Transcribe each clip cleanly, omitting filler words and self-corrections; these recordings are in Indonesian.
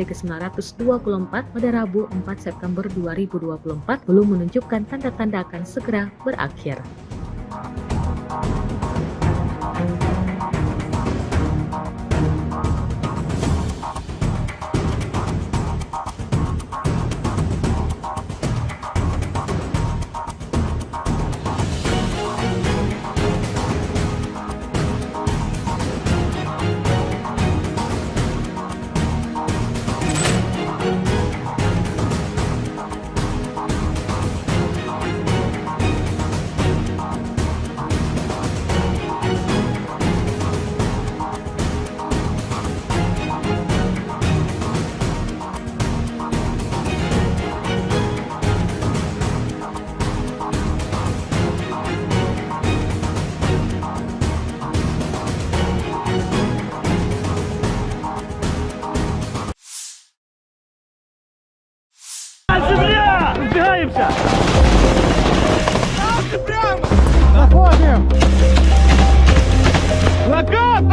ke-924 pada Rabu 4 September 2024 belum menunjukkan tanda-tanda akan segera berakhir. Сдвигаемся! Прямо! Заходим! Накат!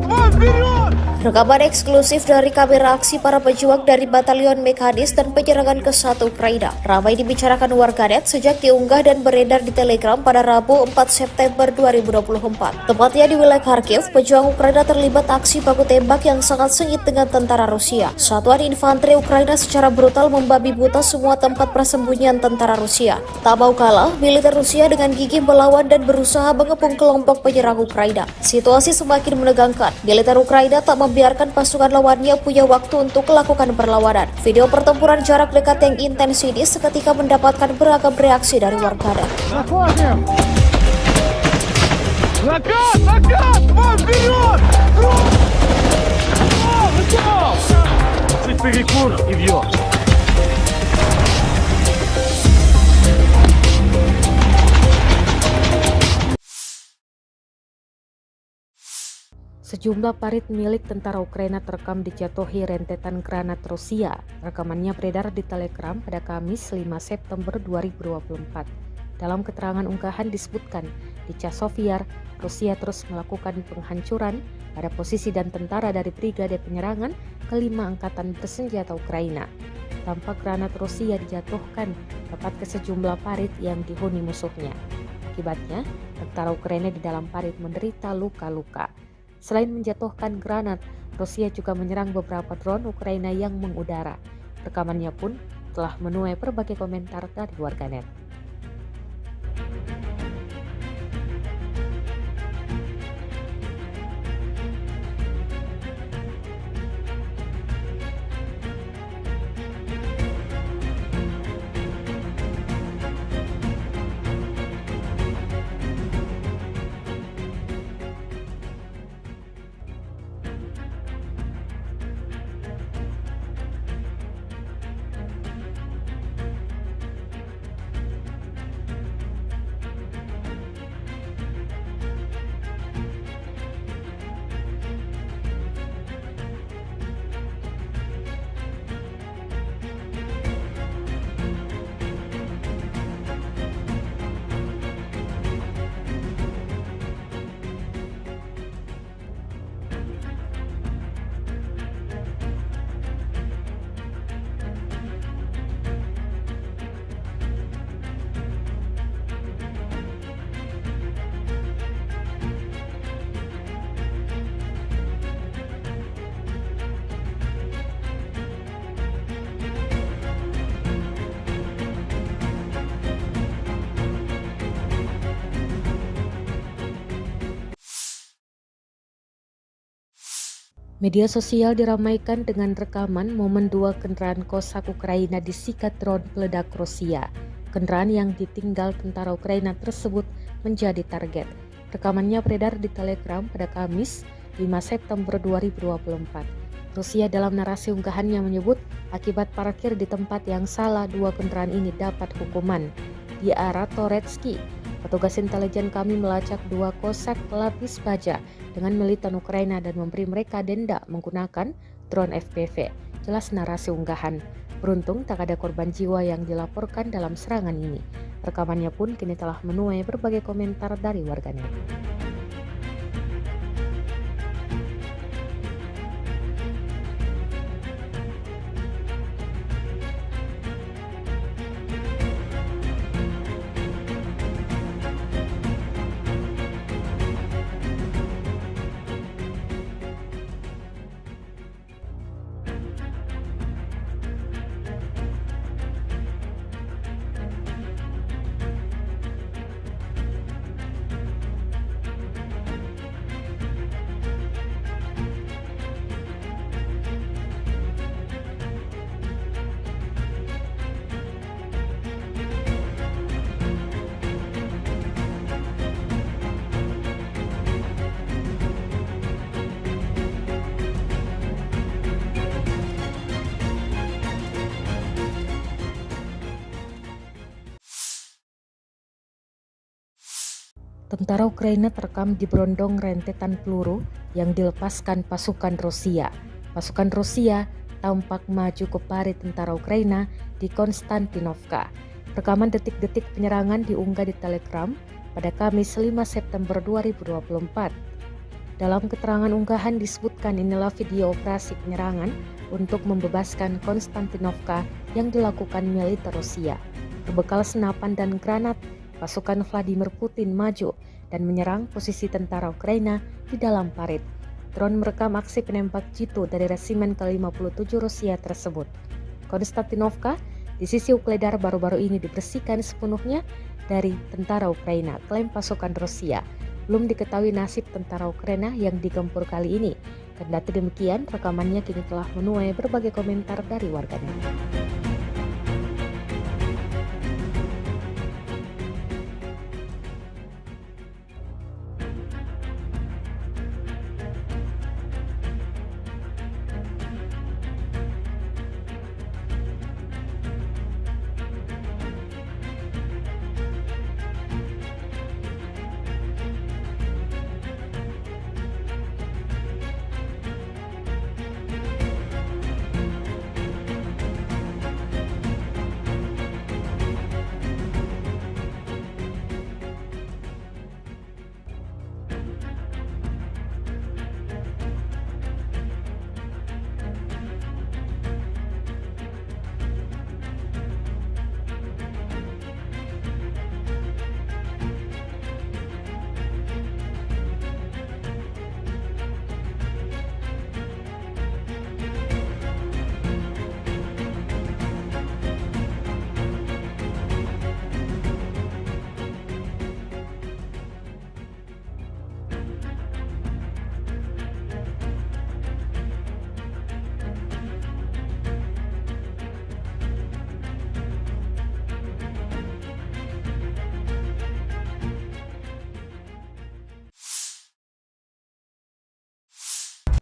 Вон вперед! Rekaman eksklusif dari kamera aksi para pejuang dari Batalion Mekanis dan penyerangan ke 1 Ukraina ramai dibicarakan warganet sejak diunggah dan beredar di Telegram pada Rabu 4 September 2024. Tepatnya di wilayah Kharkiv, pejuang Ukraina terlibat aksi baku tembak yang sangat sengit dengan tentara Rusia. Satuan infanteri Ukraina secara brutal membabi buta semua tempat persembunyian tentara Rusia. Tak mau kalah, militer Rusia dengan gigih melawan dan berusaha mengepung kelompok penyerang Ukraina. Situasi semakin menegangkan. Militer Ukraina tak membiarkan pasukan lawannya punya waktu untuk melakukan perlawanan. Video pertempuran jarak dekat yang intens ini seketika mendapatkan beragam reaksi dari warganet. Накат! Вон вперед! Перекур и вьет. Sejumlah parit milik tentara Ukraina terekam dijatuhi rentetan granat Rusia. Rekamannya beredar di Telegram pada Kamis 5 September 2024. Dalam keterangan unggahan disebutkan, di Chasiv, Rusia terus melakukan penghancuran pada posisi dan tentara dari Brigade Penyerangan ke-5 Angkatan Bersenjata Ukraina. Tampak granat Rusia dijatuhkan tepat ke sejumlah parit yang dihuni musuhnya. Akibatnya, tentara Ukraina di dalam parit menderita luka-luka. Selain menjatuhkan granat, Rusia juga menyerang beberapa drone Ukraina yang mengudara. Rekamannya pun telah menuai berbagai komentar dari warganet. Media sosial diramaikan dengan rekaman momen 2 kendaraan Kosak Ukraina disikat drone peledak Rusia. Kendaraan yang ditinggal tentara Ukraina tersebut menjadi target. Rekamannya beredar di Telegram pada Kamis 5 September 2024. Rusia dalam narasi unggahannya menyebut akibat parkir di tempat yang salah 2 kendaraan ini dapat hukuman. Di arah Toretsky, petugas intelijen kami melacak 2 Kosak pelapis baja dengan militan Ukraina dan memberi mereka denda menggunakan drone FPV. Jelas narasi unggahan. Beruntung tak ada korban jiwa yang dilaporkan dalam serangan ini. Rekamannya pun kini telah menuai berbagai komentar dari warganet. Tentara Ukraina terekam diberondong rentetan peluru yang dilepaskan pasukan Rusia. Pasukan Rusia tampak maju ke parit tentara Ukraina di Konstantinovka. Rekaman detik-detik penyerangan diunggah di Telegram pada Kamis 5 September 2024. Dalam keterangan unggahan disebutkan inilah video operasi penyerangan untuk membebaskan Konstantinovka yang dilakukan militer Rusia. Berbekal senapan dan granat, pasukan Vladimir Putin maju dan menyerang posisi tentara Ukraina di dalam parit. Drone merekam aksi penembak jitu dari resimen ke-57 Rusia tersebut. Konstantinovka di sisi Ukledar baru-baru ini dibersihkan sepenuhnya dari tentara Ukraina, klaim pasukan Rusia. Belum diketahui nasib tentara Ukraina yang digempur kali ini. Kendati demikian, rekamannya kini telah menuai berbagai komentar dari warganet.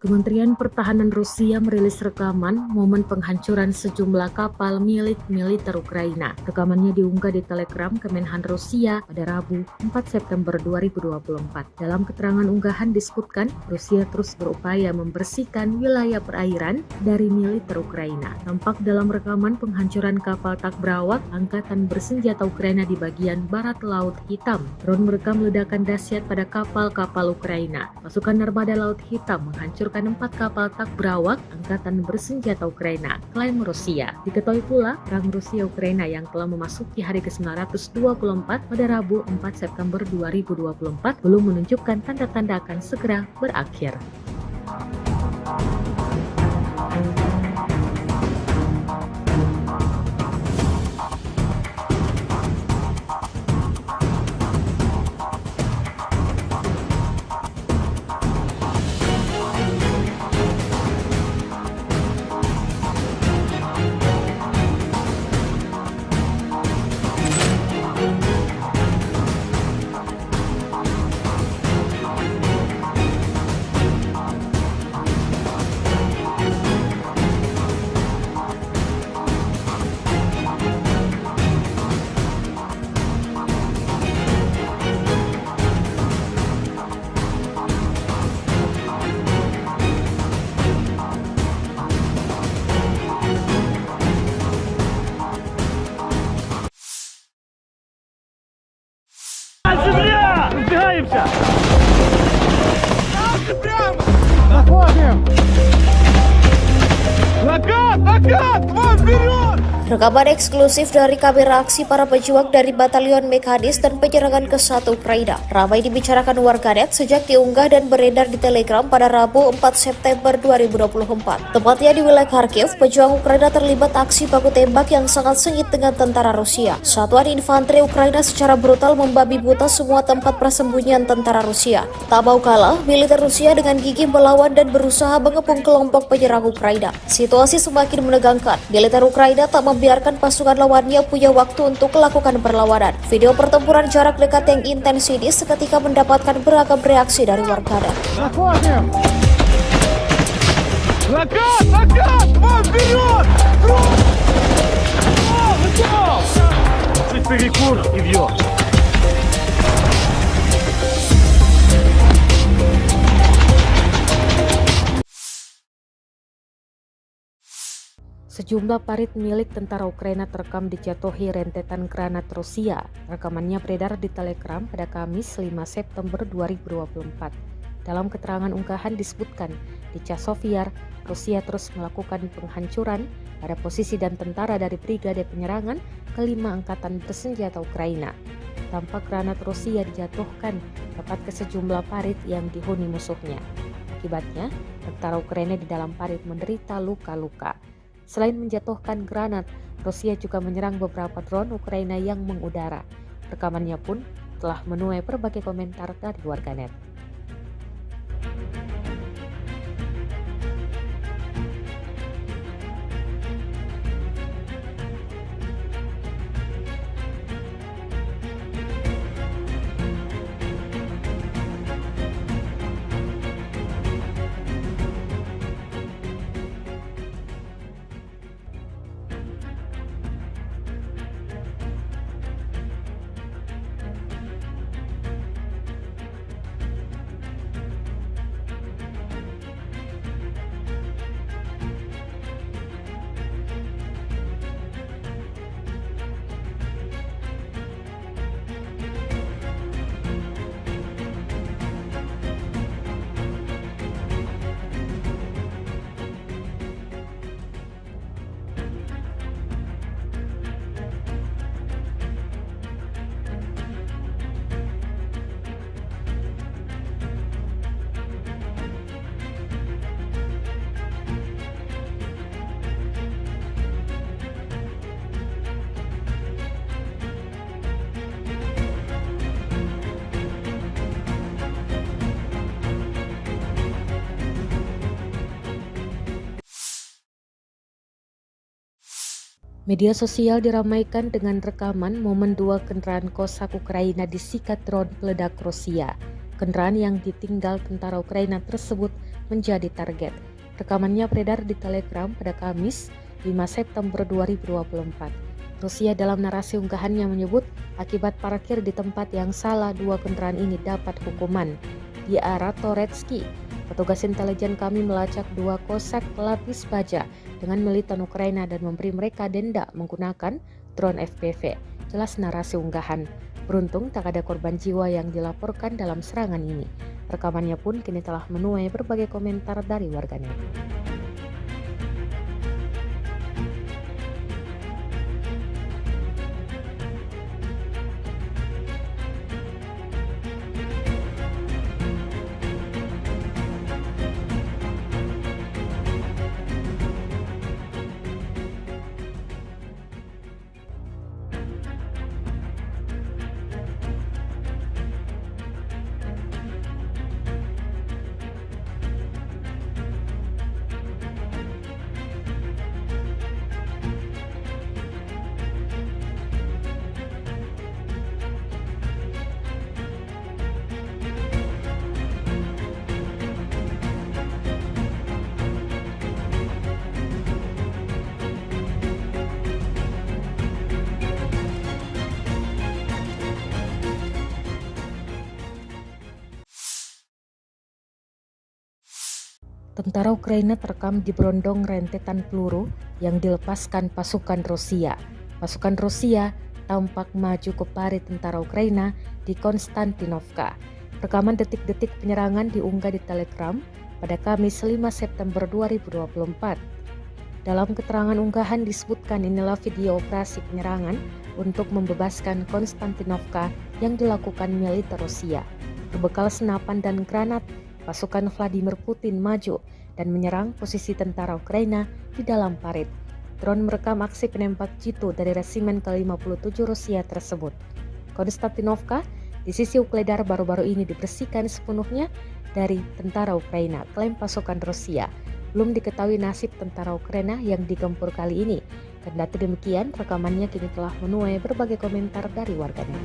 Kementerian Pertahanan Rusia merilis rekaman momen penghancuran sejumlah kapal milik militer Ukraina. Rekamannya diunggah di Telegram Kemenhan Rusia pada Rabu 4 September 2024. Dalam keterangan unggahan disebutkan, Rusia terus berupaya membersihkan wilayah perairan dari militer Ukraina. Tampak dalam rekaman penghancuran kapal tak berawak angkatan bersenjata Ukraina di bagian barat Laut Hitam. Drone merekam ledakan dahsyat pada kapal-kapal Ukraina. Pasukan Armada Laut Hitam menghancurkan 4 kapal tak berawak angkatan bersenjata Ukraina, klaim Rusia. Diketahui pula, perang Rusia-Ukraina yang telah memasuki hari ke-924 pada Rabu 4 September 2024 belum menunjukkan tanda-tanda akan segera berakhir. Земля! Разбегаемся! Прямо! Заходим! Накат! Накат! Вон вперед! Rekaman eksklusif dari kamera aksi para pejuang dari Batalion Mekanis dan penyerangan ke 1 Ukraina ramai dibicarakan warganet sejak diunggah dan beredar di Telegram pada Rabu 4 September 2024. Tepatnya di wilayah Kharkiv, pejuang Ukraina terlibat aksi baku tembak yang sangat sengit dengan tentara Rusia. Satuan infanteri Ukraina secara brutal membabi buta semua tempat persembunyian tentara Rusia. Tak mau kalah, militer Rusia dengan gigih melawan dan berusaha mengepung kelompok penyerang Ukraina. Situasi semakin menegangkan. Militer Ukraina tak membiarkan pasukan lawannya punya waktu untuk melakukan perlawanan. Video pertempuran jarak dekat yang intens ini seketika mendapatkan beragam reaksi dari warganet. Заходим! Накат! Накат! Вон вперед! Готов! Чуть перекур и бьет. Sejumlah parit milik tentara Ukraina terekam dijatuhi rentetan granat Rusia. Rekamannya beredar di Telegram pada Kamis 5 September 2024. Dalam keterangan unggahan disebutkan, di Chasiv Yar, Rusia terus melakukan penghancuran pada posisi dan tentara dari Brigade Penyerangan ke-5 Angkatan Bersenjata Ukraina. Tampak granat Rusia dijatuhkan tepat ke sejumlah parit yang dihuni musuhnya. Akibatnya, tentara Ukraina di dalam parit menderita luka-luka. Selain menjatuhkan granat, Rusia juga menyerang beberapa drone Ukraina yang mengudara. Rekamannya pun telah menuai berbagai komentar dari warganet. Media sosial diramaikan dengan rekaman momen 2 kendaraan Kosak Ukraina disikat drone peledak Rusia. Kendaraan yang ditinggal tentara Ukraina tersebut menjadi target. Rekamannya beredar di Telegram pada Kamis 5 September 2024. Rusia dalam narasi unggahannya menyebut akibat parkir di tempat yang salah 2 kendaraan ini dapat hukuman. Di arah Toretsky, petugas intelijen kami melacak 2 kosak pelapis baja dengan militan Ukraina dan memberi mereka denda menggunakan drone FPV. Jelas narasi unggahan. Beruntung tak ada korban jiwa yang dilaporkan dalam serangan ini. Rekamannya pun kini telah menuai berbagai komentar dari warganet. Tentara Ukraina terekam diberondong rentetan peluru yang dilepaskan pasukan Rusia. Pasukan Rusia tampak maju ke parit tentara Ukraina di Konstantinovka. Rekaman detik-detik penyerangan diunggah di Telegram pada Kamis 5 September 2024. Dalam keterangan unggahan disebutkan inilah video operasi penyerangan untuk membebaskan Konstantinovka yang dilakukan militer Rusia. Berbekal senapan dan granat, pasukan Vladimir Putin maju dan menyerang posisi tentara Ukraina di dalam parit. Drone merekam aksi penembak jitu dari resimen ke-57 Rusia tersebut. Konstantinovka di sisi Ukledar baru-baru ini dibersihkan sepenuhnya dari tentara Ukraina, klaim pasukan Rusia. Belum diketahui nasib tentara Ukraina yang digempur kali ini. Kendati demikian, rekamannya kini telah menuai berbagai komentar dari warganet.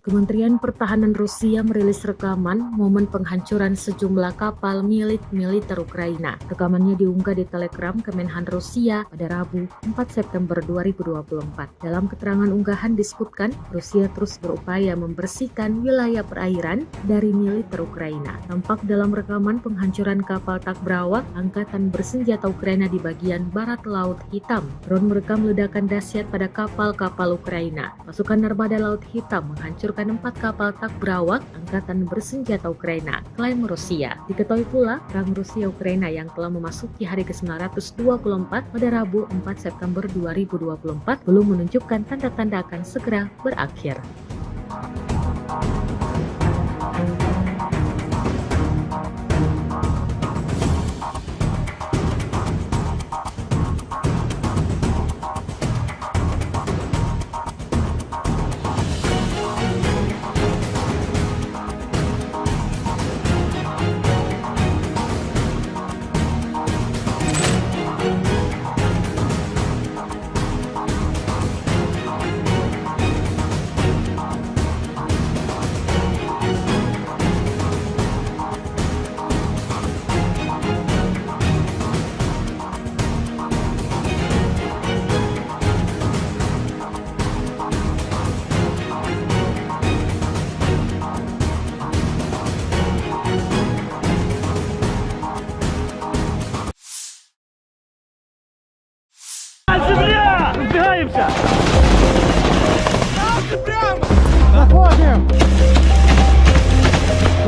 Kementerian Pertahanan Rusia merilis rekaman momen penghancuran sejumlah kapal milik militer Ukraina. Rekamannya diunggah di Telegram Kemenhan Rusia pada Rabu 4 September 2024. Dalam keterangan unggahan disebutkan, Rusia terus berupaya membersihkan wilayah perairan dari militer Ukraina. Tampak dalam rekaman penghancuran kapal tak berawak Angkatan Bersenjata Ukraina di bagian barat Laut Hitam. Drone merekam ledakan dahsyat pada kapal-kapal Ukraina. Pasukan Armada Laut Hitam menghancurkan 4 kapal tak berawak Angkatan Bersenjata Ukraina, klaim Rusia. Diketahui pula, perang Rusia-Ukraina yang telah memasuki hari ke-924 pada Rabu 4 September 2024 belum menunjukkan tanda-tanda akan segera berakhir. Земля! Разбегаемся! Прямо! Заходим!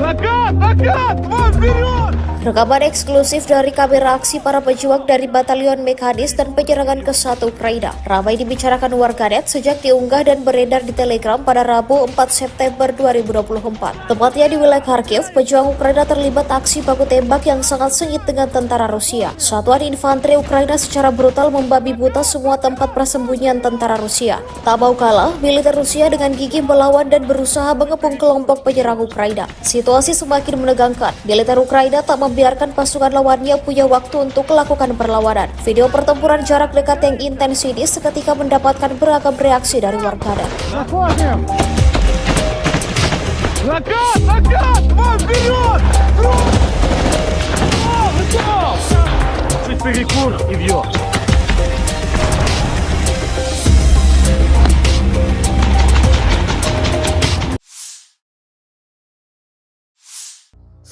Накат! Накат! Вон вперед! Rekaman eksklusif dari kamera aksi para pejuang dari Batalion Mekanis dan penyerangan ke-1 Ukraina ramai dibicarakan warganet sejak diunggah dan beredar di Telegram pada Rabu 4 September 2024. Tepatnya di wilayah Kharkiv, pejuang Ukraina terlibat aksi baku tembak yang sangat sengit dengan tentara Rusia. Satuan infanteri Ukraina secara brutal membabi buta semua tempat persembunyian tentara Rusia. Tak mau kalah, militer Rusia dengan gigih melawan dan berusaha mengepung kelompok penyerang Ukraina. Situasi semakin menegangkan. Militer Ukraina tak membiarkan pasukan lawannya punya waktu untuk melakukan perlawanan. Video pertempuran jarak dekat yang intens ini seketika mendapatkan beragam reaksi dari warganet. Заходим! Накат! Накат! Вон вперед! Готов! Чуть перекур и бьет.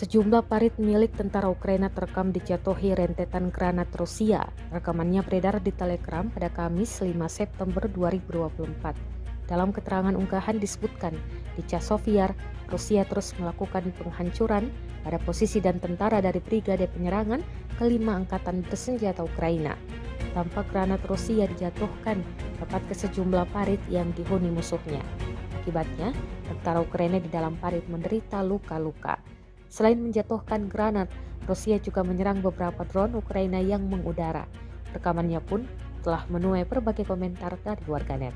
Sejumlah parit milik tentara Ukraina terekam dijatuhi rentetan granat Rusia. Rekamannya beredar di Telegram pada Kamis 5 September 2024. Dalam keterangan unggahan disebutkan, di Chasovyar, Rusia terus melakukan penghancuran pada posisi dan tentara dari Brigade Penyerangan ke-5 Angkatan Bersenjata Ukraina. Tampak granat Rusia dijatuhkan tepat ke sejumlah parit yang dihuni musuhnya. Akibatnya, tentara Ukraina di dalam parit menderita luka-luka. Selain menjatuhkan granat, Rusia juga menyerang beberapa drone Ukraina yang mengudara. Rekamannya pun telah menuai berbagai komentar dari warganet.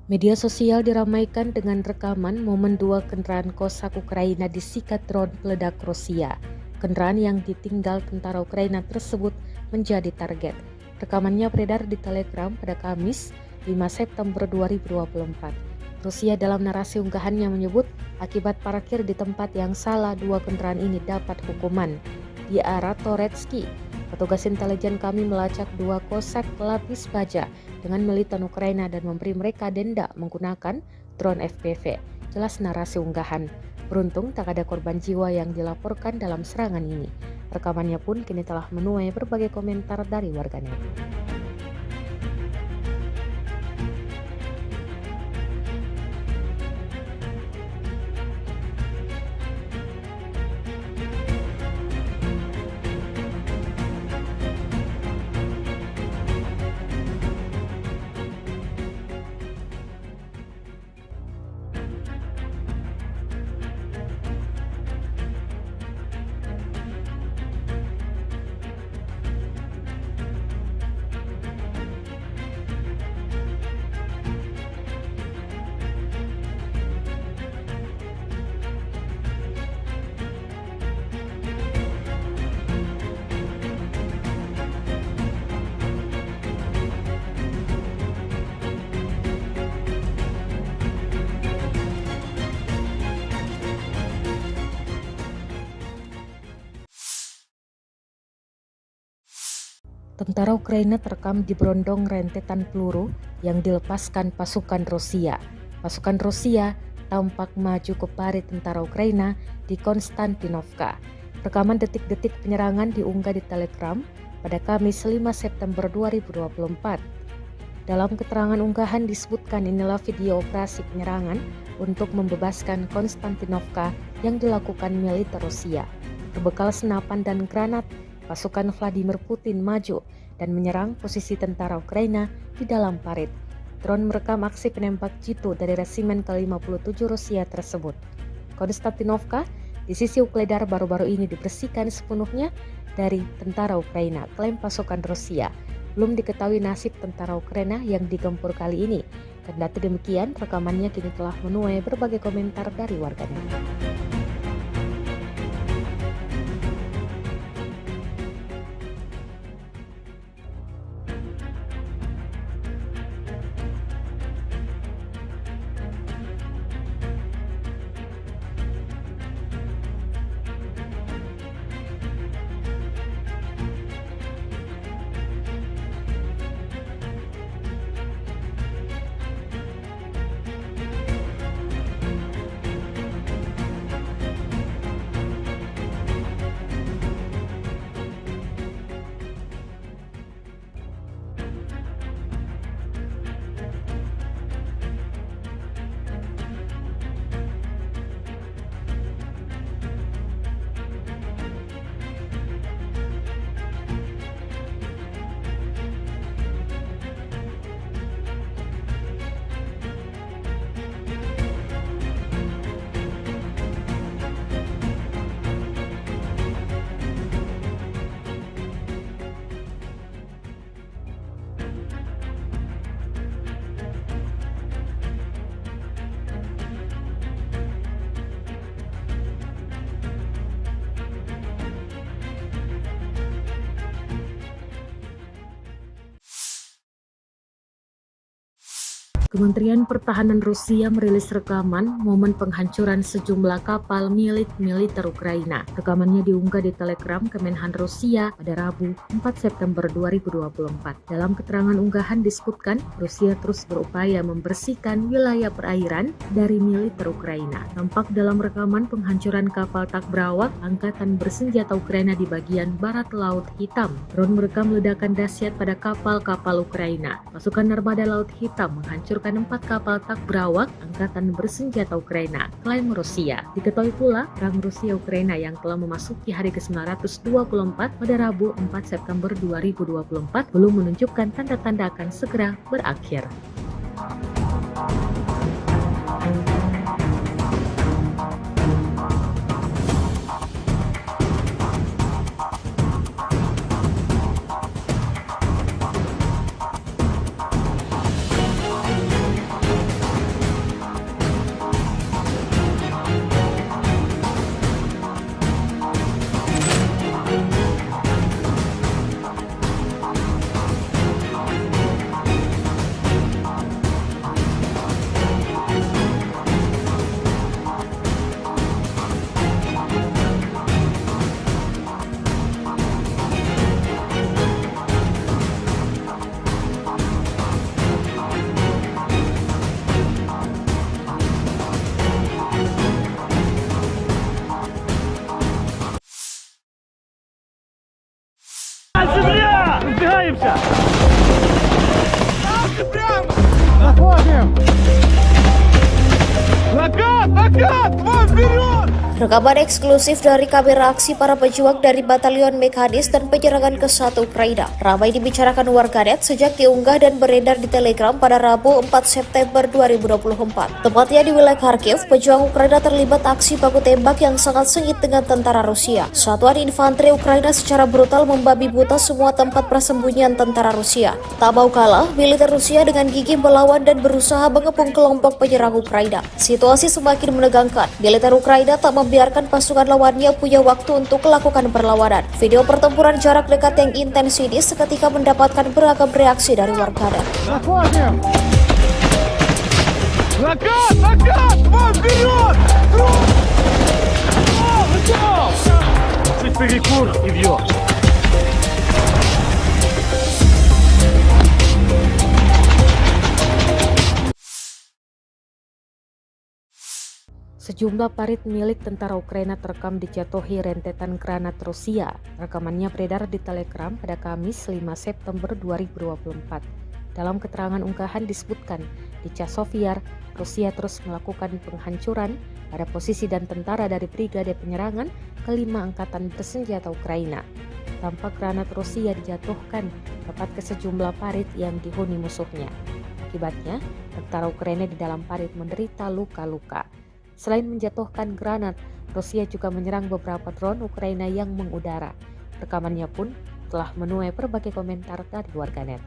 Media sosial diramaikan dengan rekaman momen 2 kendaraan Cossack Ukraina disikat drone peledak Rusia. Kendaraan yang ditinggal tentara Ukraina tersebut menjadi target. Rekamannya beredar di Telegram pada Kamis 5 September 2024. Rusia dalam narasi unggahannya menyebut akibat parkir di tempat yang salah, 2 kendaraan ini dapat hukuman. Di arah Toretsky, petugas intelijen kami melacak 2 kosak lapis baja dengan militan Ukraina dan memberi mereka denda menggunakan drone FPV. Jelas narasi unggahan. Beruntung tak ada korban jiwa yang dilaporkan dalam serangan ini. Rekamannya pun kini telah menuai berbagai komentar dari warganet. Tentara Ukraina terekam di berondong rentetan peluru yang dilepaskan pasukan Rusia. Pasukan Rusia tampak maju ke parit tentara Ukraina di Konstantinovka. Rekaman detik-detik penyerangan diunggah di Telegram pada Kamis 5 September 2024. Dalam keterangan unggahan disebutkan inilah video operasi penyerangan untuk membebaskan Konstantinovka yang dilakukan militer Rusia. Berbekal senapan dan granat, pasukan Vladimir Putin maju dan menyerang posisi tentara Ukraina di dalam parit. Drone merekam aksi penembak jitu dari resimen ke-57 Rusia tersebut. Konstantinovka di sisi Ukledar baru-baru ini dibersihkan sepenuhnya dari tentara Ukraina, klaim pasukan Rusia. Belum diketahui nasib tentara Ukraina yang digempur kali ini. Kendati demikian, rekamannya kini telah menuai berbagai komentar dari warganet. Kementerian Pertahanan Rusia merilis rekaman momen penghancuran sejumlah kapal milik militer Ukraina. Rekamannya diunggah di Telegram Kemenhan Rusia pada Rabu 4 September 2024. Dalam keterangan unggahan disebutkan, Rusia terus berupaya membersihkan wilayah perairan dari militer Ukraina. Tampak dalam rekaman penghancuran kapal tak berawak Angkatan Bersenjata Ukraina di bagian barat Laut Hitam. Drone merekam ledakan dahsyat pada kapal-kapal Ukraina. Pasukan Armada Laut Hitam menghancurkan 4 kapal tak berawak Angkatan Bersenjata Ukraina, klaim Rusia. Diketahui pula, perang Rusia-Ukraina yang telah memasuki hari ke-924 pada Rabu 4 September 2024 belum menunjukkan tanda-tanda akan segera berakhir. Заходим! Накат! Вон вперед! Rekaman eksklusif dari kamera aksi para pejuang dari Batalion Mekanis dan penyerangan ke 1 Ukraina ramai dibicarakan warganet sejak diunggah dan beredar di Telegram pada Rabu 4 September 2024. Tepatnya di wilayah Kharkiv, pejuang Ukraina terlibat aksi baku tembak yang sangat sengit dengan tentara Rusia. Satuan infanteri Ukraina secara brutal membabi buta semua tempat persembunyian tentara Rusia. Tak mau kalah, militer Rusia dengan gigih melawan dan berusaha mengepung kelompok penyerang Ukraina. Situasi semakin menegangkan. Militer Ukraina tak membiarkan pasukan lawannya punya waktu untuk melakukan perlawanan. Video pertempuran jarak dekat yang intens ini seketika mendapatkan beragam reaksi dari warganet. Заходим! Накат! Вон вперед! Готов! Чуть перекур и бьет. Sejumlah parit milik tentara Ukraina terekam dijatuhi rentetan granat Rusia. Rekamannya beredar di Telegram pada Kamis 5 September 2024. Dalam keterangan unggahan disebutkan, di Chasiv-Yar, Rusia terus melakukan penghancuran pada posisi dan tentara dari Brigade Penyerangan ke-5 Angkatan Bersenjata Ukraina. Tampak granat Rusia dijatuhkan tepat ke sejumlah parit yang dihuni musuhnya. Akibatnya, tentara Ukraina di dalam parit menderita luka-luka. Selain menjatuhkan granat, Rusia juga menyerang beberapa drone Ukraina yang mengudara. Rekamannya pun telah menuai berbagai komentar dari warganet.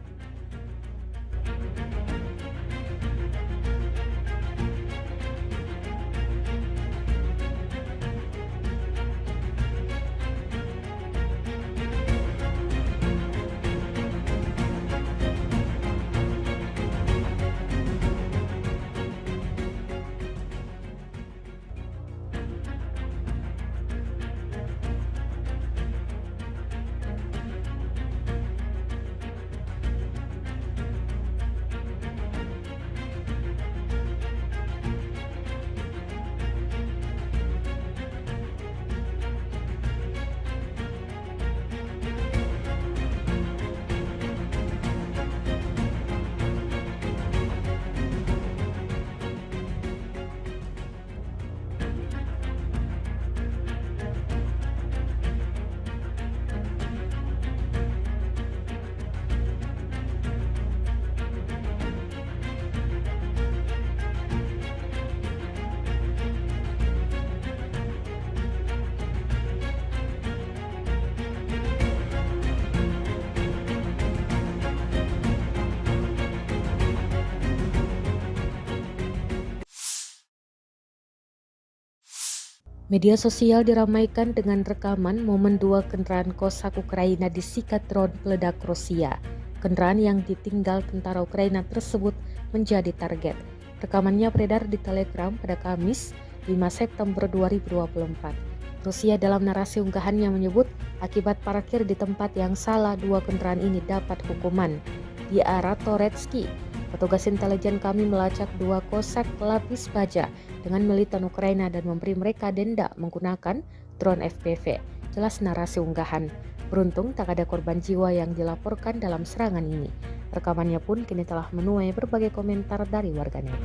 Media sosial diramaikan dengan rekaman momen 2 kendaraan Cossack Ukraina disikat drone peledak Rusia. Kendaraan yang ditinggal tentara Ukraina tersebut menjadi target. Rekamannya beredar di Telegram pada Kamis 5 September 2024. Rusia dalam narasi unggahannya menyebut akibat parkir di tempat yang salah 2 kendaraan ini dapat hukuman. Di arah Toretsky, petugas intelijen kami melacak 2 Cossack pelapis baja dengan militan Ukraina dan memberi mereka denda menggunakan drone FPV. Jelas narasi unggahan. Beruntung tak ada korban jiwa yang dilaporkan dalam serangan ini. Rekamannya pun kini telah menuai berbagai komentar dari warganet.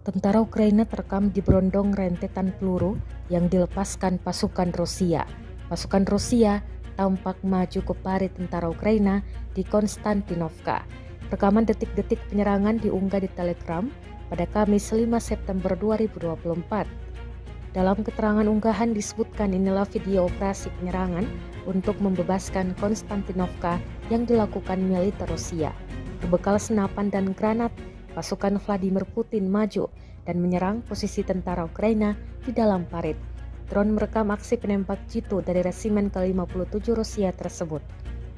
Tentara Ukraina terekam diberondong rentetan peluru yang dilepaskan pasukan Rusia. Pasukan Rusia tampak maju ke parit tentara Ukraina di Konstantinovka. Rekaman detik-detik penyerangan diunggah di Telegram pada Kamis 5 September 2024. Dalam keterangan unggahan disebutkan inilah video operasi penyerangan untuk membebaskan Konstantinovka yang dilakukan militer Rusia. Berbekal senapan dan granat, pasukan Vladimir Putin maju dan menyerang posisi tentara Ukraina di dalam parit. Drone merekam aksi penembak jitu dari resimen ke-57 Rusia tersebut.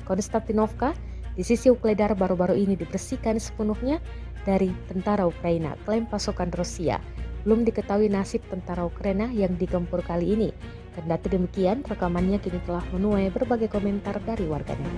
Konstantinovka di sisi Ukledar baru-baru ini dibersihkan sepenuhnya dari tentara Ukraina, klaim pasukan Rusia. Belum diketahui nasib tentara Ukraina yang digempur kali ini. Kendati demikian, rekamannya kini telah menuai berbagai komentar dari warganet.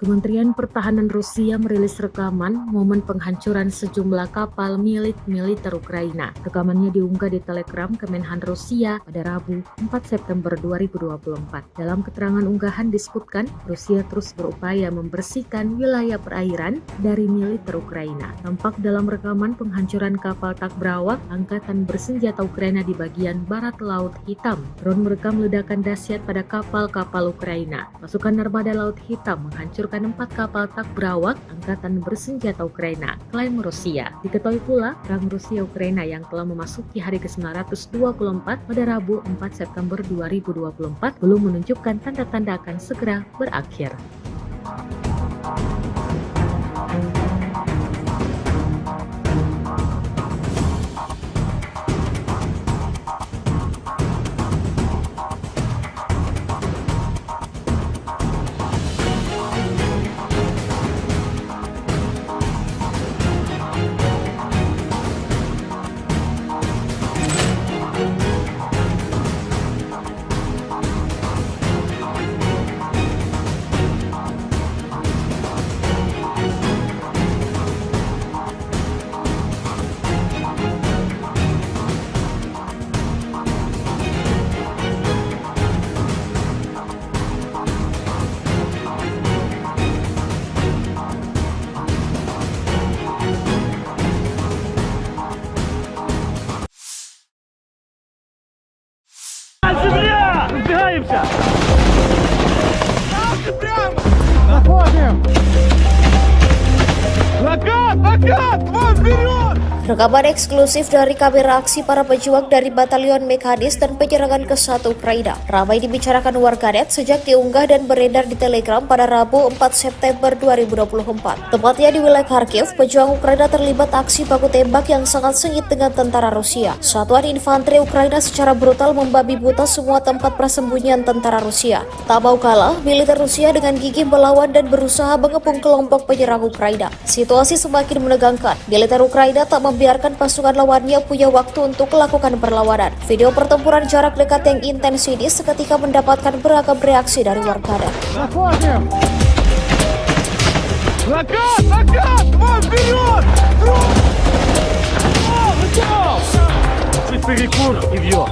Kementerian Pertahanan Rusia merilis rekaman momen penghancuran sejumlah kapal milik militer Ukraina. Rekamannya diunggah di Telegram Kemenhan Rusia pada Rabu 4 September 2024. Dalam keterangan unggahan disebutkan, Rusia terus berupaya membersihkan wilayah perairan dari militer Ukraina. Tampak dalam rekaman penghancuran kapal tak berawak angkatan bersenjata Ukraina di bagian barat Laut Hitam. Drone merekam ledakan dahsyat pada kapal-kapal Ukraina. Pasukan Armada Laut Hitam menghancurkan 4 kapal tak berawak angkatan bersenjata Ukraina, klaim Rusia. Diketahui pula, perang Rusia-Ukraina yang telah memasuki hari ke-924 pada Rabu 4 September 2024 belum menunjukkan tanda-tanda akan segera berakhir. Земля! Разбегаемся! Находим! Накат! Вон вперед! Rekaman eksklusif dari kamera aksi para pejuang dari Batalion Mekanis dan penyerangan ke-1 Ukraina ramai dibicarakan warganet sejak diunggah dan beredar di Telegram pada Rabu 4 September 2024. Tepatnya di wilayah Kharkiv, pejuang Ukraina terlibat aksi baku tembak yang sangat sengit dengan tentara Rusia. Satuan infanteri Ukraina secara brutal membabi buta semua tempat persembunyian tentara Rusia. Tak mau kalah, militer Rusia dengan gigih melawan dan berusaha mengepung kelompok penyerang Ukraina. Situasi semakin menegangkan. Militer Ukraina tak membiarkan pasukan lawannya punya waktu untuk melakukan perlawanan. Video pertempuran jarak dekat yang intens ini seketika mendapatkan beragam reaksi dari warganet. Накат! Вон вперед! Чуть перекур и вьет.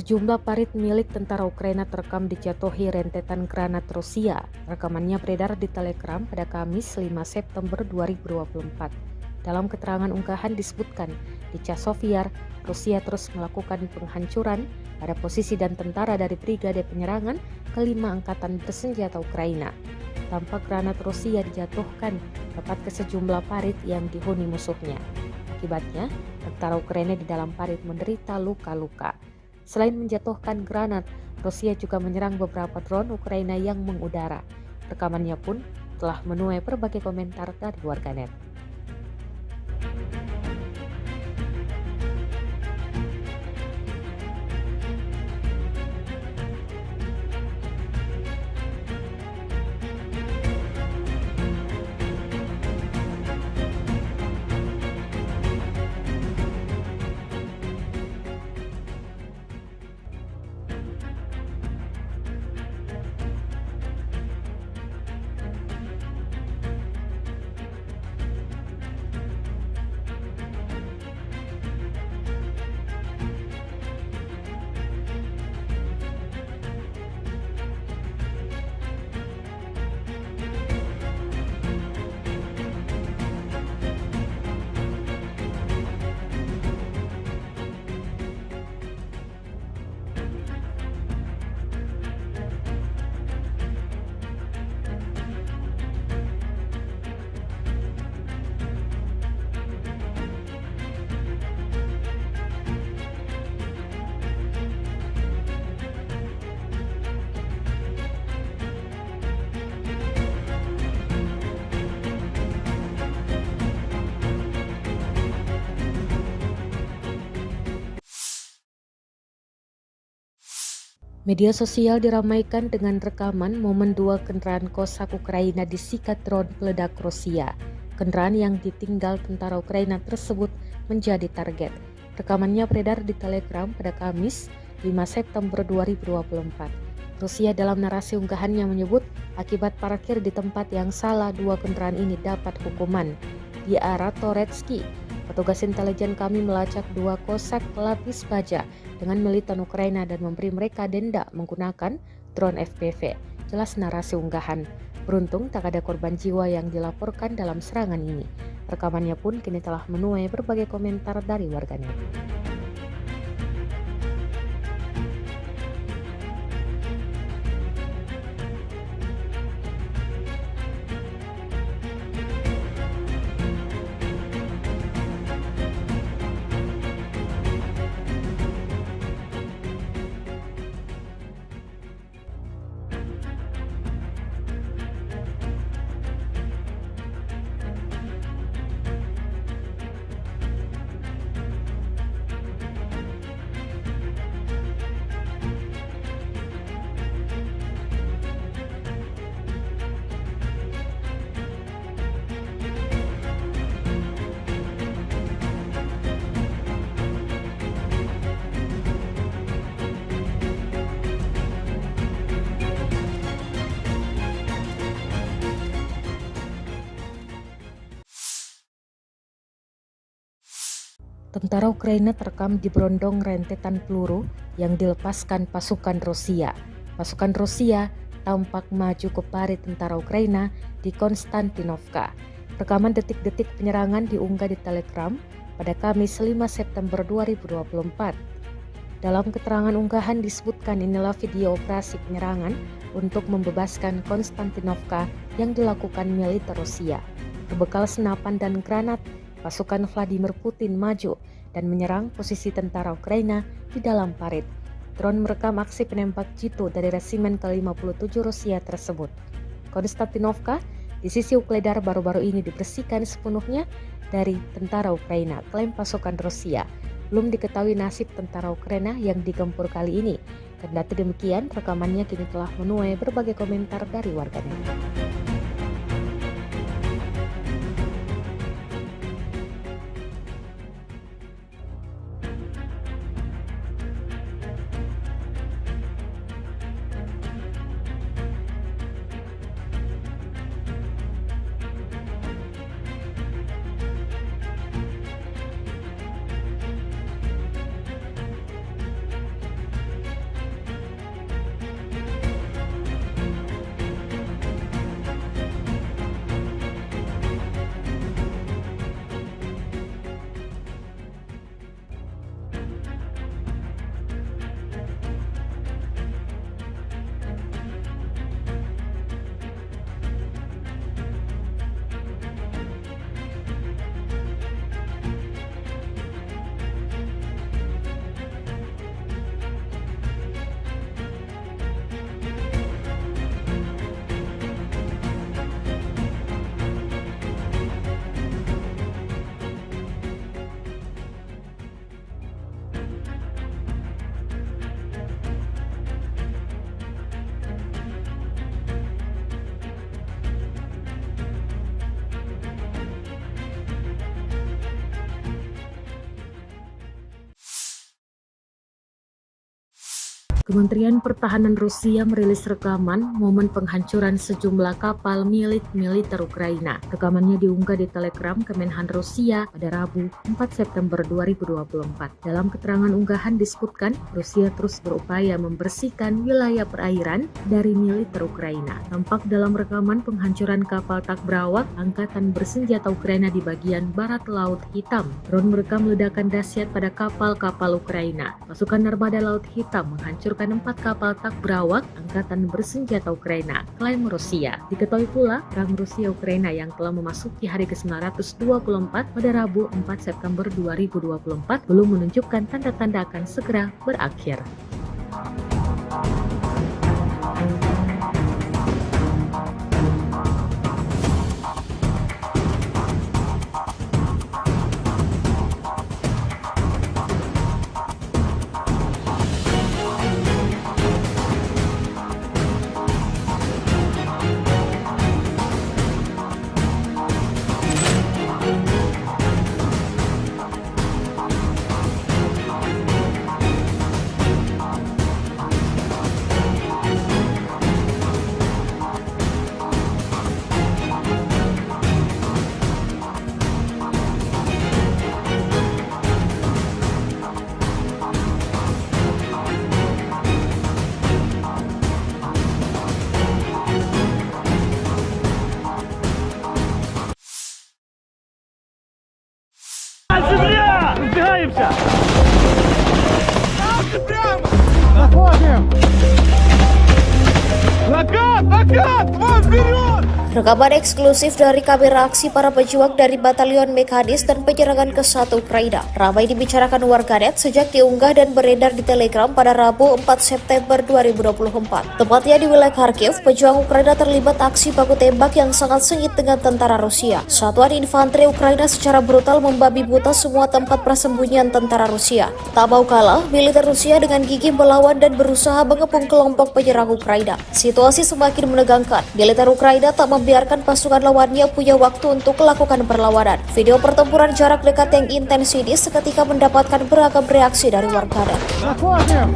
Sejumlah parit milik tentara Ukraina terekam dijatuhi rentetan granat Rusia. Rekamannya beredar di Telegram pada Kamis 5 September 2024. Dalam keterangan unggahan disebutkan, di Chasiv, Rusia terus melakukan penghancuran pada posisi dan tentara dari Brigade Penyerangan kelima Angkatan Bersenjata Ukraina. Tampak granat Rusia dijatuhkan tepat ke sejumlah parit yang dihuni musuhnya. Akibatnya, tentara Ukraina di dalam parit menderita luka-luka. Selain menjatuhkan granat, Rusia juga menyerang beberapa drone Ukraina yang mengudara. Rekamannya pun telah menuai berbagai komentar dari warganet. Media sosial diramaikan dengan rekaman momen dua kendaraan Kosak Ukraina disikat drone peledak Rusia. Kendaraan yang ditinggal tentara Ukraina tersebut menjadi target. Rekamannya beredar di Telegram pada Kamis 5 September 2024. Rusia dalam narasi unggahannya menyebut akibat parkir di tempat yang salah dua kendaraan ini dapat hukuman. Di arah Toretsky, petugas intelijen kami melacak dua Kosak pelapis baja dengan militan Ukraina dan memberi mereka denda menggunakan drone FPV. Jelas narasi unggahan. Beruntung tak ada korban jiwa yang dilaporkan dalam serangan ini. Rekamannya pun kini telah menuai berbagai komentar dari warganet. Tentara Ukraina terekam diberondong rentetan peluru yang dilepaskan pasukan Rusia. Pasukan Rusia tampak maju ke parit tentara Ukraina di Konstantinovka. Rekaman detik-detik penyerangan diunggah di Telegram pada Kamis 5 September 2024. Dalam keterangan unggahan disebutkan inilah video operasi penyerangan untuk membebaskan Konstantinovka yang dilakukan militer Rusia. Berbekal senapan dan granat, pasukan Vladimir Putin maju dan menyerang posisi tentara Ukraina di dalam parit. Drone merekam aksi penembak jitu dari resimen ke-57 Rusia tersebut. Konstantinovka di sisi Ukledar baru-baru ini dibersihkan sepenuhnya dari tentara Ukraina, klaim pasukan Rusia. Belum diketahui nasib tentara Ukraina yang digempur kali ini. Kendati demikian, rekamannya kini telah menuai berbagai komentar dari warganet. Kementerian Pertahanan Rusia merilis rekaman momen penghancuran sejumlah kapal milik militer Ukraina. Rekamannya diunggah di Telegram Kemenhan Rusia pada Rabu 4 September 2024. Dalam keterangan unggahan disebutkan, Rusia terus berupaya membersihkan wilayah perairan dari militer Ukraina. Tampak dalam rekaman penghancuran kapal tak berawak Angkatan Bersenjata Ukraina di bagian barat Laut Hitam. Drone merekam ledakan dahsyat pada kapal-kapal Ukraina. Pasukan Armada Laut Hitam menghancurkan 4 kapal tak berawak Angkatan Bersenjata Ukraina, klaim Rusia. Diketahui pula, perang Rusia-Ukraina yang telah memasuki hari ke-924 pada Rabu 4 September 2024 belum menunjukkan tanda-tanda akan segera berakhir. Земля! Разбегаемся! Прямо! Заходим! Накат! Накат! Вот вперед! Rekaman eksklusif dari kamera aksi para pejuang dari Batalion Mekanis dan penyerangan ke-1 Ukraina ramai dibicarakan warganet sejak diunggah dan beredar di Telegram pada Rabu 4 September 2024. Tepatnya di wilayah Kharkiv, pejuang Ukraina terlibat aksi baku tembak yang sangat sengit dengan tentara Rusia. Satuan infanteri Ukraina secara brutal membabi buta semua tempat persembunyian tentara Rusia. Tak mau kalah, militer Rusia dengan gigih melawan dan berusaha mengepung kelompok penyerang Ukraina. Situasi semakin menegangkan. Militer Ukraina tak membiarkan pasukan lawannya punya waktu untuk melakukan perlawanan. Video pertempuran jarak dekat yang intens ini seketika mendapatkan beragam reaksi dari warganet. Заходим!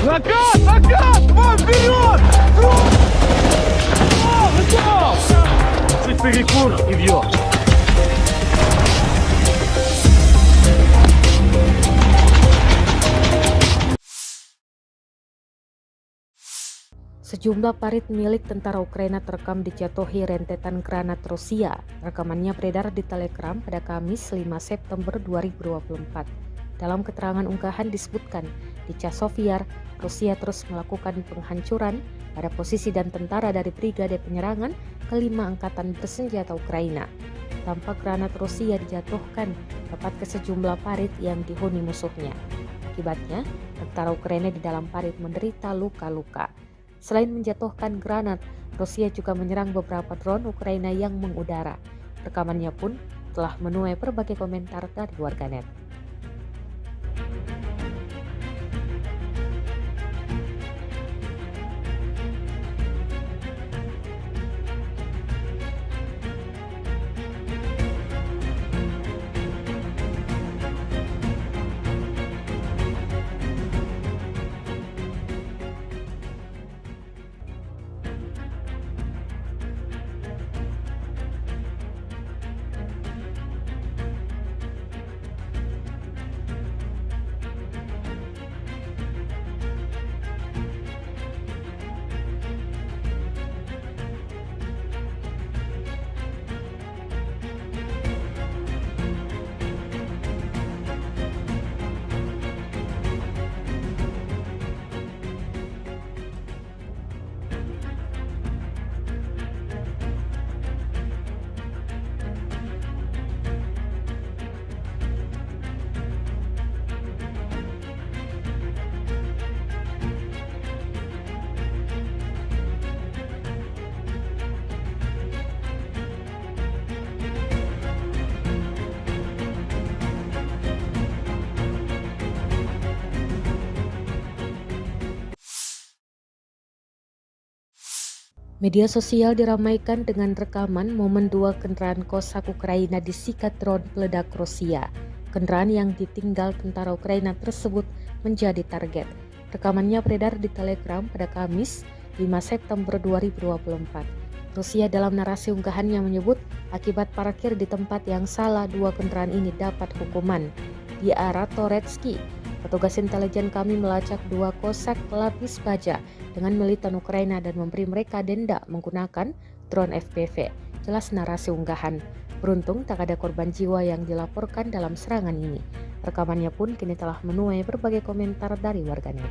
Накат! Накат! Вот вперед! Готов! Чуть перекур и бьет. Sejumlah parit milik tentara Ukraina terekam dijatuhi rentetan granat Rusia. Rekamannya beredar di Telegram pada Kamis 5 September 2024. Dalam keterangan unggahan disebutkan, di Chasovyar, Rusia terus melakukan penghancuran pada posisi dan tentara dari Brigade Penyerangan ke-5 Angkatan Bersenjata Ukraina. Tampak granat Rusia dijatuhkan tepat ke sejumlah parit yang dihuni musuhnya. Akibatnya, tentara Ukraina di dalam parit menderita luka-luka. Selain menjatuhkan granat, Rusia juga menyerang beberapa drone Ukraina yang mengudara. Rekamannya pun telah menuai berbagai komentar dari warganet. Media sosial diramaikan dengan rekaman momen 2 kendaraan Cossack Ukraina disikat drone peledak Rusia. Kendaraan yang ditinggal tentara Ukraina tersebut menjadi target. Rekamannya beredar di Telegram pada Kamis 5 September 2024. Rusia dalam narasi unggahannya menyebut akibat parkir di tempat yang salah, 2 kendaraan ini dapat hukuman. Di arah Toretsky, petugas intelijen kami melacak 2 kosak lapis baja dengan militan Ukraina dan memberi mereka denda menggunakan drone FPV. Jelas narasi unggahan. Beruntung tak ada korban jiwa yang dilaporkan dalam serangan ini. Rekamannya pun kini telah menuai berbagai komentar dari warganet.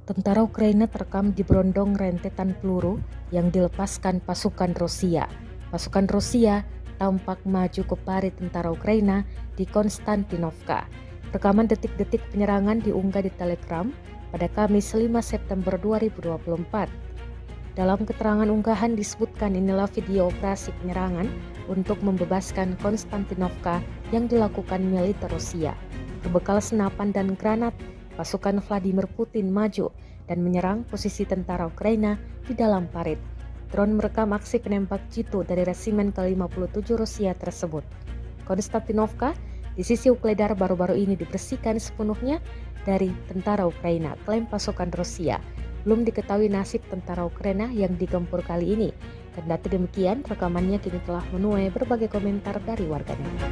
Tentara Ukraina terekam diberondong rentetan peluru yang dilepaskan pasukan Rusia. Pasukan Rusia tampak maju ke parit tentara Ukraina di Konstantinovka. Rekaman detik-detik penyerangan diunggah di Telegram pada Kamis 5 September 2024. Dalam keterangan unggahan disebutkan inilah video operasi penyerangan untuk membebaskan Konstantinovka yang dilakukan militer Rusia. Berbekal senapan dan granat, pasukan Vladimir Putin maju dan menyerang posisi tentara Ukraina di dalam parit. Drone merekam aksi penembak jitu dari resimen ke-57 Rusia tersebut. Konstantinovka di sisi Ukledar baru-baru ini dibersihkan sepenuhnya dari tentara Ukraina, klaim pasukan Rusia. Belum diketahui nasib tentara Ukraina yang digempur kali ini. Kendati demikian, rekamannya kini telah menuai berbagai komentar dari warganet.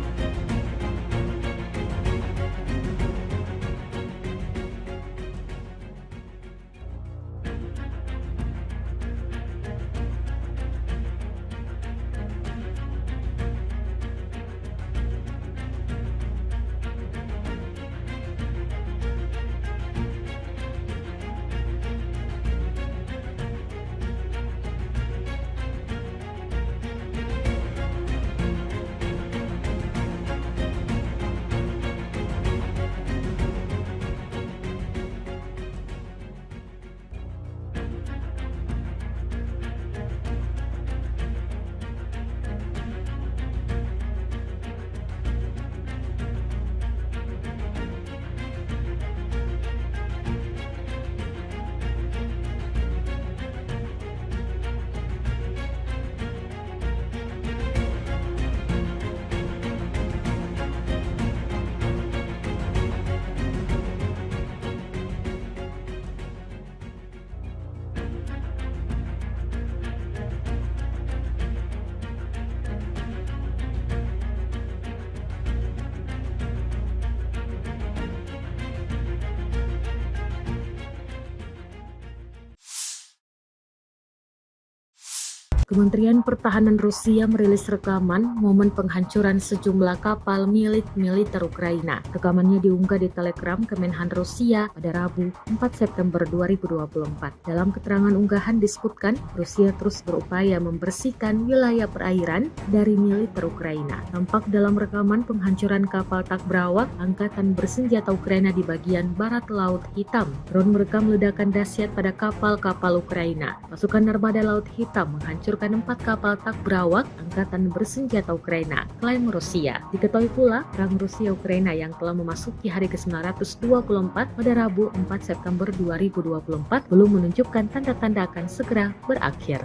Kementerian Pertahanan Rusia merilis rekaman momen penghancuran sejumlah kapal milik militer Ukraina. Rekamannya diunggah di Telegram Kemenhan Rusia pada Rabu 4 September 2024. Dalam keterangan unggahan disebutkan Rusia terus berupaya membersihkan wilayah perairan dari militer Ukraina. Tampak dalam rekaman penghancuran kapal tak berawak angkatan bersenjata Ukraina di bagian barat Laut Hitam. Drone merekam ledakan dahsyat pada kapal-kapal Ukraina. Pasukan Armada Laut Hitam menghancurkan 4 kapal tak berawak angkatan bersenjata Ukraina, klaim Rusia. Diketahui pula, perang Rusia-Ukraina yang telah memasuki hari ke-924 pada Rabu 4 September 2024 belum menunjukkan tanda-tanda akan segera berakhir.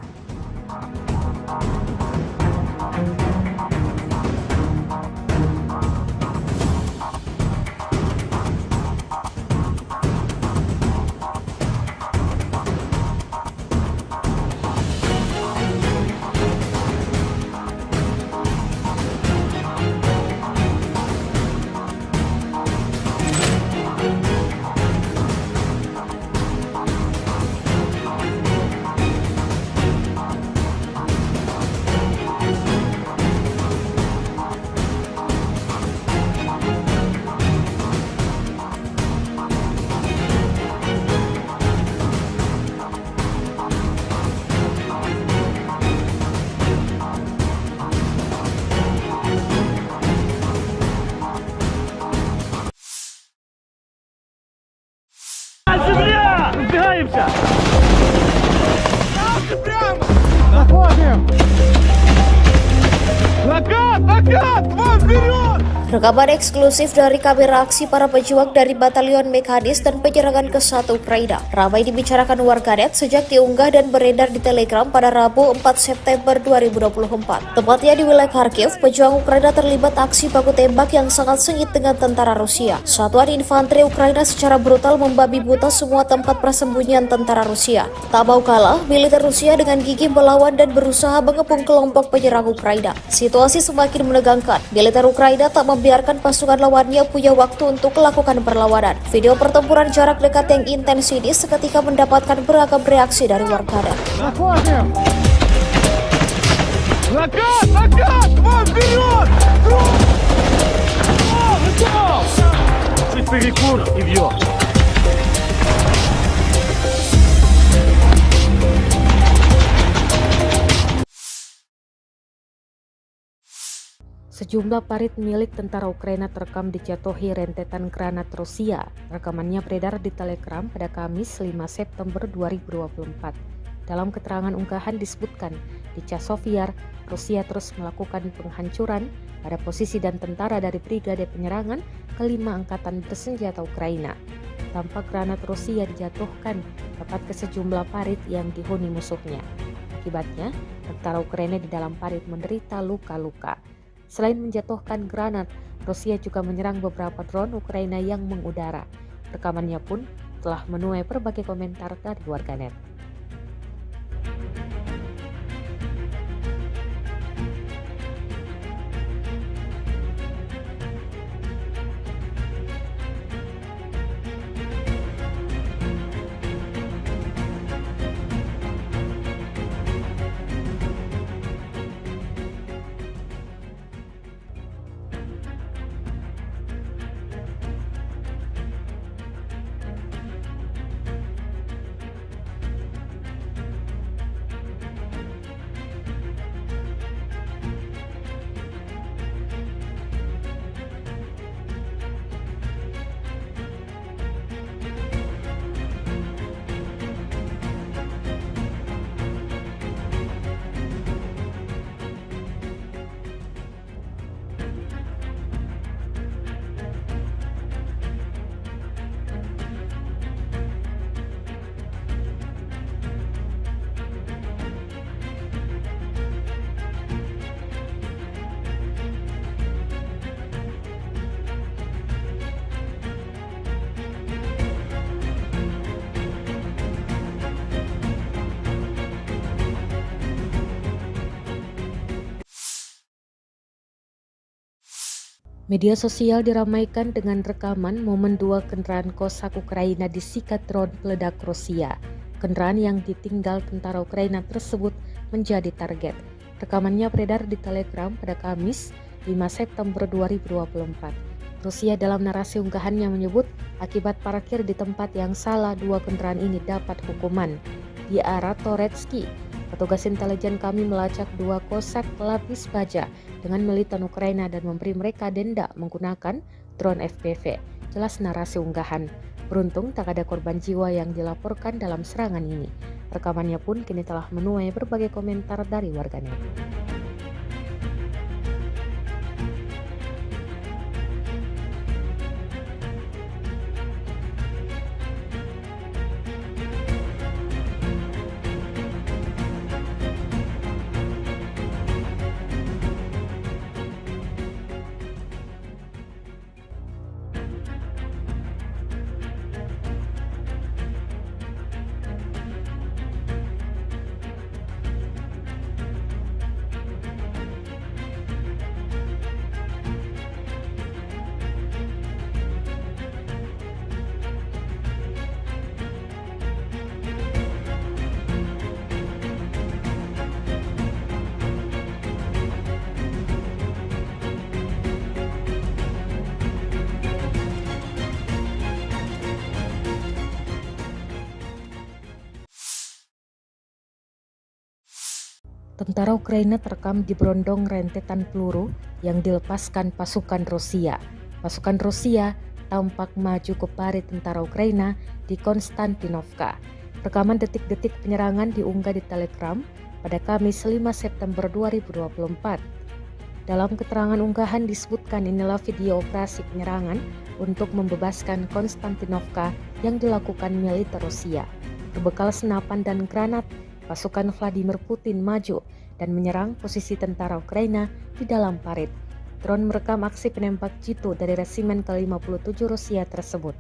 Rekaman eksklusif dari kamera aksi para pejuang dari Batalion Mekanis dan penyerangan ke-1 Ukraina ramai dibicarakan warganet sejak diunggah dan beredar di Telegram pada Rabu 4 September 2024. Tepatnya di wilayah Kharkiv, pejuang Ukraina terlibat aksi baku tembak yang sangat sengit dengan tentara Rusia. Satuan infanteri Ukraina secara brutal membabi buta semua tempat persembunyian tentara Rusia. Tak mau kalah, militer Rusia dengan gigih melawan dan berusaha mengepung kelompok penyerang Ukraina. Situasi semakin menegangkan. Militer Ukraina tak membiarkan pasukan lawannya punya waktu untuk melakukan perlawanan. Video pertempuran jarak dekat yang intens ini seketika mendapatkan beragam reaksi dari warganet. Чуть перекур и вьет. Sejumlah parit milik tentara Ukraina terekam dijatuhi rentetan granat Rusia. Rekamannya beredar di Telegram pada Kamis 5 September 2024. Dalam keterangan unggahan disebutkan, di Chasiv-Yar, Rusia terus melakukan penghancuran pada posisi dan tentara dari Brigade Penyerangan ke-5 Angkatan Bersenjata Ukraina. Tampak granat Rusia dijatuhkan tepat ke sejumlah parit yang dihuni musuhnya. Akibatnya, tentara Ukraina di dalam parit menderita luka-luka. Selain menjatuhkan granat, Rusia juga menyerang beberapa drone Ukraina yang mengudara. Rekamannya pun telah menuai berbagai komentar dari warganet. Media sosial diramaikan dengan rekaman momen 2 kendaraan Cossack Ukraina disikat drone peledak Rusia. Kendaraan yang ditinggal tentara Ukraina tersebut menjadi target. Rekamannya beredar di Telegram pada Kamis 5 September 2024. Rusia dalam narasi unggahannya menyebut akibat parkir di tempat yang salah 2 kendaraan ini dapat hukuman. Di arah Toretsky, petugas intelijen kami melacak 2 Cossack pelapis baja dengan militan Ukraina dan memberi mereka denda menggunakan drone FPV. Jelas narasi unggahan. Beruntung tak ada korban jiwa yang dilaporkan dalam serangan ini. Rekamannya pun kini telah menuai berbagai komentar dari warganet. Tentara Ukraina terekam diberondong rentetan peluru yang dilepaskan pasukan Rusia. Pasukan Rusia tampak maju ke parit tentara Ukraina di Konstantinovka. Rekaman detik-detik penyerangan diunggah di Telegram pada Kamis 5 September 2024. Dalam keterangan unggahan disebutkan inilah video operasi penyerangan untuk membebaskan Konstantinovka yang dilakukan militer Rusia. Berbekal senapan dan granat, pasukan Vladimir Putin maju dan menyerang posisi tentara Ukraina di dalam parit. Drone merekam aksi penembak jitu dari resimen ke-57 Rusia tersebut.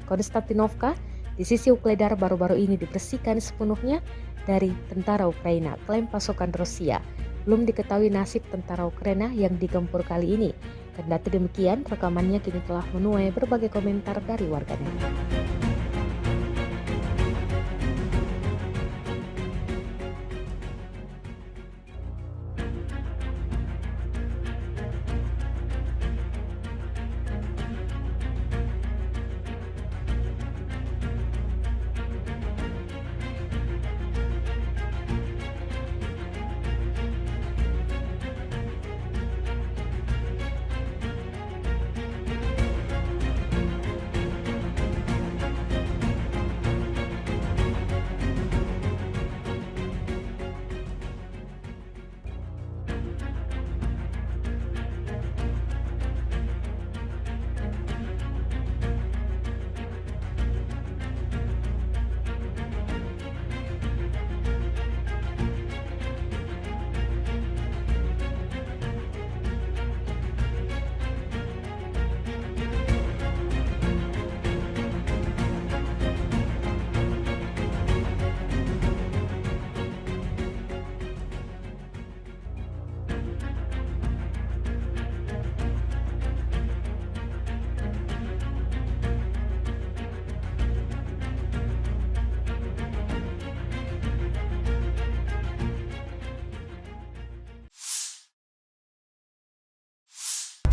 Konstantinovka di sisi Ukledar baru-baru ini dibersihkan sepenuhnya dari tentara Ukraina, klaim pasukan Rusia. Belum diketahui nasib tentara Ukraina yang digempur kali ini. Kendati demikian, rekamannya kini telah menuai berbagai komentar dari warganet.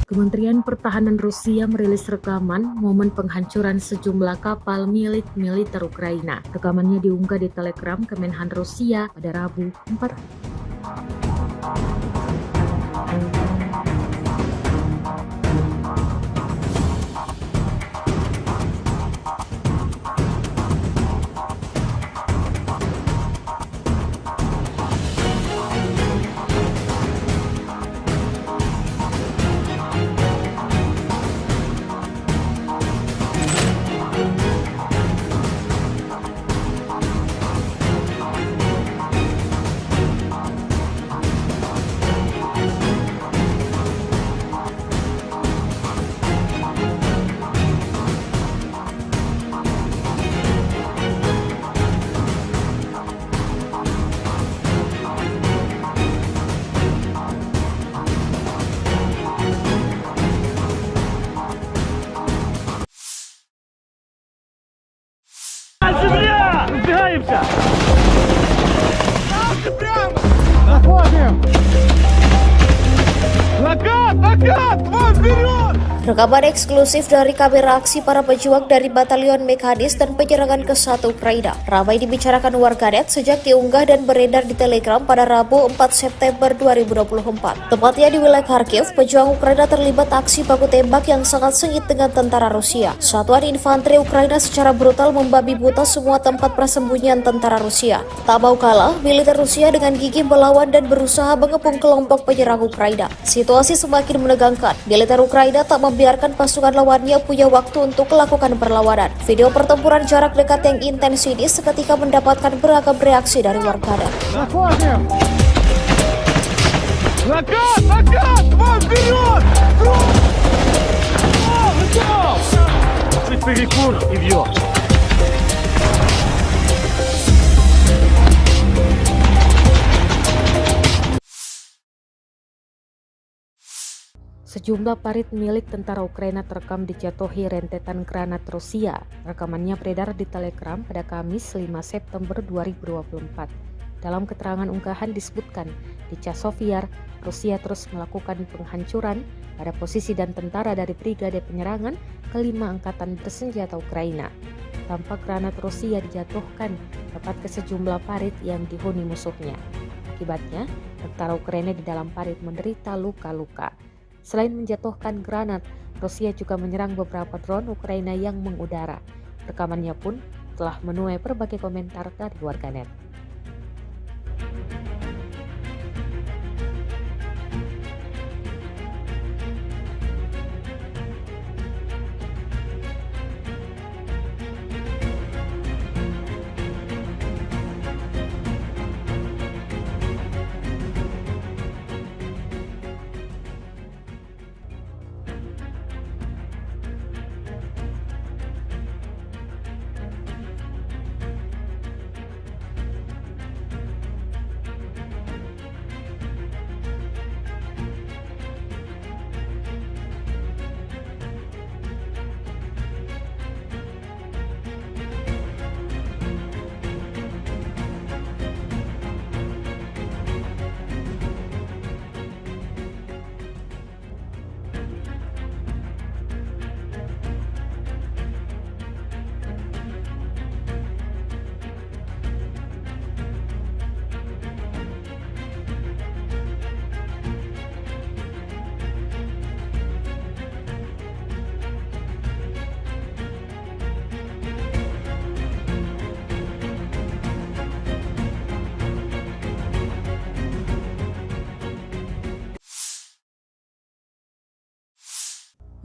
Kementerian Pertahanan Rusia merilis rekaman momen penghancuran sejumlah kapal milik militer Ukraina. Rekamannya diunggah di Telegram Kemenhan Rusia pada Rabu 4. Земля! Разбегаемся! Находим! Накат! Вон вперед! Rekaman eksklusif dari kamera aksi para pejuang dari Batalion Mekanis dan penyerangan ke-1 Ukraina ramai dibicarakan warganet sejak diunggah dan beredar di Telegram pada Rabu 4 September 2024. Tepatnya di wilayah Kharkiv, pejuang Ukraina terlibat aksi baku tembak yang sangat sengit dengan tentara Rusia. Satuan infanteri Ukraina secara brutal membabi buta semua tempat persembunyian tentara Rusia. Tak mau kalah, militer Rusia dengan gigih melawan dan berusaha mengepung kelompok penyerang Ukraina. Situasi semakin menegangkan. Militer Ukraina tak membiarkan pasukan lawannya punya waktu untuk melakukan perlawanan. Video pertempuran jarak dekat yang intens ini seketika mendapatkan beragam reaksi dari warganet. Накат! Вон вперед! Перекур и вьет. Sejumlah parit milik tentara Ukraina terekam dijatuhi rentetan granat Rusia. Rekamannya beredar di Telegram pada Kamis 5 September 2024. Dalam keterangan unggahan disebutkan, di Chasiv-Yar, Rusia terus melakukan penghancuran pada posisi dan tentara dari Brigade Penyerangan ke-5 Angkatan Bersenjata Ukraina. Tampak granat Rusia dijatuhkan tepat ke sejumlah parit yang dihuni musuhnya. Akibatnya, tentara Ukraina di dalam parit menderita luka-luka. Selain menjatuhkan granat, Rusia juga menyerang beberapa drone Ukraina yang mengudara. Rekamannya pun telah menuai berbagai komentar dari warganet.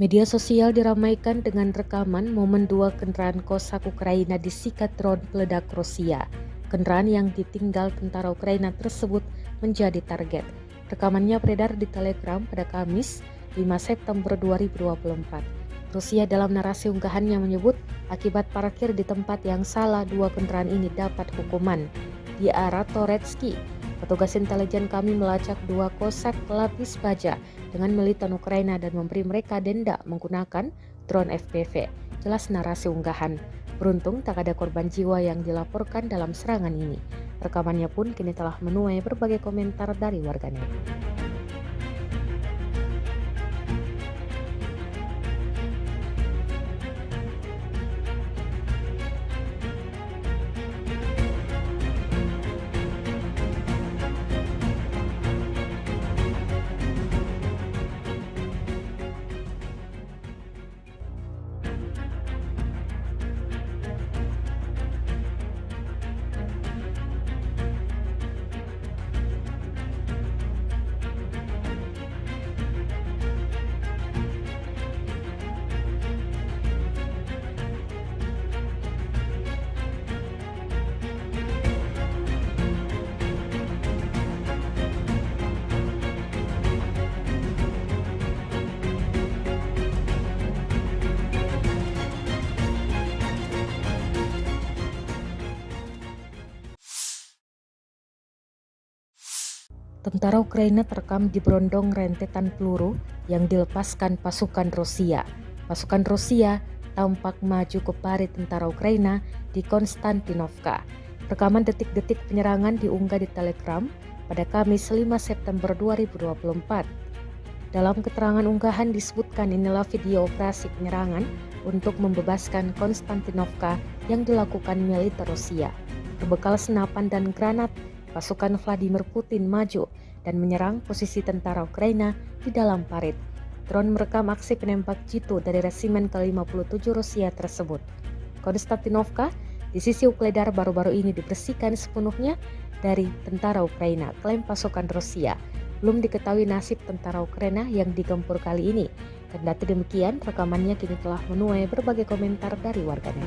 Media sosial diramaikan dengan rekaman momen dua kendaraan Cossack Ukraina disikat drone peledak Rusia. Kendaraan yang ditinggal tentara Ukraina tersebut menjadi target. Rekamannya beredar di Telegram pada Kamis, 5 September 2024. Rusia dalam narasi unggahannya menyebut akibat parkir di tempat yang salah, dua kendaraan ini dapat hukuman. Di arah Toretsky, petugas intelijen kami melacak dua Cossack pelapis baja dengan militan Ukraina dan memberi mereka denda menggunakan drone FPV. Jelas narasi unggahan. Beruntung tak ada korban jiwa yang dilaporkan dalam serangan ini. Rekamannya pun kini telah menuai berbagai komentar dari warganet. Tentara Ukraina terekam diberondong rentetan peluru yang dilepaskan pasukan Rusia. Pasukan Rusia tampak maju ke parit tentara Ukraina di Konstantinovka. Rekaman detik-detik penyerangan diunggah di Telegram pada Kamis 5 September 2024. Dalam keterangan unggahan disebutkan inilah video operasi penyerangan untuk membebaskan Konstantinovka yang dilakukan militer Rusia. Berbekal senapan dan granat, pasukan Vladimir Putin maju dan menyerang posisi tentara Ukraina di dalam parit. Drone merekam aksi penembak jitu dari resimen ke-57 Rusia tersebut. Konstantinovka di sisi Ukledar baru-baru ini dibersihkan sepenuhnya dari tentara Ukraina, klaim pasukan Rusia. Belum diketahui nasib tentara Ukraina yang digempur kali ini. Kendati demikian, rekamannya kini telah menuai berbagai komentar dari warganet.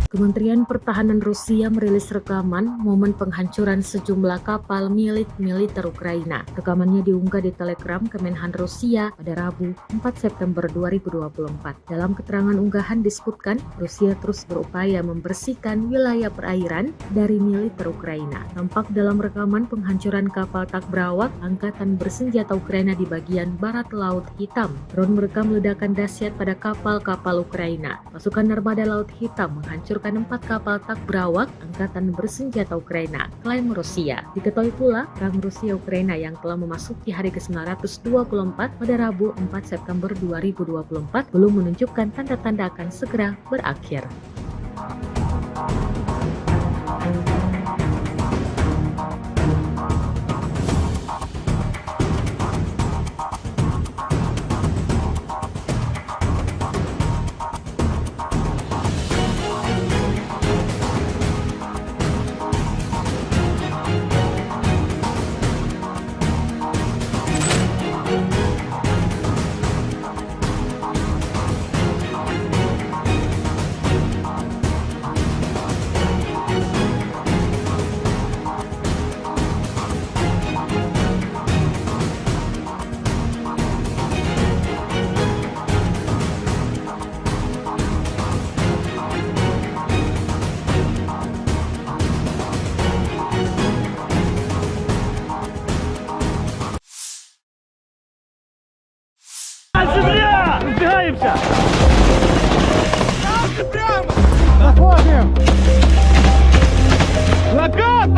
Kementerian Pertahanan Rusia merilis rekaman momen penghancuran sejumlah kapal milik militer Ukraina. Rekamannya diunggah di Telegram Kemenhan Rusia pada Rabu 4 September 2024. Dalam keterangan unggahan disebutkan, Rusia terus berupaya membersihkan wilayah perairan dari militer Ukraina. Tampak dalam rekaman penghancuran kapal tak berawak Angkatan Bersenjata Ukraina di bagian barat Laut Hitam. Drone merekam ledakan dahsyat pada kapal-kapal Ukraina. Pasukan Armada Laut Hitam menghancurkan 4 kapal tak berawak Angkatan Bersenjata Ukraina, klaim Rusia. Diketahui pula, perang Rusia-Ukraina yang telah memasuki hari ke-924 pada Rabu 4 September 2024 belum menunjukkan tanda-tanda akan segera berakhir.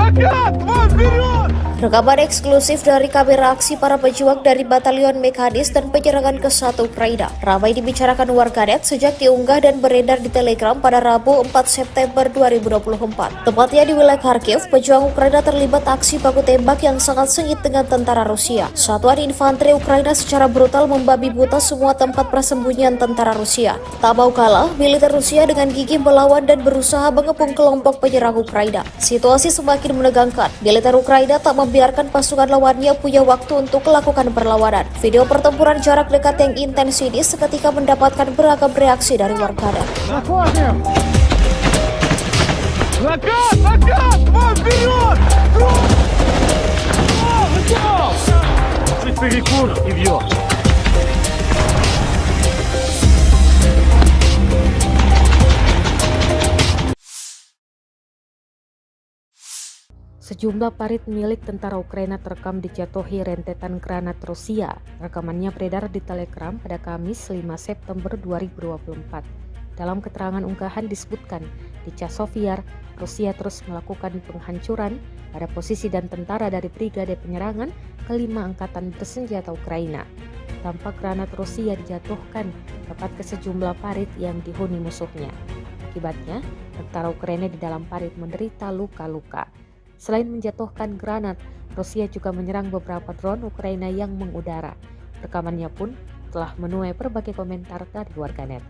Закат! Вон, вперед! Rekaman eksklusif dari kamera aksi para pejuang dari Batalion Mekanis dan penyerangan ke 1 Ukraina ramai dibicarakan warganet sejak diunggah dan beredar di Telegram pada Rabu 4 September 2024. Tepatnya di wilayah Kharkiv, pejuang Ukraina terlibat aksi baku tembak yang sangat sengit dengan tentara Rusia. Satuan infanteri Ukraina secara brutal membabi buta semua tempat persembunyian tentara Rusia. Tak mau kalah, militer Rusia dengan gigih melawan dan berusaha mengepung kelompok penyerang Ukraina. Situasi semakin menegangkan. Militer Ukraina tak membiarkan pasukan lawannya punya waktu untuk melakukan perlawanan. Video pertempuran jarak dekat yang intens ini seketika mendapatkan beragam reaksi dari warganet. Заходим! Закат! Закат! Вон, вперед! Готов! Чуть перекур и бьет. Sejumlah parit milik tentara Ukraina terekam dijatuhi rentetan granat Rusia. Rekamannya beredar di Telegram pada Kamis 5 September 2024. Dalam keterangan unggahan disebutkan, di Chasiv, Rusia terus melakukan penghancuran pada posisi dan tentara dari Brigade Penyerangan ke-5 Angkatan Bersenjata Ukraina. Tampak granat Rusia dijatuhkan tepat ke sejumlah parit yang dihuni musuhnya. Akibatnya, tentara Ukraina di dalam parit menderita luka-luka. Selain menjatuhkan granat, Rusia juga menyerang beberapa drone Ukraina yang mengudara. Rekamannya pun telah menuai berbagai komentar dari warganet.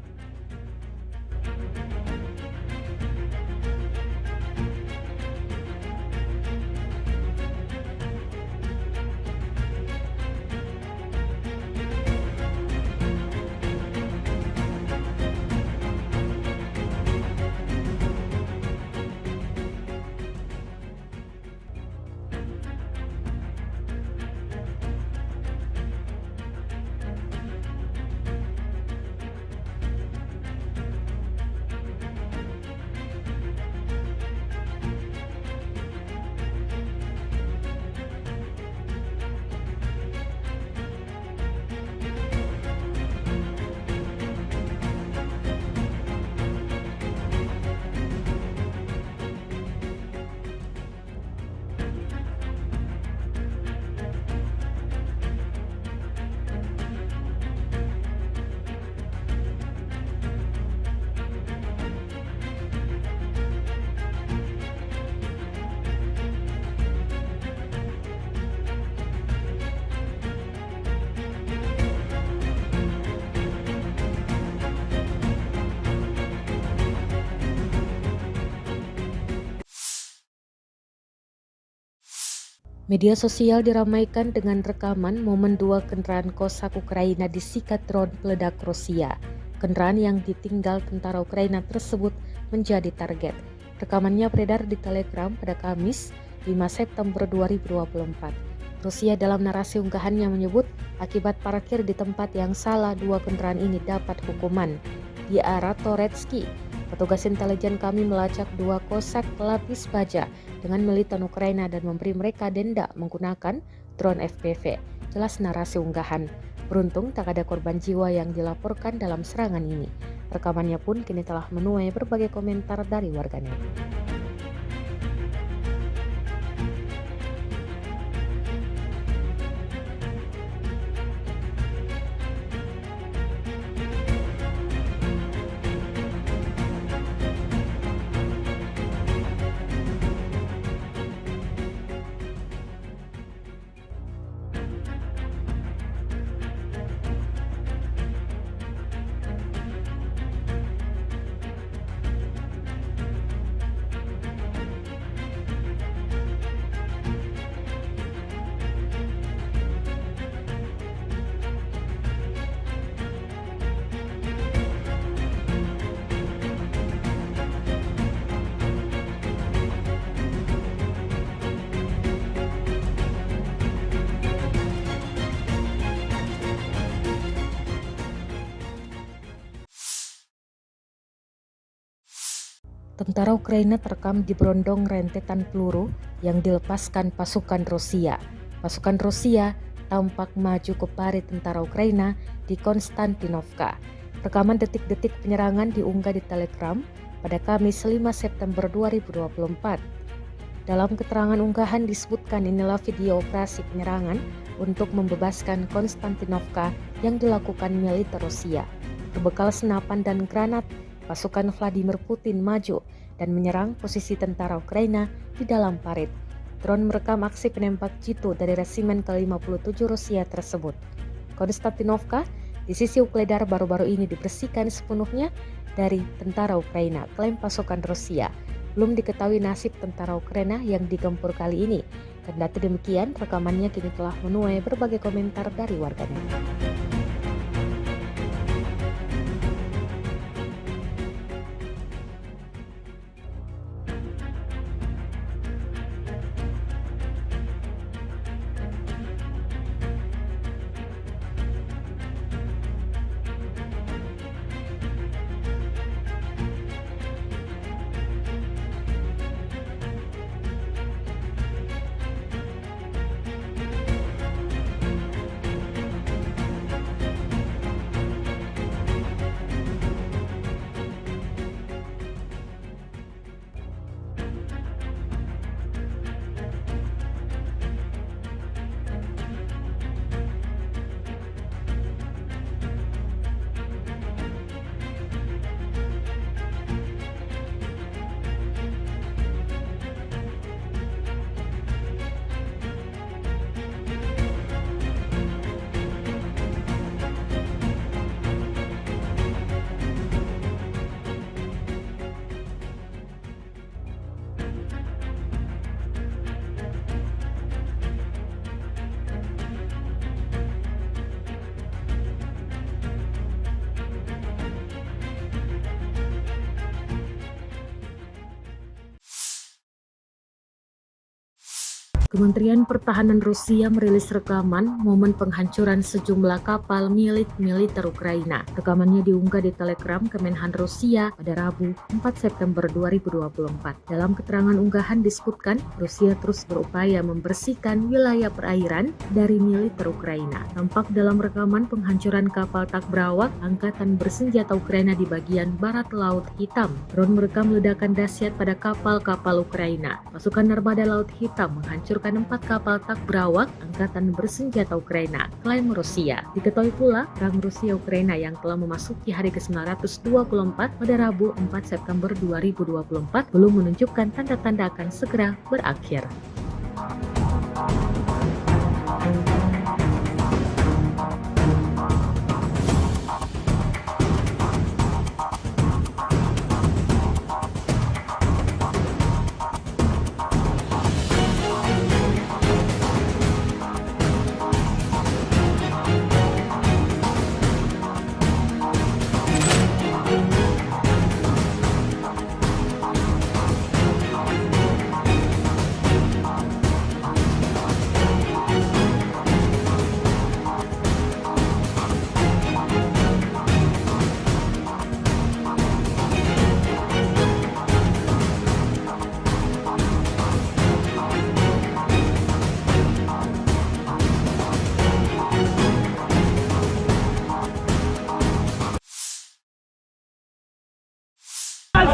Media sosial diramaikan dengan rekaman momen 2 kendaraan Kosak Ukraina disikat drone peledak Rusia. Kendaraan yang ditinggal tentara Ukraina tersebut menjadi target. Rekamannya beredar di Telegram pada Kamis 5 September 2024. Rusia dalam narasi unggahannya menyebut akibat parkir di tempat yang salah 2 kendaraan ini dapat hukuman. Di arah Toretsky, petugas intelijen kami melacak 2 kosak pelapis baja dengan militan Ukraina dan memberi mereka denda menggunakan drone FPV. Jelas narasi unggahan. Beruntung tak ada korban jiwa yang dilaporkan dalam serangan ini. Rekamannya pun kini telah menuai berbagai komentar dari warganet. Tentara Ukraina terekam diberondong rentetan peluru yang dilepaskan pasukan Rusia. Pasukan Rusia tampak maju ke parit tentara Ukraina di Konstantinovka. Rekaman detik-detik penyerangan diunggah di Telegram pada Kamis 5 September 2024. Dalam keterangan unggahan disebutkan inilah video operasi penyerangan untuk membebaskan Konstantinovka yang dilakukan militer Rusia. Berbekal senapan dan granat, pasukan Vladimir Putin maju dan menyerang posisi tentara Ukraina di dalam parit. Drone merekam aksi penembak jitu dari resimen ke-57 Rusia tersebut. Konstantinovka di sisi Ukledar baru-baru ini dibersihkan sepenuhnya dari tentara Ukraina, klaim pasukan Rusia. Belum diketahui nasib tentara Ukraina yang digempur kali ini. Kendati demikian, rekamannya kini telah menuai berbagai komentar dari warganet. Kementerian Pertahanan Rusia merilis rekaman momen penghancuran sejumlah kapal milik militer Ukraina. Rekamannya diunggah di Telegram Kemenhan Rusia pada Rabu 4 September 2024. Dalam keterangan unggahan disebutkan, Rusia terus berupaya membersihkan wilayah perairan dari militer Ukraina. Tampak dalam rekaman penghancuran kapal Takbrawak Angkatan Bersenjata Ukraina di bagian barat Laut Hitam. Drone merekam ledakan dahsyat pada kapal-kapal Ukraina. Pasukan Armada Laut Hitam menghancurkan 4 kapal Takbrawak Angkatan Bersenjata Ukraina, klaim Rusia. Diketahui pula, perang Rusia-Ukraina yang telah memasuki hari ke-924 pada Rabu 4 September 2024 belum menunjukkan tanda-tanda akan segera berakhir.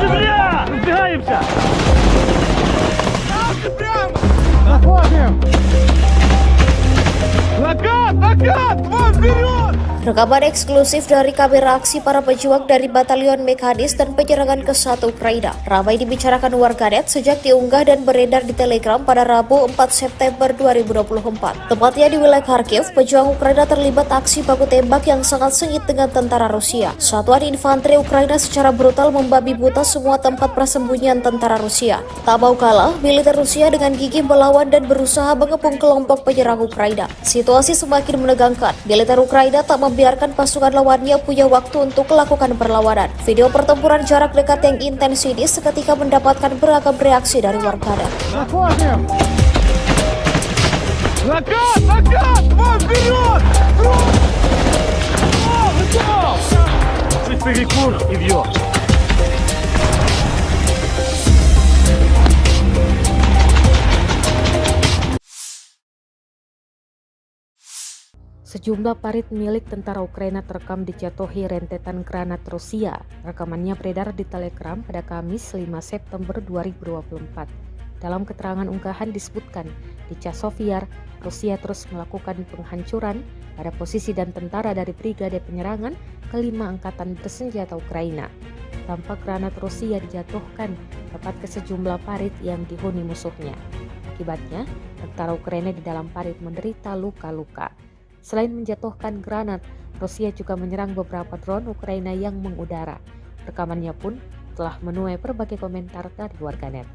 Земля! Разбегаемся! Заходим! Накат! Вон вперед! Rekaman eksklusif dari kamera aksi para pejuang dari Batalion Mekanis dan penyerangan ke-1 Ukraina ramai dibicarakan warganet sejak diunggah dan beredar di Telegram pada Rabu 4 September 2024. Tepatnya di wilayah Kharkiv, pejuang Ukraina terlibat aksi baku tembak yang sangat sengit dengan tentara Rusia. Satuan infanteri Ukraina secara brutal membabi buta semua tempat persembunyian tentara Rusia. Tak mau kalah, militer Rusia dengan gigih melawan dan berusaha mengepung kelompok penyerang Ukraina. Situasi semakin menegangkan. Militer Ukraina tak membiarkan pasukan lawannya punya waktu untuk melakukan perlawanan. Video pertempuran jarak dekat yang intens ini seketika mendapatkan beragam reaksi dari warganet. Накат! Вон вперед! Чуть перекур и вьет. Sejumlah parit milik tentara Ukraina terekam dijatuhi rentetan granat Rusia. Rekamannya beredar di Telegram pada Kamis 5 September 2024. Dalam keterangan unggahan disebutkan, di Chasovyar, Rusia terus melakukan penghancuran pada posisi dan tentara dari Brigade Penyerangan kelima Angkatan Bersenjata Ukraina. Tampak granat Rusia dijatuhkan tepat ke sejumlah parit yang dihuni musuhnya. Akibatnya, tentara Ukraina di dalam parit menderita luka-luka. Selain menjatuhkan granat, Rusia juga menyerang beberapa drone Ukraina yang mengudara. Rekamannya pun telah menuai berbagai komentar dari warganet.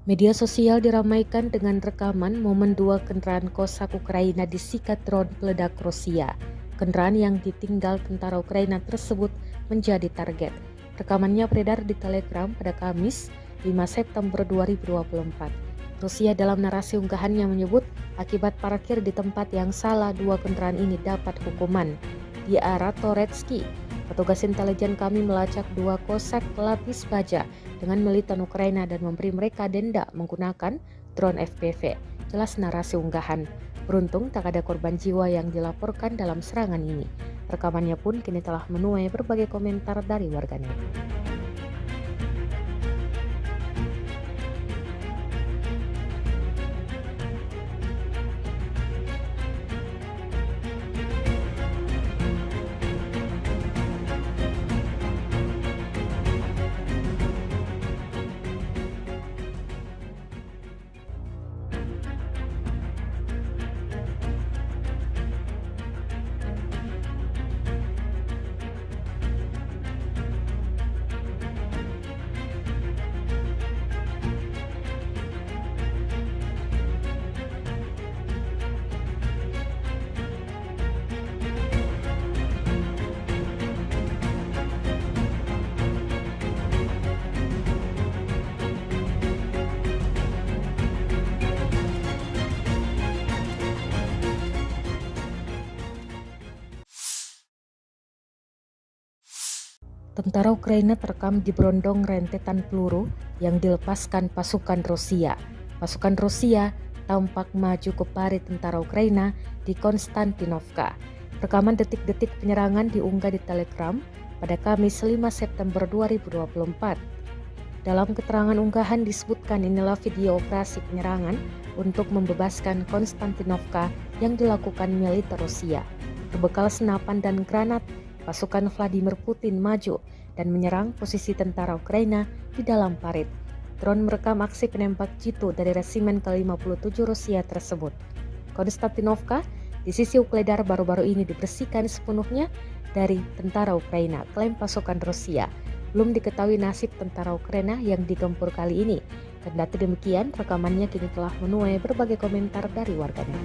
Media sosial diramaikan dengan rekaman momen dua kendaraan Cossack Ukraina disikat drone peledak Rusia. Kendaraan yang ditinggal tentara Ukraina tersebut menjadi target. Rekamannya beredar di Telegram pada Kamis 5 September 2024. Rusia dalam narasi unggahannya menyebut akibat parkir di tempat yang salah dua kendaraan ini dapat hukuman. Di arah Toretsky, petugas intelijen kami melacak dua Cossack pelapis baja dengan militan Ukraina dan memberi mereka denda menggunakan drone FPV. Jelas narasi unggahan. Beruntung tak ada korban jiwa yang dilaporkan dalam serangan ini. Rekamannya pun kini telah menuai berbagai komentar dari warganet. Tentara Ukraina terekam diberondong rentetan peluru yang dilepaskan pasukan Rusia. Pasukan Rusia tampak maju ke parit tentara Ukraina di Konstantinovka. Rekaman detik-detik penyerangan diunggah di Telegram pada Kamis 5 September 2024. Dalam keterangan unggahan disebutkan inilah video operasi penyerangan untuk membebaskan Konstantinovka yang dilakukan militer Rusia. Berbekal senapan dan granat, pasukan Vladimir Putin maju dan menyerang posisi tentara Ukraina di dalam parit. Drone merekam aksi penembak jitu dari resimen ke-57 Rusia tersebut. Konstantinovka di sisi Ukledar baru-baru ini dibersihkan sepenuhnya dari tentara Ukraina, klaim pasukan Rusia. Belum diketahui nasib tentara Ukraina yang digempur kali ini. Kendati demikian, rekamannya kini telah menuai berbagai komentar dari warganet.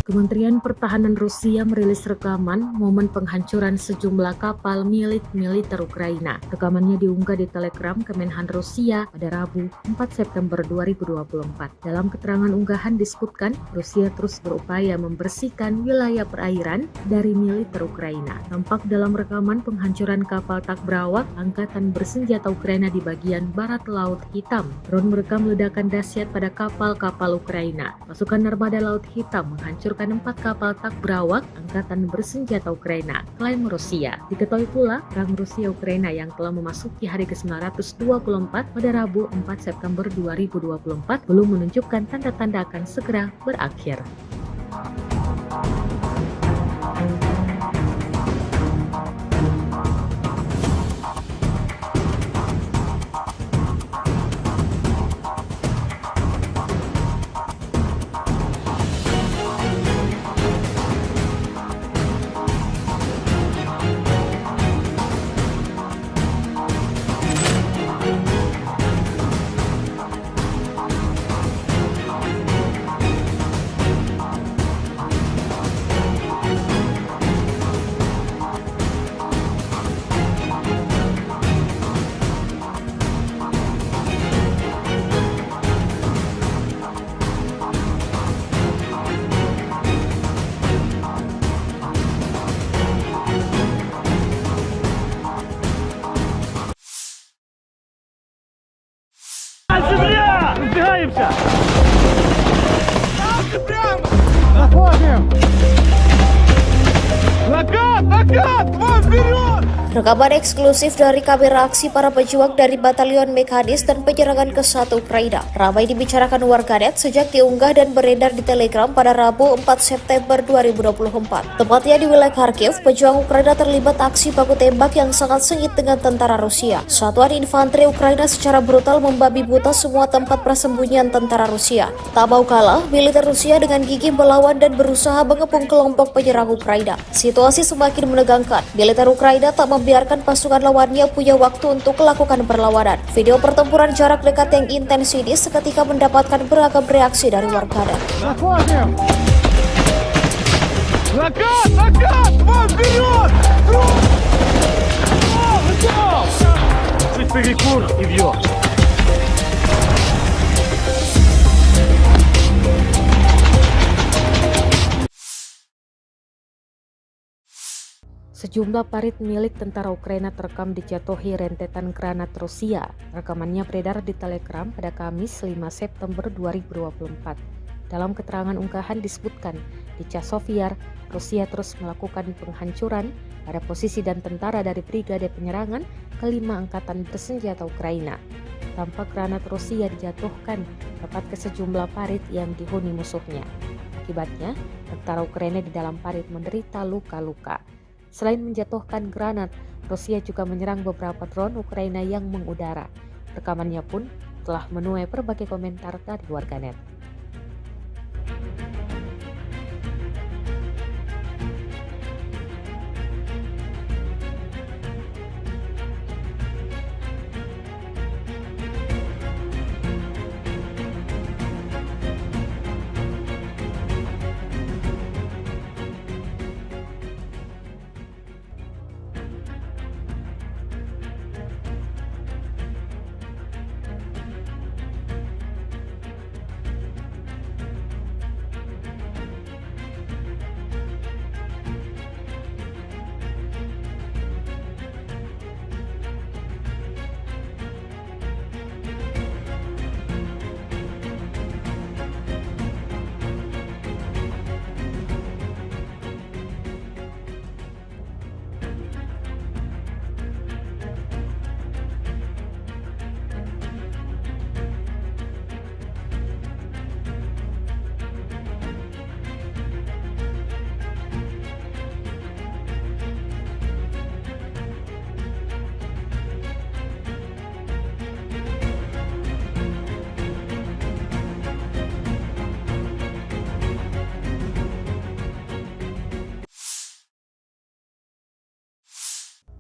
Kementerian Pertahanan Rusia merilis rekaman momen penghancuran sejumlah kapal milik militer Ukraina. Rekamannya diunggah di Telegram Kemenhan Rusia pada Rabu 4 September 2024. Dalam keterangan unggahan disebutkan, Rusia terus berupaya membersihkan wilayah perairan dari militer Ukraina. Tampak dalam rekaman penghancuran kapal tak berawak Angkatan Bersenjata Ukraina di bagian barat Laut Hitam. Drone merekam ledakan dahsyat pada kapal-kapal Ukraina. Pasukan Armada Laut Hitam menghancurkan 4 kapal tak berawak Angkatan Bersenjata Ukraina, klaim Rusia. Diketahui pula, perang Rusia-Ukraina yang telah memasuki hari ke-924 pada Rabu 4 September 2024 belum menunjukkan tanda-tanda akan segera berakhir. Земля! Разбегаемся! Заходим! Накат! Вон вперед! Rekaman eksklusif dari kamera aksi para pejuang dari Batalion Mekanis dan penyerangan ke 1 Ukraina ramai dibicarakan warganet sejak diunggah dan beredar di Telegram pada Rabu 4 September 2024. Tepatnya di wilayah Kharkiv, pejuang Ukraina terlibat aksi baku tembak yang sangat sengit dengan tentara Rusia. Satuan infanteri Ukraina secara brutal membabi buta semua tempat persembunyian tentara Rusia. Tak mau kalah, militer Rusia dengan gigih melawan dan berusaha mengepung kelompok penyerang Ukraina. Situasi semakin menegangkan. Militer Ukraina tak membiarkan pasukan lawannya punya waktu untuk melakukan perlawanan. Video pertempuran jarak dekat yang intens ini seketika mendapatkan beragam reaksi dari warganet. Заходим! Накат! Вон вперед! Чуть перекур и вьет. Sejumlah parit milik tentara Ukraina terekam dijatuhi rentetan granat Rusia. Rekamannya beredar di Telegram pada Kamis 5 September 2024. Dalam keterangan unggahan disebutkan, di Chasiv-Yar, Rusia terus melakukan penghancuran pada posisi dan tentara dari Brigade Penyerangan ke-5 Angkatan Bersenjata Ukraina. Tampak granat Rusia dijatuhkan tepat ke sejumlah parit yang dihuni musuhnya. Akibatnya, tentara Ukraina di dalam parit menderita luka-luka. Selain menjatuhkan granat, Rusia juga menyerang beberapa drone Ukraina yang mengudara. Rekamannya pun telah menuai berbagai komentar dari warganet.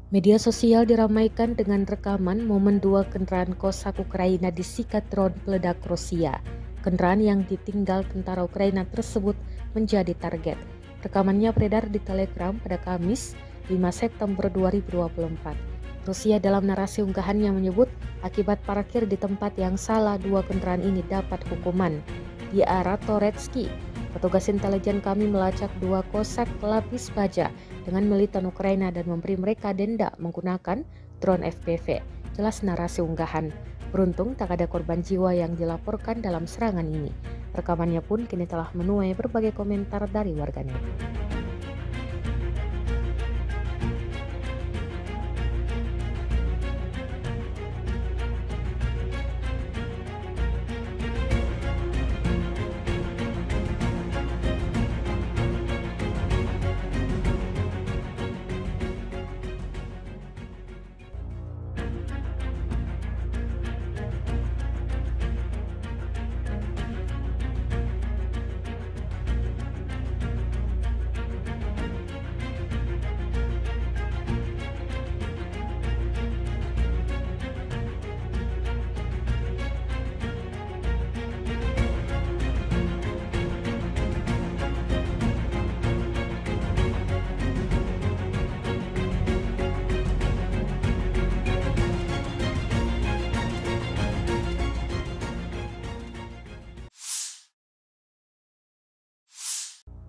Media sosial diramaikan dengan rekaman momen 2 kendaraan Cossack Ukraina disikat drone peledak Rusia. Kendaraan yang ditinggal tentara Ukraina tersebut menjadi target. Rekamannya beredar di Telegram pada Kamis 5 September 2024. Rusia dalam narasi unggahannya menyebut akibat parkir di tempat yang salah, 2 kendaraan ini dapat hukuman. Di arah Toretsky, petugas intelijen kami melacak 2 kosak pelapis baja dengan militan Ukraina dan memberi mereka denda menggunakan drone FPV. Jelas narasi unggahan. Beruntung tak ada korban jiwa yang dilaporkan dalam serangan ini. Rekamannya pun kini telah menuai berbagai komentar dari warganet.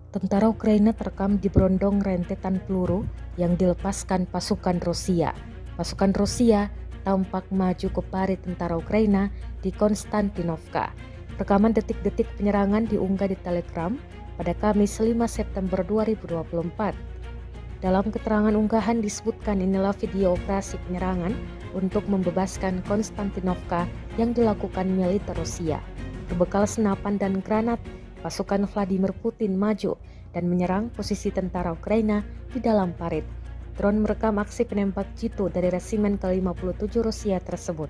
Tentara Ukraina terekam diberondong rentetan peluru yang dilepaskan pasukan Rusia. Pasukan Rusia tampak maju ke parit tentara Ukraina di Konstantinovka. Rekaman detik-detik penyerangan diunggah di Telegram pada Kamis 5 September 2024. Dalam keterangan unggahan disebutkan inilah video operasi penyerangan untuk membebaskan Konstantinovka yang dilakukan militer Rusia. Berbekal senapan dan granat, pasukan Vladimir Putin maju dan menyerang posisi tentara Ukraina di dalam parit. Drone merekam aksi penembak jitu dari resimen ke-57 Rusia tersebut.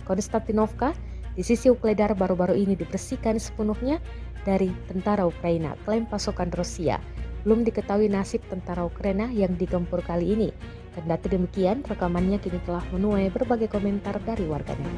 Konstantinovka di sisi Ukledar baru-baru ini dibersihkan sepenuhnya dari tentara Ukraina, klaim pasukan Rusia. Belum diketahui nasib tentara Ukraina yang digempur kali ini. Kendati demikian, rekamannya kini telah menuai berbagai komentar dari warganet.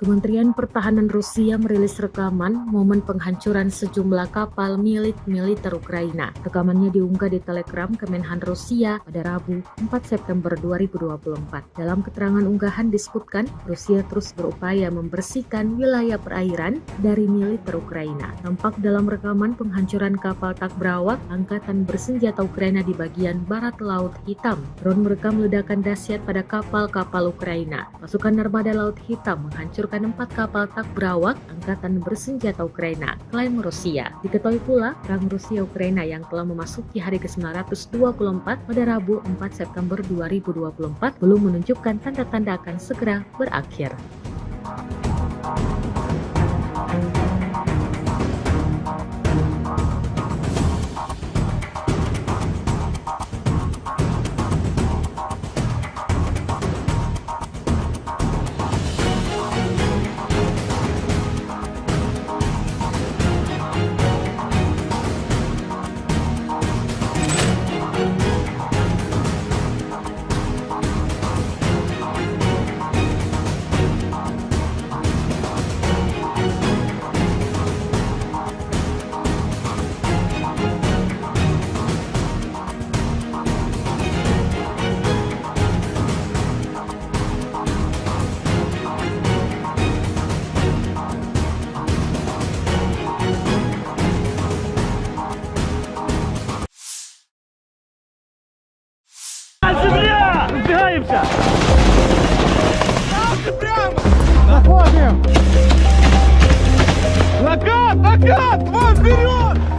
Kementerian Pertahanan Rusia merilis rekaman momen penghancuran sejumlah kapal milik militer Ukraina. Rekamannya diunggah di Telegram Kemenhan Rusia pada Rabu 4 September 2024. Dalam keterangan unggahan disebutkan, Rusia terus berupaya membersihkan wilayah perairan dari militer Ukraina. Tampak dalam rekaman penghancuran kapal tak berawak angkatan bersenjata Ukraina di bagian barat Laut Hitam. Drone merekam ledakan dahsyat pada kapal-kapal Ukraina. Pasukan Armada Laut Hitam menghancurkan 4 kapal tak berawak angkatan bersenjata Ukraina, klaim Rusia. Diketahui pula, perang Rusia-Ukraina yang telah memasuki hari ke-924 pada Rabu 4 September 2024 belum menunjukkan tanda-tanda akan segera berakhir.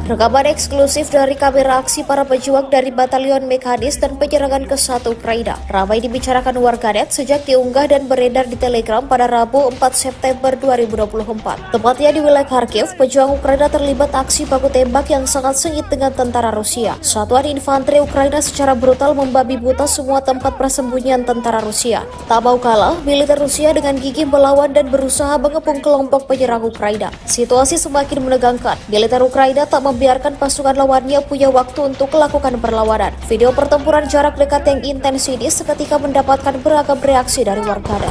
Rekaman eksklusif dari kamera aksi para pejuang dari Batalion Mekanis dan penyerangan ke-1 Ukraina ramai dibicarakan warganet sejak diunggah dan beredar di Telegram pada Rabu 4 September 2024. Tepatnya di wilayah Kharkiv, pejuang Ukraina terlibat aksi baku tembak yang sangat sengit dengan tentara Rusia. Satuan infanteri Ukraina secara brutal membabi buta semua tempat persembunyian tentara Rusia. Tak mau kalah, militer Rusia dengan gigih melawan dan berusaha mengepung kelompok penyerang Ukraina. Situasi semakin menegangkan. Militer Ukraina tak membiarkan pasukan lawannya punya waktu untuk melakukan perlawanan. Video pertempuran jarak dekat yang intens ini seketika mendapatkan beragam reaksi dari warganet.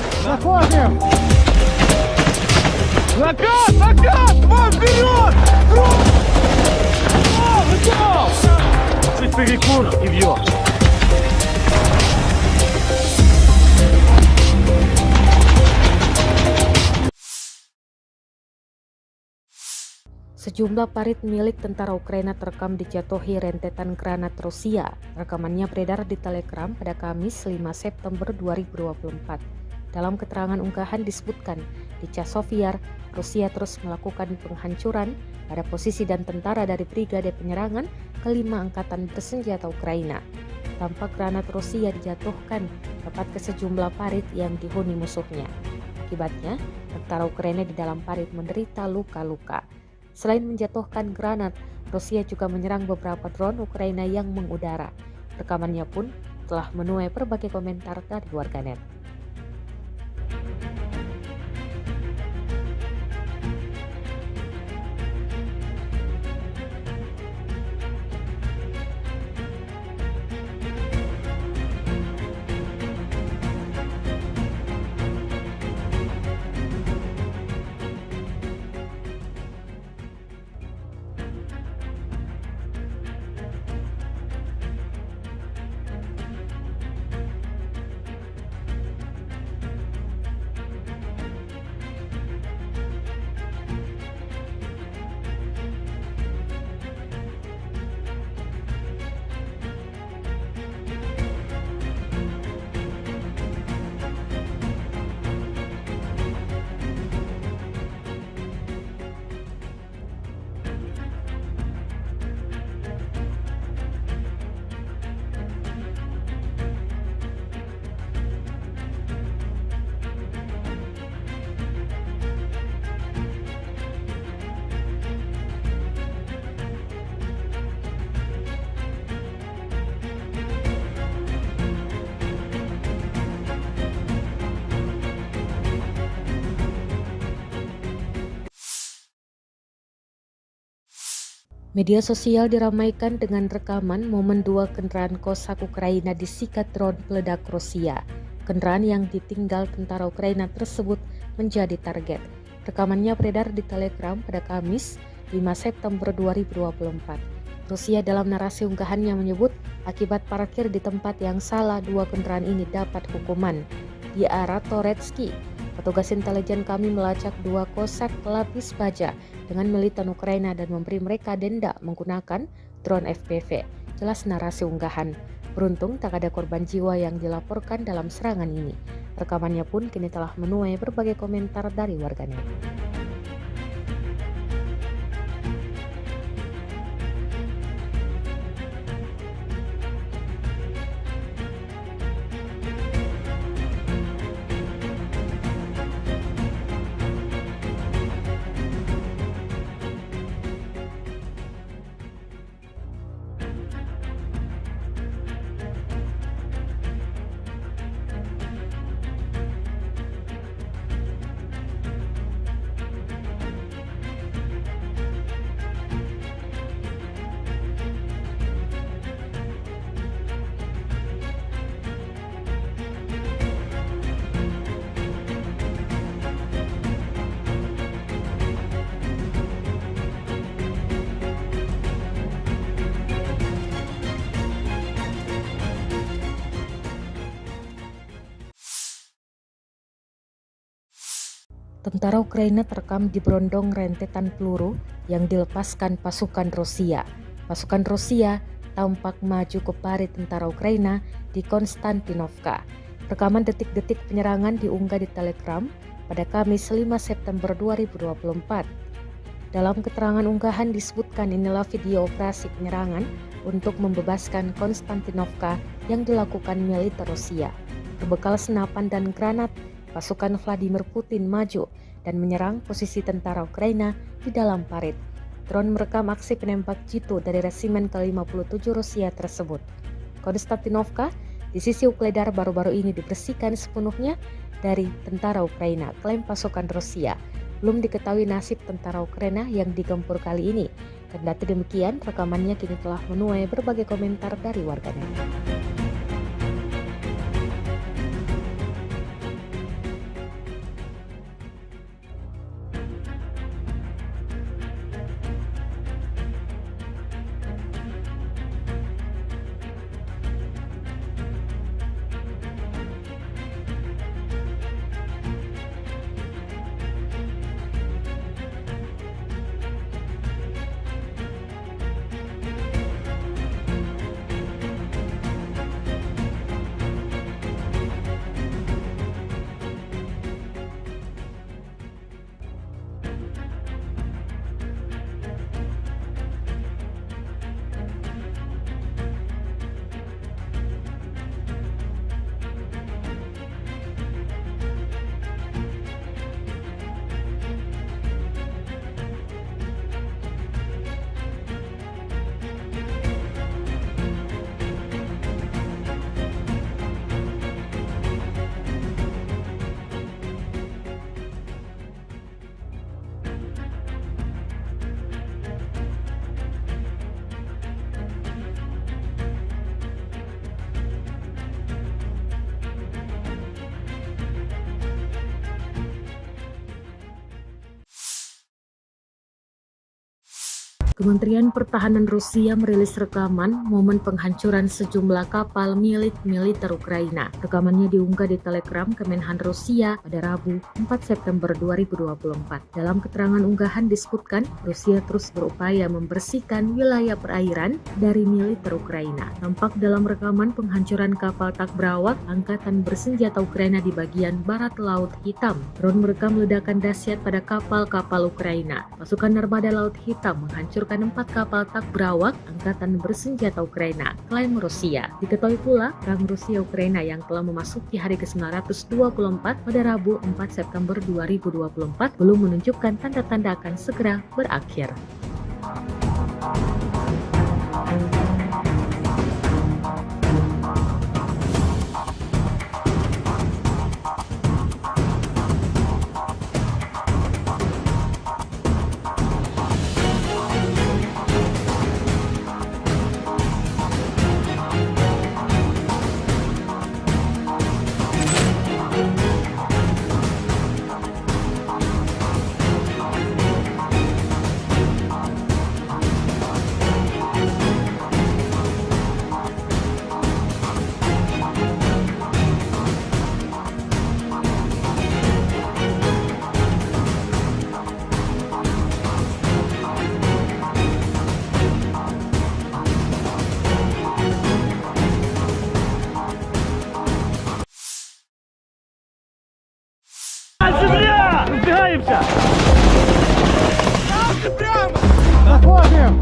Перекур, идиот! Sejumlah parit milik tentara Ukraina terekam dijatuhi rentetan granat Rusia. Rekamannya beredar di Telegram pada Kamis 5 September 2024. Dalam keterangan unggahan disebutkan, di Chasiv, Rusia terus melakukan penghancuran pada posisi dan tentara dari Brigade Penyerangan ke-5 Angkatan Bersenjata Ukraina. Tampak granat Rusia dijatuhkan tepat ke sejumlah parit yang dihuni musuhnya. Akibatnya, tentara Ukraina di dalam parit menderita luka-luka. Selain menjatuhkan granat, Rusia juga menyerang beberapa drone Ukraina yang mengudara. Rekamannya pun telah menuai berbagai komentar dari warganet. Media sosial diramaikan dengan rekaman momen 2 kendaraan Kosak Ukraina disikat drone peledak Rusia. Kendaraan yang ditinggal tentara Ukraina tersebut menjadi target. Rekamannya beredar di Telegram pada Kamis 5 September 2024. Rusia dalam narasi unggahannya menyebut akibat parkir di tempat yang salah 2 kendaraan ini dapat hukuman. Di arah Toretsky, petugas intelijen kami melacak 2 Kosak pelapis baja dengan militan Ukraina dan memberi mereka denda menggunakan drone FPV. Jelas narasi unggahan. Beruntung tak ada korban jiwa yang dilaporkan dalam serangan ini. Rekamannya pun kini telah menuai berbagai komentar dari warganet. Tentara Ukraina terekam diberondong rentetan peluru yang dilepaskan pasukan Rusia. Pasukan Rusia tampak maju ke parit tentara Ukraina di Konstantinovka. Rekaman detik-detik penyerangan diunggah di Telegram pada Kamis 5 September 2024. Dalam keterangan unggahan disebutkan inilah video operasi penyerangan untuk membebaskan Konstantinovka yang dilakukan militer Rusia. Berbekal senapan dan granat, pasukan Vladimir Putin maju dan menyerang posisi tentara Ukraina di dalam parit. Drone merekam aksi penembak jitu dari resimen ke-57 Rusia tersebut. Konstantinovka di sisi Ukledar baru-baru ini dibersihkan sepenuhnya dari tentara Ukraina, klaim pasukan Rusia. Belum diketahui nasib tentara Ukraina yang digempur kali ini. Kendati demikian, rekamannya kini telah menuai berbagai komentar dari warganet. Kementerian Pertahanan Rusia merilis rekaman momen penghancuran sejumlah kapal milik militer Ukraina. Rekamannya diunggah di Telegram Kemenhan Rusia pada Rabu 4 September 2024. Dalam keterangan unggahan disebutkan, Rusia terus berupaya membersihkan wilayah perairan dari militer Ukraina. Tampak dalam rekaman penghancuran kapal tak berawak angkatan bersenjata Ukraina di bagian barat Laut Hitam. Drone merekam ledakan dahsyat pada kapal-kapal Ukraina. Pasukan Armada Laut Hitam menghancurkan 4 kapal tak berawak angkatan bersenjata Ukraina, klaim Rusia. Diketahui pula, perang Rusia-Ukraina yang telah memasuki hari ke-924 pada Rabu 4 September 2024 belum menunjukkan tanda-tanda akan segera berakhir. Земля! Разбегаемся! Заходим!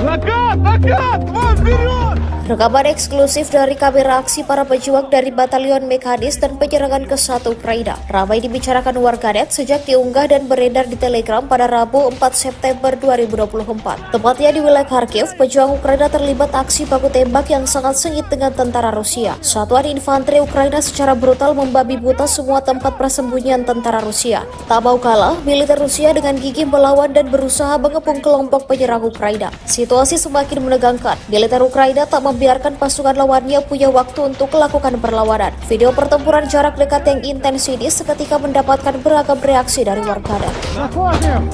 Накат! Вон вперед! Rekaman eksklusif dari kamera aksi para pejuang dari Batalion Mekanis dan penyerangan ke-1 Ukraina ramai dibicarakan warganet sejak diunggah dan beredar di Telegram pada Rabu 4 September 2024. Tepatnya di wilayah Kharkiv, pejuang Ukraina terlibat aksi baku tembak yang sangat sengit dengan tentara Rusia. Satuan infanteri Ukraina secara brutal membabi buta semua tempat persembunyian tentara Rusia. Tak mau kalah, militer Rusia dengan gigih melawan dan berusaha mengepung kelompok penyerang Ukraina. Situasi semakin menegangkan. Militer Ukraina tak membiarkan pasukan lawannya punya waktu untuk melakukan perlawanan. Video pertempuran jarak dekat yang intens ini seketika mendapatkan beragam reaksi dari warganet. Заходим!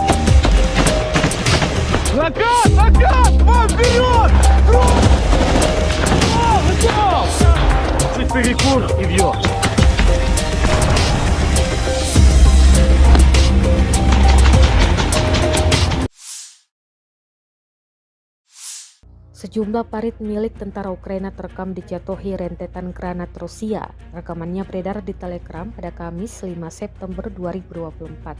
Накат! Вон вперед! Готов! Чуть перекур и бьет. Sejumlah parit milik tentara Ukraina terekam dijatuhi rentetan granat Rusia. Rekamannya beredar di Telegram pada Kamis 5 September 2024.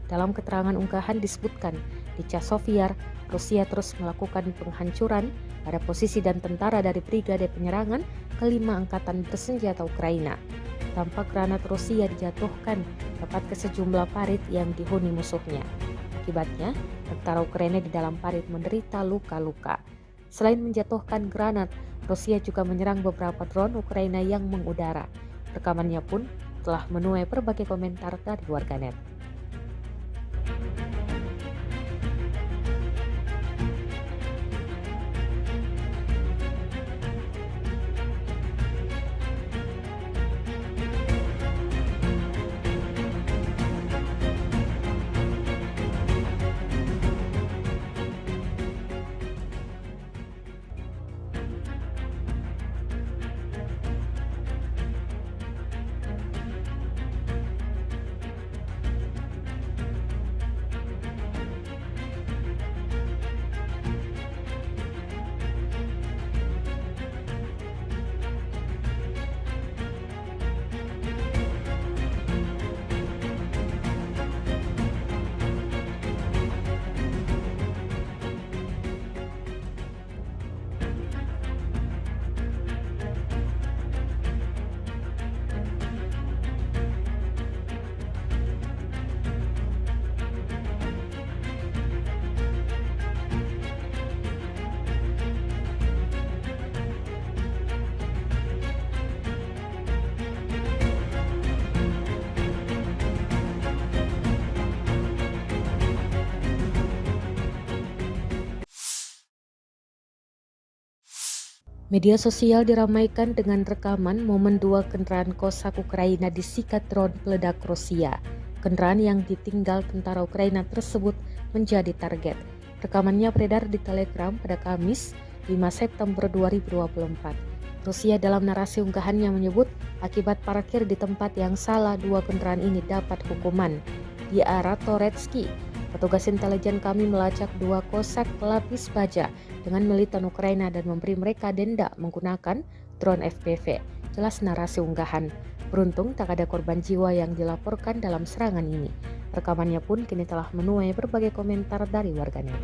Dalam keterangan unggahan disebutkan, di Chasovyar, Rusia terus melakukan penghancuran pada posisi dan tentara dari Brigade Penyerangan ke-5 Angkatan Bersenjata Ukraina. Tampak granat Rusia dijatuhkan tepat ke sejumlah parit yang dihuni musuhnya. Akibatnya, tentara Ukraina di dalam parit menderita luka-luka. Selain menjatuhkan granat, Rusia juga menyerang beberapa drone Ukraina yang mengudara. Rekamannya pun telah menuai berbagai komentar dari warganet. Media sosial diramaikan dengan rekaman momen 2 kendaraan Kosak Ukraina disikat drone peledak Rusia. Kendaraan yang ditinggal tentara Ukraina tersebut menjadi target. Rekamannya beredar di Telegram pada Kamis 5 September 2024. Rusia dalam narasi unggahannya menyebut akibat parkir di tempat yang salah 2 kendaraan ini dapat hukuman. Di arah Toretsky, petugas intelijen kami melacak 2 kosak pelapis baja dengan militan Ukraina dan memberi mereka denda menggunakan drone FPV. Jelas narasi unggahan. Beruntung tak ada korban jiwa yang dilaporkan dalam serangan ini. Rekamannya pun kini telah menuai berbagai komentar dari warganet.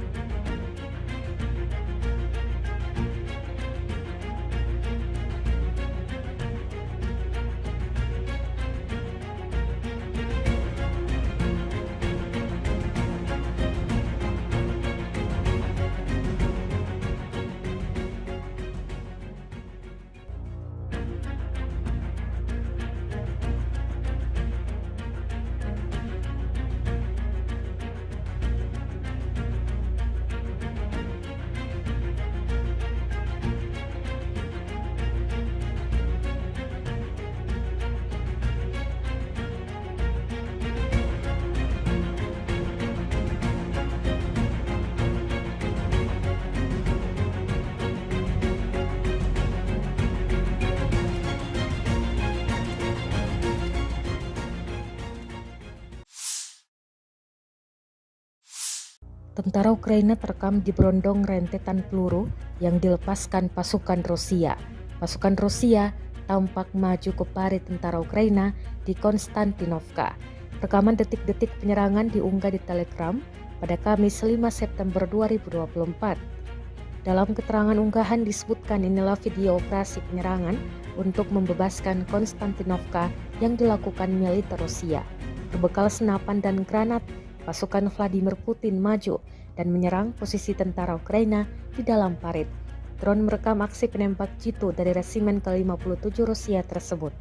Tentara Ukraina terekam diberondong rentetan peluru yang dilepaskan pasukan Rusia. Pasukan Rusia tampak maju ke parit tentara Ukraina di Konstantinovka. Rekaman detik-detik penyerangan diunggah di Telegram pada Kamis 5 September 2024. Dalam keterangan unggahan disebutkan inilah video operasi penyerangan untuk membebaskan Konstantinovka yang dilakukan militer Rusia. Berbekal senapan dan granat, pasukan Vladimir Putin maju dan menyerang posisi tentara Ukraina di dalam parit. Drone merekam aksi penembak jitu dari resimen ke-57 Rusia tersebut.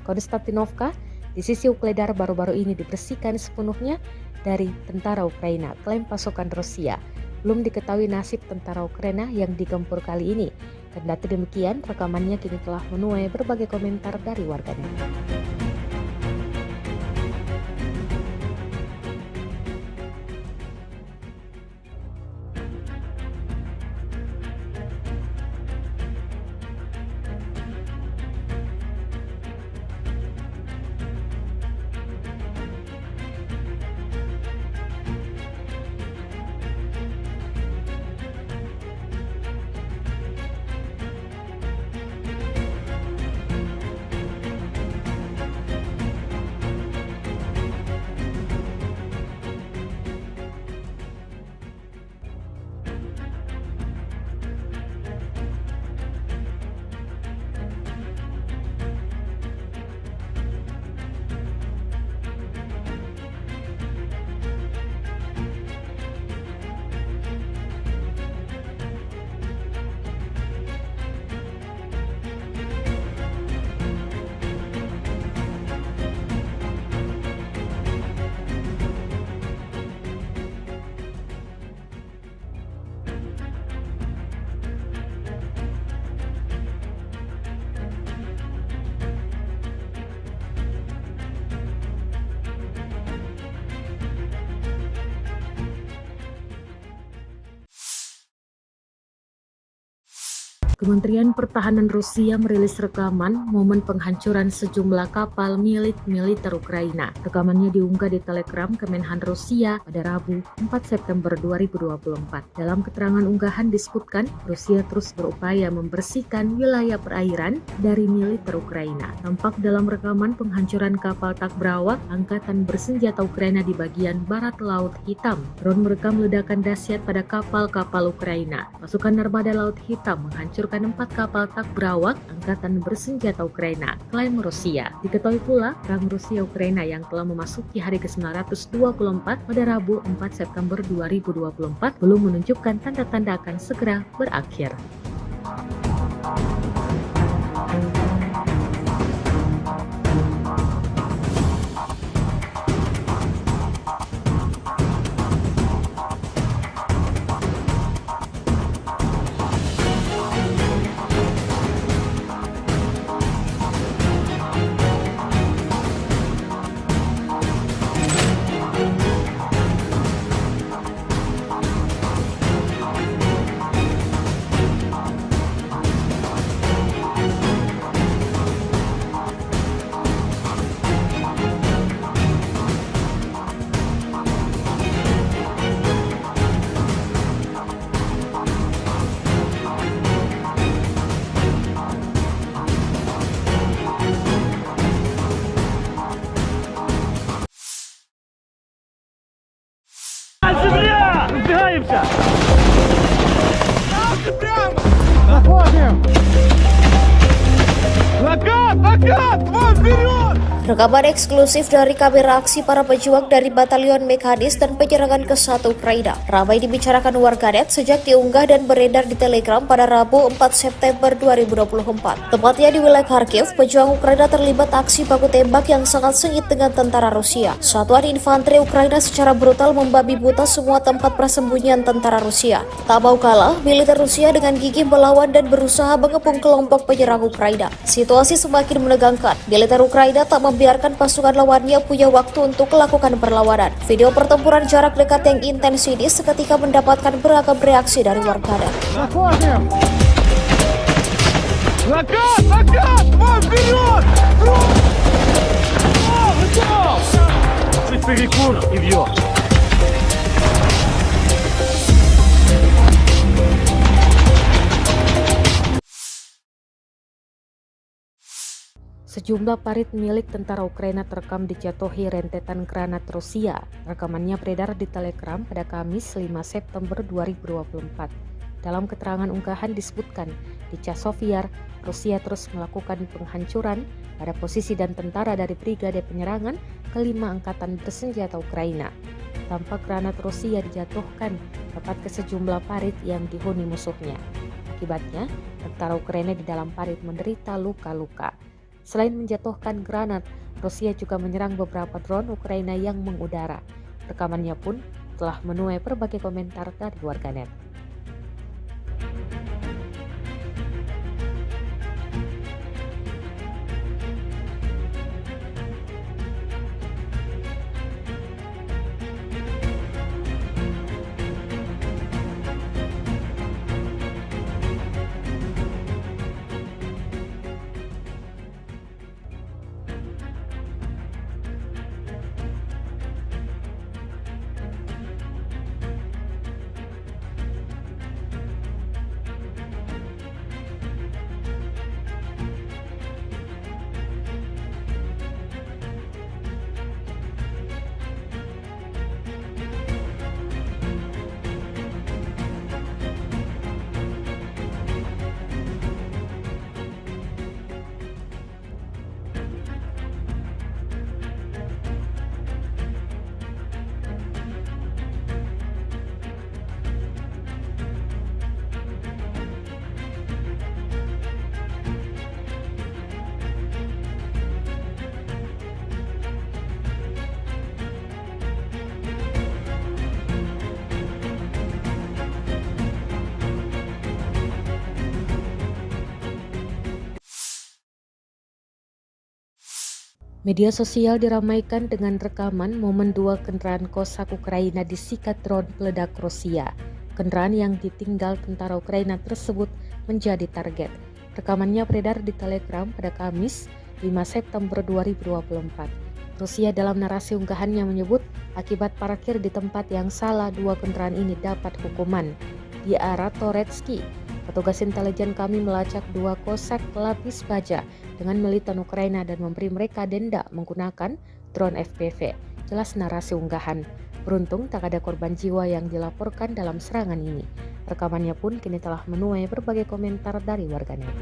Konstantinovka di sisi Ukledar baru-baru ini dibersihkan sepenuhnya dari tentara Ukraina, klaim pasukan Rusia. Belum diketahui nasib tentara Ukraina yang digempur kali ini. Kendati demikian, rekamannya kini telah menuai berbagai komentar dari warganet. Kementerian Pertahanan Rusia merilis rekaman momen penghancuran sejumlah kapal milik militer Ukraina. Rekamannya diunggah di Telegram Kemenhan Rusia pada Rabu 4 September 2024. Dalam keterangan unggahan disebutkan, Rusia terus berupaya membersihkan wilayah perairan dari militer Ukraina. Tampak dalam rekaman penghancuran kapal tak berawak Angkatan Bersenjata Ukraina di bagian barat Laut Hitam. Drone merekam ledakan dahsyat pada kapal-kapal Ukraina. Pasukan Armada Laut Hitam menghancurkan 4 kapal tak berawak Angkatan Bersenjata Ukraina, klaim Rusia. Diketahui pula, perang Rusia-Ukraina yang telah memasuki hari ke-924 pada Rabu 4 September 2024 belum menunjukkan tanda-tanda akan segera berakhir. Земля! Разбегаемся! Заходим! Накат! Вон, вперед! Rekaman eksklusif dari kamera aksi para pejuang dari Batalion Mekanis dan penyerangan ke-1 Ukraina ramai dibicarakan warganet sejak diunggah dan beredar di Telegram pada Rabu 4 September 2024. Tepatnya di wilayah Kharkiv, pejuang Ukraina terlibat aksi baku tembak yang sangat sengit dengan tentara Rusia. Satuan infanteri Ukraina secara brutal membabi buta semua tempat persembunyian tentara Rusia. Tak mau kalah, militer Rusia dengan gigih melawan dan berusaha mengepung kelompok penyerang Ukraina. Situasi semakin menegangkan. Militer Ukraina tak membiarkan pasukan lawannya punya waktu untuk melakukan perlawanan. Video pertempuran jarak dekat yang intens ini seketika mendapatkan beragam reaksi dari warganet. Заходим! Накат! Вон, вперед! Готов! Чуть перекур и бьет. Sejumlah parit milik tentara Ukraina terekam dijatuhi rentetan granat Rusia. Rekamannya beredar di Telegram pada Kamis 5 September 2024. Dalam keterangan unggahan disebutkan, di Chasiv Yar, Rusia terus melakukan penghancuran pada posisi dan tentara dari Brigade Penyerangan ke-5 Angkatan Bersenjata Ukraina. Tampak granat Rusia dijatuhkan tepat ke sejumlah parit yang dihuni musuhnya. Akibatnya, tentara Ukraina di dalam parit menderita luka-luka. Selain menjatuhkan granat, Rusia juga menyerang beberapa drone Ukraina yang mengudara. Rekamannya pun telah menuai berbagai komentar dari warganet. Media sosial diramaikan dengan rekaman momen 2 kendaraan Cossack Ukraina disikat drone peledak Rusia. Kendaraan yang ditinggal tentara Ukraina tersebut menjadi target. Rekamannya beredar di Telegram pada Kamis 5 September 2024. Rusia dalam narasi unggahannya menyebut akibat parkir di tempat yang salah, 2 kendaraan ini dapat hukuman. Di arah Toretsky, petugas intelijen kami melacak 2 kosak lapis baja dengan militan Ukraina dan memberi mereka denda menggunakan drone FPV. Jelas narasi unggahan. Beruntung tak ada korban jiwa yang dilaporkan dalam serangan ini. Rekamannya pun kini telah menuai berbagai komentar dari warganet.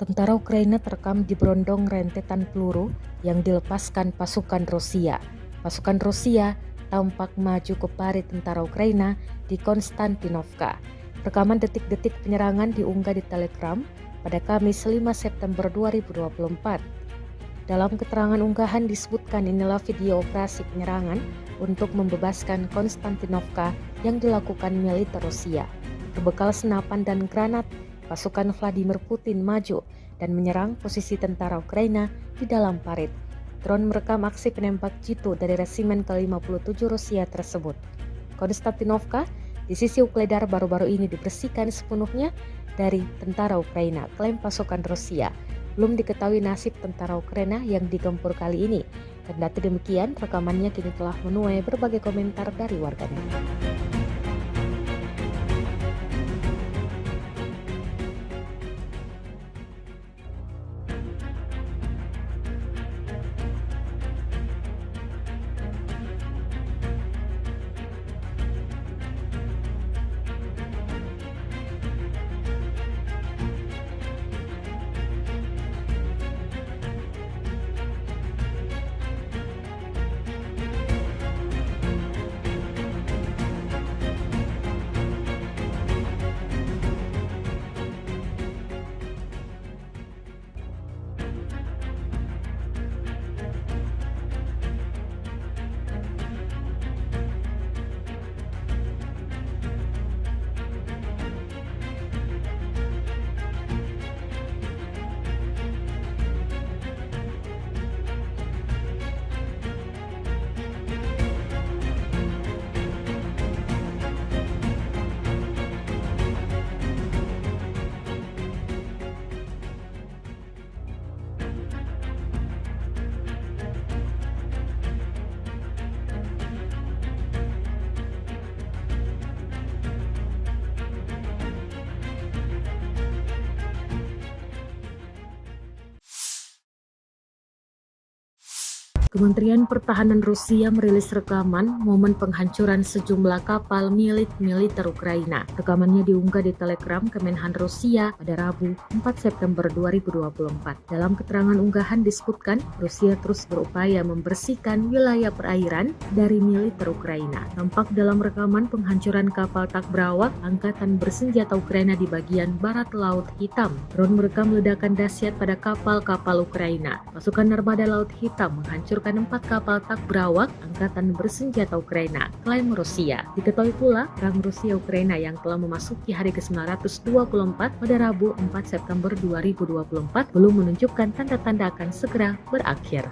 Tentara Ukraina terekam di berondong rentetan peluru yang dilepaskan pasukan Rusia. Pasukan Rusia tampak maju ke parit tentara Ukraina di Konstantinovka. Rekaman detik-detik penyerangan diunggah di Telegram pada Kamis 5 September 2024. Dalam keterangan unggahan disebutkan inilah video operasi penyerangan untuk membebaskan Konstantinovka yang dilakukan militer Rusia. Berbekal senapan dan granat, pasukan Vladimir Putin maju dan menyerang posisi tentara Ukraina di dalam parit. Drone merekam aksi penembak jitu dari resimen ke-57 Rusia tersebut. Konstantinovka di sisi Ukledar baru-baru ini dibersihkan sepenuhnya dari tentara Ukraina, klaim pasukan Rusia. Belum diketahui nasib tentara Ukraina yang digempur kali ini. Kendati demikian, rekamannya kini telah menuai berbagai komentar dari warganet. Kementerian Pertahanan Rusia merilis rekaman momen penghancuran sejumlah kapal milik militer Ukraina. Rekamannya diunggah di Telegram Kemenhan Rusia pada Rabu 4 September 2024. Dalam keterangan unggahan disebutkan, Rusia terus berupaya membersihkan wilayah perairan dari militer Ukraina. Tampak dalam rekaman penghancuran kapal Takbrawak Angkatan Bersenjata Ukraina di bagian barat Laut Hitam. Drone merekam ledakan dahsyat pada kapal-kapal Ukraina. Pasukan Armada Laut Hitam menghancurkan 4 kapal Takbrawak Angkatan Bersenjata Ukraina, klaim Rusia. Diketahui pula, perang Rusia-Ukraina yang telah memasuki hari ke-924 pada Rabu 4 September 2024 belum menunjukkan tanda-tanda akan segera berakhir.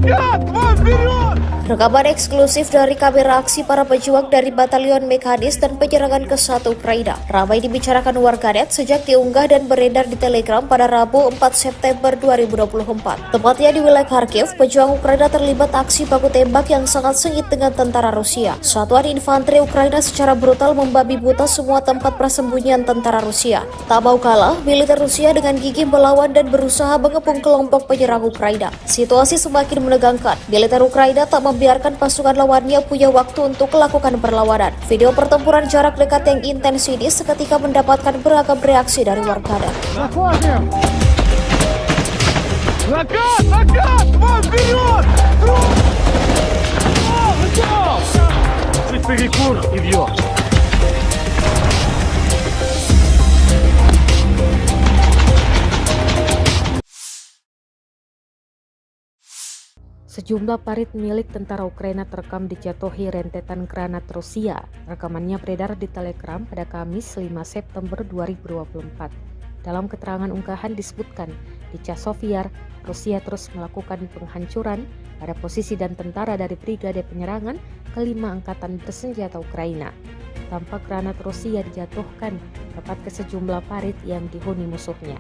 Закат! Вон вперед! Rekaman eksklusif dari kamera aksi para pejuang dari Batalion Mekanis dan penyerangan ke satu Ukraina ramai dibicarakan warganet sejak diunggah dan beredar di Telegram pada Rabu 4 September 2024. Tepatnya di wilayah Kharkiv, pejuang Ukraina terlibat aksi baku tembak yang sangat sengit dengan tentara Rusia. Satuan infanteri Ukraina secara brutal membabi buta semua tempat persembunyian tentara Rusia. Tak mau kalah, militer Rusia dengan gigih melawan dan berusaha mengepung kelompok penyerang Ukraina. Situasi semakin menegangkan. Militer Ukraina tak membiarkan pasukan lawannya punya waktu untuk melakukan perlawanan. Video pertempuran jarak dekat yang intens ini seketika mendapatkan beragam reaksi dari warganet. Заходим! Закат! Закат! Вон вперед! Готов! Чуть перекур и бьет. Sejumlah parit milik tentara Ukraina terekam dijatuhi rentetan granat Rusia. Rekamannya beredar di Telegram pada Kamis 5 September 2024. Dalam keterangan unggahan disebutkan, di Chasiv-Yar, Rusia terus melakukan penghancuran pada posisi dan tentara dari Brigade Penyerangan ke-5 Angkatan Bersenjata Ukraina. Tampak granat Rusia dijatuhkan tepat ke sejumlah parit yang dihuni musuhnya.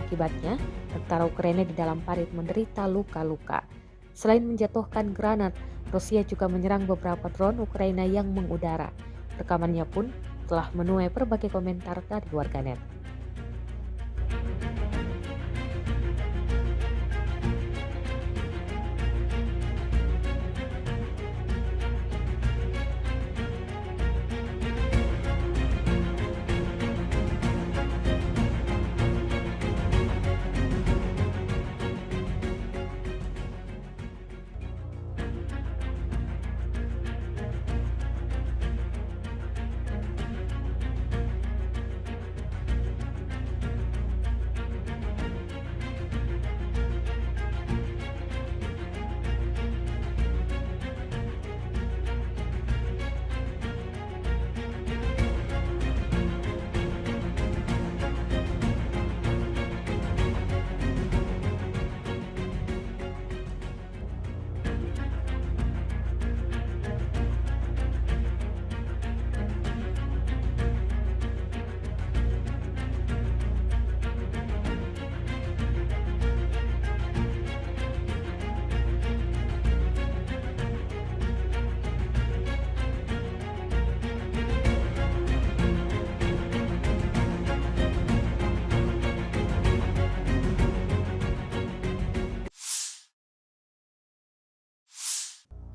Akibatnya, tentara Ukraina di dalam parit menderita luka-luka. Selain menjatuhkan granat, Rusia juga menyerang beberapa drone Ukraina yang mengudara. Rekamannya pun telah menuai berbagai komentar dari warganet.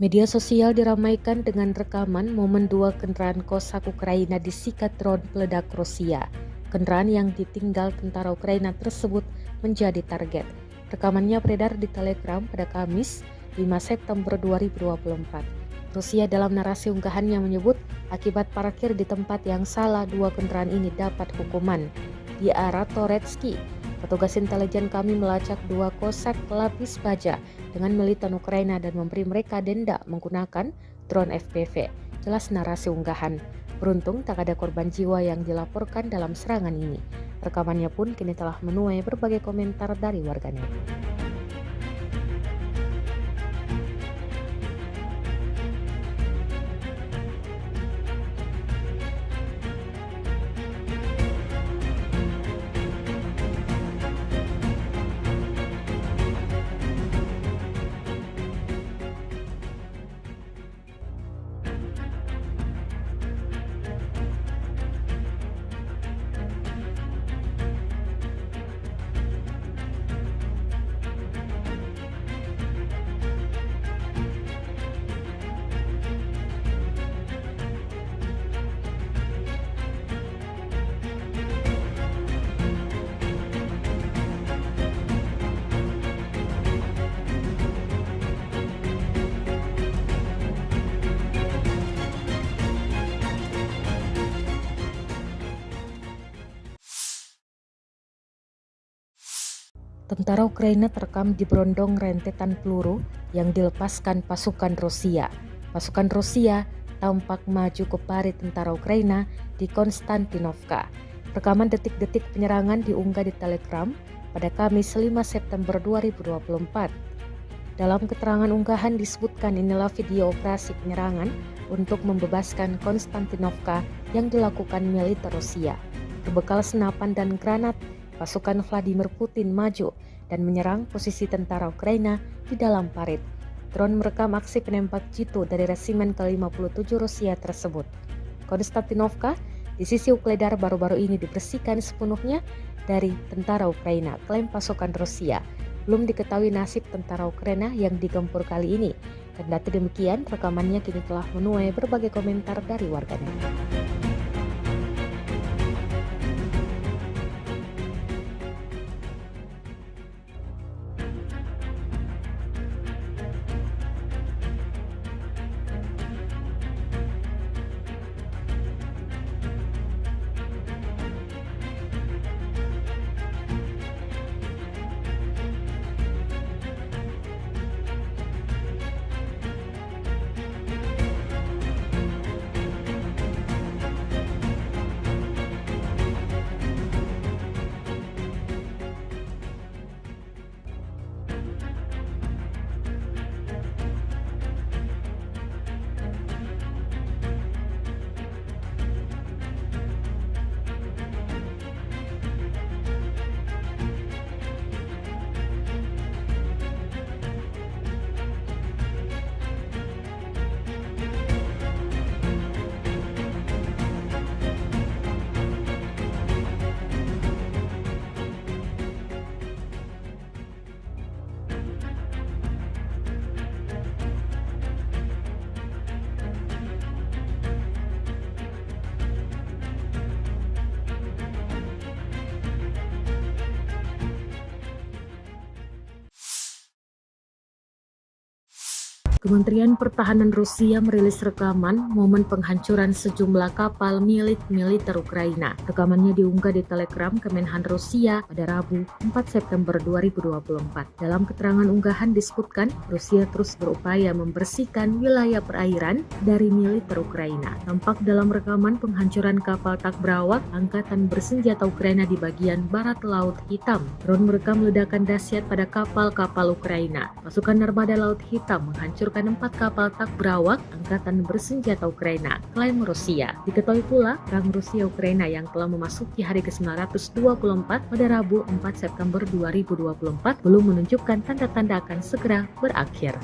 Media sosial diramaikan dengan rekaman momen dua kendaraan Cossack Ukraina disikat drone peledak Rusia. Kendaraan yang ditinggal tentara Ukraina tersebut menjadi target. Rekamannya beredar di Telegram pada Kamis 5 September 2024. Rusia dalam narasi unggahannya menyebut akibat parkir di tempat yang salah, dua kendaraan ini dapat hukuman. Di arah Toretsky, petugas intelijen kami melacak dua Cossack pelapis baja dengan militan Ukraina dan memberi mereka denda menggunakan drone FPV. Jelas narasi unggahan. Beruntung tak ada korban jiwa yang dilaporkan dalam serangan ini. Rekamannya pun kini telah menuai berbagai komentar dari warganet. Tentara Ukraina terekam diberondong rentetan peluru yang dilepaskan pasukan Rusia. Pasukan Rusia tampak maju ke parit tentara Ukraina di Konstantinovka. Rekaman detik-detik penyerangan diunggah di Telegram pada Kamis 5 September 2024. Dalam keterangan unggahan disebutkan inilah video operasi penyerangan untuk membebaskan Konstantinovka yang dilakukan militer Rusia. Berbekal senapan dan granat, pasukan Vladimir Putin maju dan menyerang posisi tentara Ukraina di dalam parit. Drone merekam aksi penembak jitu dari resimen ke-57 Rusia tersebut. Konstantinovka di sisi Ukledar baru-baru ini dibersihkan sepenuhnya dari tentara Ukraina, klaim pasukan Rusia. Belum diketahui nasib tentara Ukraina yang digempur kali ini. Kendati demikian, rekamannya kini telah menuai berbagai komentar dari warganet. Kementerian Pertahanan Rusia merilis rekaman momen penghancuran sejumlah kapal milik militer Ukraina. Rekamannya diunggah di Telegram Kemenhan Rusia pada Rabu 4 September 2024. Dalam keterangan unggahan disebutkan, Rusia terus berupaya membersihkan wilayah perairan dari militer Ukraina. Tampak dalam rekaman penghancuran kapal Takbrawak Angkatan Bersenjata Ukraina di bagian barat Laut Hitam. Drone merekam ledakan dahsyat pada kapal-kapal Ukraina. Pasukan Armada Laut Hitam menghancurkan 4 kapal Takbrawak Angkatan Bersenjata Ukraina, klaim Rusia. Diketahui pula, perang Rusia-Ukraina yang telah memasuki hari ke-924 pada Rabu 4 September 2024 belum menunjukkan tanda-tanda akan segera berakhir.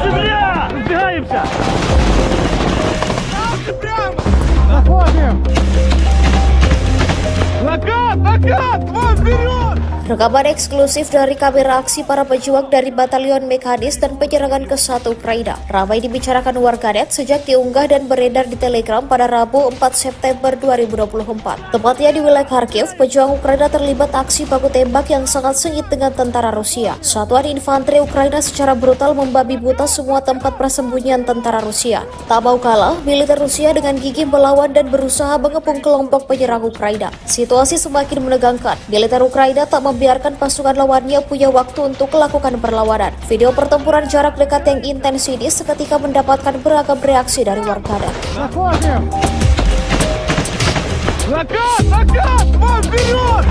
Земля! Разбегаемся! Заходим! Накат! Вон вперед! Rekaman eksklusif dari kamera aksi para pejuang dari Batalion Mekanis dan penyerangan ke-1 Ukraina ramai dibicarakan warganet sejak diunggah dan beredar di Telegram pada Rabu 4 September 2024. Tepatnya di wilayah Kharkiv, pejuang Ukraina terlibat aksi baku tembak yang sangat sengit dengan tentara Rusia. Satuan infanteri Ukraina secara brutal membabi buta semua tempat persembunyian tentara Rusia. Tak mau kalah, militer Rusia dengan gigih melawan dan berusaha mengepung kelompok penyerang Ukraina. Situasi semakin menegangkan. Militer Ukraina tak membiarkan pasukan lawannya punya waktu untuk melakukan perlawanan. Video pertempuran jarak dekat yang intens ini seketika mendapatkan beragam reaksi dari warganet. Накат! Вон вперед!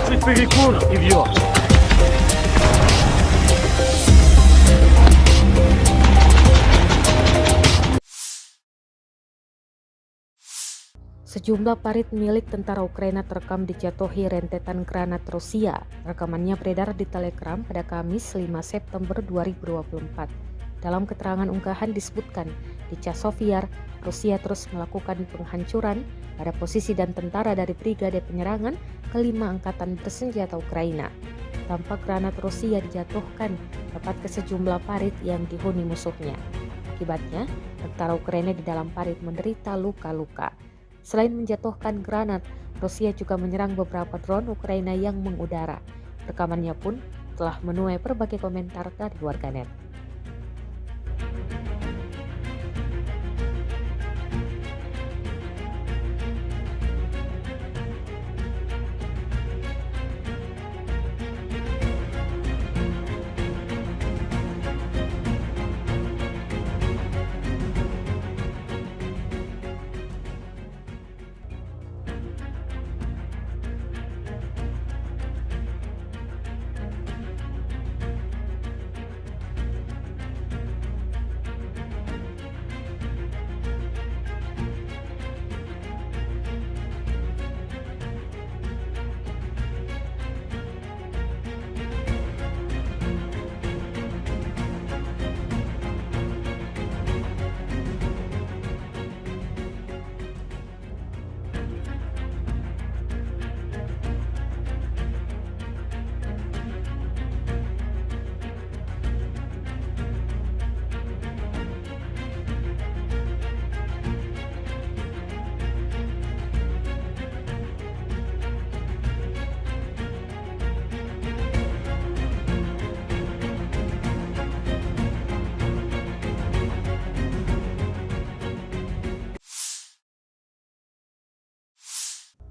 Чуть перекур и вьет. Sejumlah parit milik tentara Ukraina terekam dijatuhi rentetan granat Rusia. Rekamannya beredar di Telegram pada Kamis 5 September 2024. Dalam keterangan unggahan disebutkan, di Chasiv-Yar, Rusia terus melakukan penghancuran pada posisi dan tentara dari Brigade Penyerangan ke-5 Angkatan Bersenjata Ukraina. Tampak granat Rusia dijatuhkan tepat ke sejumlah parit yang dihuni musuhnya. Akibatnya, tentara Ukraina di dalam parit menderita luka-luka. Selain menjatuhkan granat, Rusia juga menyerang beberapa drone Ukraina yang mengudara. Rekamannya pun telah menuai berbagai komentar dari warganet.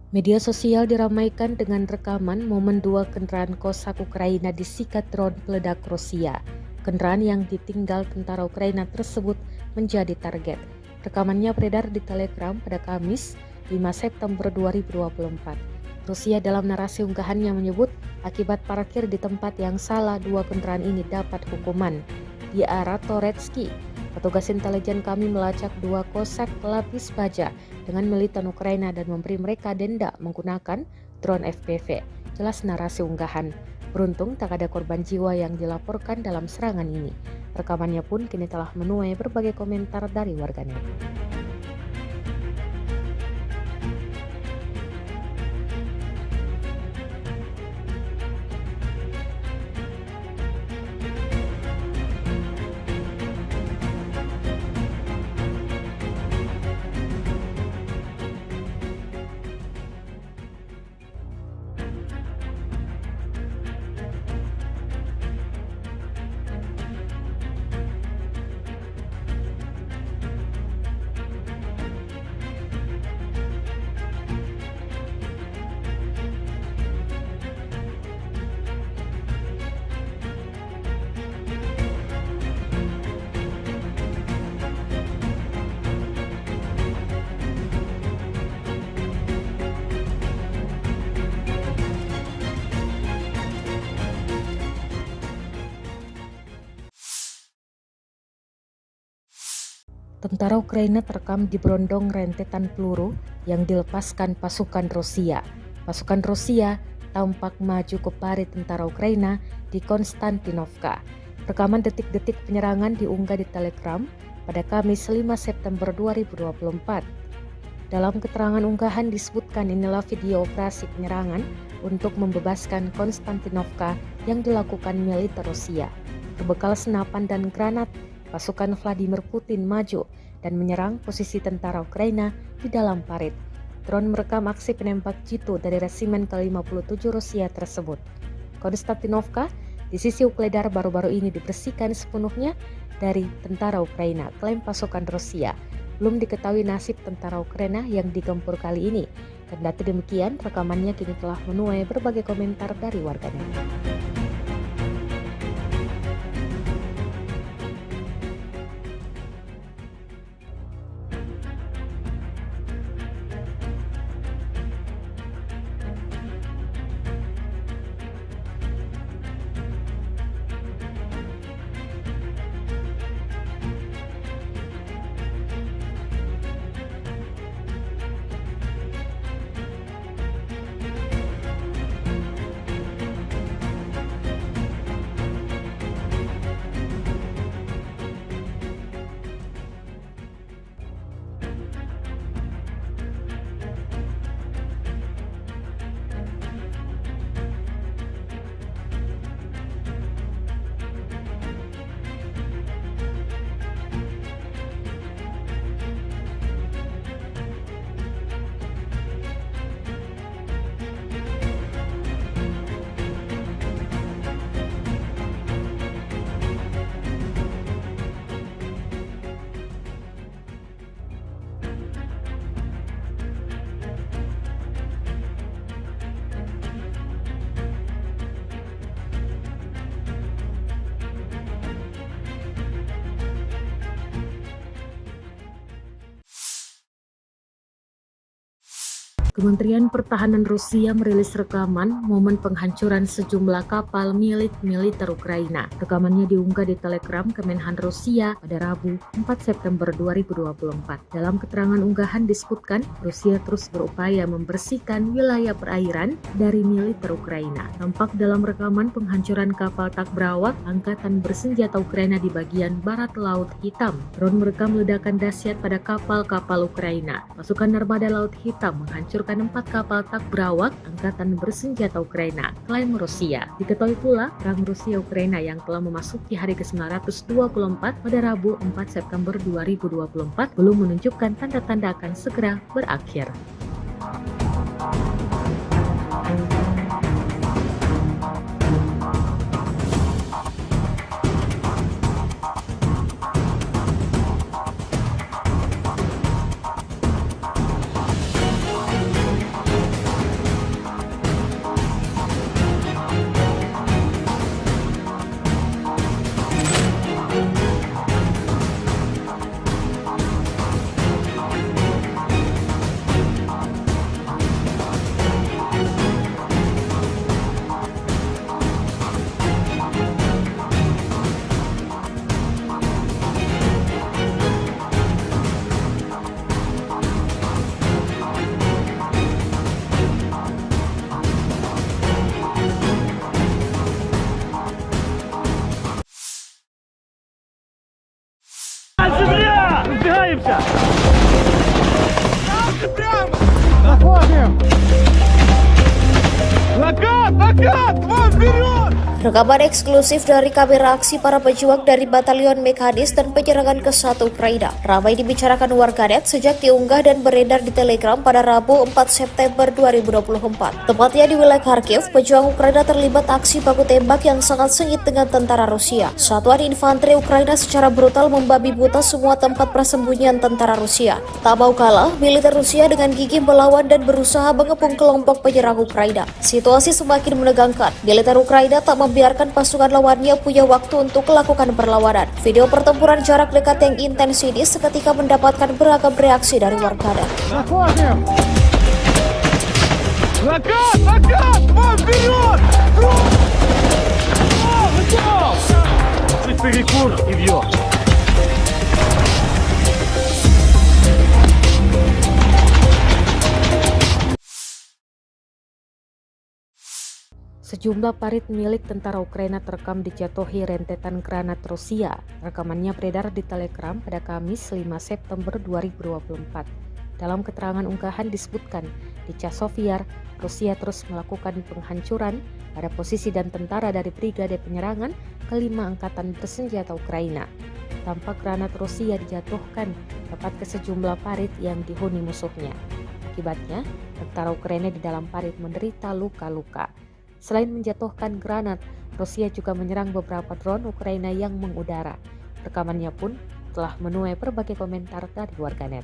Media sosial diramaikan dengan rekaman momen 2 kendaraan Cossack Ukraina disikat drone peledak Rusia. Kendaraan yang ditinggal tentara Ukraina tersebut menjadi target. Rekamannya beredar di Telegram pada Kamis 5 September 2024. Rusia dalam narasi unggahannya menyebut akibat parkir di tempat yang salah 2 kendaraan ini dapat hukuman. Di arah Toretsky, petugas intelijen kami melacak 2 Cossack pelapis baja dengan militan Ukraina dan memberi mereka denda menggunakan drone FPV. Jelas narasi unggahan. Beruntung tak ada korban jiwa yang dilaporkan dalam serangan ini. Rekamannya pun kini telah menuai berbagai komentar dari warganet. Tentara Ukraina terekam diberondong rentetan peluru yang dilepaskan pasukan Rusia. Pasukan Rusia tampak maju ke parit tentara Ukraina di Konstantinovka. Rekaman detik-detik penyerangan diunggah di Telegram pada Kamis 5 September 2024. Dalam keterangan unggahan disebutkan inilah video operasi penyerangan untuk membebaskan Konstantinovka yang dilakukan militer Rusia. Berbekal senapan dan granat, pasukan Vladimir Putin maju dan menyerang posisi tentara Ukraina di dalam parit. Drone merekam aksi penembak jitu dari resimen ke-57 Rusia tersebut. Konstantinovka di sisi Ukledar baru-baru ini dibersihkan sepenuhnya dari tentara Ukraina, klaim pasukan Rusia. Belum diketahui nasib tentara Ukraina yang digempur kali ini. Kendati demikian, rekamannya kini telah menuai berbagai komentar dari warganet. Kementerian Pertahanan Rusia merilis rekaman momen penghancuran sejumlah kapal milik militer Ukraina. Rekamannya diunggah di Telegram Kemenhan Rusia pada Rabu 4 September 2024. Dalam keterangan unggahan disebutkan, Rusia terus berupaya membersihkan wilayah perairan dari militer Ukraina. Tampak dalam rekaman penghancuran kapal tak berawak Angkatan Bersenjata Ukraina di bagian barat Laut Hitam. Drone merekam ledakan dahsyat pada kapal-kapal Ukraina. Pasukan Armada Laut Hitam menghancurkan 4 kapal tak berawak Angkatan Bersenjata Ukraina, klaim Rusia. Diketahui pula, perang Rusia-Ukraina yang telah memasuki hari ke-924 pada Rabu 4 September 2024 belum menunjukkan tanda-tanda akan segera berakhir. Земля! Разбегаемся! Заходим! Накат! Вон вперед! Rekaman eksklusif dari kamera aksi para pejuang dari Batalion Mekanis dan penyerangan ke-1 Ukraina ramai dibicarakan warganet sejak diunggah dan beredar di Telegram pada Rabu 4 September 2024. Tepatnya di wilayah Kharkiv, pejuang Ukraina terlibat aksi baku tembak yang sangat sengit dengan tentara Rusia. Satuan infanteri Ukraina secara brutal membabi buta semua tempat persembunyian tentara Rusia. Tak mau kalah, militer Rusia dengan gigih melawan dan berusaha mengepung kelompok penyerang Ukraina. Situasi semakin menegangkan. Militer Ukraina tak membiarkan pasukan lawannya punya waktu untuk melakukan perlawanan. Video pertempuran jarak dekat yang intens ini seketika mendapatkan beragam reaksi dari warganet. Заходим! Накат! Вон вперед! Чуть перекур и вьет. Sejumlah parit milik tentara Ukraina terekam dijatuhi rentetan granat Rusia. Rekamannya beredar di Telegram pada Kamis 5 September 2024. Dalam keterangan unggahan disebutkan, di Chasiv-Yar, Rusia terus melakukan penghancuran pada posisi dan tentara dari Brigade Penyerangan ke-5 Angkatan Bersenjata Ukraina. Tampak granat Rusia dijatuhkan tepat ke sejumlah parit yang dihuni musuhnya. Akibatnya, tentara Ukraina di dalam parit menderita luka-luka. Selain menjatuhkan granat, Rusia juga menyerang beberapa drone Ukraina yang mengudara. Rekamannya pun telah menuai berbagai komentar dari warganet.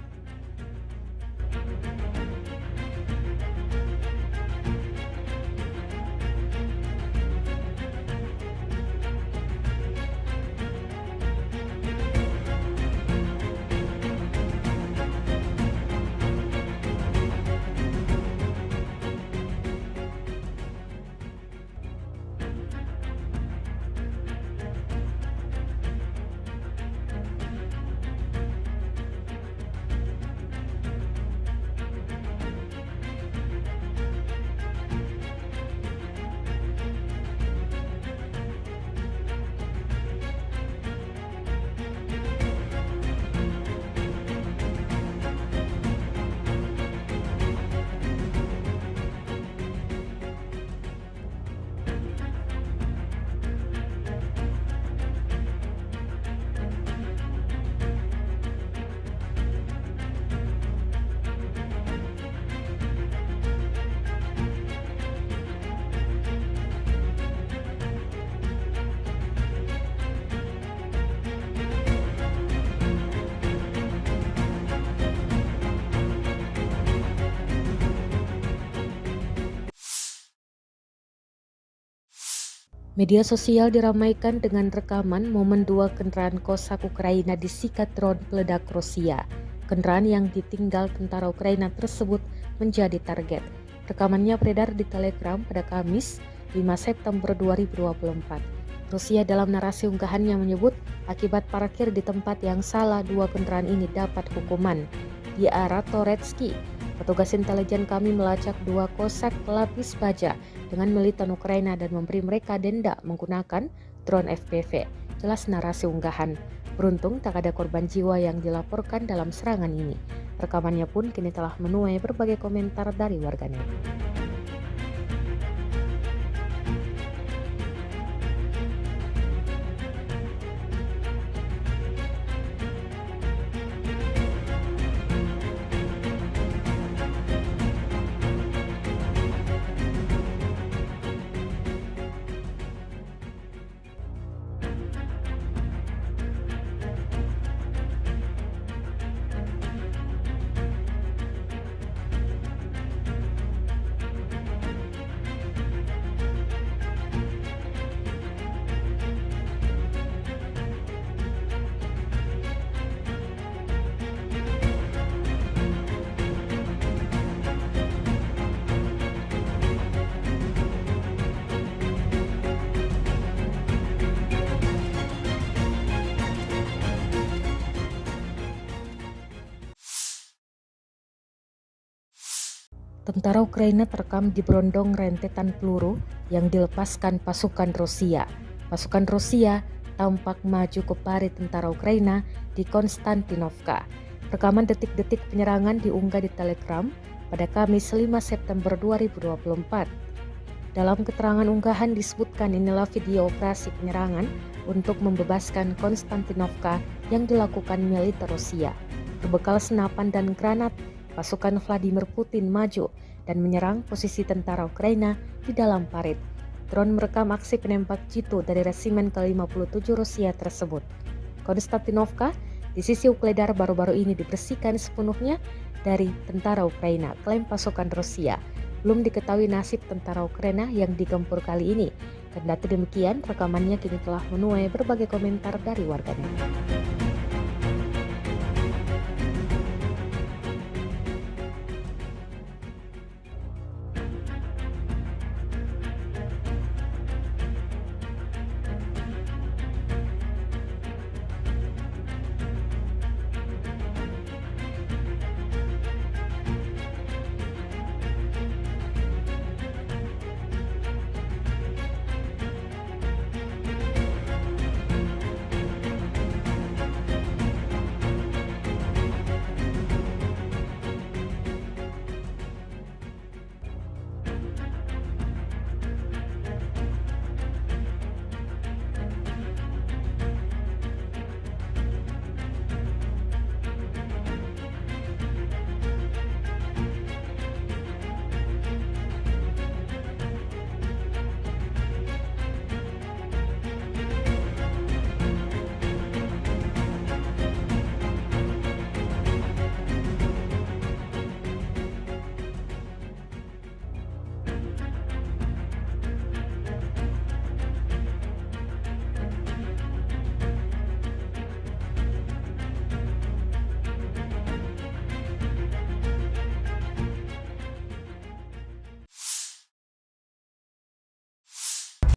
Media sosial diramaikan dengan rekaman momen 2 kendaraan Cossack Ukraina disikat drone peledak Rusia. Kendaraan yang ditinggal tentara Ukraina tersebut menjadi target. Rekamannya beredar di Telegram pada Kamis 5 September 2024. Rusia dalam narasi unggahannya menyebut akibat parkir di tempat yang salah, 2 kendaraan ini dapat hukuman. Di arah Toretsky, petugas intelijen kami melacak 2 kosak pelapis baja dengan militan Ukraina dan memberi mereka denda menggunakan drone FPV. Jelas narasi unggahan. Beruntung tak ada korban jiwa yang dilaporkan dalam serangan ini. Rekamannya pun kini telah menuai berbagai komentar dari warganet. Tentara Ukraina terekam diberondong rentetan peluru yang dilepaskan pasukan Rusia. Pasukan Rusia tampak maju ke parit tentara Ukraina di Konstantinovka. Rekaman detik-detik penyerangan diunggah di Telegram pada Kamis 5 September 2024. Dalam keterangan unggahan disebutkan inilah video operasi penyerangan untuk membebaskan Konstantinovka yang dilakukan militer Rusia. Berbekal senapan dan granat, pasukan Vladimir Putin maju dan menyerang posisi tentara Ukraina di dalam parit. Drone merekam aksi penembak jitu dari resimen ke-57 Rusia tersebut. Konstantinovka di sisi Ukledar baru-baru ini dibersihkan sepenuhnya dari tentara Ukraina, klaim pasukan Rusia. Belum diketahui nasib tentara Ukraina yang digempur kali ini. Kendati demikian, rekamannya kini telah menuai berbagai komentar dari warganet.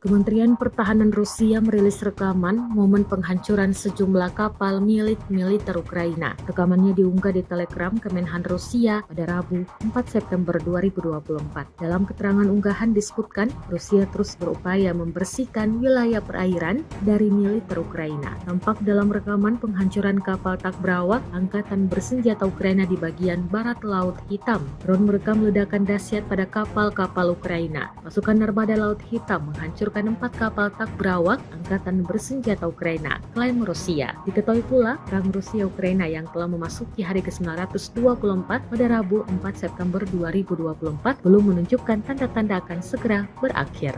Kementerian Pertahanan Rusia merilis rekaman momen penghancuran sejumlah kapal milik militer Ukraina. Rekamannya diunggah di Telegram Kemenhan Rusia pada Rabu 4 September 2024. Dalam keterangan unggahan disebutkan, Rusia terus berupaya membersihkan wilayah perairan dari militer Ukraina. Tampak dalam rekaman penghancuran kapal tak berawak angkatan bersenjata Ukraina di bagian barat Laut Hitam. Drone merekam ledakan dahsyat pada kapal-kapal Ukraina. Pasukan Armada Laut Hitam menghancurkan 4 kapal tak berawak angkatan bersenjata Ukraina, klaim Rusia. Diketahui pula, perang Rusia-Ukraina yang telah memasuki hari ke-924 pada Rabu 4 September 2024 belum menunjukkan tanda-tanda akan segera berakhir.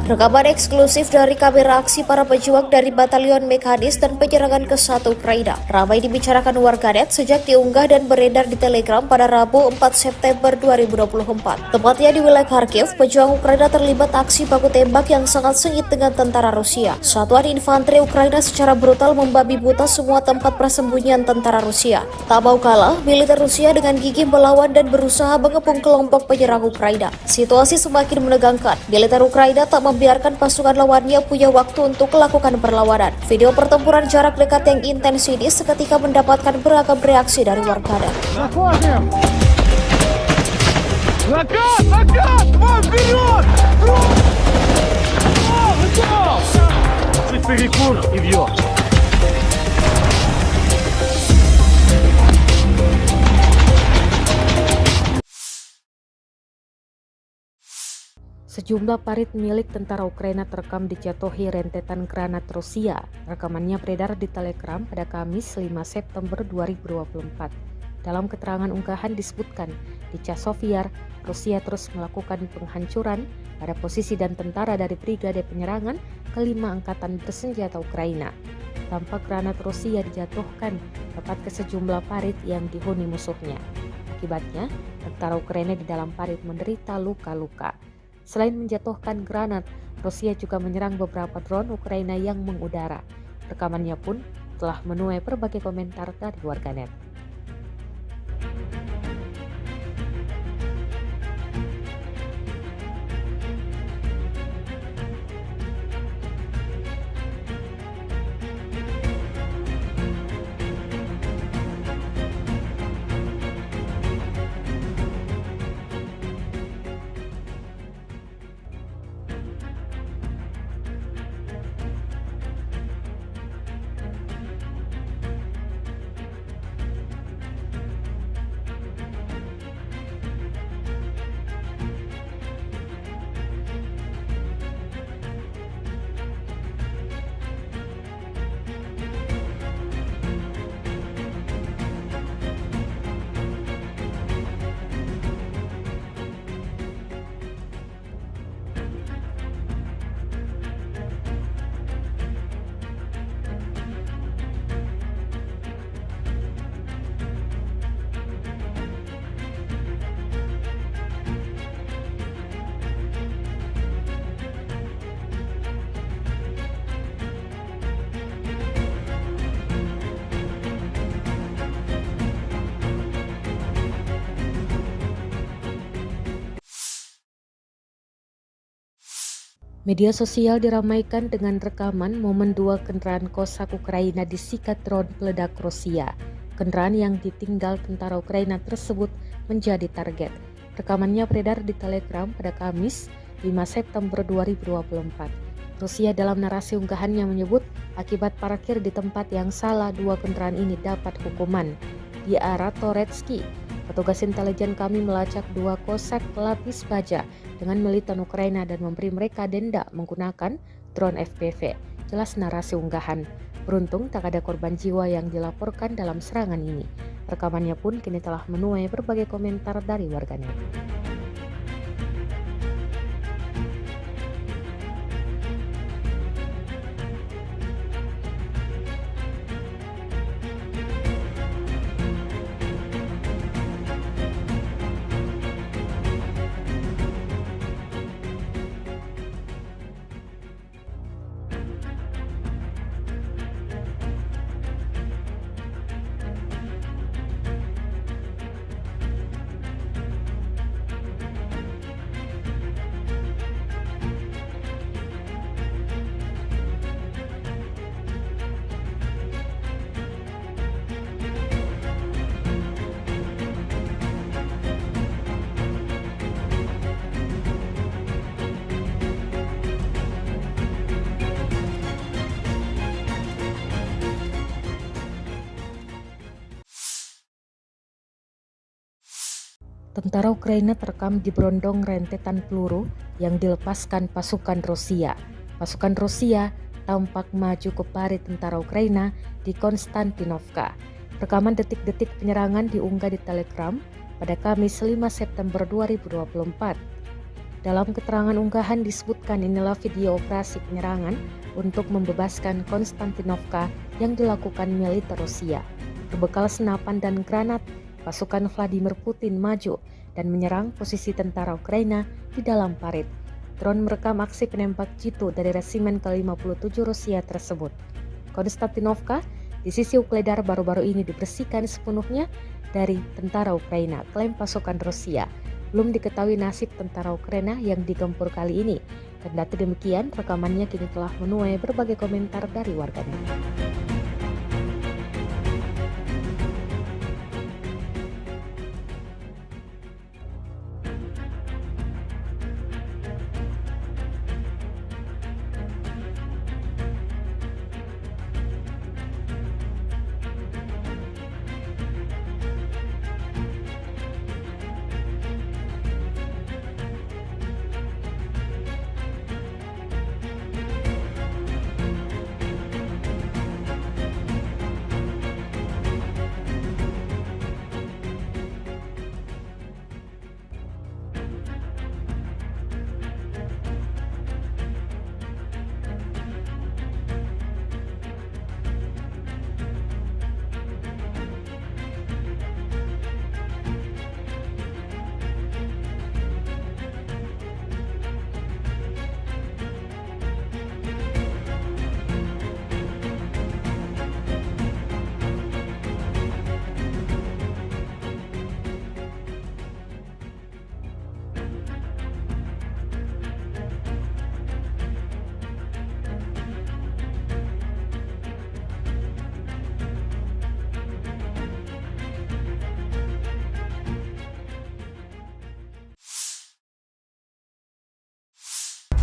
Rekaman eksklusif dari kamera aksi para pejuang dari Batalion Mekanis dan penyerangan ke 1 Ukraina ramai dibicarakan warganet sejak diunggah dan beredar di Telegram pada Rabu 4 September 2024. Tepatnya di wilayah Kharkiv, pejuang Ukraina terlibat aksi baku tembak yang sangat sengit dengan tentara Rusia. Satuan infanteri Ukraina secara brutal membabi buta semua tempat persembunyian tentara Rusia. Tak mau kalah, militer Rusia dengan gigih melawan dan berusaha mengepung kelompok penyerang Ukraina. Situasi semakin menegangkan. Militer Ukraina tak membiarkan pasukan lawannya punya waktu untuk melakukan perlawanan. Video pertempuran jarak dekat yang intens ini seketika mendapatkan beragam reaksi dari warganet. Заходим! Закат! Закат! Вон, вперед! Фронт! Готов! Чуть перекур и вьет. Sejumlah parit milik tentara Ukraina terekam dijatuhi rentetan granat Rusia. Rekamannya beredar di Telegram pada Kamis 5 September 2024. Dalam keterangan unggahan disebutkan, di Chasiv Yar, Rusia terus melakukan penghancuran pada posisi dan tentara dari Brigade Penyerangan ke-5 Angkatan Bersenjata Ukraina. Tampak granat Rusia dijatuhkan tepat ke sejumlah parit yang dihuni musuhnya. Akibatnya, tentara Ukraina di dalam parit menderita luka-luka. Selain menjatuhkan granat, Rusia juga menyerang beberapa drone Ukraina yang mengudara. Rekamannya pun telah menuai berbagai komentar dari warganet. Media sosial diramaikan dengan rekaman momen 2 kendaraan Kosak Ukraina disikat drone peledak Rusia. Kendaraan yang ditinggal tentara Ukraina tersebut menjadi target. Rekamannya beredar di Telegram pada Kamis 5 September 2024. Rusia dalam narasi unggahannya menyebut akibat parkir di tempat yang salah 2 kendaraan ini dapat hukuman. Di arah Toretsky, petugas intelijen kami melacak 2 kosak pelapis baja dengan militan Ukraina dan memberi mereka denda menggunakan drone FPV. Jelas narasi unggahan. Beruntung tak ada korban jiwa yang dilaporkan dalam serangan ini. Rekamannya pun kini telah menuai berbagai komentar dari warganet. Tentara Ukraina terekam diberondong rentetan peluru yang dilepaskan pasukan Rusia. Pasukan Rusia tampak maju ke parit tentara Ukraina di Konstantinovka. Rekaman detik-detik penyerangan diunggah di Telegram pada Kamis 5 September 2024. Dalam keterangan unggahan disebutkan inilah video operasi penyerangan untuk membebaskan Konstantinovka yang dilakukan militer Rusia. Berbekal senapan dan granat, pasukan Vladimir Putin maju dan menyerang posisi tentara Ukraina di dalam parit. Drone merekam aksi penembak jitu dari resimen ke-57 Rusia tersebut. Konstantinovka di sisi Ukledar baru-baru ini dibersihkan sepenuhnya dari tentara Ukraina, klaim pasukan Rusia. Belum diketahui nasib tentara Ukraina yang digempur kali ini. Kendati demikian, rekamannya kini telah menuai berbagai komentar dari warganet.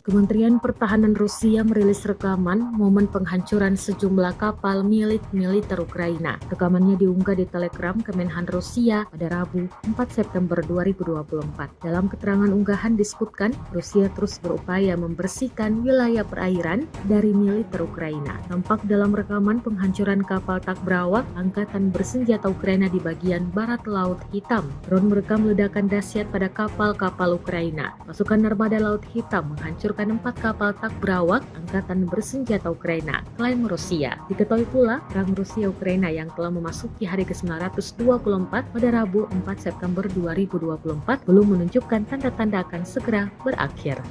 Kementerian Pertahanan Rusia merilis rekaman momen penghancuran sejumlah kapal milik militer Ukraina. Rekamannya diunggah di Telegram Kemenhan Rusia pada Rabu 4 September 2024. Dalam keterangan unggahan disebutkan, Rusia terus berupaya membersihkan wilayah perairan dari militer Ukraina. Tampak dalam rekaman penghancuran kapal tak berawak Angkatan Bersenjata Ukraina di bagian barat Laut Hitam. Drone merekam ledakan dahsyat pada kapal-kapal Ukraina. Pasukan Armada Laut Hitam menghancurkan 4 kapal tak berawak Angkatan Bersenjata Ukraina, klaim Rusia. Diketahui pula, perang Rusia-Ukraina yang telah memasuki hari ke-924 pada Rabu 4 September 2024 belum menunjukkan tanda-tanda akan segera berakhir.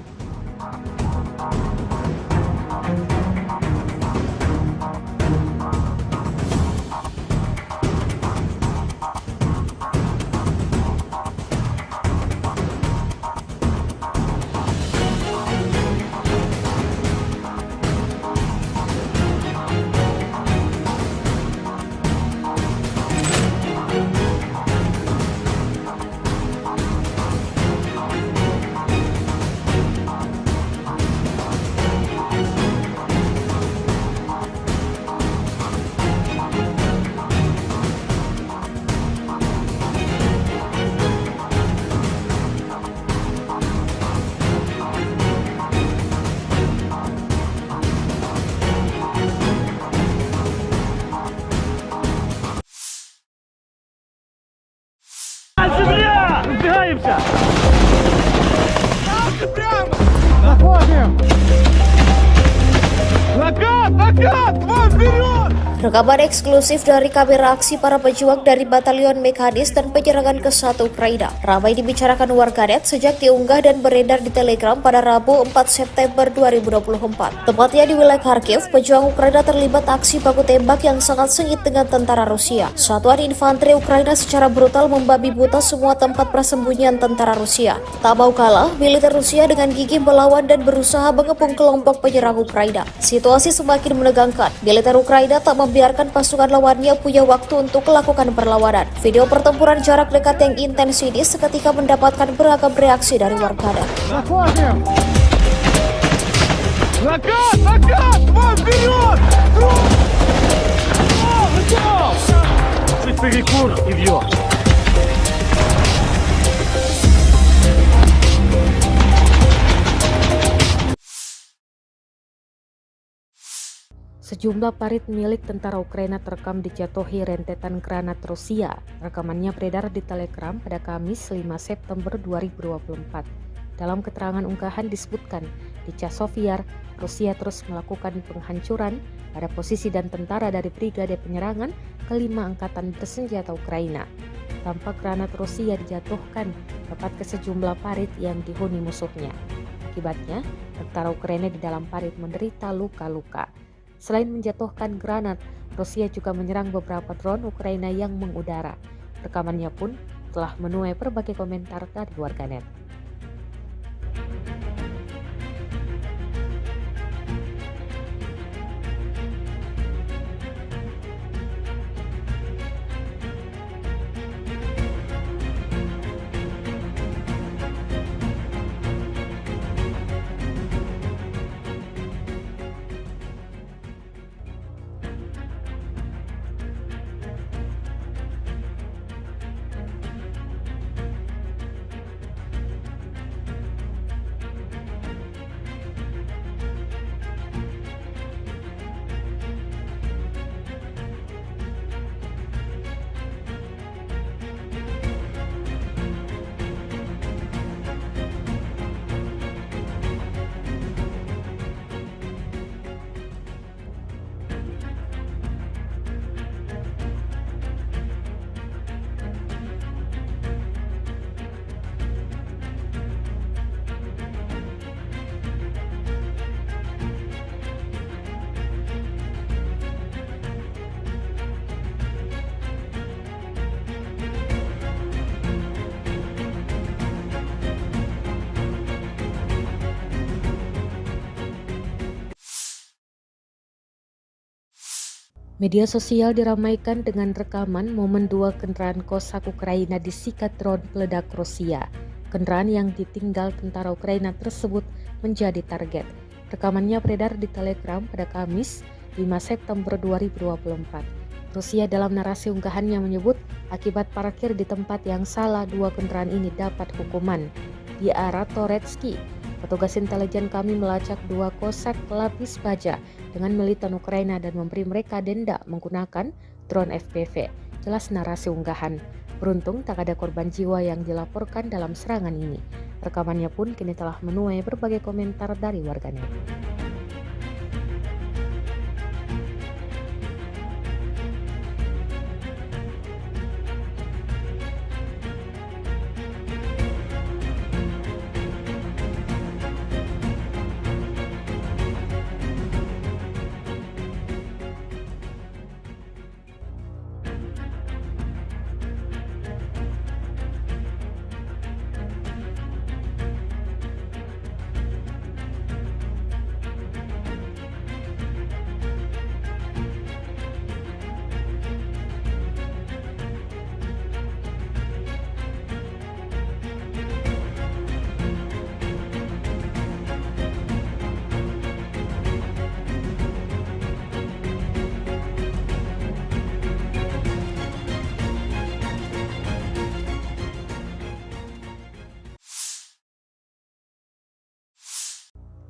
Земля! Разбегаемся! Прямо! Заходим! Накат! Вон, вперед! Rekaman eksklusif dari kamera aksi para pejuang dari Batalion Mekanis dan penyerangan ke-1 Ukraina ramai dibicarakan warganet sejak diunggah dan beredar di Telegram pada Rabu 4 September 2024. Tepatnya di wilayah Kharkiv, pejuang Ukraina terlibat aksi baku tembak yang sangat sengit dengan tentara Rusia. Satuan infanteri Ukraina secara brutal membabi buta semua tempat persembunyian tentara Rusia. Tak mau kalah, militer Rusia dengan gigih melawan dan berusaha mengepung kelompok penyerang Ukraina. Situasi semakin menegangkan. Militer Ukraina tak membiarkan pasukan lawannya punya waktu untuk melakukan perlawanan. Video pertempuran jarak dekat yang intens ini seketika mendapatkan beragam reaksi dari warganet. Накат! Вон, вперед! Чуть перекур и бьет. Sejumlah parit milik tentara Ukraina terekam dijatuhi rentetan granat Rusia. Rekamannya beredar di Telegram pada Kamis 5 September 2024. Dalam keterangan unggahan disebutkan, di Chasiv, Rusia terus melakukan penghancuran pada posisi dan tentara dari Brigade Penyerangan ke-5 Angkatan Bersenjata Ukraina. Tampak granat Rusia dijatuhkan tepat ke sejumlah parit yang dihuni musuhnya. Akibatnya, tentara Ukraina di dalam parit menderita luka-luka. Selain menjatuhkan granat, Rusia juga menyerang beberapa drone Ukraina yang mengudara. Rekamannya pun telah menuai berbagai komentar dari warganet. Media sosial diramaikan dengan rekaman momen 2 kendaraan Kosak Ukraina disikat drone peledak Rusia. Kendaraan yang ditinggal tentara Ukraina tersebut menjadi target. Rekamannya beredar di Telegram pada Kamis 5 September 2024. Rusia dalam narasi unggahannya menyebut akibat parkir di tempat yang salah 2 kendaraan ini dapat hukuman. Di arah Toretsky, petugas intelijen kami melacak 2 kosak pelapis baja dengan militan Ukraina dan memberi mereka denda menggunakan drone FPV. Jelas narasi unggahan. Beruntung tak ada korban jiwa yang dilaporkan dalam serangan ini. Rekamannya pun kini telah menuai berbagai komentar dari warganet.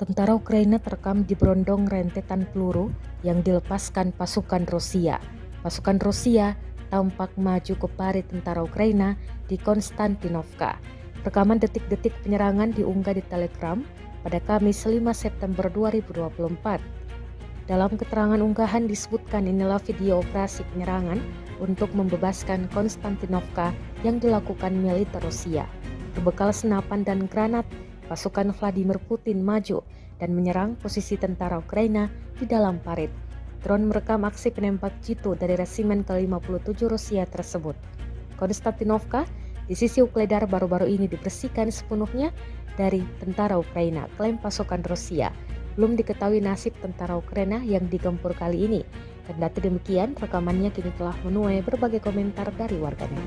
Tentara Ukraina terekam diberondong rentetan peluru yang dilepaskan pasukan Rusia. Pasukan Rusia tampak maju ke parit tentara Ukraina di Konstantinovka. Rekaman detik-detik penyerangan diunggah di Telegram pada Kamis 5 September 2024. Dalam keterangan unggahan disebutkan inilah video operasi penyerangan untuk membebaskan Konstantinovka yang dilakukan militer Rusia. Berbekal senapan dan granat, pasukan Vladimir Putin maju dan menyerang posisi tentara Ukraina di dalam parit. Drone merekam aksi penembak jitu dari resimen ke-57 Rusia tersebut. Konstantinovka di sisi Ukledar baru-baru ini dibersihkan sepenuhnya dari tentara Ukraina, klaim pasukan Rusia. Belum diketahui nasib tentara Ukraina yang digempur kali ini. Kendati demikian, rekamannya kini telah menuai berbagai komentar dari warganet.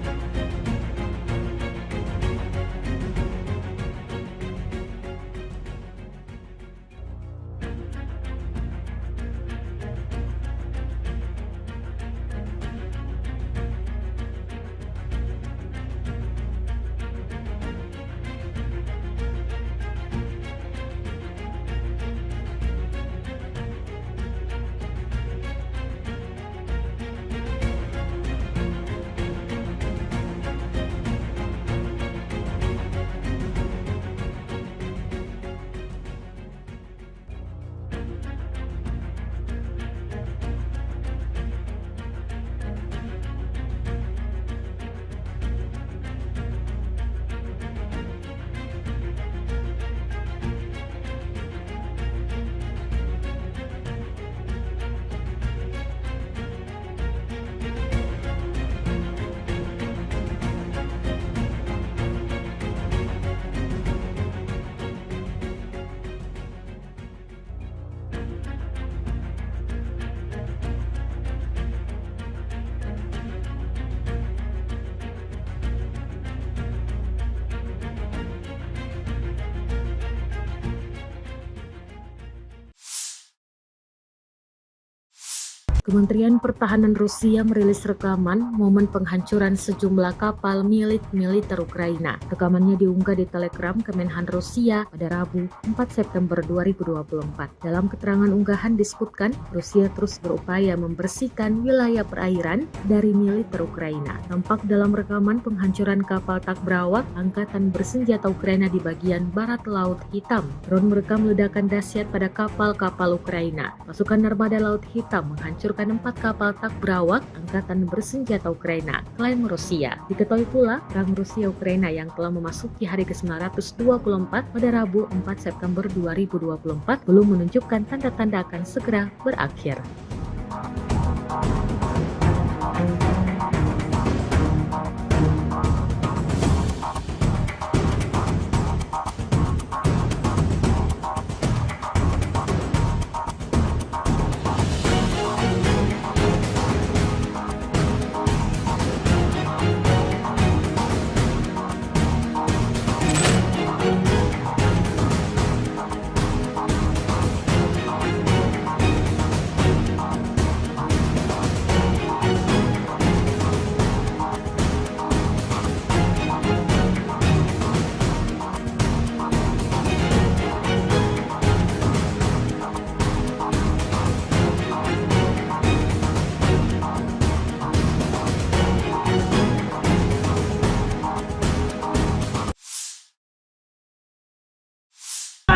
Kementerian Pertahanan Rusia merilis rekaman momen penghancuran sejumlah kapal milik militer Ukraina. Rekamannya diunggah di Telegram Kemenhan Rusia pada Rabu 4 September 2024. Dalam keterangan unggahan disebutkan, Rusia terus berupaya membersihkan wilayah perairan dari militer Ukraina. Tampak dalam rekaman penghancuran kapal Takbrawak Angkatan Bersenjata Ukraina di bagian barat Laut Hitam. Drone merekam ledakan dahsyat pada kapal-kapal Ukraina. Pasukan Armada Laut Hitam menghancurkan 4 kapal Takbrawak Angkatan Bersenjata Ukraina, klaim Rusia. Diketahui pula, perang Rusia-Ukraina yang telah memasuki hari ke-924 pada Rabu 4 September 2024 belum menunjukkan tanda-tanda akan segera berakhir.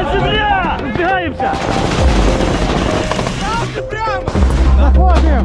Земля! Разбегаемся! Заходим!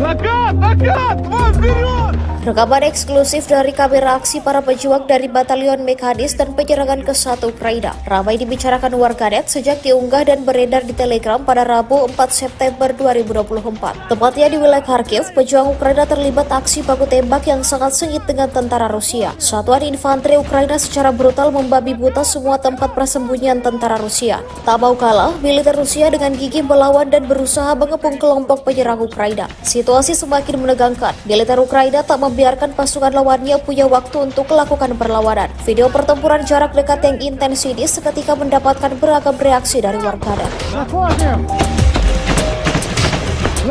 Накат! Вон вперед! Rekaman eksklusif dari kamera aksi para pejuang dari Batalion Mekanis dan penyerangan ke-1 Ukraina ramai dibicarakan warganet sejak diunggah dan beredar di Telegram pada Rabu 4 September 2024. Tepatnya di wilayah Kharkiv, pejuang Ukraina terlibat aksi baku tembak yang sangat sengit dengan tentara Rusia. Satuan infanteri Ukraina secara brutal membabi buta semua tempat persembunyian tentara Rusia. Tak mau kalah, militer Rusia dengan gigih melawan dan berusaha mengepung kelompok penyerang Ukraina. Situasi semakin menegangkan. Militer Ukraina tak membiarkan pasukan lawannya punya waktu untuk melakukan perlawanan. Video pertempuran jarak dekat yang intens ini seketika mendapatkan beragam reaksi dari warganet. Заходим!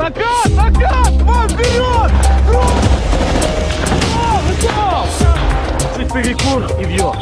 Накат! Вон вперед! Готов! Чуть перекур и вьет.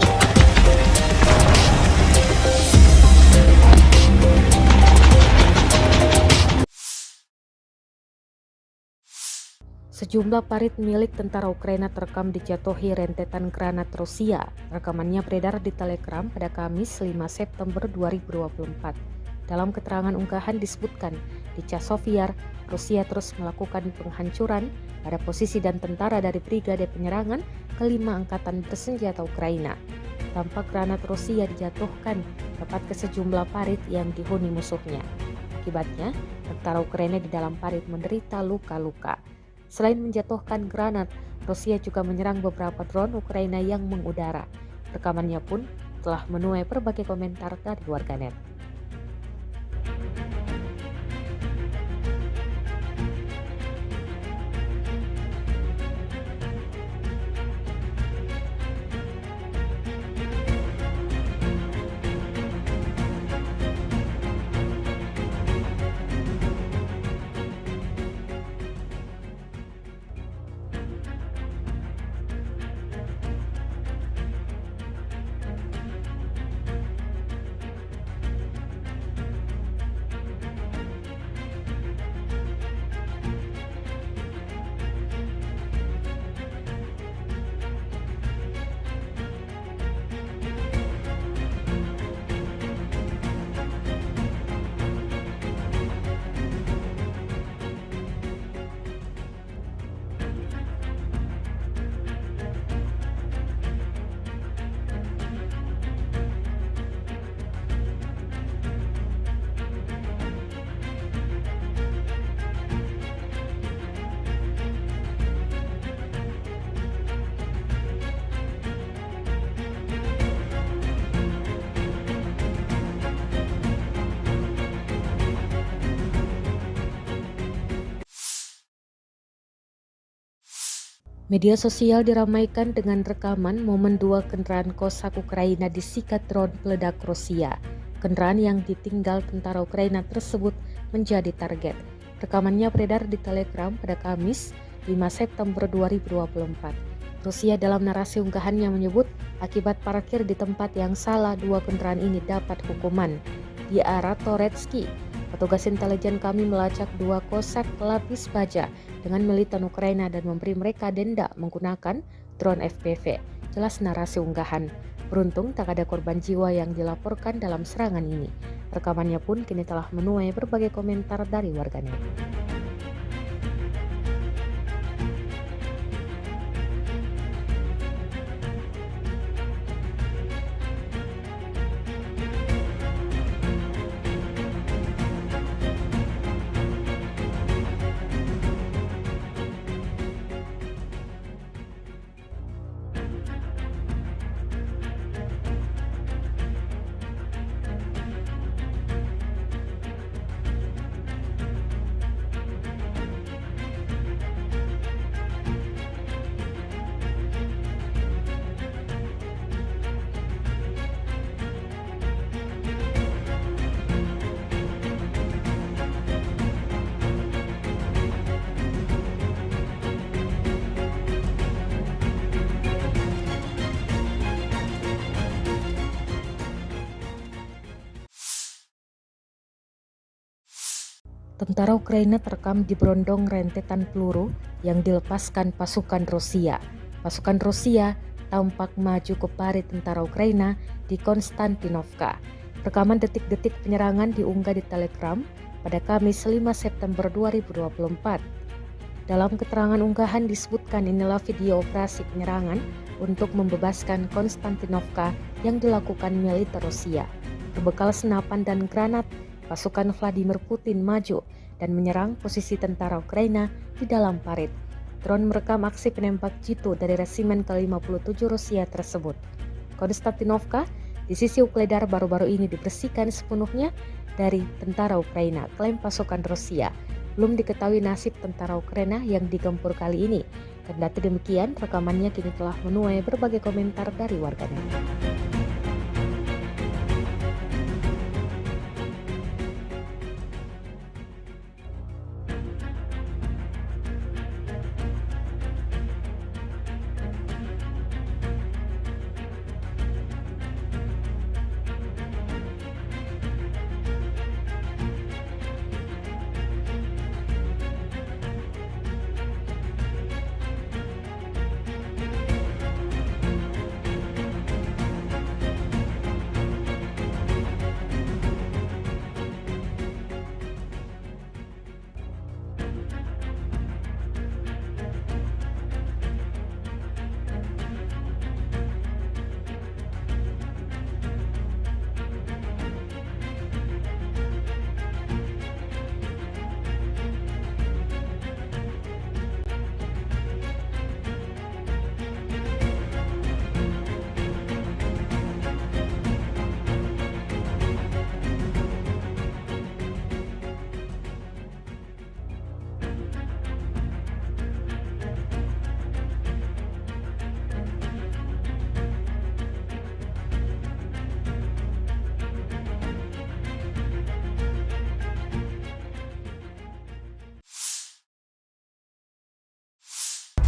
Sejumlah parit milik tentara Ukraina terekam dijatuhi rentetan granat Rusia. Rekamannya beredar di Telegram pada Kamis 5 September 2024. Dalam keterangan unggahan disebutkan, di Chasiv-Yar, Rusia terus melakukan penghancuran pada posisi dan tentara dari Brigade Penyerangan ke-5 Angkatan Bersenjata Ukraina. Tampak granat Rusia dijatuhkan tepat ke sejumlah parit yang dihuni musuhnya. Akibatnya, tentara Ukraina di dalam parit menderita luka-luka. Selain menjatuhkan granat, Rusia juga menyerang beberapa drone Ukraina yang mengudara. Rekamannya pun telah menuai berbagai komentar dari warganet. Media sosial diramaikan dengan rekaman momen 2 kendaraan Cossack Ukraina disikat drone peledak Rusia. Kendaraan yang ditinggal tentara Ukraina tersebut menjadi target. Rekamannya beredar di Telegram pada Kamis 5 September 2024. Rusia dalam narasi unggahannya menyebut akibat parkir di tempat yang salah, 2 kendaraan ini dapat hukuman. Di arah Toretsky, petugas intelijen kami melacak 2 kosak pelapis baja dengan militan Ukraina dan memberi mereka denda menggunakan drone FPV. Jelas narasi unggahan. Beruntung tak ada korban jiwa yang dilaporkan dalam serangan ini. Rekamannya pun kini telah menuai berbagai komentar dari warganet. Tentara Ukraina terekam diberondong rentetan peluru yang dilepaskan pasukan Rusia. Pasukan Rusia tampak maju ke parit tentara Ukraina di Konstantinovka. Rekaman detik-detik penyerangan diunggah di Telegram pada Kamis 5 September 2024. Dalam keterangan unggahan disebutkan inilah video operasi penyerangan untuk membebaskan Konstantinovka yang dilakukan militer Rusia. Berbekal senapan dan granat, pasukan Vladimir Putin maju dan menyerang posisi tentara Ukraina di dalam parit. Drone merekam aksi penembak jitu dari resimen ke-57 Rusia tersebut. Konstantinovka di sisi Ukledar baru-baru ini dibersihkan sepenuhnya dari tentara Ukraina, klaim pasukan Rusia. Belum diketahui nasib tentara Ukraina yang digempur kali ini. Kendati demikian, rekamannya kini telah menuai berbagai komentar dari warganet.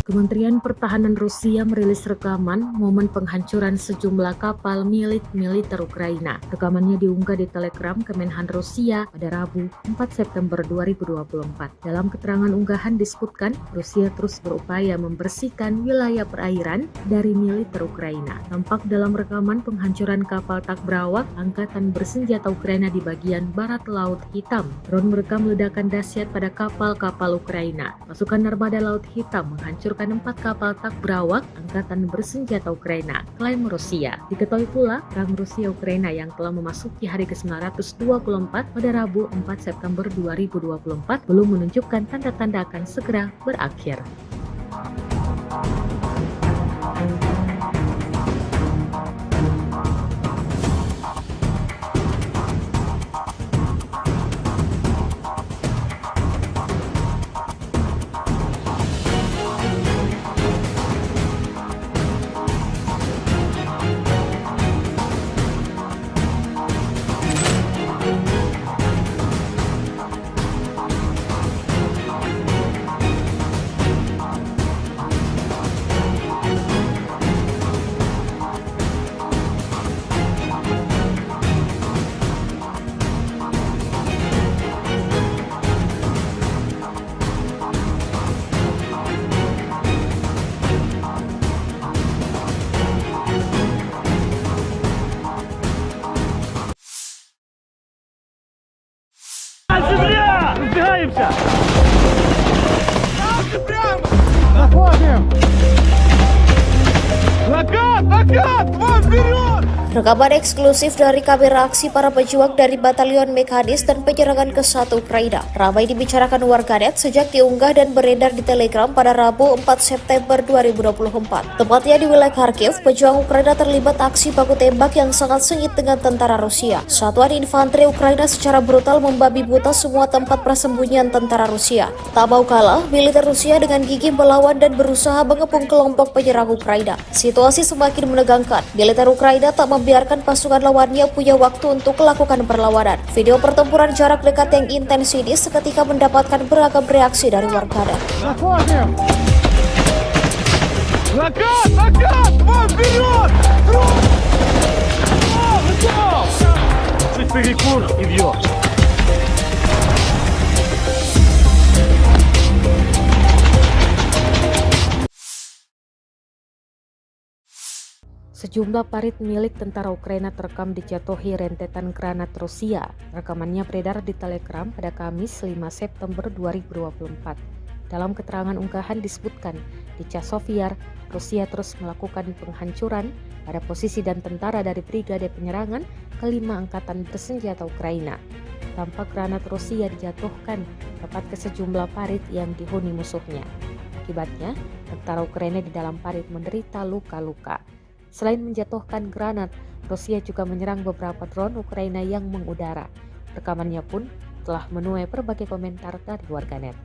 Kementerian Pertahanan Rusia merilis rekaman momen penghancuran sejumlah kapal milik militer Ukraina. Rekamannya diunggah di Telegram Kemenhan Rusia pada Rabu 4 September 2024. Dalam keterangan unggahan disebutkan, Rusia terus berupaya membersihkan wilayah perairan dari militer Ukraina. Tampak dalam rekaman penghancuran kapal Takbrawak Angkatan Bersenjata Ukraina di bagian barat Laut Hitam. Drone merekam ledakan dahsyat pada kapal-kapal Ukraina. Pasukan Armada Laut Hitam menghancurkan 4 kapal Takbrawak Angkatan Bersenjata Ukraina, klaim Rusia. Diketahui pula, perang Rusia-Ukraina yang telah memasuki hari ke-924 pada Rabu 4 September 2024 belum menunjukkan tanda-tanda akan segera berakhir. Накат! Вон, вперед! Rekaman eksklusif dari kamera aksi para pejuang dari Batalion Mekanis dan penyerangan ke 1 Ukraina ramai dibicarakan warganet sejak diunggah dan beredar di Telegram pada Rabu 4 September 2024. Tepatnya di wilayah Kharkiv, pejuang Ukraina terlibat aksi baku tembak yang sangat sengit dengan tentara Rusia. Satuan infanteri Ukraina secara brutal membabi buta semua tempat persembunyian tentara Rusia. Tak mau kalah, militer Rusia dengan gigih melawan dan berusaha mengepung kelompok penyerang Ukraina. Situasi semakin menegangkan. Militer Ukraina tak membiarkan pasukan lawannya punya waktu untuk melakukan perlawanan. Video pertempuran jarak dekat yang intens ini seketika mendapatkan beragam reaksi dari warganet. Заходим! Накат! Накат! Вон, вперед! Готов! Чуть перекур и вьет. Sejumlah parit milik tentara Ukraina terekam dijatuhi rentetan granat Rusia. Rekamannya beredar di Telegram pada Kamis 5 September 2024. Dalam keterangan unggahan disebutkan, di Chasiv-Yar, Rusia terus melakukan penghancuran pada posisi dan tentara dari Brigade Penyerangan ke-5 Angkatan Bersenjata Ukraina. Tampak granat Rusia dijatuhkan tepat ke sejumlah parit yang dihuni musuhnya. Akibatnya, tentara Ukraina di dalam parit menderita luka-luka. Selain menjatuhkan granat, Rusia juga menyerang beberapa drone Ukraina yang mengudara. Rekamannya pun telah menuai berbagai komentar dari warganet.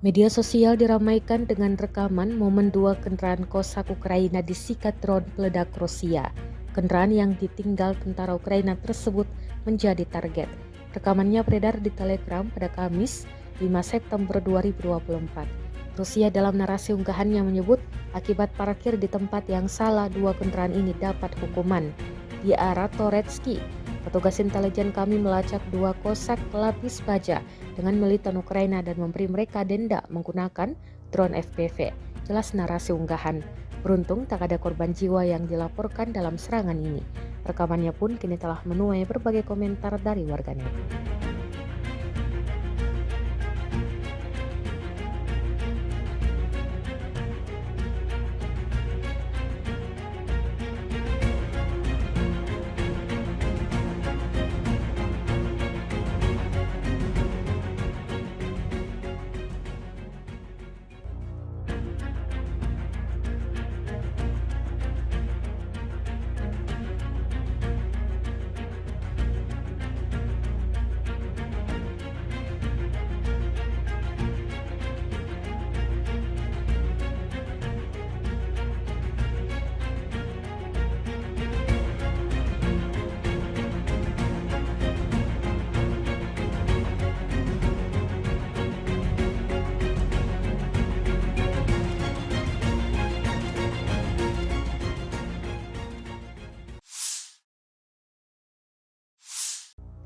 Media sosial diramaikan dengan rekaman momen 2 kendaraan Kosak Ukraina disikat drone peledak Rusia. Kendaraan yang ditinggal tentara Ukraina tersebut menjadi target. Rekamannya beredar di Telegram pada Kamis 5 September 2024. Rusia dalam narasi unggahannya menyebut akibat parkir di tempat yang salah 2 kendaraan ini dapat hukuman. Di arah Toretsky, petugas intelijen kami melacak 2 kosak pelapis baja dengan militan Ukraina dan memberi mereka denda menggunakan drone FPV. Jelas narasi unggahan. Beruntung tak ada korban jiwa yang dilaporkan dalam serangan ini. Rekamannya pun kini telah menuai berbagai komentar dari warganet.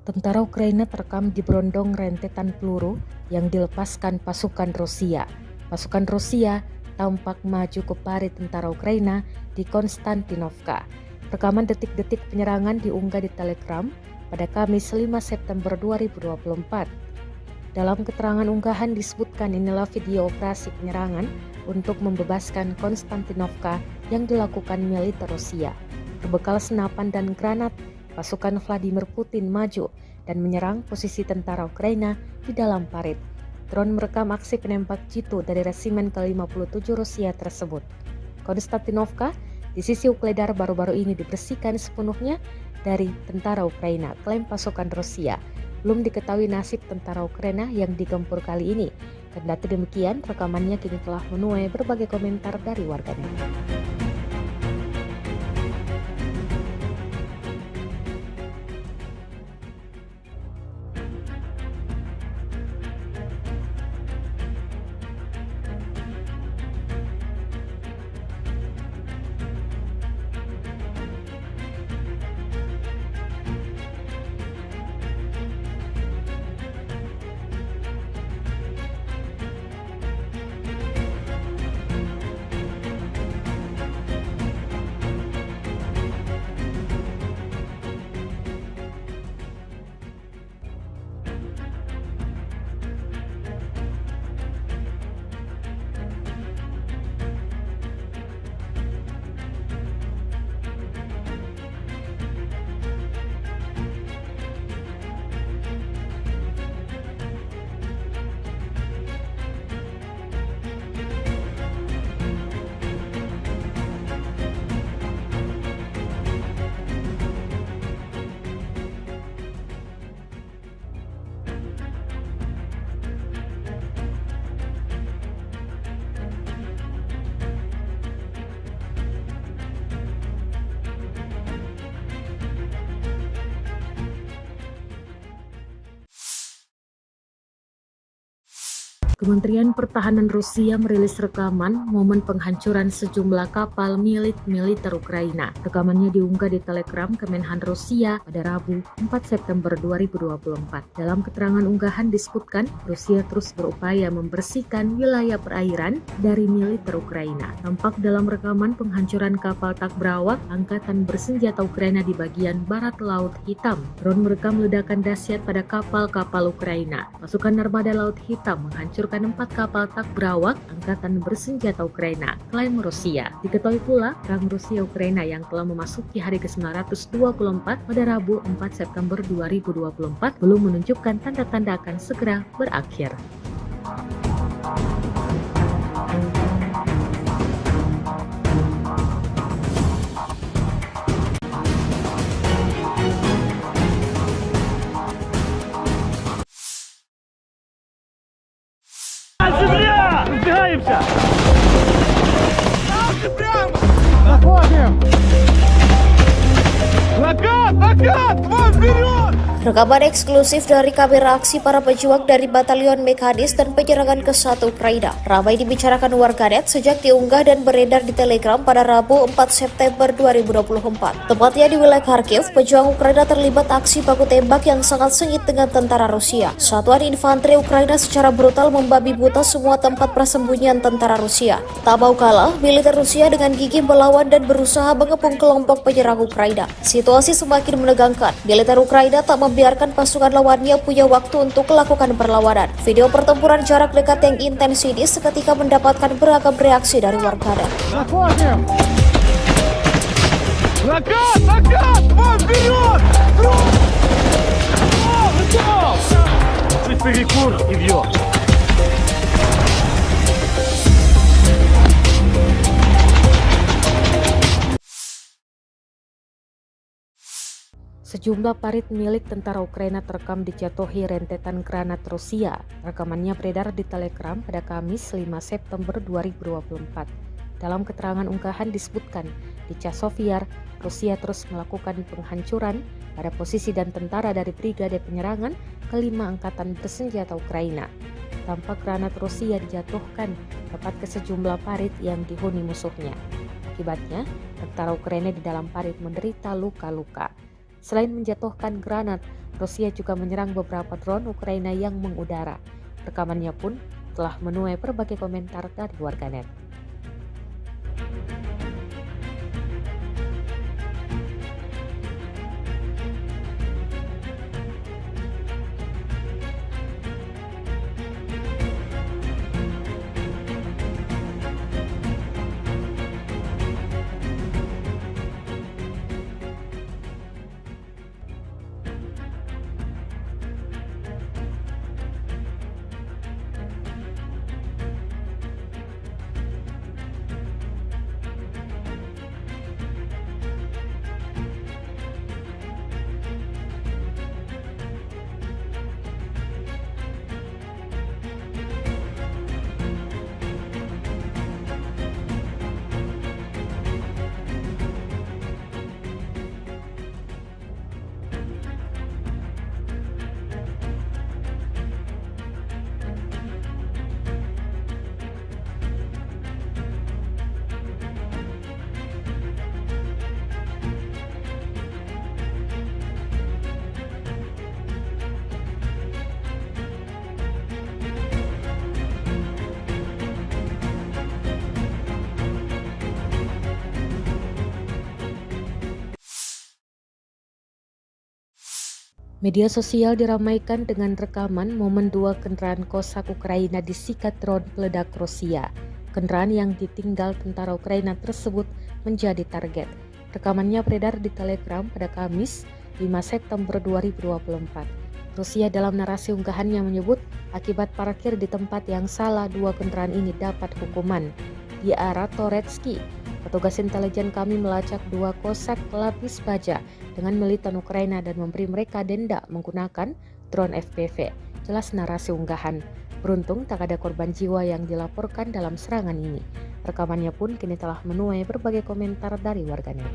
Tentara Ukraina terekam diberondong rentetan peluru yang dilepaskan pasukan Rusia. Pasukan Rusia tampak maju ke parit tentara Ukraina di Konstantinovka. Rekaman detik-detik penyerangan diunggah di Telegram pada Kamis 5 September 2024. Dalam keterangan unggahan disebutkan inilah video operasi penyerangan untuk membebaskan Konstantinovka yang dilakukan militer Rusia. Berbekal senapan dan granat, pasukan Vladimir Putin maju dan menyerang posisi tentara Ukraina di dalam parit. Drone merekam aksi penembak jitu dari resimen ke-57 Rusia tersebut. Konstantinovka di sisi Ukledar baru-baru ini dibersihkan sepenuhnya dari tentara Ukraina, klaim pasukan Rusia. Belum diketahui nasib tentara Ukraina yang digempur kali ini. Kendati demikian, rekamannya kini telah menuai berbagai komentar dari warganet. Kementerian Pertahanan Rusia merilis rekaman momen penghancuran sejumlah kapal milik militer Ukraina. Rekamannya diunggah di Telegram Kemenhan Rusia pada Rabu 4 September 2024. Dalam keterangan unggahan disebutkan, Rusia terus berupaya membersihkan wilayah perairan dari militer Ukraina. Tampak dalam rekaman penghancuran kapal Takbrawak Angkatan Bersenjata Ukraina di bagian barat Laut Hitam. Drone merekam ledakan dahsyat pada kapal-kapal Ukraina. Pasukan Armada Laut Hitam menghancurkan 4 kapal Takbrawak Angkatan Bersenjata Ukraina, klaim Rusia. Diketahui pula, perang Rusia-Ukraina yang telah memasuki hari ke-924 pada Rabu 4 September 2024 belum menunjukkan tanda-tanda akan segera berakhir. Земля! Сдвигаемся! Заходим! Накат! Вон вперед! Rekaman eksklusif dari kamera aksi para pejuang dari Batalion Mekanis dan penyerangan ke-1 Ukraina ramai dibicarakan warganet sejak diunggah dan beredar di Telegram pada Rabu 4 September 2024. Tepatnya di wilayah Kharkiv, pejuang Ukraina terlibat aksi baku tembak yang sangat sengit dengan tentara Rusia. Satuan infanteri Ukraina secara brutal membabi buta semua tempat persembunyian tentara Rusia. Tak mau kalah, militer Rusia dengan gigih melawan dan berusaha mengepung kelompok penyerang Ukraina. Situasi semakin menegangkan. Militer Ukraina tak membiarkan pasukan lawannya punya waktu untuk melakukan perlawanan. Video pertempuran jarak dekat yang intens ini seketika mendapatkan beragam reaksi dari warganet. Заходим! Накат! Вон вперед! Готов! Чуть перекур и бьет. Sejumlah parit milik tentara Ukraina terekam dijatuhi rentetan granat Rusia. Rekamannya beredar di Telegram pada Kamis 5 September 2024. Dalam keterangan unggahan disebutkan, di Chasovyar, Rusia terus melakukan penghancuran pada posisi dan tentara dari Brigade Penyerangan ke-5 Angkatan Bersenjata Ukraina. Tampak granat Rusia dijatuhkan tepat ke sejumlah parit yang dihuni musuhnya. Akibatnya, tentara Ukraina di dalam parit menderita luka-luka. Selain menjatuhkan granat, Rusia juga menyerang beberapa drone Ukraina yang mengudara. Rekamannya pun telah menuai berbagai komentar dari warganet. Media sosial diramaikan dengan rekaman momen dua kendaraan Kosak Ukraina disikat drone peledak Rusia. Kendaraan yang ditinggal tentara Ukraina tersebut menjadi target. Rekamannya beredar di Telegram pada Kamis 5 September 2024. Rusia dalam narasi unggahannya menyebut akibat parkir di tempat yang salah dua kendaraan ini dapat hukuman. Di arah Toretsky, petugas intelijen kami melacak dua kosak pelapis baja dengan militan Ukraina dan memberi mereka denda menggunakan drone FPV. Jelas narasi unggahan. Beruntung tak ada korban jiwa yang dilaporkan dalam serangan ini. Rekamannya pun kini telah menuai berbagai komentar dari warganet.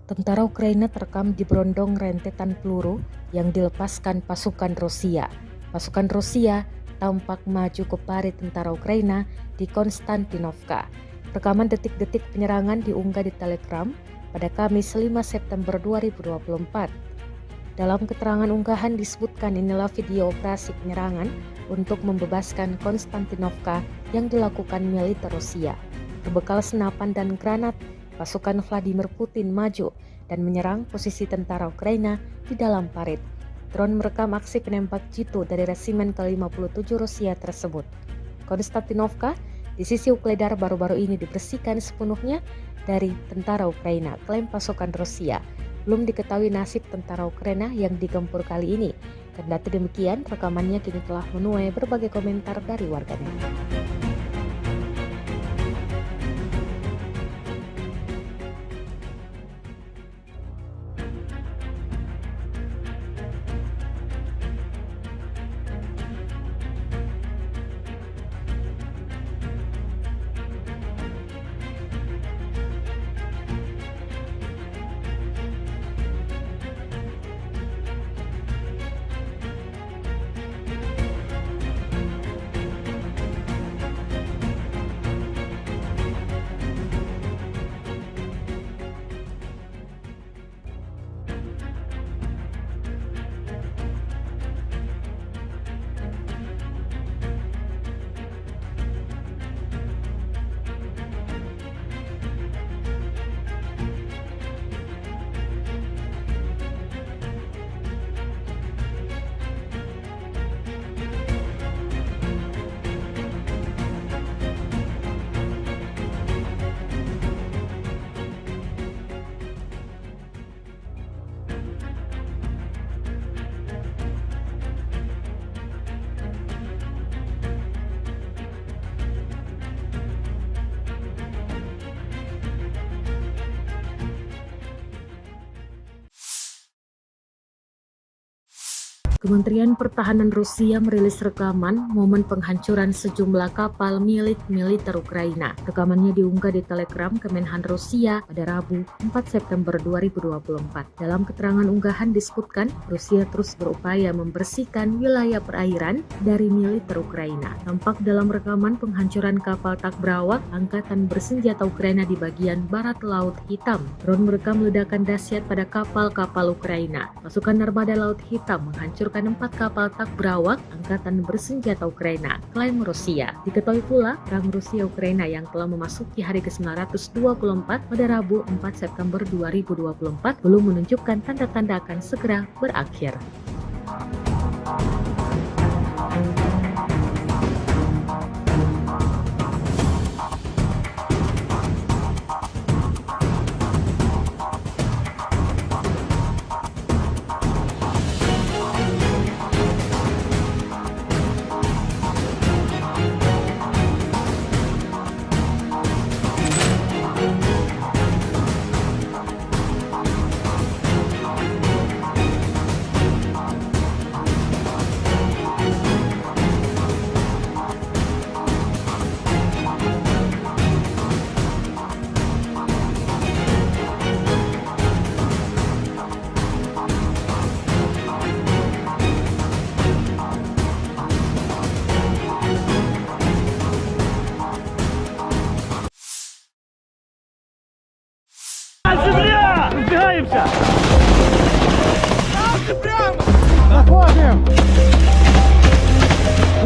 Tentara Ukraina terekam diberondong rentetan peluru yang dilepaskan pasukan Rusia. Pasukan Rusia tampak maju ke parit tentara Ukraina di Konstantinovka. Rekaman detik-detik penyerangan diunggah di Telegram pada Kamis 5 September 2024. Dalam keterangan unggahan disebutkan inilah video operasi penyerangan untuk membebaskan Konstantinovka yang dilakukan militer Rusia. Berbekal senapan dan granat, pasukan Vladimir Putin maju dan menyerang posisi tentara Ukraina di dalam parit. Drone merekam aksi penembak jitu dari resimen ke-57 Rusia tersebut. Konstantinovka di sisi Ukledar baru-baru ini dibersihkan sepenuhnya dari tentara Ukraina, klaim pasukan Rusia. Belum diketahui nasib tentara Ukraina yang digempur kali ini. Kendati demikian, rekamannya kini telah menuai berbagai komentar dari warganet. Kementerian Pertahanan Rusia merilis rekaman momen penghancuran sejumlah kapal milik militer Ukraina. Rekamannya diunggah di Telegram Kemenhan Rusia pada Rabu 4 September 2024. Dalam keterangan unggahan disebutkan, Rusia terus berupaya membersihkan wilayah perairan dari militer Ukraina. Tampak dalam rekaman penghancuran kapal tak berawak angkatan bersenjata Ukraina di bagian barat Laut Hitam. Drone merekam ledakan dahsyat pada kapal-kapal Ukraina. Pasukan Armada Laut Hitam menghancurkan 4 kapal tak berawak angkatan bersenjata Ukraina, klaim Rusia. Diketahui pula, perang Rusia-Ukraina yang telah memasuki hari ke-924 pada Rabu 4 September 2024 belum menunjukkan tanda-tanda akan segera berakhir.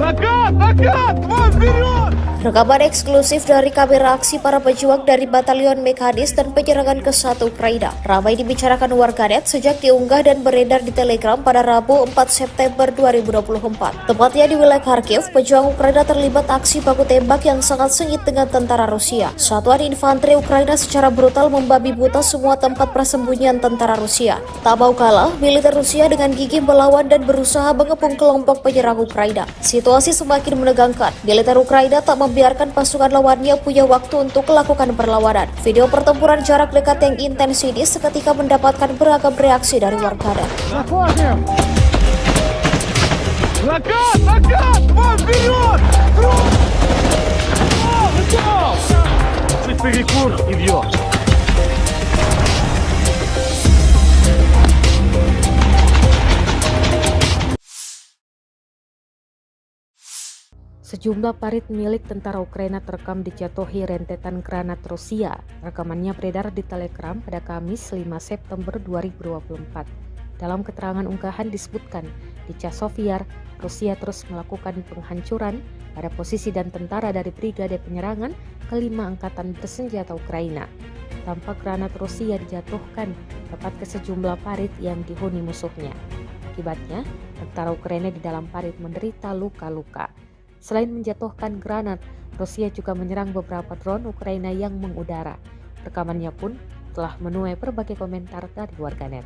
Закат! Вот вперед! Rekaman eksklusif dari kamera aksi para pejuang dari Batalion Mekanis dan penyerangan ke 1 Ukraina ramai dibicarakan warganet sejak diunggah dan beredar di Telegram pada Rabu 4 September 2024. Tepatnya di wilayah Kharkiv, pejuang Ukraina terlibat aksi baku tembak yang sangat sengit dengan tentara Rusia. Satuan infanteri Ukraina secara brutal membabi buta semua tempat persembunyian tentara Rusia. Tak mau kalah, militer Rusia dengan gigih melawan dan berusaha mengepung kelompok penyerang Ukraina. Situasi semakin menegangkan. Militer Ukraina tak membiarkan pasukan lawannya punya waktu untuk melakukan perlawanan. Video pertempuran jarak dekat yang intens ini seketika mendapatkan beragam reaksi dari warganet. Заходим! Закат! Вот вперед! Готов! Чуть перекур и бьет. Sejumlah parit milik tentara Ukraina terekam dijatuhi rentetan granat Rusia. Rekamannya beredar di Telegram pada Kamis 5 September 2024. Dalam keterangan unggahan disebutkan, di Chasiv Yar, Rusia terus melakukan penghancuran pada posisi dan tentara dari Brigade Penyerangan ke-5 Angkatan Bersenjata Ukraina. Tampak granat Rusia dijatuhkan tepat ke sejumlah parit yang dihuni musuhnya. Akibatnya, tentara Ukraina di dalam parit menderita luka-luka. Selain menjatuhkan granat, Rusia juga menyerang beberapa drone Ukraina yang mengudara. Rekamannya pun telah menuai berbagai komentar dari warganet.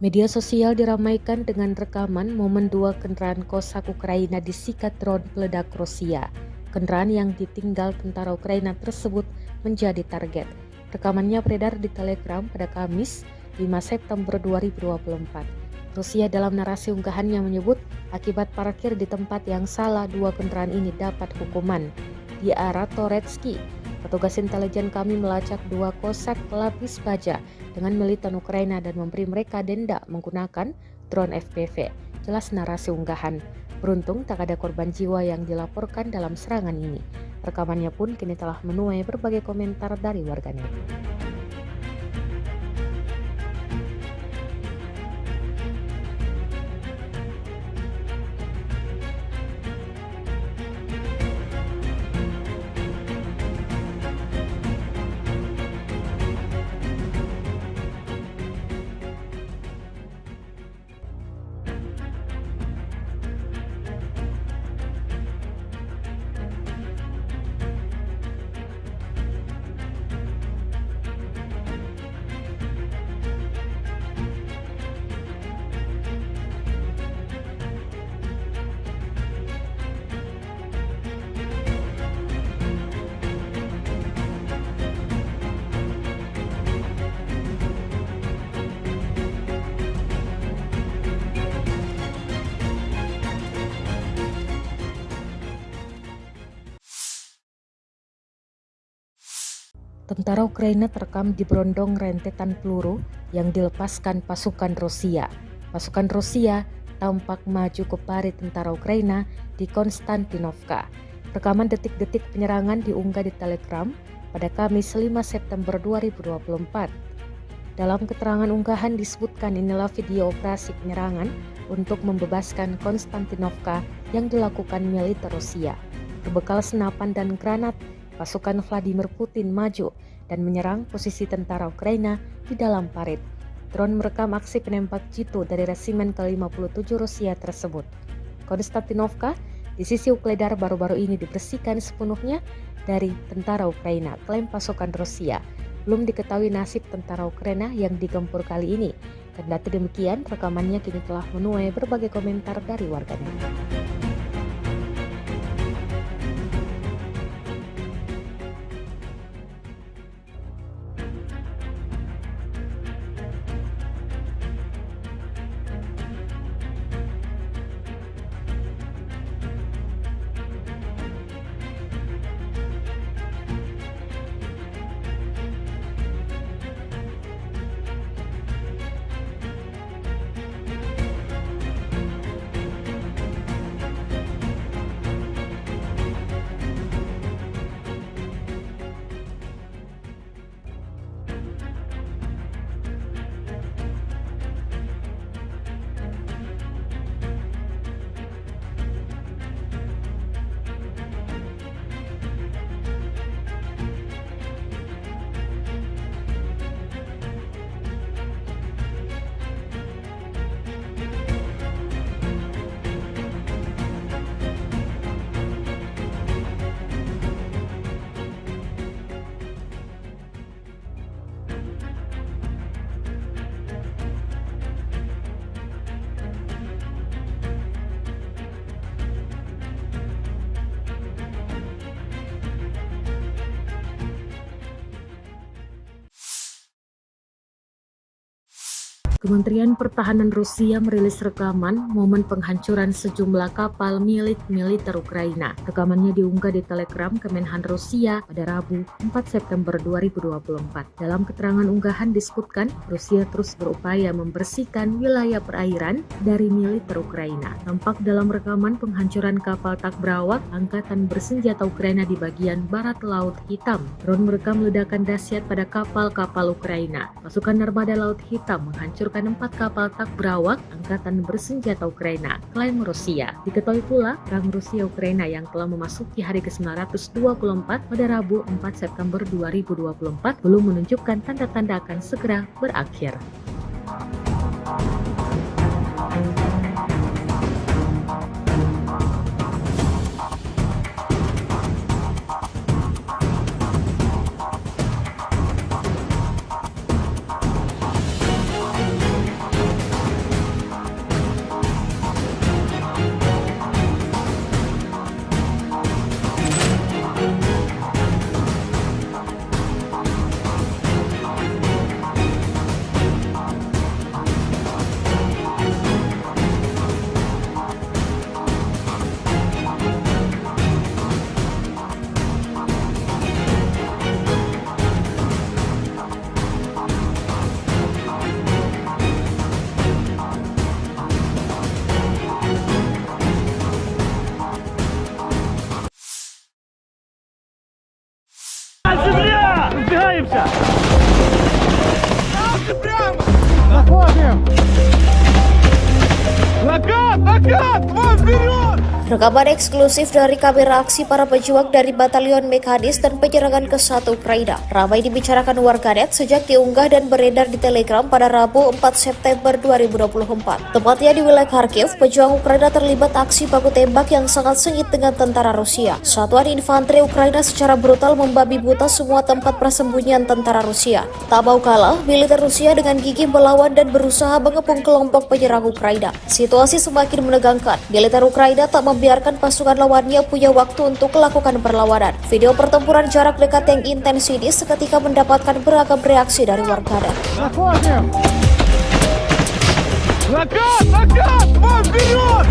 Media sosial diramaikan dengan rekaman momen 2 kendaraan Kosak Ukraina disikat drone peledak Rusia. Kendaraan yang ditinggal tentara Ukraina tersebut menjadi target. Rekamannya beredar di Telegram pada Kamis 5 September 2024. Rusia dalam narasi unggahannya menyebut akibat parkir di tempat yang salah 2 kendaraan ini dapat hukuman. Di arah Toretsky, petugas intelijen kami melacak 2 kosak pelapis baja dengan militan Ukraina dan memberi mereka denda menggunakan drone FPV. Jelas narasi unggahan. Beruntung tak ada korban jiwa yang dilaporkan dalam serangan ini. Rekamannya pun kini telah menuai berbagai komentar dari warganet. Tentara Ukraina terekam diberondong rentetan peluru yang dilepaskan pasukan Rusia. Pasukan Rusia tampak maju ke parit tentara Ukraina di Konstantinovka. Rekaman detik-detik penyerangan diunggah di Telegram pada Kamis 5 September 2024. Dalam keterangan unggahan disebutkan inilah video operasi penyerangan untuk membebaskan Konstantinovka yang dilakukan militer Rusia. Berbekal senapan dan granat, pasukan Vladimir Putin maju dan menyerang posisi tentara Ukraina di dalam parit. Drone merekam aksi penembak jitu dari resimen ke-57 Rusia tersebut. Konstantinovka di sisi Ukledar baru-baru ini dibersihkan sepenuhnya dari tentara Ukraina, klaim pasukan Rusia. Belum diketahui nasib tentara Ukraina yang digempur kali ini. Kendati demikian, rekamannya kini telah menuai berbagai komentar dari warganet. Kementerian Pertahanan Rusia merilis rekaman momen penghancuran sejumlah kapal milik militer Ukraina. Rekamannya diunggah di Telegram Kemenhan Rusia pada Rabu 4 September 2024. Dalam keterangan unggahan disebutkan, Rusia terus berupaya membersihkan wilayah perairan dari militer Ukraina. Tampak dalam rekaman penghancuran kapal Takbrawak Angkatan Bersenjata Ukraina di bagian barat Laut Hitam. Drone merekam ledakan dahsyat pada kapal-kapal Ukraina. Pasukan Armada Laut Hitam menghancurkan 4 kapal Takbrawak Angkatan Bersenjata Ukraina, klaim Rusia. Diketahui pula, perang Rusia-Ukraina yang telah memasuki hari ke-924 pada Rabu 4 September 2024 belum menunjukkan tanda-tanda akan segera berakhir. Земля! Сдвигаемся! Прямо! Заходим! Накат! Вон вперед! Rekaman eksklusif dari kamera aksi para pejuang dari Batalion Mekanis dan penyerangan ke 1 Ukraina ramai dibicarakan warganet sejak diunggah dan beredar di Telegram pada Rabu 4 September 2024. Tepatnya di wilayah Kharkiv, pejuang Ukraina terlibat aksi baku tembak yang sangat sengit dengan tentara Rusia. Satuan infanteri Ukraina secara brutal membabi buta semua tempat persembunyian tentara Rusia. Tak mau kalah, militer Rusia dengan gigih melawan dan berusaha mengepung kelompok penyerang Ukraina. Situasi semakin menegangkan. Militer Ukraina tak membiarkan pasukan lawannya punya waktu untuk melakukan perlawanan. Video pertempuran jarak dekat yang intens ini seketika mendapatkan beragam reaksi dari warganet. Накат! Вон вперед!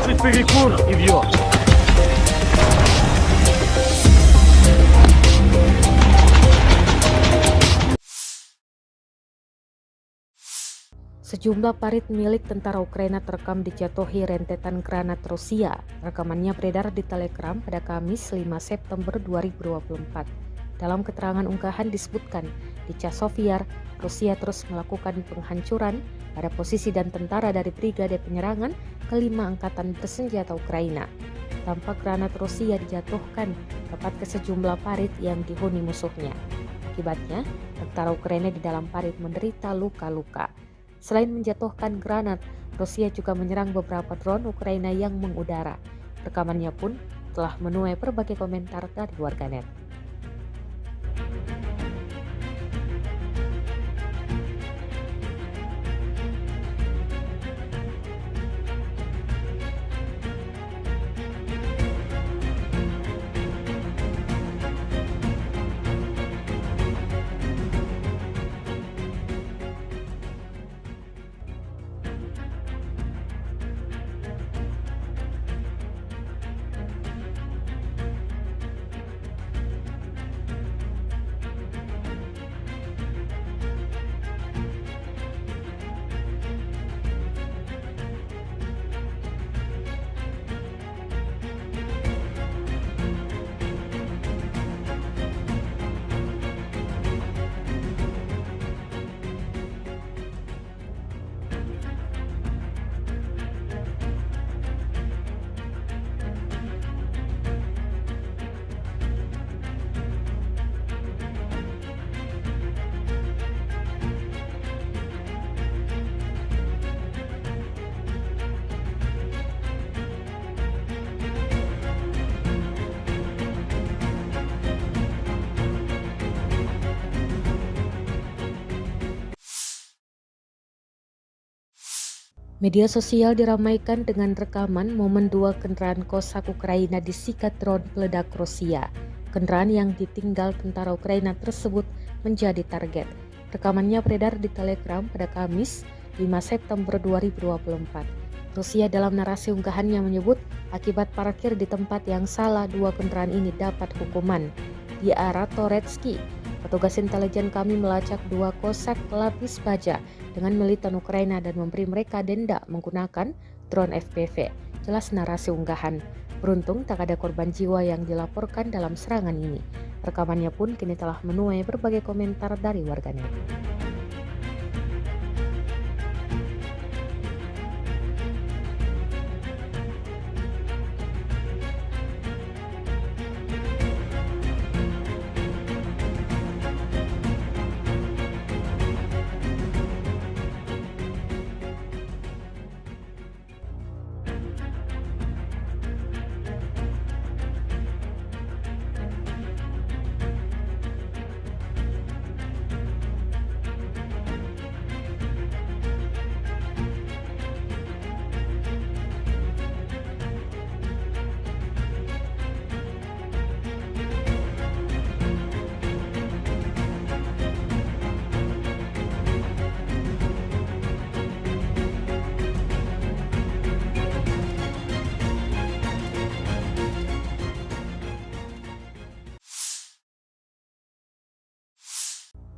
Чуть перекур и вьет. Sejumlah parit milik tentara Ukraina terekam dijatuhi rentetan granat Rusia. Rekamannya beredar di Telegram pada Kamis 5 September 2024. Dalam keterangan unggahan disebutkan, di Chasiv Yar, Rusia terus melakukan penghancuran pada posisi dan tentara dari Brigade Penyerangan kelima Angkatan Bersenjata Ukraina. Tampak granat Rusia dijatuhkan tepat ke sejumlah parit yang dihuni musuhnya. Akibatnya, tentara Ukraina di dalam parit menderita luka-luka. Selain menjatuhkan granat, Rusia juga menyerang beberapa drone Ukraina yang mengudara. Rekamannya pun telah menuai berbagai komentar dari warganet. Media sosial diramaikan dengan rekaman momen dua kendaraan Cossack Ukraina disikat drone peledak Rusia. Kendaraan yang ditinggal tentara Ukraina tersebut menjadi target. Rekamannya beredar di Telegram pada Kamis 5 September 2024. Rusia dalam narasi unggahannya menyebut akibat parkir di tempat yang salah, dua kendaraan ini dapat hukuman. Di arah Toretsky, petugas intelijen kami melacak dua Cossack pelapis baja dengan militan Ukraina dan memberi mereka denda menggunakan drone FPV. Jelas narasi unggahan. Beruntung tak ada korban jiwa yang dilaporkan dalam serangan ini. Rekamannya pun kini telah menuai berbagai komentar dari warganet.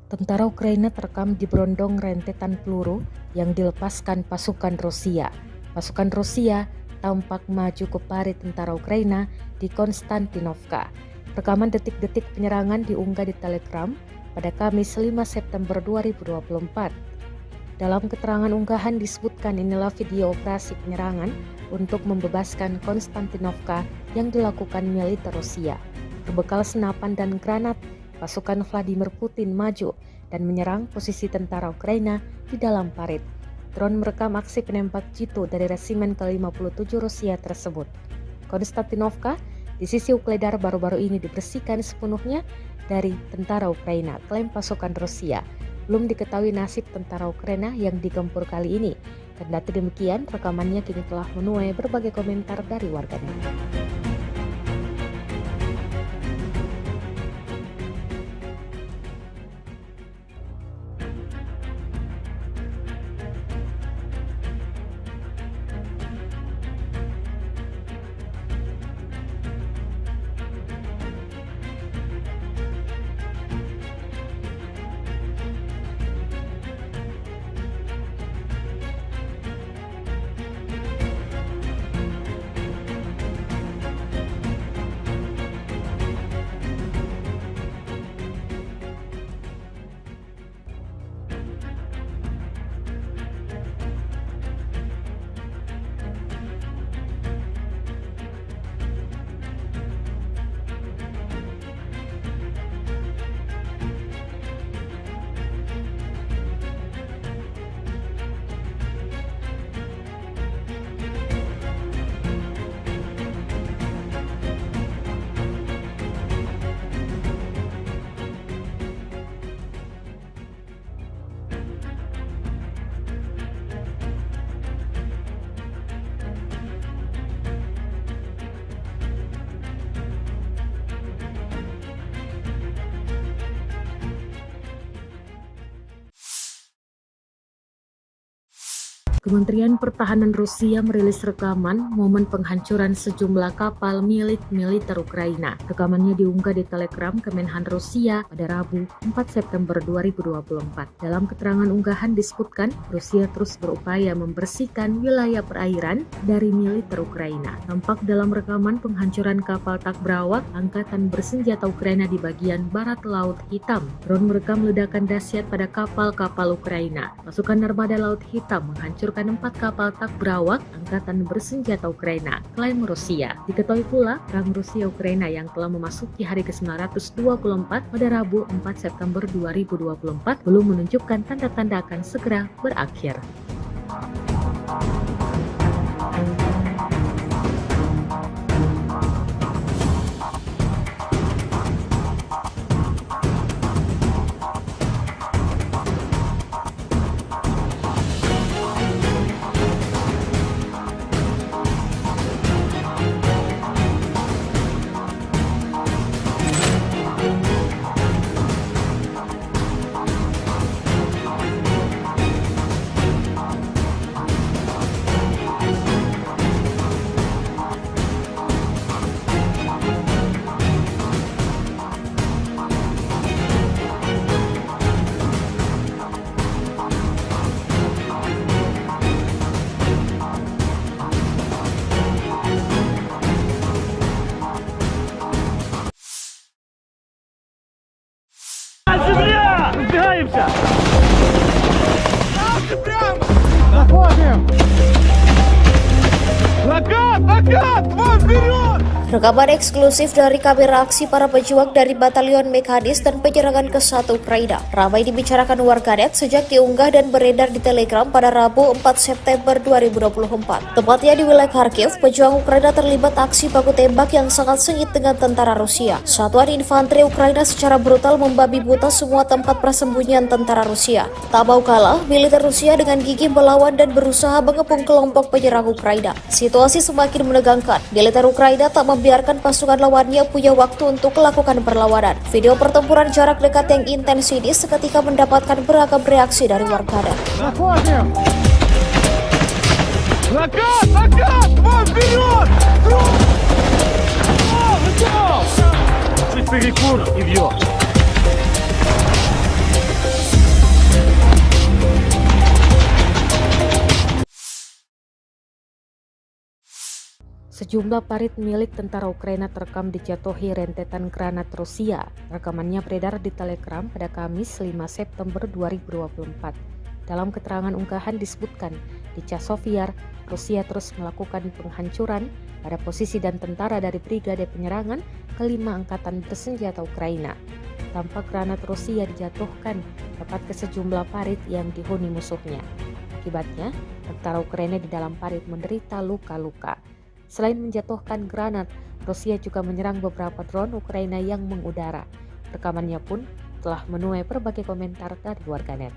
Tentara Ukraina terekam diberondong rentetan peluru yang dilepaskan pasukan Rusia. Pasukan Rusia tampak maju ke parit tentara Ukraina di Konstantinovka. Rekaman detik-detik penyerangan diunggah di Telegram pada Kamis 5 September 2024. Dalam keterangan unggahan disebutkan inilah video operasi penyerangan untuk membebaskan Konstantinovka yang dilakukan militer Rusia. Berbekal senapan dan granat, pasukan Vladimir Putin maju dan menyerang posisi tentara Ukraina di dalam parit. Drone merekam aksi penembak jitu dari resimen ke-57 Rusia tersebut. Konstantinovka di sisi Ukledar baru-baru ini dibersihkan sepenuhnya dari tentara Ukraina, klaim pasukan Rusia. Belum diketahui nasib tentara Ukraina yang digempur kali ini. Kendati demikian, rekamannya kini telah menuai berbagai komentar dari warganet. Kementerian Pertahanan Rusia merilis rekaman momen penghancuran sejumlah kapal milik militer Ukraina. Rekamannya diunggah di Telegram Kemenhan Rusia pada Rabu 4 September 2024. Dalam keterangan unggahan disebutkan, Rusia terus berupaya membersihkan wilayah perairan dari militer Ukraina. Tampak dalam rekaman penghancuran kapal tak berawak Angkatan Bersenjata Ukraina di bagian barat Laut Hitam. Drone merekam ledakan dahsyat pada kapal-kapal Ukraina. Pasukan Armada Laut Hitam menghancurkan 4 kapal tak berawak Angkatan Bersenjata Ukraina, klaim Rusia. Diketahui pula, perang Rusia-Ukraina yang telah memasuki hari ke-924 pada Rabu 4 September 2024 belum menunjukkan tanda-tanda akan segera berakhir. Земля! Сдвигаемся! Заходим! Накат! Вон вперед! Rekaman eksklusif dari kamera aksi para pejuang dari Batalion Mekanis dan penyerangan ke 1 Ukraina ramai dibicarakan warganet sejak diunggah dan beredar di Telegram pada Rabu 4 September 2024. Tepatnya di wilayah Kharkiv, pejuang Ukraina terlibat aksi baku tembak yang sangat sengit dengan tentara Rusia. Satuan infanteri Ukraina secara brutal membabi buta semua tempat persembunyian tentara Rusia. Tak mau kalah, militer Rusia dengan gigih melawan dan berusaha mengepung kelompok penyerang Ukraina. Situasi semakin menegangkan. Militer Ukraina tak membiarkan pasukan lawannya punya waktu untuk melakukan perlawanan. Video pertempuran jarak dekat yang intens ini seketika mendapatkan beragam reaksi dari warganet. Заходим! Накат! Вон вперед! Чуть перекур и вьет. Sejumlah parit milik tentara Ukraina terekam dijatuhi rentetan granat Rusia. Rekamannya beredar di Telegram pada Kamis 5 September 2024. Dalam keterangan unggahan disebutkan, di Chasovyar, Rusia terus melakukan penghancuran pada posisi dan tentara dari Brigade Penyerangan ke-5 Angkatan Bersenjata Ukraina. Tampak granat Rusia dijatuhkan tepat ke sejumlah parit yang dihuni musuhnya. Akibatnya, tentara Ukraina di dalam parit menderita luka-luka. Selain menjatuhkan granat, Rusia juga menyerang beberapa drone Ukraina yang mengudara. Rekamannya pun telah menuai berbagai komentar dari warganet.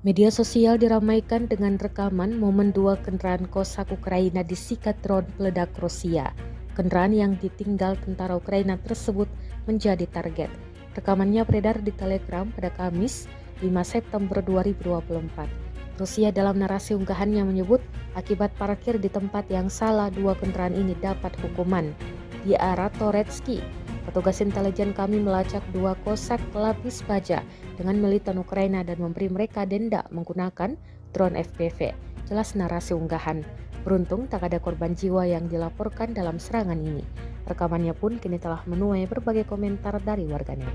Media sosial diramaikan dengan rekaman momen 2 kendaraan Cossack Ukraina disikat drone peledak Rusia. Kendaraan yang ditinggal tentara Ukraina tersebut menjadi target. Rekamannya beredar di Telegram pada Kamis 5 September 2024. Rusia dalam narasi unggahannya menyebut akibat parkir di tempat yang salah, 2 kendaraan ini dapat hukuman. Di arah Toretsky, petugas intelijen kami melacak 2 kosak pelapis baja dengan militan Ukraina dan memberi mereka denda menggunakan drone FPV. Jelas narasi unggahan. Beruntung tak ada korban jiwa yang dilaporkan dalam serangan ini. Rekamannya pun kini telah menuai berbagai komentar dari warganet.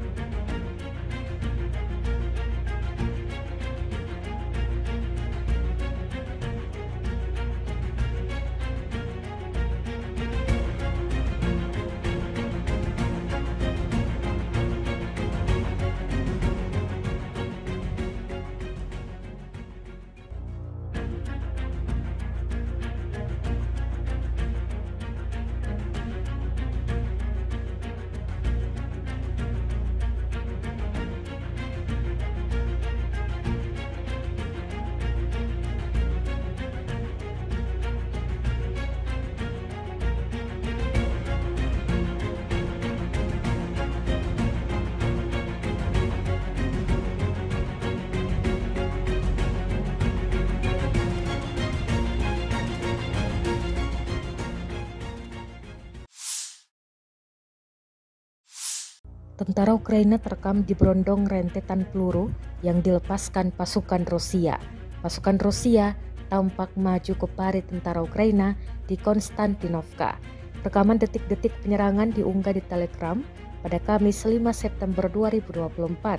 Tentara Ukraina terekam diberondong rentetan peluru yang dilepaskan pasukan Rusia. Pasukan Rusia tampak maju ke parit tentara Ukraina di Konstantinovka. Rekaman detik-detik penyerangan diunggah di Telegram pada Kamis 5 September 2024.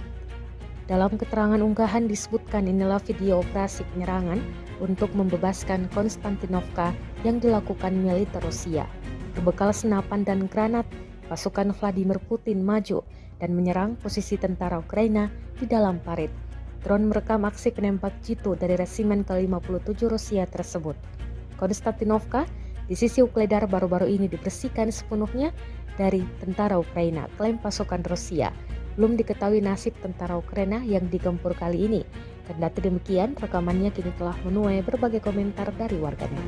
Dalam keterangan unggahan disebutkan inilah video operasi penyerangan untuk membebaskan Konstantinovka yang dilakukan militer Rusia. Berbekal senapan dan granat, pasukan Vladimir Putin maju dan menyerang posisi tentara Ukraina di dalam parit. Drone merekam aksi penembak jitu dari resimen ke-57 Rusia tersebut. Konstantinovka di sisi Ukledar baru-baru ini dibersihkan sepenuhnya dari tentara Ukraina, klaim pasukan Rusia. Belum diketahui nasib tentara Ukraina yang digempur kali ini. Kendati demikian, rekamannya kini telah menuai berbagai komentar dari warganet.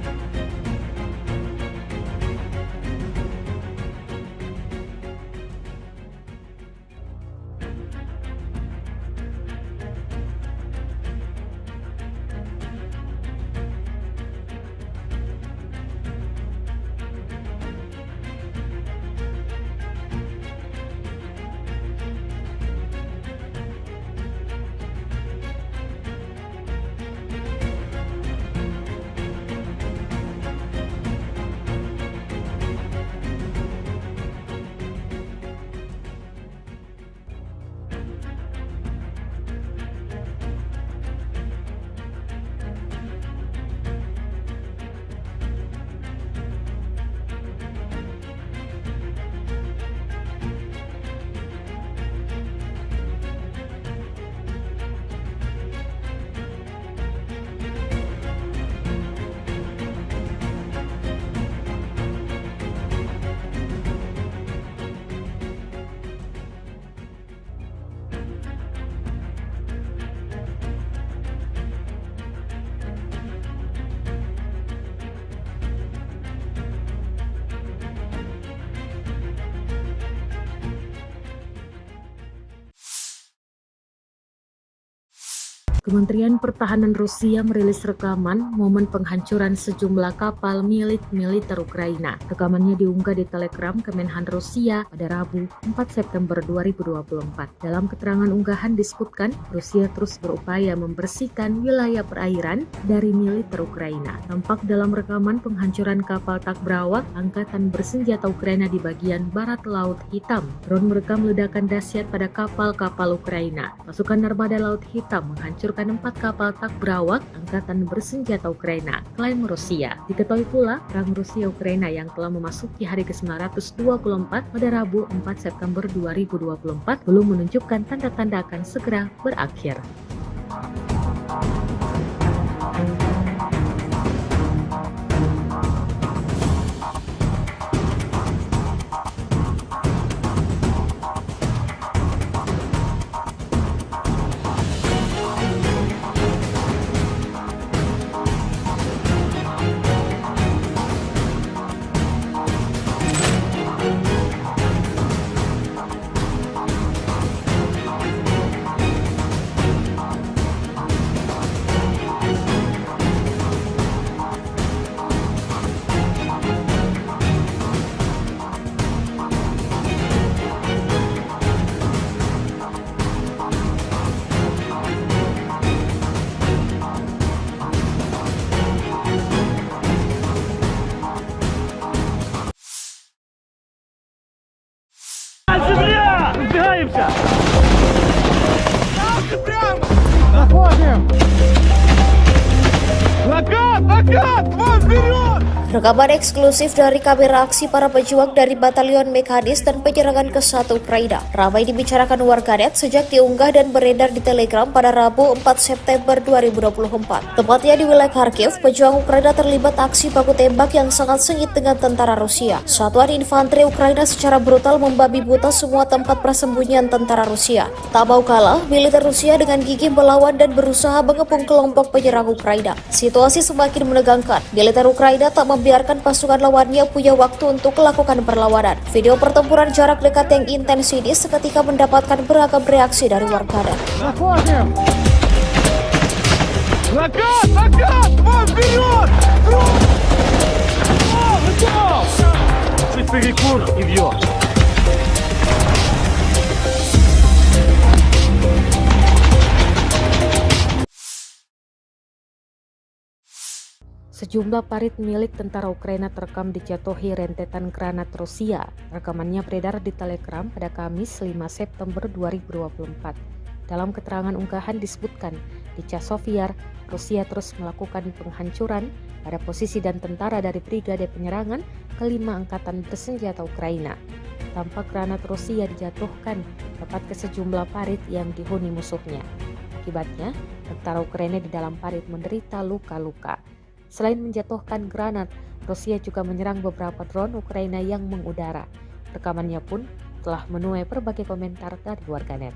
Kementerian Pertahanan Rusia merilis rekaman momen penghancuran sejumlah kapal milik militer Ukraina. Rekamannya diunggah di Telegram Kemenhan Rusia pada Rabu 4 September 2024. Dalam keterangan unggahan disebutkan, Rusia terus berupaya membersihkan wilayah perairan dari militer Ukraina. Tampak dalam rekaman penghancuran kapal tak berawak Angkatan Bersenjata Ukraina di bagian barat Laut Hitam. Drone merekam ledakan dahsyat pada kapal-kapal Ukraina. Pasukan Armada Laut Hitam menghancurkan 4 kapal tak berawak Angkatan Bersenjata Ukraina, klaim Rusia. Diketahui pula, perang Rusia-Ukraina yang telah memasuki hari ke-924 pada Rabu 4 September 2024 belum menunjukkan tanda-tanda akan segera berakhir. Закат! Вон, вперед! Rekaman eksklusif dari kamera aksi para pejuang dari Batalion Mekanis dan penyerangan ke 1 Ukraina ramai dibicarakan warganet sejak diunggah dan beredar di Telegram pada Rabu 4 September 2024. Tepatnya di wilayah Kharkiv, pejuang Ukraina terlibat aksi baku tembak yang sangat sengit dengan tentara Rusia. Satuan infanteri Ukraina secara brutal membabi buta semua tempat persembunyian tentara Rusia. Tak mau kalah, militer Rusia dengan gigih melawan dan berusaha mengepung kelompok penyerang Ukraina. Situasi semakin menegangkan. Militer Ukraina tak membiarkan pasukan lawannya punya waktu untuk melakukan perlawanan. Video pertempuran jarak dekat yang intens ini seketika mendapatkan beragam reaksi dari warganet. Заходим! Закат! Закат! Вон, вперед! Готов! Чуть перекур и бьет. Sejumlah parit milik tentara Ukraina terekam dijatuhi rentetan granat Rusia. Rekamannya beredar di Telegram pada Kamis 5 September 2024. Dalam keterangan unggahan disebutkan, di Chasiv Yar, Rusia terus melakukan penghancuran pada posisi dan tentara dari Brigade Penyerangan kelima Angkatan Bersenjata Ukraina. Tampak granat Rusia dijatuhkan tepat ke sejumlah parit yang dihuni musuhnya. Akibatnya, tentara Ukraina di dalam parit menderita luka-luka. Selain menjatuhkan granat, Rusia juga menyerang beberapa drone Ukraina yang mengudara. Rekamannya pun telah menuai berbagai komentar dari warganet.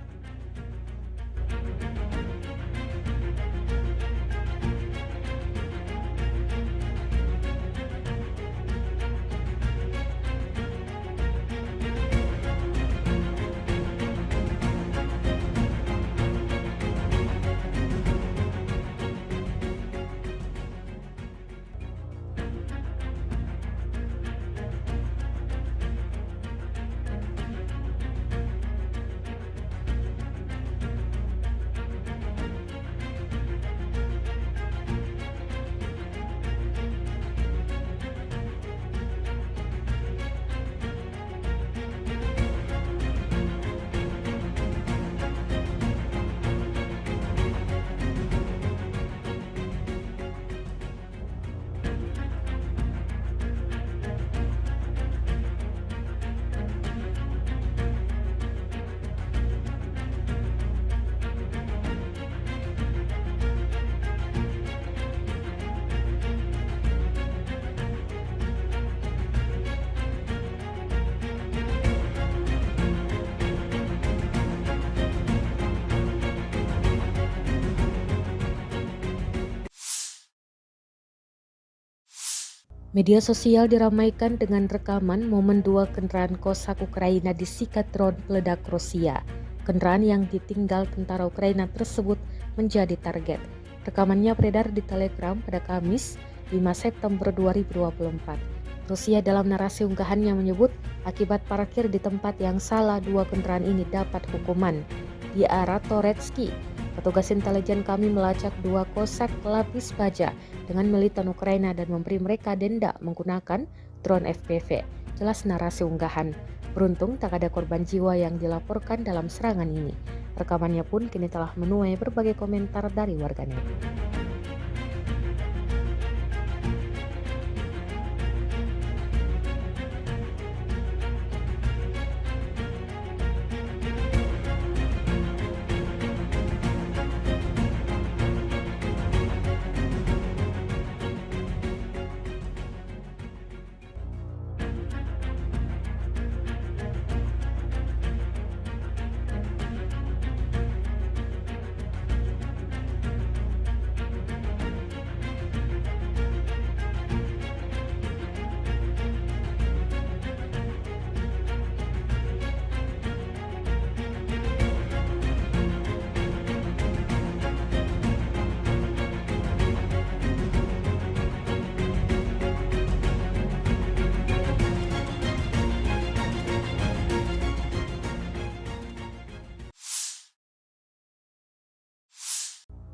Media sosial diramaikan dengan rekaman momen 2 kendaraan Kosak Ukraina disikat drone peledak Rusia. Kendaraan yang ditinggal tentara Ukraina tersebut menjadi target. Rekamannya beredar di Telegram pada Kamis 5 September 2024. Rusia dalam narasi unggahannya menyebut akibat parkir di tempat yang salah 2 kendaraan ini dapat hukuman. Di arah Toretsky, petugas intelijen kami melacak 2 kosak lapis baja dengan militan Ukraina dan memberi mereka denda menggunakan drone FPV. Jelas narasi unggahan. Beruntung tak ada korban jiwa yang dilaporkan dalam serangan ini. Rekamannya pun kini telah menuai berbagai komentar dari warganet.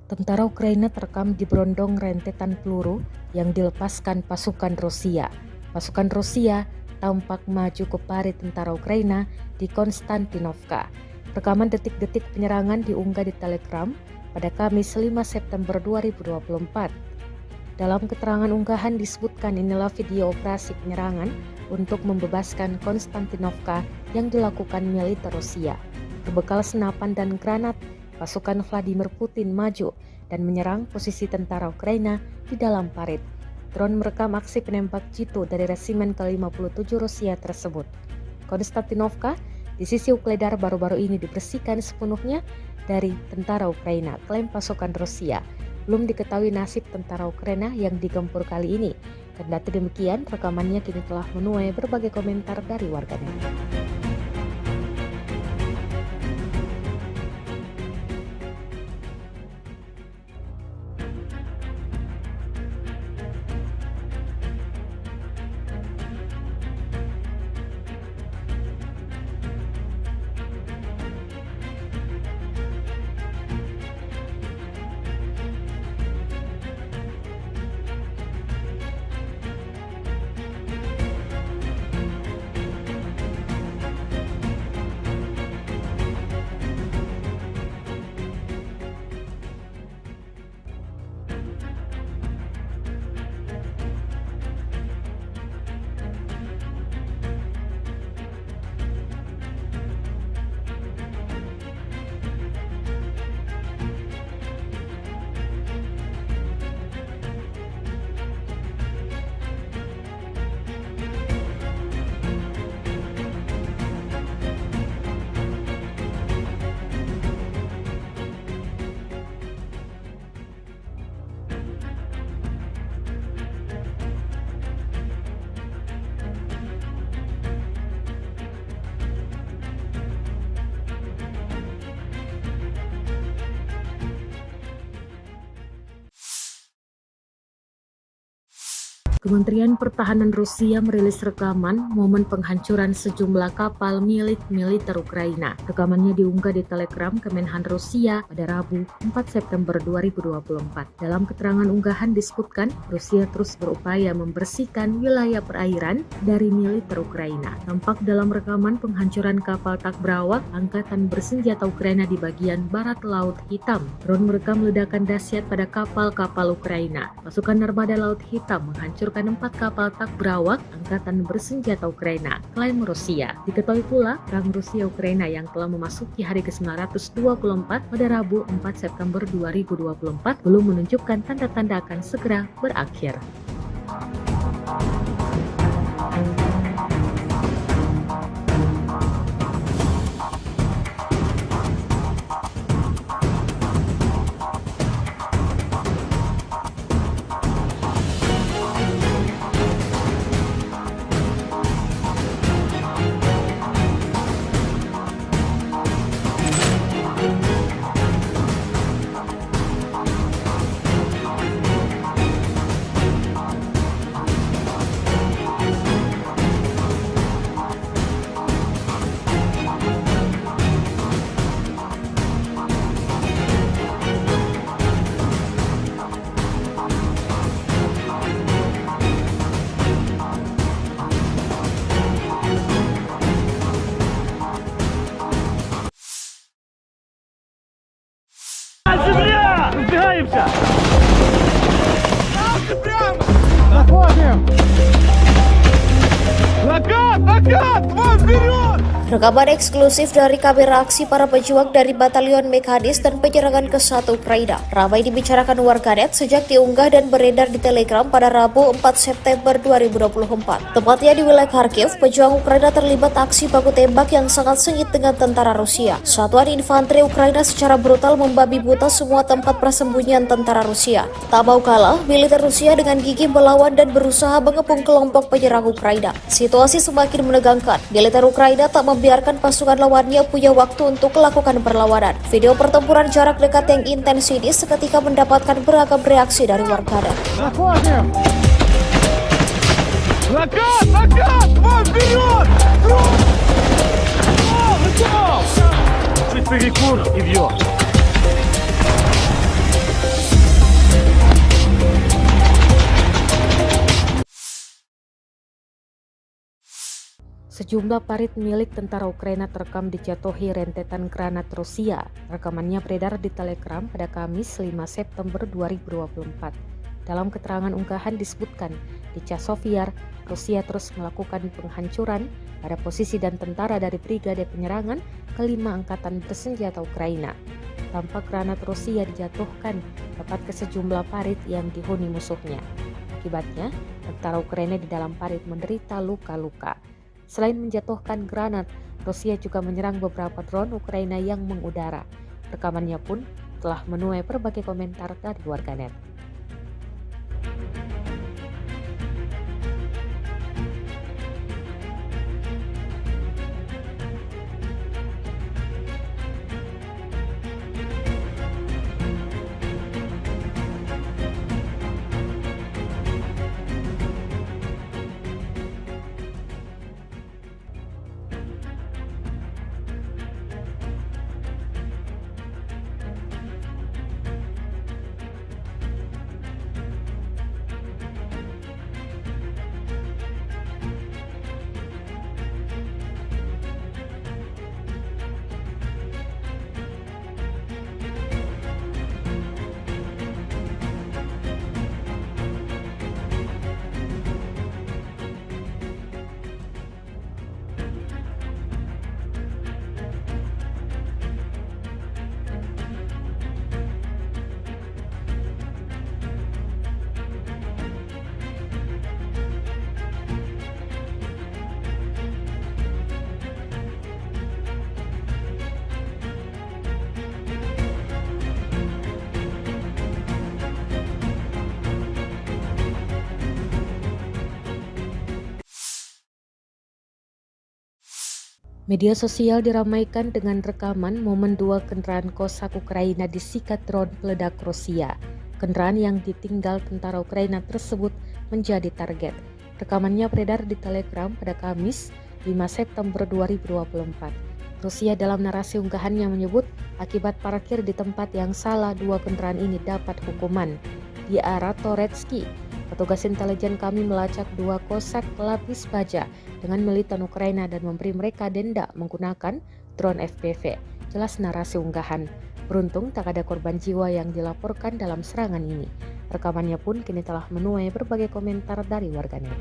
Tentara Ukraina terekam diberondong rentetan peluru yang dilepaskan pasukan Rusia. Pasukan Rusia tampak maju ke parit tentara Ukraina di Konstantinovka. Rekaman detik-detik penyerangan diunggah di Telegram pada Kamis 5 September 2024. Dalam keterangan unggahan disebutkan inilah video operasi penyerangan untuk membebaskan Konstantinovka yang dilakukan militer Rusia. Berbekal senapan dan granat, pasukan Vladimir Putin maju dan menyerang posisi tentara Ukraina di dalam parit. Drone merekam aksi penembak jitu dari resimen ke-57 Rusia tersebut. Konstantinovka di sisi Ukledar baru-baru ini dibersihkan sepenuhnya dari tentara Ukraina, klaim pasukan Rusia. Belum diketahui nasib tentara Ukraina yang digempur kali ini. Kendati demikian, rekamannya kini telah menuai berbagai komentar dari warganet. Kementerian Pertahanan Rusia merilis rekaman momen penghancuran sejumlah kapal milik militer Ukraina. Rekamannya diunggah di Telegram Kemenhan Rusia pada Rabu 4 September 2024. Dalam keterangan unggahan disebutkan, Rusia terus berupaya membersihkan wilayah perairan dari militer Ukraina. Tampak dalam rekaman penghancuran kapal tak berawak Angkatan Bersenjata Ukraina di bagian barat Laut Hitam. Drone merekam ledakan dahsyat pada kapal-kapal Ukraina. Pasukan Armada Laut Hitam menghancurkan 4 kapal tak berawak Angkatan Bersenjata Ukraina, klaim Rusia. Diketahui pula, perang Rusia-Ukraina yang telah memasuki hari ke-924 pada Rabu 4 September 2024 belum menunjukkan tanda-tanda akan segera berakhir. Земля! Сдвигаемся! Заходим! Накат! Вон вперед! Rekaman eksklusif dari kamera aksi para pejuang dari Batalion Mekanis dan penyerangan ke-1 Ukraina ramai dibicarakan warganet sejak diunggah dan beredar di Telegram pada Rabu 4 September 2024. Tepatnya di wilayah Kharkiv, pejuang Ukraina terlibat aksi baku tembak yang sangat sengit dengan tentara Rusia. Satuan infanteri Ukraina secara brutal membabi buta semua tempat persembunyian tentara Rusia. Tak mau kalah, militer Rusia dengan gigih melawan dan berusaha mengepung kelompok penyerang Ukraina. Situasi semakin menegangkan. Militer Ukraina tak membiarkan pasukan lawannya punya waktu untuk melakukan perlawanan. Video pertempuran jarak dekat yang intens ini seketika mendapatkan beragam reaksi dari warganet. Накат! Вон вперед! Чуть перекур и бьет. Sejumlah parit milik tentara Ukraina terekam dijatuhi rentetan granat Rusia. Rekamannya beredar di Telegram pada Kamis 5 September 2024. Dalam keterangan unggahan disebutkan, di Chasovyar, Rusia terus melakukan penghancuran pada posisi dan tentara dari Brigade Penyerangan kelima Angkatan Bersenjata Ukraina. Tampak granat Rusia dijatuhkan tepat ke sejumlah parit yang dihuni musuhnya. Akibatnya, tentara Ukraina di dalam parit menderita luka-luka. Selain menjatuhkan granat, Rusia juga menyerang beberapa drone Ukraina yang mengudara. Rekamannya pun telah menuai berbagai komentar dari warganet. Media sosial diramaikan dengan rekaman momen dua kendaraan Kosak Ukraina disikat drone peledak Rusia. Kendaraan yang ditinggal tentara Ukraina tersebut menjadi target. Rekamannya beredar di Telegram pada Kamis 5 September 2024. Rusia dalam narasi unggahannya menyebut akibat parkir di tempat yang salah dua kendaraan ini dapat hukuman. Di arah Toretsky, petugas intelijen kami melacak dua kosak lapis baja dengan militan Ukraina dan memberi mereka denda menggunakan drone FPV. Jelas narasi unggahan. Beruntung tak ada korban jiwa yang dilaporkan dalam serangan ini. Rekamannya pun kini telah menuai berbagai komentar dari warganet.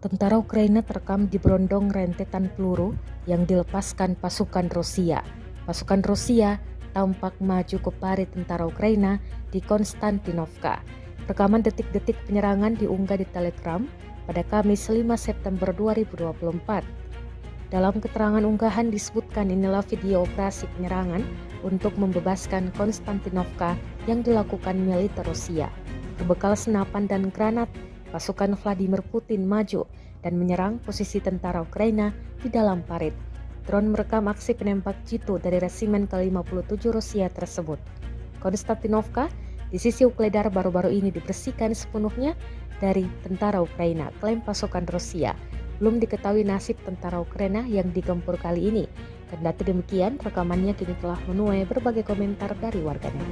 Tentara Ukraina terekam diberondong rentetan peluru yang dilepaskan pasukan Rusia. Pasukan Rusia tampak maju ke parit tentara Ukraina di Konstantinovka. Rekaman detik-detik penyerangan diunggah di Telegram pada Kamis 5 September 2024. Dalam keterangan unggahan disebutkan inilah video operasi penyerangan untuk membebaskan Konstantinovka yang dilakukan militer Rusia. Berbekal senapan dan granat, pasukan Vladimir Putin maju dan menyerang posisi tentara Ukraina di dalam parit. Drone merekam aksi penembak jitu dari resimen ke-57 Rusia tersebut. Konstantinovka di sisi Ukledar baru-baru ini dibersihkan sepenuhnya dari tentara Ukraina, klaim pasukan Rusia. Belum diketahui nasib tentara Ukraina yang digempur kali ini. Kendati demikian, rekamannya kini telah menuai berbagai komentar dari warganet.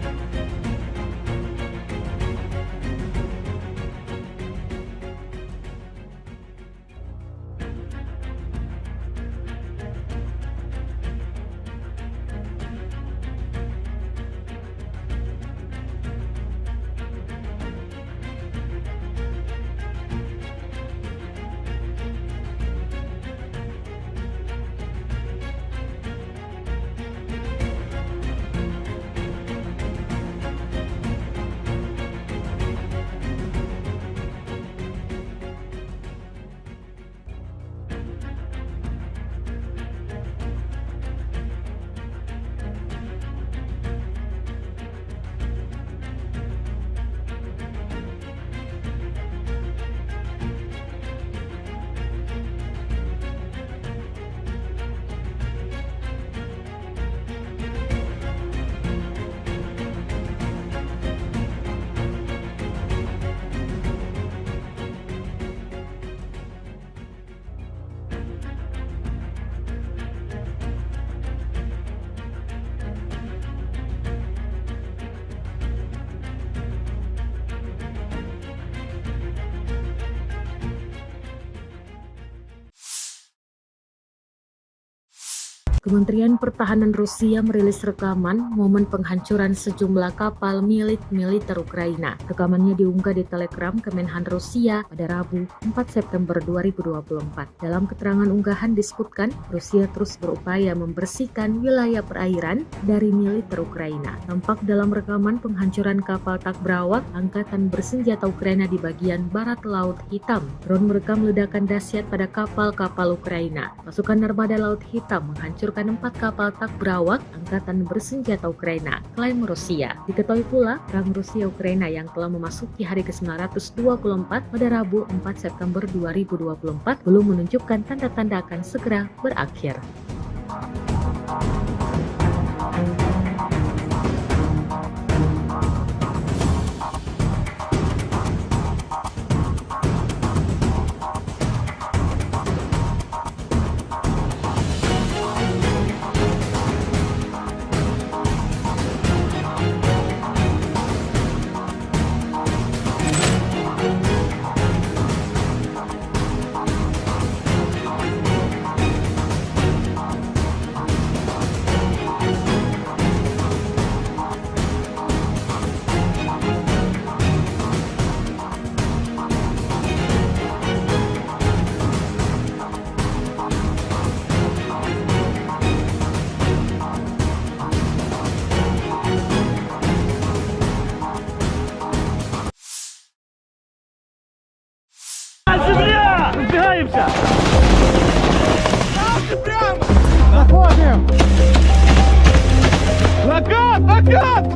Kementerian Pertahanan Rusia merilis rekaman momen penghancuran sejumlah kapal milik militer Ukraina. Rekamannya diunggah di Telegram Kemenhan Rusia pada Rabu 4 September 2024. Dalam keterangan unggahan disebutkan, Rusia terus berupaya membersihkan wilayah perairan dari militer Ukraina. Tampak dalam rekaman penghancuran kapal Takbrawak Angkatan Bersenjata Ukraina di bagian barat Laut Hitam. Drone merekam ledakan dahsyat pada kapal-kapal Ukraina. Pasukan Armada Laut Hitam menghancurkan 4 kapal Takbrawak Angkatan Bersenjata Ukraina, klaim Rusia. Diketahui pula, perang Rusia-Ukraina yang telah memasuki hari ke-924 pada Rabu 4 September 2024 belum menunjukkan tanda-tanda akan segera berakhir. Земля! Разбегаемся! Заходим! Накат!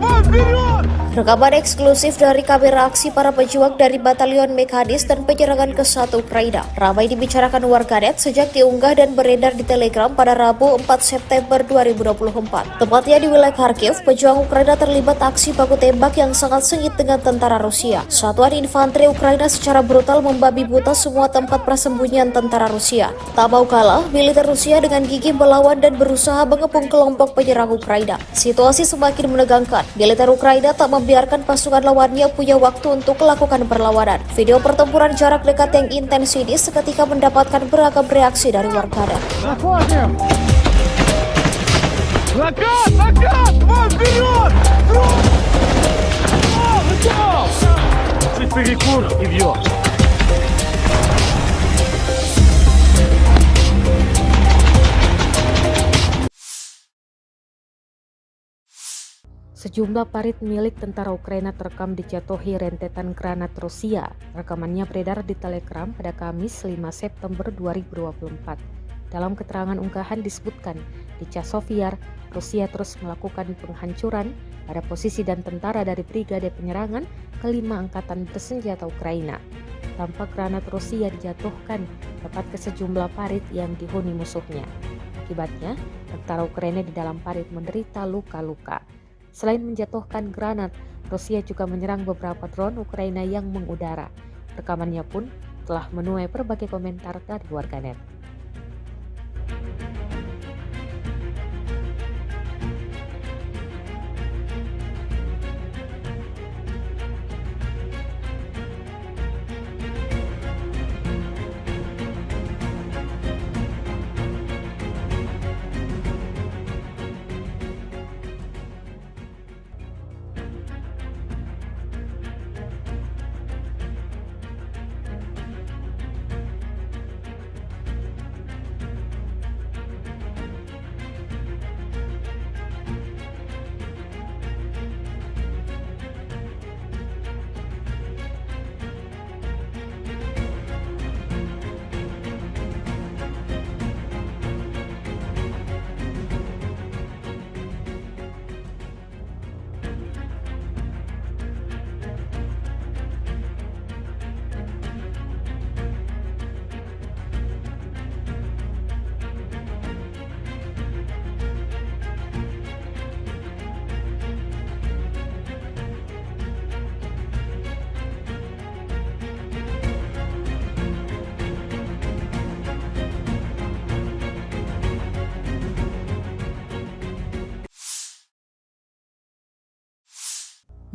Вон вперед! Rekaman eksklusif dari kamera aksi para pejuang dari Batalion Mekanis dan penyerangan ke 1 Ukraina ramai dibicarakan warganet sejak diunggah dan beredar di Telegram pada Rabu 4 September 2024. Tepatnya di wilayah Kharkiv, pejuang Ukraina terlibat aksi baku tembak yang sangat sengit dengan tentara Rusia. Satuan infanteri Ukraina secara brutal membabi buta semua tempat persembunyian tentara Rusia. Tak mau kalah, militer Rusia dengan gigih melawan dan berusaha mengepung kelompok penyerang Ukraina. Situasi semakin menegangkan. Militer Ukraina tak membiarkan pasukan lawannya punya waktu untuk melakukan perlawanan. Video pertempuran jarak dekat yang intens ini seketika mendapatkan beragam reaksi dari warganet. Заходим! Накат! Вон вперед! Готов! Чуть перекур и бьет. Sejumlah parit milik tentara Ukraina terekam dijatuhi rentetan granat Rusia. Rekamannya beredar di Telegram pada Kamis 5 September 2024. Dalam keterangan unggahan disebutkan, di Chasiv-Yar, Rusia terus melakukan penghancuran pada posisi dan tentara dari Brigade Penyerangan ke-5 Angkatan Bersenjata Ukraina. Tampak granat Rusia dijatuhkan tepat ke sejumlah parit yang dihuni musuhnya. Akibatnya, tentara Ukraina di dalam parit menderita luka-luka. Selain menjatuhkan granat, Rusia juga menyerang beberapa drone Ukraina yang mengudara. Rekamannya pun telah menuai berbagai komentar dari warganet.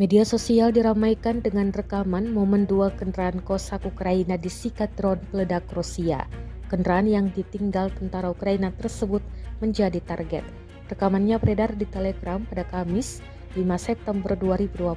Media sosial diramaikan dengan rekaman momen 2 kendaraan Cossack Ukraina disikat drone peledak Rusia. Kendaraan yang ditinggal tentara Ukraina tersebut menjadi target. Rekamannya beredar di Telegram pada Kamis 5 September 2024.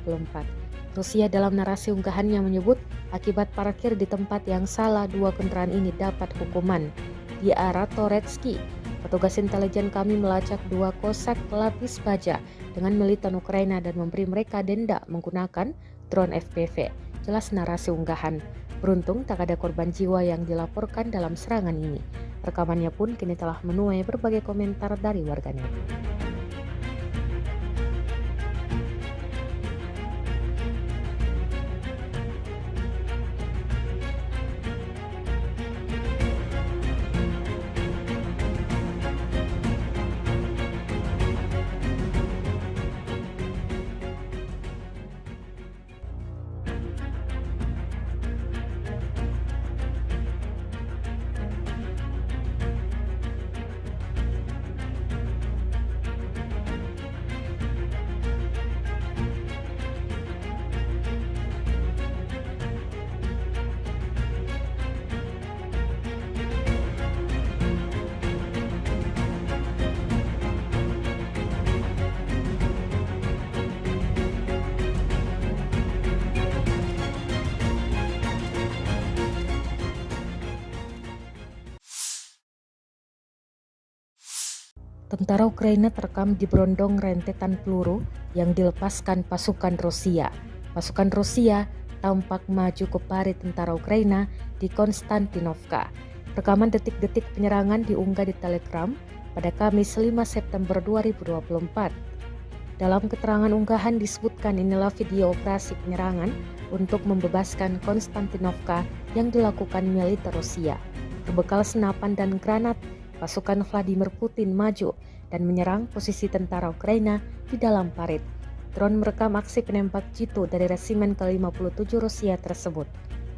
Rusia dalam narasi unggahannya menyebut akibat parkir di tempat yang salah, 2 kendaraan ini dapat hukuman. Di arah Toretsky, petugas intelijen kami melacak 2 kosak pelapis baja dengan militan Ukraina dan memberi mereka denda menggunakan drone FPV. Jelas narasi unggahan. Beruntung tak ada korban jiwa yang dilaporkan dalam serangan ini. Rekamannya pun kini telah menuai berbagai komentar dari warganet. Tentara Ukraina terekam diberondong rentetan peluru yang dilepaskan pasukan Rusia. Pasukan Rusia tampak maju ke parit tentara Ukraina di Konstantinovka. Rekaman detik-detik penyerangan diunggah di Telegram pada Kamis 5 September 2024. Dalam keterangan unggahan disebutkan inilah video operasi penyerangan untuk membebaskan Konstantinovka yang dilakukan militer Rusia. Berbekal senapan dan granat, pasukan Vladimir Putin maju dan menyerang posisi tentara Ukraina di dalam parit. Drone merekam aksi penembak jitu dari resimen ke-57 Rusia tersebut.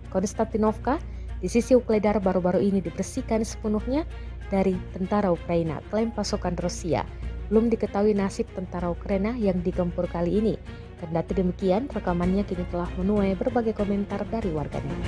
Konstantinovka di sisi Ukledar baru-baru ini dibersihkan sepenuhnya dari tentara Ukraina, klaim pasukan Rusia. Belum diketahui nasib tentara Ukraina yang digempur kali ini. Kendati demikian, rekamannya kini telah menuai berbagai komentar dari warganet.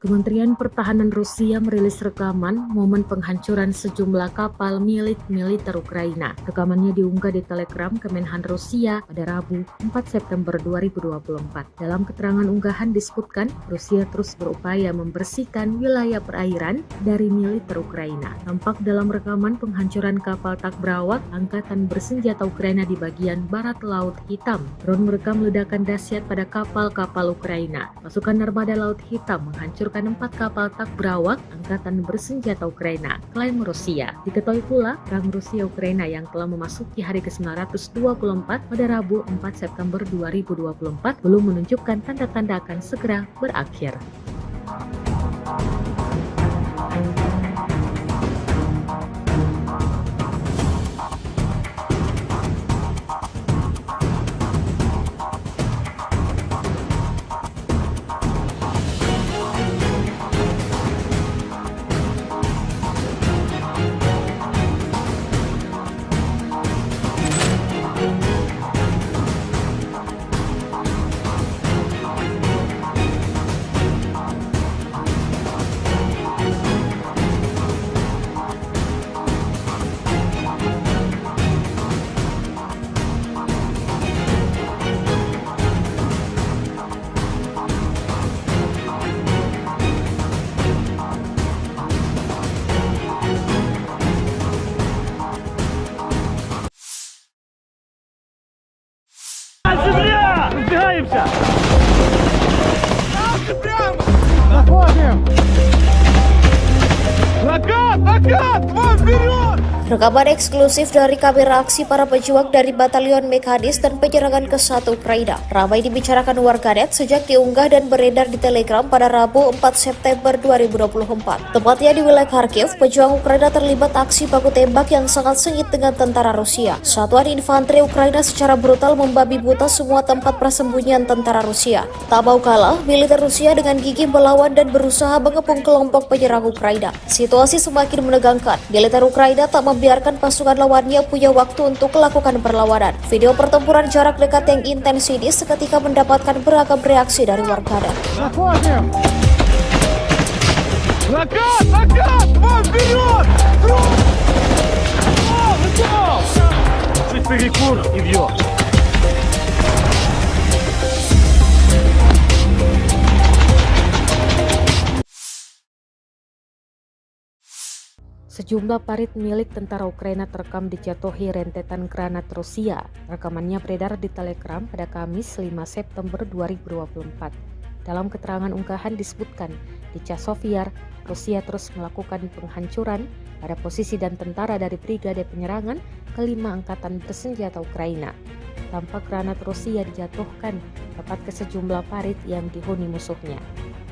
Kementerian Pertahanan Rusia merilis rekaman momen penghancuran sejumlah kapal milik militer Ukraina. Rekamannya diunggah di Telegram Kemenhan Rusia pada Rabu 4 September 2024. Dalam keterangan unggahan disebutkan, Rusia terus berupaya membersihkan wilayah perairan dari militer Ukraina. Tampak dalam rekaman penghancuran kapal Takbrawak Angkatan Bersenjata Ukraina di bagian barat Laut Hitam. Drone merekam ledakan dahsyat pada kapal-kapal Ukraina. Pasukan Armada Laut Hitam menghancurkan 4 kapal Takbrawak Angkatan Bersenjata Ukraina, klaim Rusia. Diketahui pula, perang Rusia-Ukraina yang telah memasuki hari ke-924 pada Rabu 4 September 2024 belum menunjukkan tanda-tanda akan segera berakhir. Закат! Вон вперед! Rekaman eksklusif dari kamera aksi para pejuang dari Batalion Mekanis dan penyerangan ke 1 Ukraina ramai dibicarakan warganet sejak diunggah dan beredar di Telegram pada Rabu 4 September 2024. Tepatnya di wilayah Kharkiv, pejuang Ukraina terlibat aksi baku tembak yang sangat sengit dengan tentara Rusia. Satuan infanteri Ukraina secara brutal membabi buta semua tempat persembunyian tentara Rusia. Tak mau kalah, militer Rusia dengan gigih melawan dan berusaha mengepung kelompok penyerang Ukraina. Situasi semakin menegangkan. Militer Ukraina tak membiarkan pasukan lawannya punya waktu untuk melakukan perlawanan. Video pertempuran jarak dekat yang intens ini seketika mendapatkan beragam reaksi dari warganet. Заходим! Закат! Закат! Вон вперед! Готов! Чуть перекур и вьет. Sejumlah parit milik tentara Ukraina terekam dijatuhi rentetan granat Rusia. Rekamannya beredar di Telegram pada Kamis 5 September 2024. Dalam keterangan unggahan disebutkan, di Chasiv-Yar, Rusia terus melakukan penghancuran pada posisi dan tentara dari Brigade Penyerangan kelima Angkatan Bersenjata Ukraina. Tampak granat Rusia dijatuhkan tepat ke sejumlah parit yang dihuni musuhnya.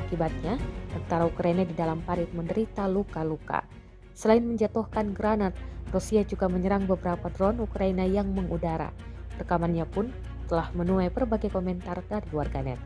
Akibatnya, tentara Ukraina di dalam parit menderita luka-luka. Selain menjatuhkan granat, Rusia juga menyerang beberapa drone Ukraina yang mengudara. Rekamannya pun telah menuai berbagai komentar dari warganet.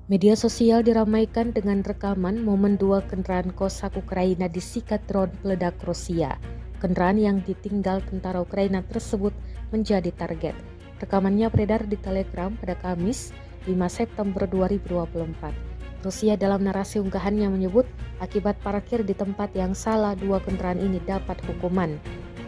Media sosial diramaikan dengan rekaman momen 2 kendaraan Cossack Ukraina disikat drone peledak Rusia. Kendaraan yang ditinggal tentara Ukraina tersebut menjadi target. Rekamannya beredar di Telegram pada Kamis 5 September 2024. Rusia dalam narasi unggahannya menyebut akibat parkir di tempat yang salah 2 kendaraan ini dapat hukuman.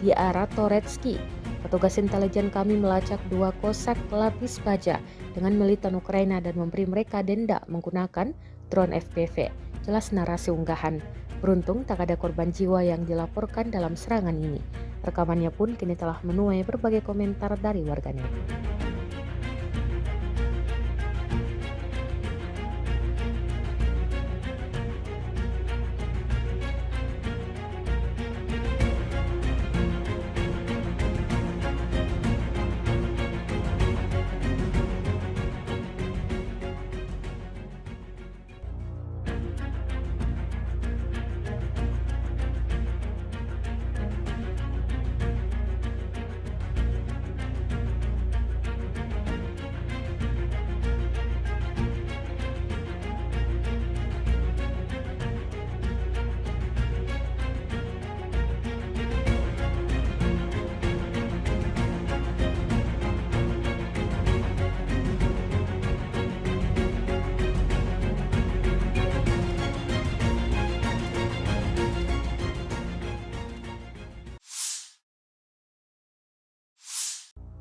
Di arah Toretsky, petugas intelijen kami melacak 2 Cossack pelapis baja dengan militan Ukraina dan memberi mereka denda menggunakan drone FPV. Jelas narasi unggahan. Beruntung tak ada korban jiwa yang dilaporkan dalam serangan ini. Rekamannya pun kini telah menuai berbagai komentar dari warganet.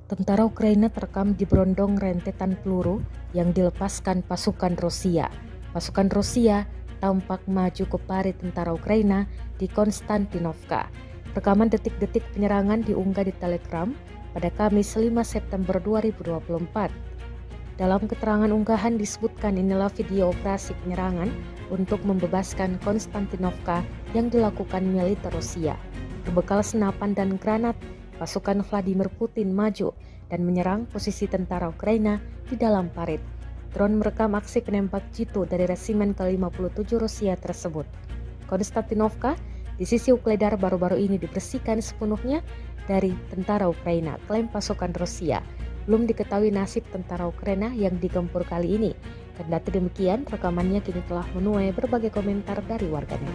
Tentara Ukraina terekam diberondong rentetan peluru yang dilepaskan pasukan Rusia. Pasukan Rusia tampak maju ke parit tentara Ukraina di Konstantinovka. Rekaman detik-detik penyerangan diunggah di Telegram pada Kamis 5 September 2024. Dalam keterangan unggahan disebutkan inilah video operasi penyerangan untuk membebaskan Konstantinovka yang dilakukan militer Rusia. Berbekal senapan dan granat, pasukan Vladimir Putin maju dan menyerang posisi tentara Ukraina di dalam parit. Drone merekam aksi penembak jitu dari resimen ke-57 Rusia tersebut. Konstantinovka di sisi Ukledar baru-baru ini dibersihkan sepenuhnya dari tentara Ukraina, klaim pasukan Rusia. Belum diketahui nasib tentara Ukraina yang digempur kali ini. Kendati demikian, rekamannya kini telah menuai berbagai komentar dari warganet.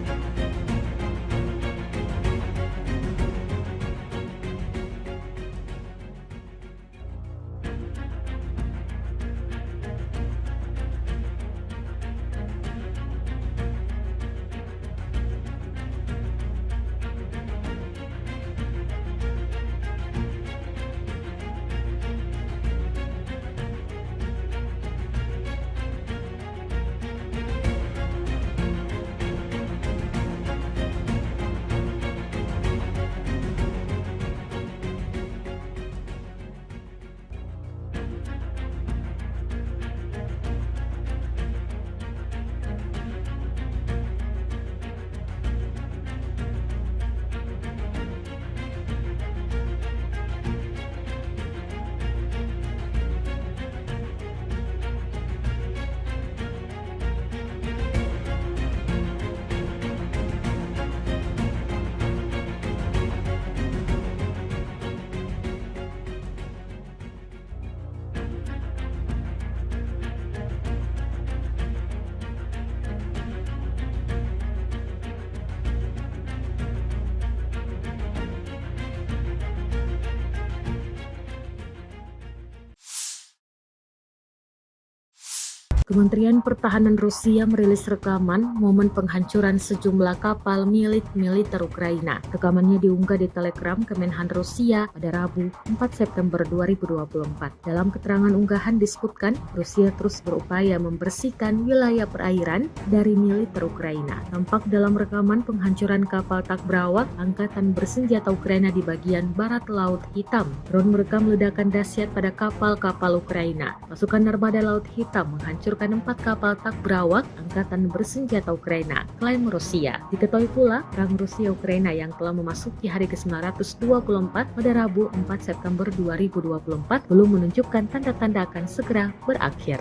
Kementerian Pertahanan Rusia merilis rekaman momen penghancuran sejumlah kapal milik militer Ukraina. Rekamannya diunggah di Telegram Kemenhan Rusia pada Rabu 4 September 2024. Dalam keterangan unggahan disebutkan, Rusia terus berupaya membersihkan wilayah perairan dari militer Ukraina. Tampak dalam rekaman penghancuran kapal Takbrawak Angkatan Bersenjata Ukraina di bagian barat Laut Hitam. Drone merekam ledakan dahsyat pada kapal-kapal Ukraina. Pasukan Armada Laut Hitam menghancurkan 4 kapal Takbrawak Angkatan Bersenjata Ukraina, klaim Rusia. Diketahui pula, perang Rusia-Ukraina yang telah memasuki hari ke-924 pada Rabu 4 September 2024 belum menunjukkan tanda-tanda akan segera berakhir.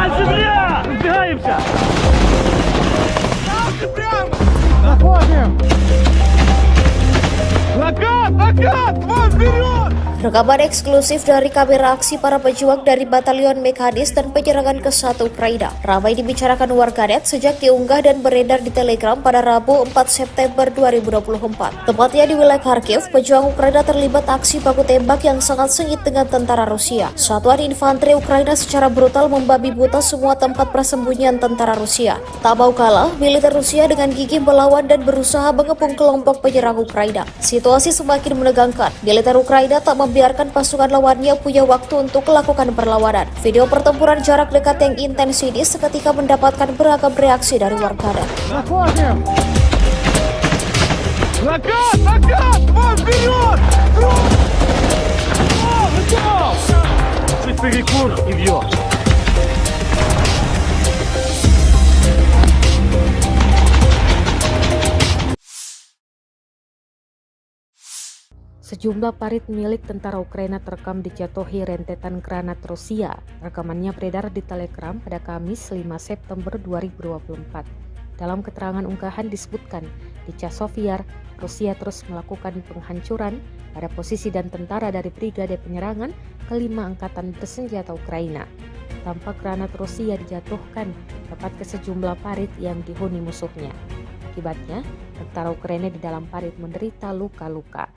Земля! Сдвигаемся! Заходим! Накат! Вон вперед! Rekaman eksklusif dari kamera aksi para pejuang dari Batalion Mekanis dan penyerangan ke-1 Ukraina ramai dibicarakan warganet sejak diunggah dan beredar di Telegram pada Rabu 4 September 2024. Tepatnya di wilayah Kharkiv, pejuang Ukraina terlibat aksi baku tembak yang sangat sengit dengan tentara Rusia. Satuan infanteri Ukraina secara brutal membabi buta semua tempat persembunyian tentara Rusia. Tak mau kalah, militer Rusia dengan gigih melawan dan berusaha mengepung kelompok penyerang Ukraina. Situasi semakin menegangkan. Militer Ukraina tak membiarkan pasukan lawannya punya waktu untuk melakukan perlawanan. Video pertempuran jarak dekat yang intens ini seketika mendapatkan beragam reaksi dari warganet. Накат! Вон вперед! Чуть перекур и вьет. Sejumlah parit milik tentara Ukraina terekam dijatuhi rentetan granat Rusia. Rekamannya beredar di Telegram pada Kamis 5 September 2024. Dalam keterangan unggahan disebutkan, di Chasiv, Rusia terus melakukan penghancuran pada posisi dan tentara dari Brigade Penyerangan ke-5 Angkatan Bersenjata Ukraina. Tampak granat Rusia dijatuhkan tepat ke sejumlah parit yang dihuni musuhnya. Akibatnya, tentara Ukraina di dalam parit menderita luka-luka.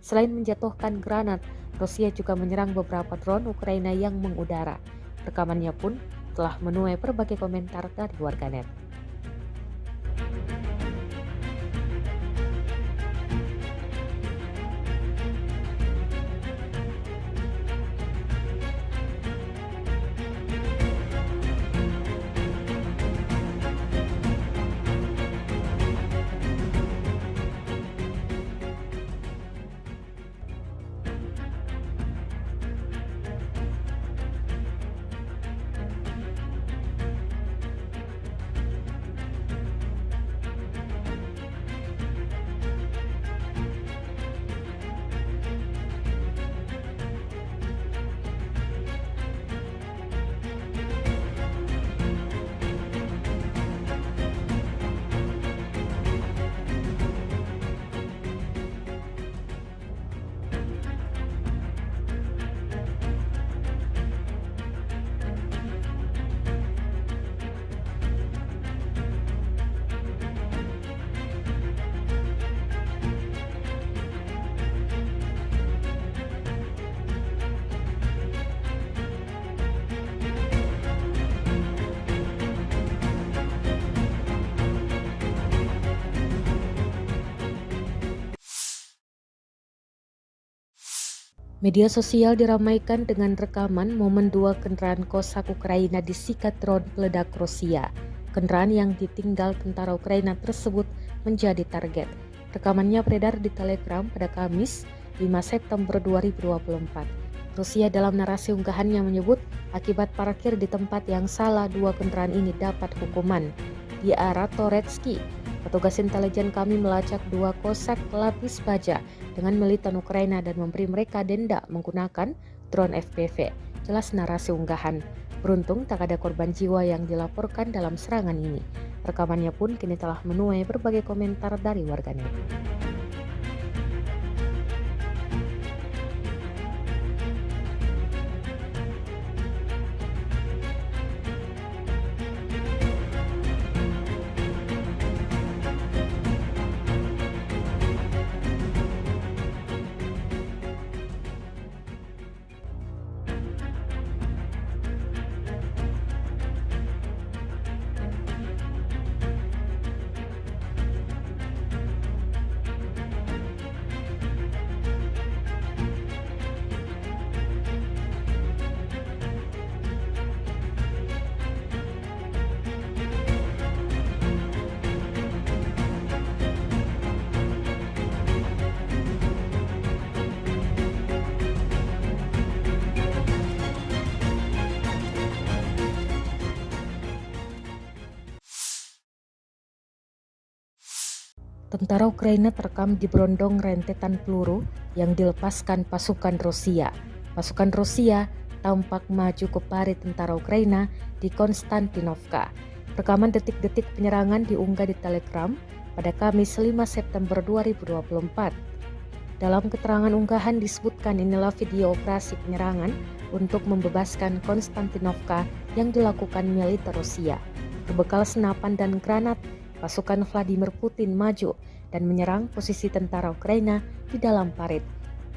Selain menjatuhkan granat, Rusia juga menyerang beberapa drone Ukraina yang mengudara. Rekamannya pun telah menuai berbagai komentar dari warganet. Media sosial diramaikan dengan rekaman momen 2 kendaraan Kosak Ukraina disikat drone peledak Rusia. Kendaraan yang ditinggal tentara Ukraina tersebut menjadi target. Rekamannya beredar di Telegram pada Kamis 5 September 2024. Rusia dalam narasi unggahannya menyebut akibat parkir di tempat yang salah 2 kendaraan ini dapat hukuman. Di arah Toretsky, petugas intelijen kami melacak 2 Kosak lapis baja dengan militan Ukraina dan memberi mereka denda menggunakan drone FPV. Jelas narasi unggahan. Beruntung tak ada korban jiwa yang dilaporkan dalam serangan ini. Rekamannya pun kini telah menuai berbagai komentar dari warganet. Tentara Ukraina terekam diberondong rentetan peluru yang dilepaskan pasukan Rusia. Pasukan Rusia tampak maju ke parit tentara Ukraina di Konstantinovka. Rekaman detik-detik penyerangan diunggah di Telegram pada Kamis 5 September 2024. Dalam keterangan unggahan disebutkan inilah video operasi penyerangan untuk membebaskan Konstantinovka yang dilakukan militer Rusia. Berbekal senapan dan granat, pasukan Vladimir Putin maju dan menyerang posisi tentara Ukraina di dalam parit.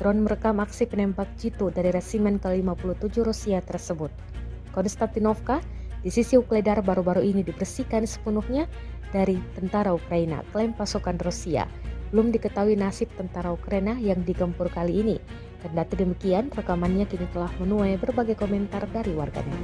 Drone merekam aksi penembak jitu dari resimen ke-57 Rusia tersebut. Konstantinovka di sisi Ukledar baru-baru ini dibersihkan sepenuhnya dari tentara Ukraina, klaim pasukan Rusia. Belum diketahui nasib tentara Ukraina yang digempur kali ini. Kendati demikian, rekamannya kini telah menuai berbagai komentar dari warganet.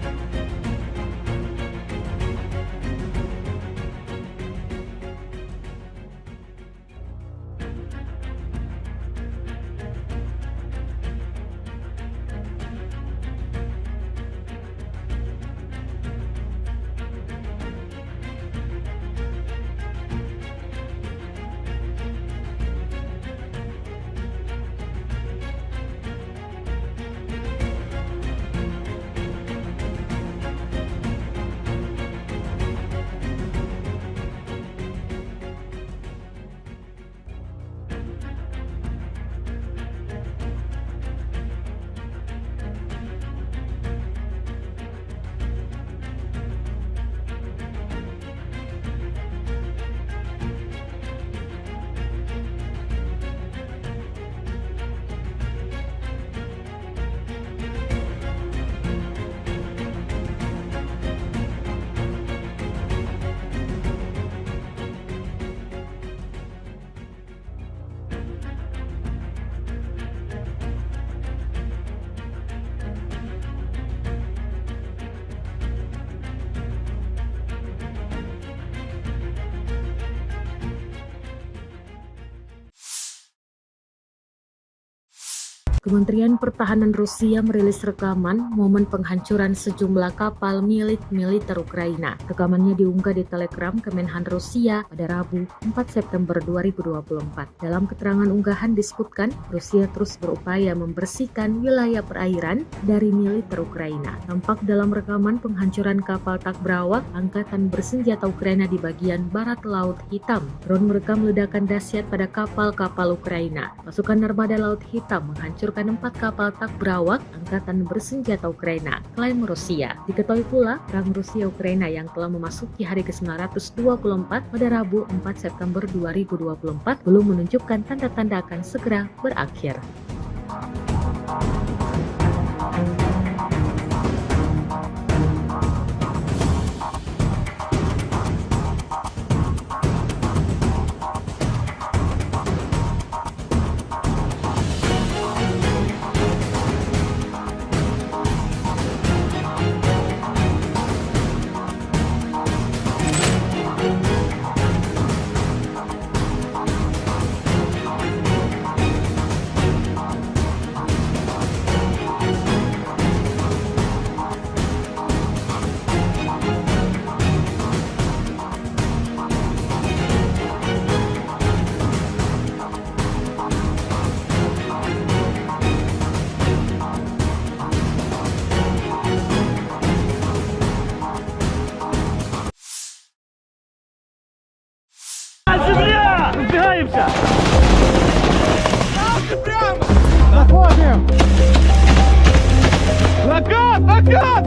Kementerian Pertahanan Rusia merilis rekaman momen penghancuran sejumlah kapal milik militer Ukraina. Rekamannya diunggah di Telegram Kemenhan Rusia pada Rabu 4 September 2024. Dalam keterangan unggahan disebutkan, Rusia terus berupaya membersihkan wilayah perairan dari militer Ukraina. Tampak dalam rekaman penghancuran kapal tak berawak Angkatan Bersenjata Ukraina di bagian barat Laut Hitam. Drone merekam ledakan dahsyat pada kapal-kapal Ukraina. Pasukan Armada Laut Hitam menghancurkan 4 kapal tak berawak Angkatan Bersenjata Ukraina, klaim Rusia. Diketahui pula, perang Rusia-Ukraina yang telah memasuki hari ke-924 pada Rabu 4 September 2024 belum menunjukkan tanda-tanda akan segera berakhir. Земля! Разбегаемся! Заходим! Накат!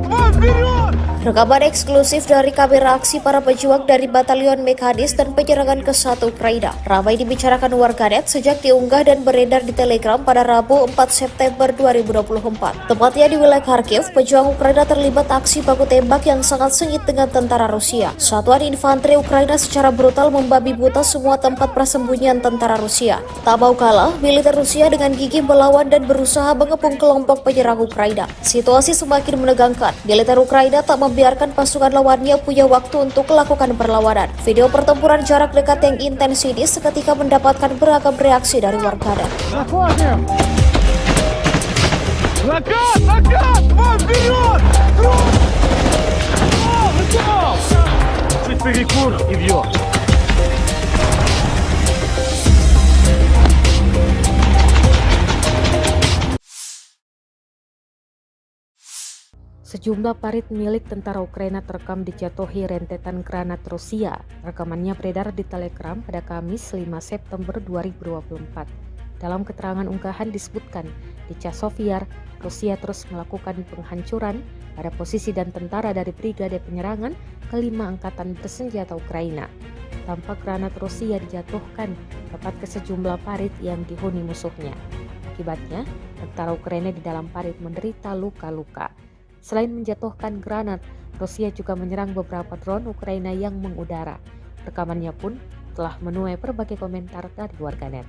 Вон вперед! Rekaman eksklusif dari kamera aksi para pejuang dari Batalion Mekanis dan penyerangan ke 1 Ukraina ramai dibicarakan warganet sejak diunggah dan beredar di Telegram pada Rabu 4 September 2024. Tepatnya di wilayah Kharkiv, pejuang Ukraina terlibat aksi baku tembak yang sangat sengit dengan tentara Rusia. Satuan infanteri Ukraina secara brutal membabi buta semua tempat persembunyian tentara Rusia. Tak mau kalah, militer Rusia dengan gigih melawan dan berusaha mengepung kelompok penyerang Ukraina. Situasi semakin menegangkan. Militer Ukraina tak membiarkan pasukan lawannya punya waktu untuk melakukan perlawanan. Video pertempuran jarak dekat yang intens ini seketika mendapatkan beragam reaksi dari warganet. Заходим! Накат! Вон вперед! Готов! Чуть перекур и вьет. Sejumlah parit milik tentara Ukraina terekam dijatuhi rentetan granat Rusia. Rekamannya beredar di Telegram pada Kamis 5 September 2024. Dalam keterangan unggahan disebutkan, di Chasovyar, Rusia terus melakukan penghancuran pada posisi dan tentara dari Brigade Penyerangan ke-5 Angkatan Bersenjata Ukraina. Tampak granat Rusia dijatuhkan tepat ke sejumlah parit yang dihuni musuhnya. Akibatnya, tentara Ukraina di dalam parit menderita luka-luka. Selain menjatuhkan granat, Rusia juga menyerang beberapa drone Ukraina yang mengudara. Rekamannya pun telah menuai berbagai komentar dari warganet.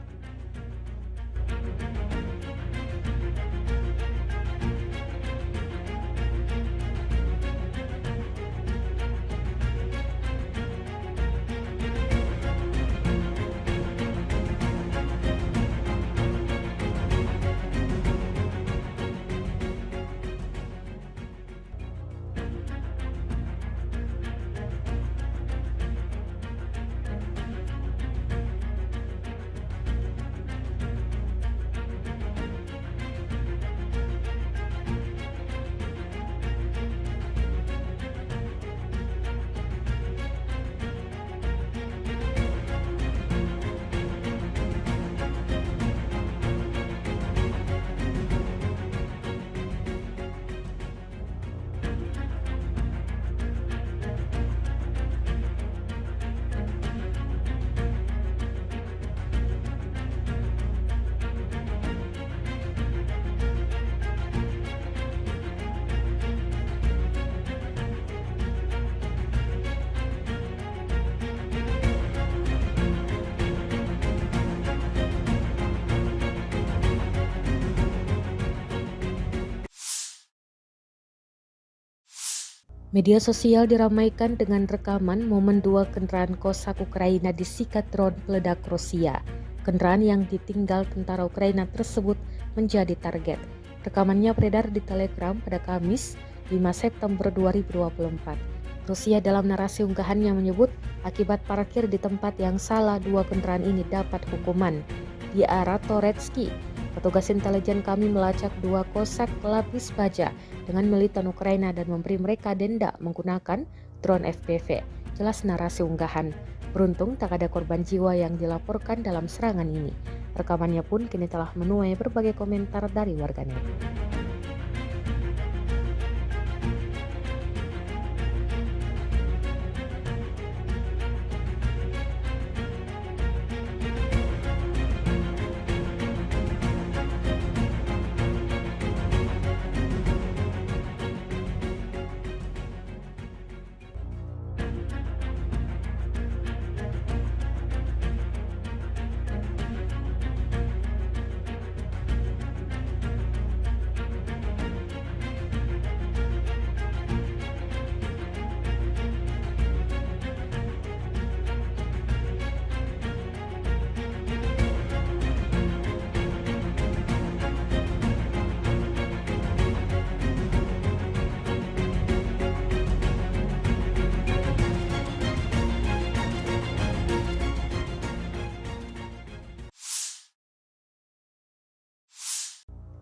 Media sosial diramaikan dengan rekaman momen 2 kendaraan Cossack Ukraina disikat drone peledak Rusia. Kendaraan yang ditinggal tentara Ukraina tersebut menjadi target. Rekamannya beredar di Telegram pada Kamis 5 September 2024. Rusia dalam narasi unggahannya menyebut akibat parkir di tempat yang salah, 2 kendaraan ini dapat hukuman. Di arah Toretsky, petugas intelijen kami melacak 2 kosak pelapis baja dengan militan Ukraina dan memberi mereka denda menggunakan drone FPV. Jelas narasi unggahan. Beruntung tak ada korban jiwa yang dilaporkan dalam serangan ini. Rekamannya pun kini telah menuai berbagai komentar dari warganet.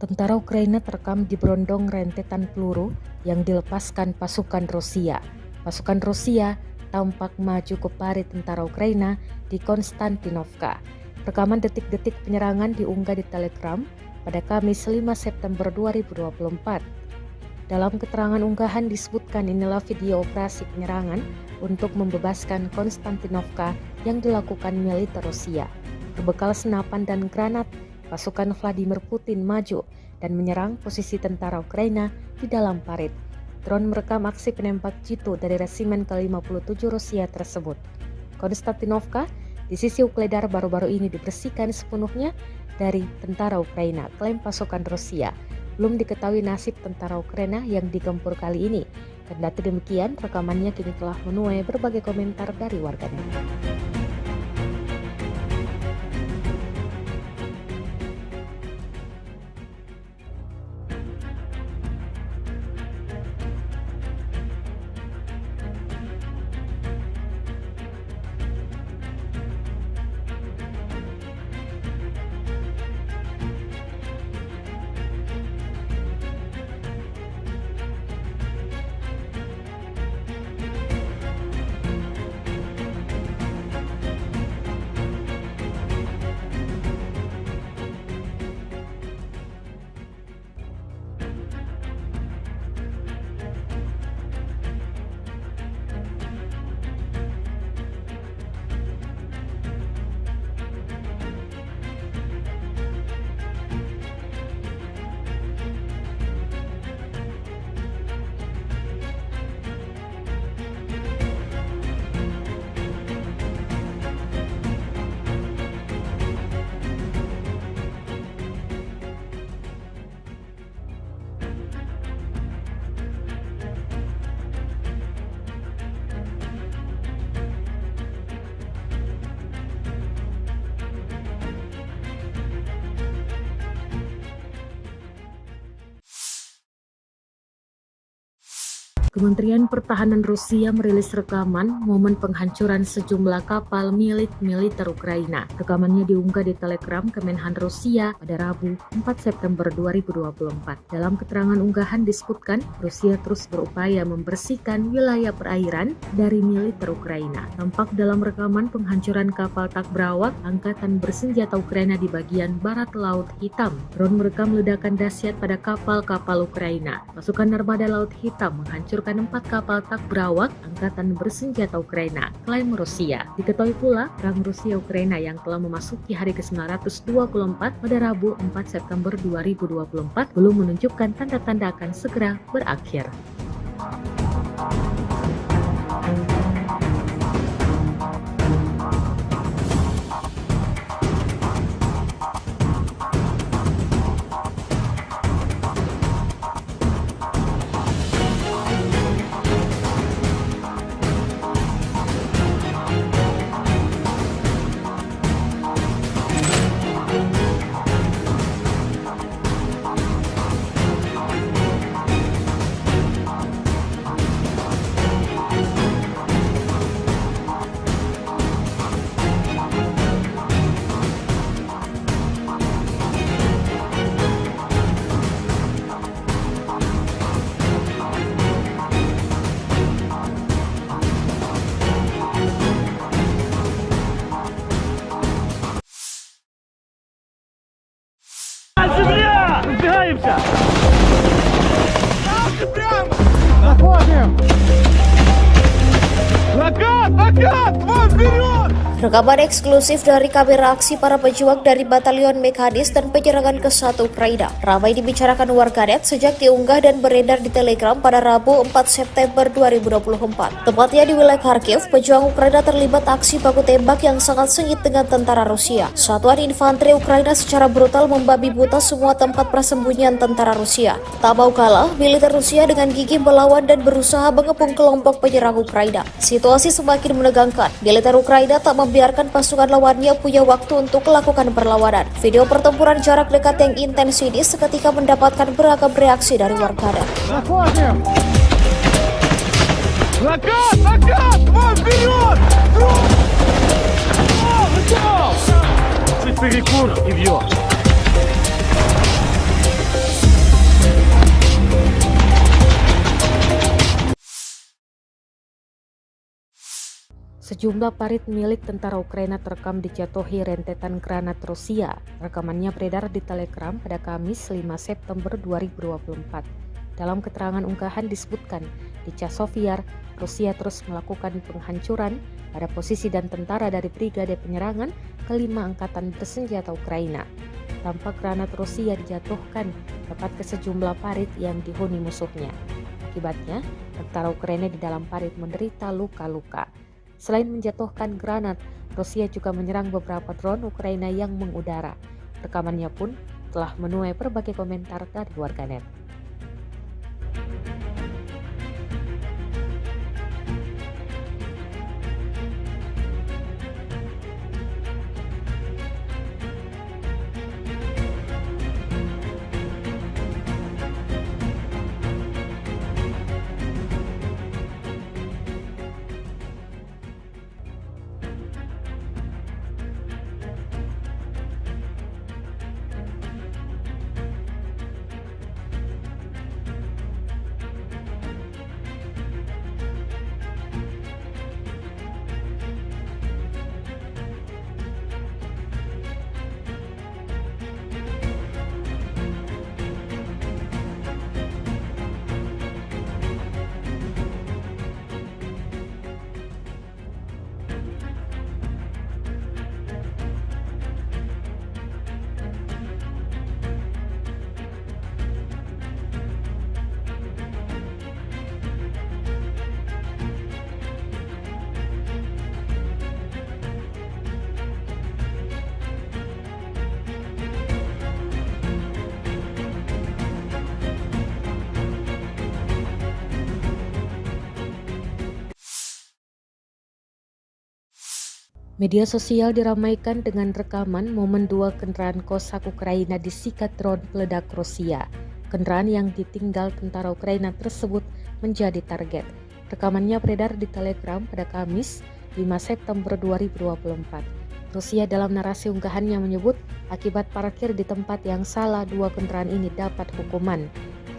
Tentara Ukraina terekam diberondong rentetan peluru yang dilepaskan pasukan Rusia. Pasukan Rusia tampak maju ke parit tentara Ukraina di Konstantinovka. Rekaman detik-detik penyerangan diunggah di Telegram pada Kamis 5 September 2024. Dalam keterangan unggahan disebutkan inilah video operasi penyerangan untuk membebaskan Konstantinovka yang dilakukan militer Rusia. Berbekal senapan dan granat, pasukan Vladimir Putin maju dan menyerang posisi tentara Ukraina di dalam parit. Drone merekam aksi penembak jitu dari resimen ke-57 Rusia tersebut. Konstantinovka di sisi Ukledar baru-baru ini dibersihkan sepenuhnya dari tentara Ukraina, klaim pasukan Rusia. Belum diketahui nasib tentara Ukraina yang digempur kali ini. Kendati demikian, rekamannya kini telah menuai berbagai komentar dari warganet. Kementerian Pertahanan Rusia merilis rekaman momen penghancuran sejumlah kapal milik militer Ukraina. Rekamannya diunggah di Telegram Kemenhan Rusia pada Rabu 4 September 2024. Dalam keterangan unggahan disebutkan, Rusia terus berupaya membersihkan wilayah perairan dari militer Ukraina. Tampak dalam rekaman penghancuran kapal tak berawak Angkatan Bersenjata Ukraina di bagian barat Laut Hitam. Drone merekam ledakan dahsyat pada kapal-kapal Ukraina. Pasukan Armada Laut Hitam menghancurkan 4 kapal tak berawak Angkatan Bersenjata Ukraina, klaim Rusia. Diketahui pula, perang Rusia-Ukraina yang telah memasuki hari ke-924 pada Rabu 4 September 2024 belum menunjukkan tanda-tanda akan segera berakhir. Внимание! Закат! Вон вперед! Rekaman eksklusif dari kamera aksi para pejuang dari Batalion Mekanis dan penyerangan ke 1 Ukraina ramai dibicarakan warganet sejak diunggah dan beredar di Telegram pada Rabu 4 September 2024. Tepatnya di wilayah Kharkiv, pejuang Ukraina terlibat aksi baku tembak yang sangat sengit dengan tentara Rusia. Satuan infanteri Ukraina secara brutal membabi buta semua tempat persembunyian tentara Rusia. Tak mau kalah, militer Rusia dengan gigih melawan dan berusaha mengepung kelompok penyerang Ukraina. Situasi semakin menegangkan. Militer Ukraina tak membiarkan pasukan lawannya punya waktu untuk melakukan perlawanan. Video pertempuran jarak dekat yang intens ini seketika mendapatkan beragam reaksi dari warganet. Заходим! Закат! Вон вперед! Готов! Чуть перекур и бьет. Sejumlah parit milik tentara Ukraina terekam dijatuhi rentetan granat Rusia. Rekamannya beredar di Telegram pada Kamis 5 September 2024. Dalam keterangan unggahan disebutkan, di Chasiv, Rusia terus melakukan penghancuran pada posisi dan tentara dari Brigade Penyerangan ke-5 Angkatan Bersenjata Ukraina. Tampak granat Rusia dijatuhkan tepat ke sejumlah parit yang dihuni musuhnya. Akibatnya, tentara Ukraina di dalam parit menderita luka-luka. Selain menjatuhkan granat, Rusia juga menyerang beberapa drone Ukraina yang mengudara. Rekamannya pun telah menuai berbagai komentar dari warganet. Media sosial diramaikan dengan rekaman momen 2 kendaraan Kosak Ukraina disikat drone peledak Rusia. Kendaraan yang ditinggal tentara Ukraina tersebut menjadi target. Rekamannya beredar di Telegram pada Kamis 5 September 2024. Rusia dalam narasi unggahannya menyebut akibat parkir di tempat yang salah 2 kendaraan ini dapat hukuman.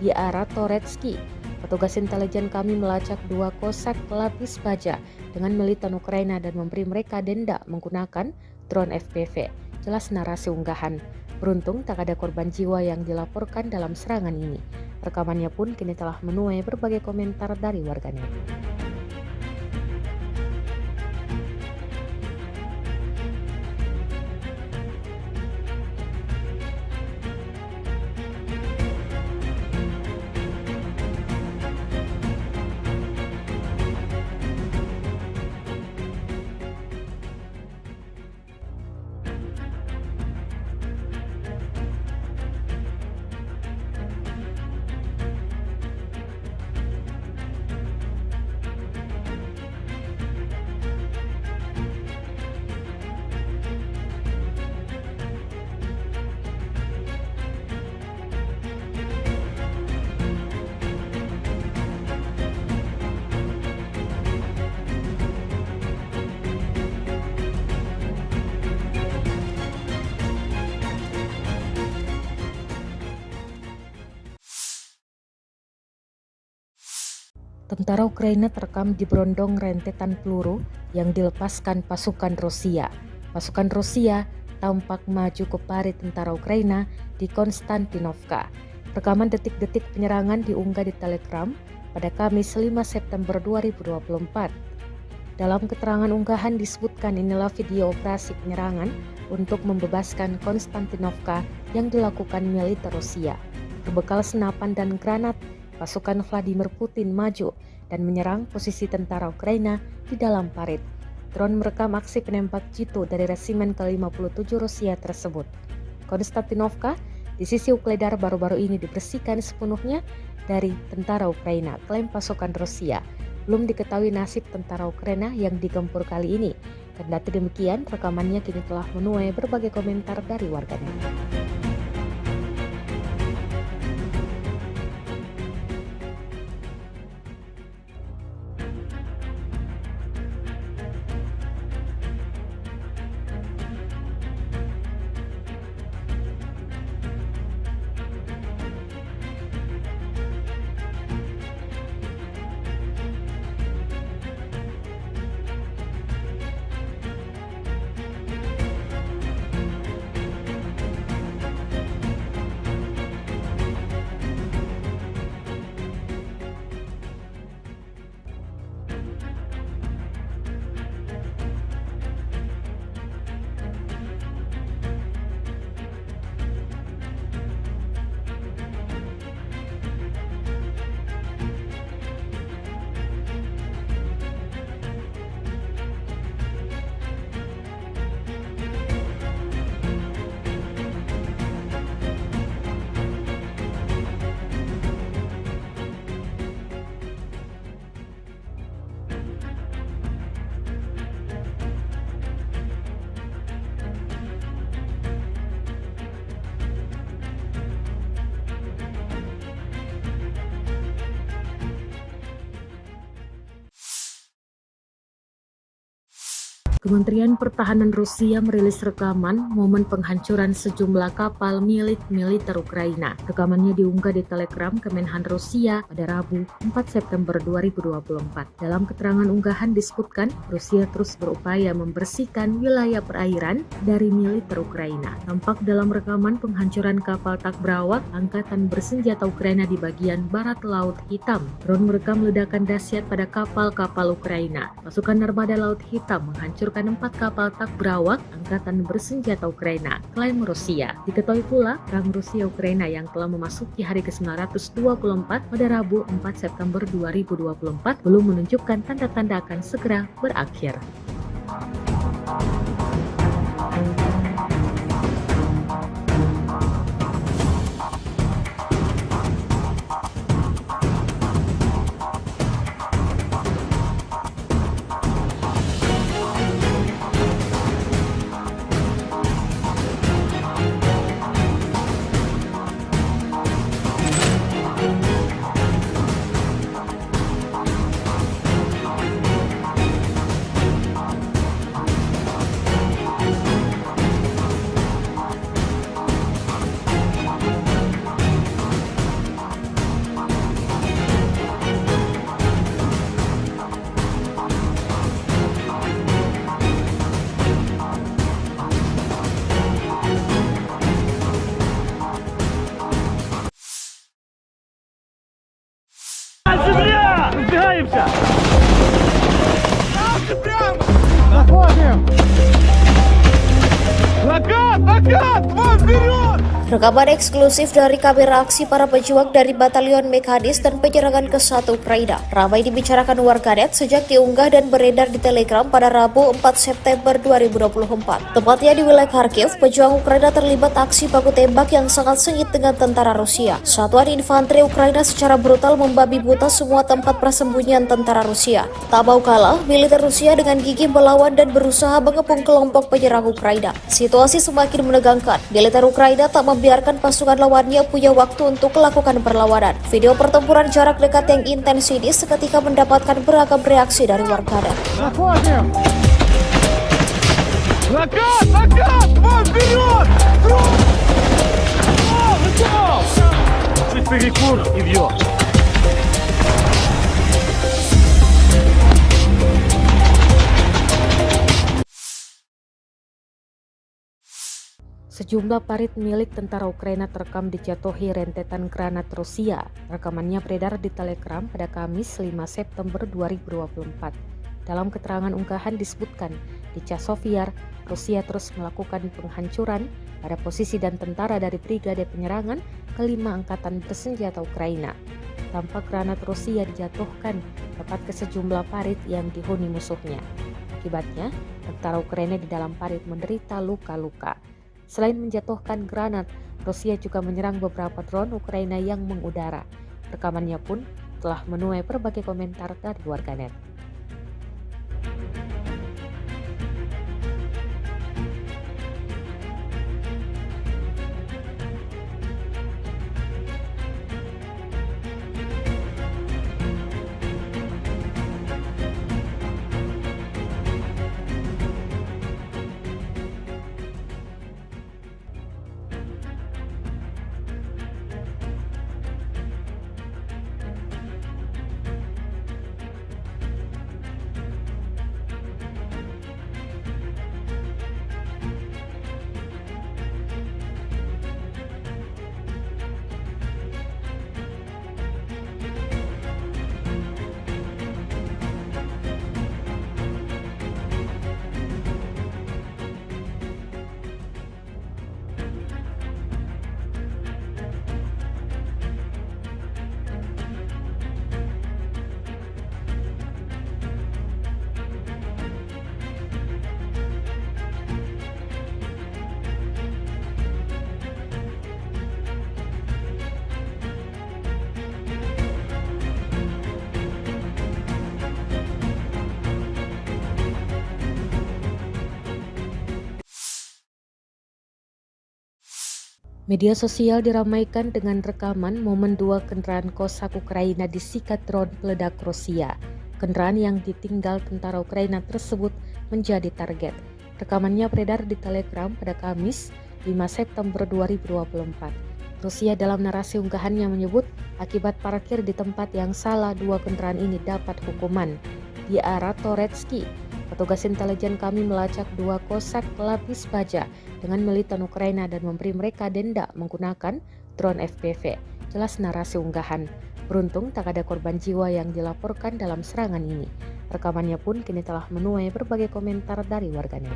Di arah Toretsky, petugas intelijen kami melacak 2 kosak lapis baja dengan militan Ukraina dan memberi mereka denda menggunakan drone FPV. Jelas narasi unggahan. Beruntung tak ada korban jiwa yang dilaporkan dalam serangan ini. Rekamannya pun kini telah menuai berbagai komentar dari warganet. Tentara Ukraina terekam diberondong rentetan peluru yang dilepaskan pasukan Rusia. Pasukan Rusia tampak maju ke parit tentara Ukraina di Konstantinovka. Rekaman detik-detik penyerangan diunggah di Telegram pada Kamis 5 September 2024. Dalam keterangan unggahan disebutkan inilah video operasi penyerangan untuk membebaskan Konstantinovka yang dilakukan militer Rusia. Berbekal senapan dan granat, pasukan Vladimir Putin maju dan menyerang posisi tentara Ukraina di dalam parit. Drone merekam aksi penembak jitu dari resimen ke-57 Rusia tersebut. Konstantinovka di sisi Ukledar baru-baru ini dibersihkan sepenuhnya dari tentara Ukraina, klaim pasukan Rusia. Belum diketahui nasib tentara Ukraina yang digempur kali ini. Kendati demikian, rekamannya kini telah menuai berbagai komentar dari warganet. Kementerian Pertahanan Rusia merilis rekaman momen penghancuran sejumlah kapal milik militer Ukraina. Rekamannya diunggah di Telegram Kemenhan Rusia pada Rabu 4 September 2024. Dalam keterangan unggahan disebutkan, Rusia terus berupaya membersihkan wilayah perairan dari militer Ukraina. Tampak dalam rekaman penghancuran kapal Takbrawak Angkatan Bersenjata Ukraina di bagian barat Laut Hitam. Drone merekam ledakan dahsyat pada kapal-kapal Ukraina. Pasukan Armada Laut Hitam menghancurkan 4 kapal Takbrawak Angkatan Bersenjata Ukraina, klaim Rusia. Diketahui pula, perang Rusia-Ukraina yang telah memasuki hari ke-924 pada Rabu 4 September 2024 belum menunjukkan tanda-tanda akan segera berakhir. Земля! Разбегаемся! Заходим! Накат! Вон вперед! Rekaman eksklusif dari kamera aksi para pejuang dari Batalion Mekanis dan penyerangan ke 1 Ukraina ramai dibicarakan warganet sejak diunggah dan beredar di Telegram pada Rabu 4 September 2024. Tepatnya di wilayah Kharkiv, pejuang Ukraina terlibat aksi baku tembak yang sangat sengit dengan tentara Rusia. Satuan infanteri Ukraina secara brutal membabi buta semua tempat persembunyian tentara Rusia. Tak mau kalah, militer Rusia dengan gigih melawan dan berusaha mengepung kelompok penyerang Ukraina. Situasi semakin menegangkan. Militer Ukraina tak membiarkan pasukan lawannya punya waktu untuk melakukan perlawanan. Video pertempuran jarak dekat yang intens ini seketika mendapatkan beragam reaksi dari warganet. Накат! Вон вперед! Чуть перекур и вьет. Sejumlah parit milik tentara Ukraina terekam dijatuhi rentetan granat Rusia. Rekamannya beredar di Telegram pada Kamis 5 September 2024. Dalam keterangan unggahan disebutkan, di Chasiv Yar, Rusia terus melakukan penghancuran pada posisi dan tentara dari Brigade Penyerangan kelima Angkatan Bersenjata Ukraina. Tampak granat Rusia dijatuhkan tepat ke sejumlah parit yang dihuni musuhnya. Akibatnya, tentara Ukraina di dalam parit menderita luka-luka. Selain menjatuhkan granat, Rusia juga menyerang beberapa drone Ukraina yang mengudara. Rekamannya pun telah menuai berbagai komentar dari warganet. Media sosial diramaikan dengan rekaman momen dua kendaraan Cossack Ukraina disikat drone peledak Rusia. Kendaraan yang ditinggal tentara Ukraina tersebut menjadi target. Rekamannya beredar di Telegram pada Kamis 5 September 2024. Rusia dalam narasi unggahannya menyebut akibat parkir di tempat yang salah dua kendaraan ini dapat hukuman. Di arah Toretsky, petugas intelijen kami melacak dua Cossack pelapis baja dengan militan Ukraina dan memberi mereka denda menggunakan drone FPV. Jelas narasi unggahan. Beruntung tak ada korban jiwa yang dilaporkan dalam serangan ini. Rekamannya pun kini telah menuai berbagai komentar dari warganet.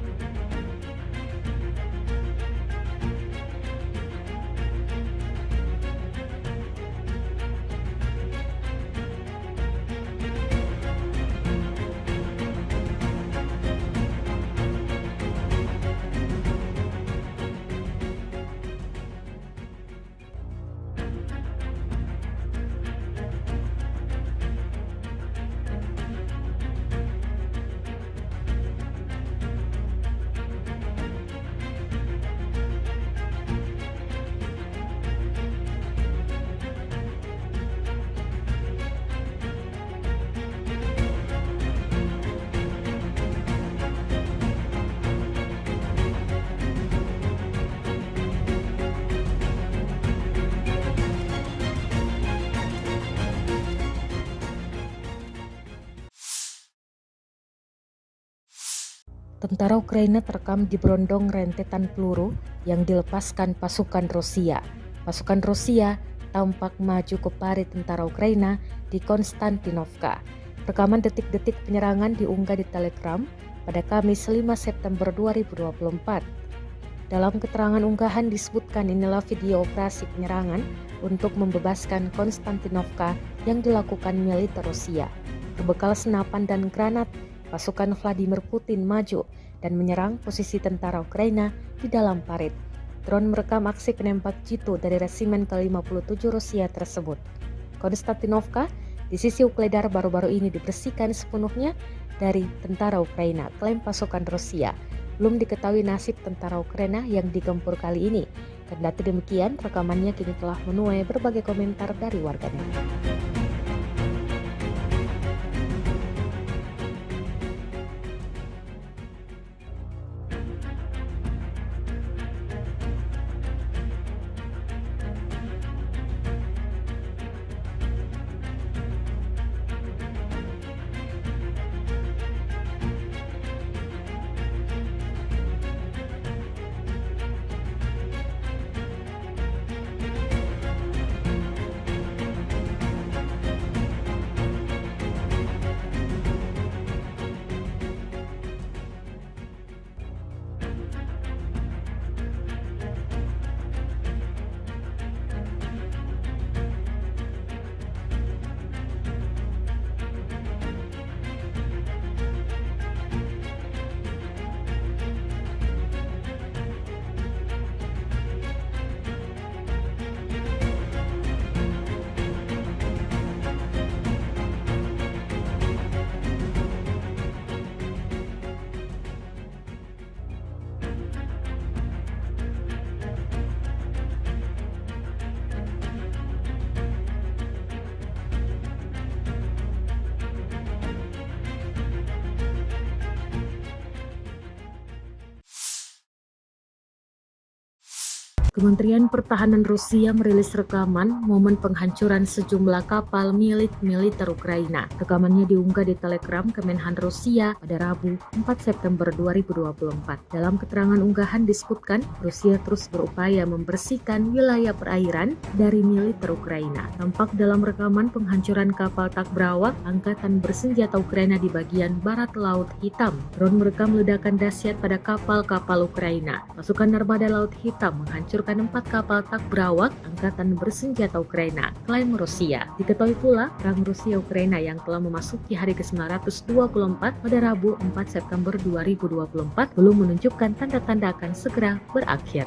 Tentara Ukraina terekam diberondong rentetan peluru yang dilepaskan pasukan Rusia. Pasukan Rusia tampak maju ke parit tentara Ukraina di Konstantinovka. Rekaman detik-detik penyerangan diunggah di Telegram pada Kamis 5 September 2024. Dalam keterangan unggahan disebutkan inilah video operasi penyerangan untuk membebaskan Konstantinovka yang dilakukan militer Rusia. Berbekal senapan dan granat, pasukan Vladimir Putin maju dan menyerang posisi tentara Ukraina di dalam parit. Drone merekam aksi penembak jitu dari resimen ke-57 Rusia tersebut. Konstantinovka di sisi Ukledar baru-baru ini dibersihkan sepenuhnya dari tentara Ukraina, klaim pasukan Rusia. Belum diketahui nasib tentara Ukraina yang digempur kali ini. Kendati demikian, rekamannya kini telah menuai berbagai komentar dari warganet. Kementerian Pertahanan Rusia merilis rekaman momen penghancuran sejumlah kapal milik militer Ukraina. Rekamannya diunggah di Telegram Kemenhan Rusia pada Rabu 4 September 2024. Dalam keterangan unggahan disebutkan, Rusia terus berupaya membersihkan wilayah perairan dari militer Ukraina. Tampak dalam rekaman penghancuran kapal Takbrawak Angkatan Bersenjata Ukraina di bagian barat Laut Hitam. Drone merekam ledakan dahsyat pada kapal-kapal Ukraina. Pasukan Armada Laut Hitam menghancurkan 4 kapal Takbrawak Angkatan Bersenjata Ukraina, klaim Rusia. Diketahui pula, perang Rusia-Ukraina yang telah memasuki hari ke-924 pada Rabu 4 September 2024 belum menunjukkan tanda-tanda akan segera berakhir.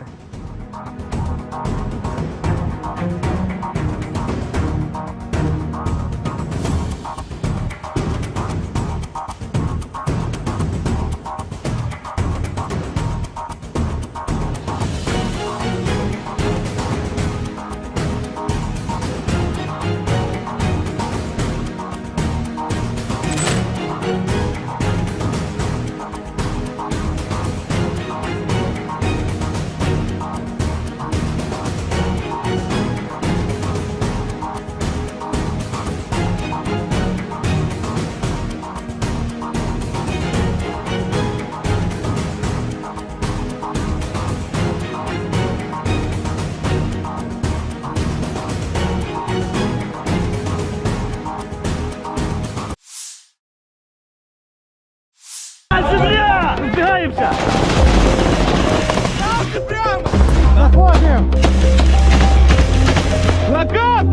Земля! Разбегаемся! Заходим! Накат!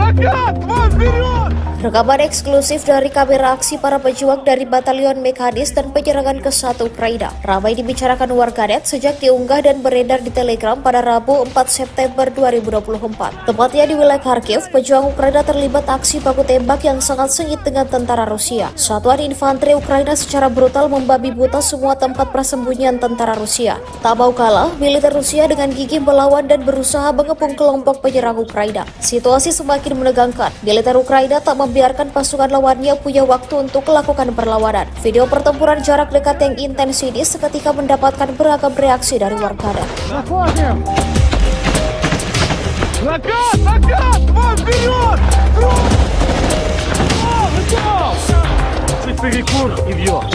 Вон вперед! Rekaman eksklusif dari kamera aksi para pejuang dari Batalion Mekanis dan penyerangan ke 1 Ukraina ramai dibicarakan warganet sejak diunggah dan beredar di Telegram pada Rabu 4 September 2024. Tepatnya di wilayah Kharkiv, pejuang Ukraina terlibat aksi baku tembak yang sangat sengit dengan tentara Rusia. Satuan infanteri Ukraina secara brutal membabi buta semua tempat persembunyian tentara Rusia. Tak mau kalah, militer Rusia dengan gigih melawan dan berusaha mengepung kelompok penyerang Ukraina. Situasi semakin menegangkan. Militer Ukraina tak membiarkan pasukan lawannya punya waktu untuk melakukan perlawanan. Video pertempuran jarak dekat yang intens ini seketika mendapatkan beragam reaksi dari warganet. Заходим! Накат! Вон вперед! Готов! Чуть перекур и вьет.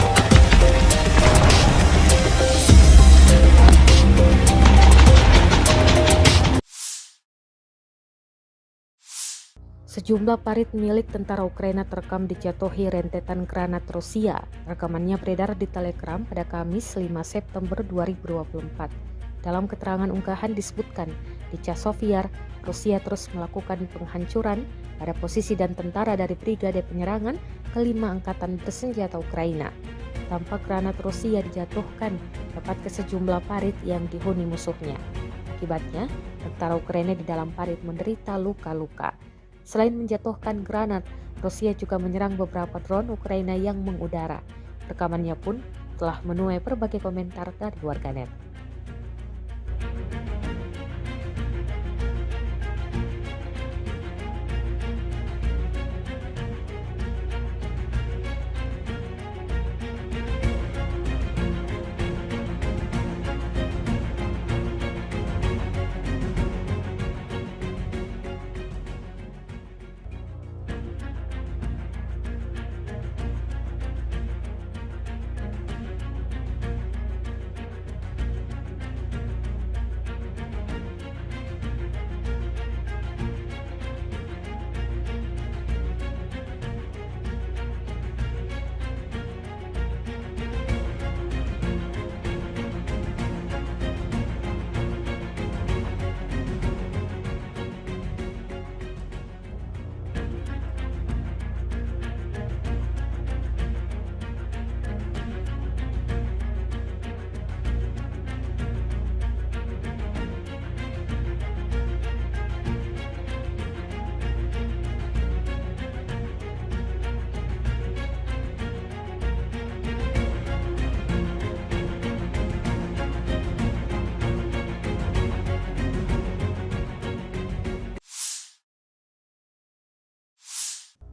Sejumlah parit milik tentara Ukraina terekam dijatuhi rentetan granat Rusia. Rekamannya beredar di Telegram pada Kamis 5 September 2024. Dalam keterangan unggahan disebutkan, di Chasiv-Yar, Rusia terus melakukan penghancuran pada posisi dan tentara dari Brigade Penyerangan ke-5 Angkatan Bersenjata Ukraina. Tampak granat Rusia dijatuhkan tepat ke sejumlah parit yang dihuni musuhnya. Akibatnya, tentara Ukraina di dalam parit menderita luka-luka. Selain menjatuhkan granat, Rusia juga menyerang beberapa drone Ukraina yang mengudara. Rekamannya pun telah menuai berbagai komentar dari warganet.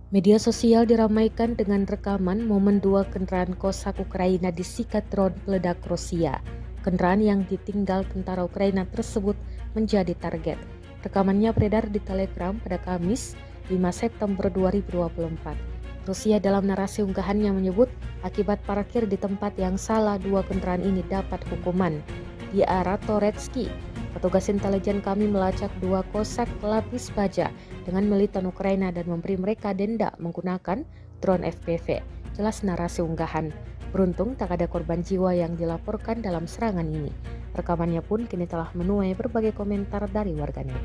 Media sosial diramaikan dengan rekaman momen 2 kendaraan Cossack Ukraina disikat drone peledak Rusia. Kendaraan yang ditinggal tentara Ukraina tersebut menjadi target. Rekamannya beredar di Telegram pada Kamis 5 September 2024. Rusia dalam narasi unggahannya menyebut akibat parkir di tempat yang salah 2 kendaraan ini dapat hukuman. Di arah Toretsky, petugas intelijen kami melacak 2 kosak pelapis baja dengan militan Ukraina dan memberi mereka denda menggunakan drone FPV. Jelas narasi unggahan. Beruntung tak ada korban jiwa yang dilaporkan dalam serangan ini. Rekamannya pun kini telah menuai berbagai komentar dari warganet.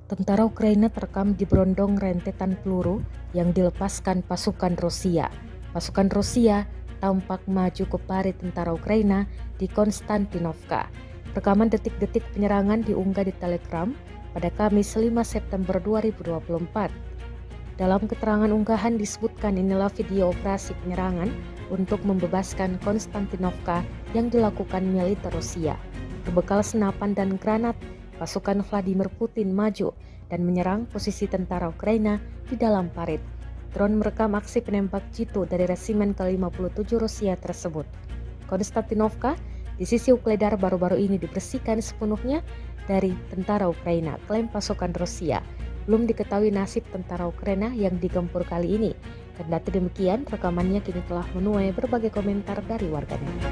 Tentara Ukraina terekam di berondong rentetan peluru yang dilepaskan pasukan Rusia. Pasukan Rusia tampak maju ke parit tentara Ukraina di Konstantinovka. Rekaman detik-detik penyerangan diunggah di Telegram pada Kamis 5 September 2024. Dalam keterangan unggahan disebutkan inilah video operasi penyerangan untuk membebaskan Konstantinovka yang dilakukan militer Rusia. Berbekal senapan dan granat, pasukan Vladimir Putin maju dan menyerang posisi tentara Ukraina di dalam parit. Drone merekam aksi penembak jitu dari resimen ke-57 Rusia tersebut. Konstantinovka di sisi Ukledar baru-baru ini dibersihkan sepenuhnya dari tentara Ukraina, klaim pasukan Rusia. Belum diketahui nasib tentara Ukraina yang digempur kali ini. Kendati demikian, rekamannya kini telah menuai berbagai komentar dari warganet.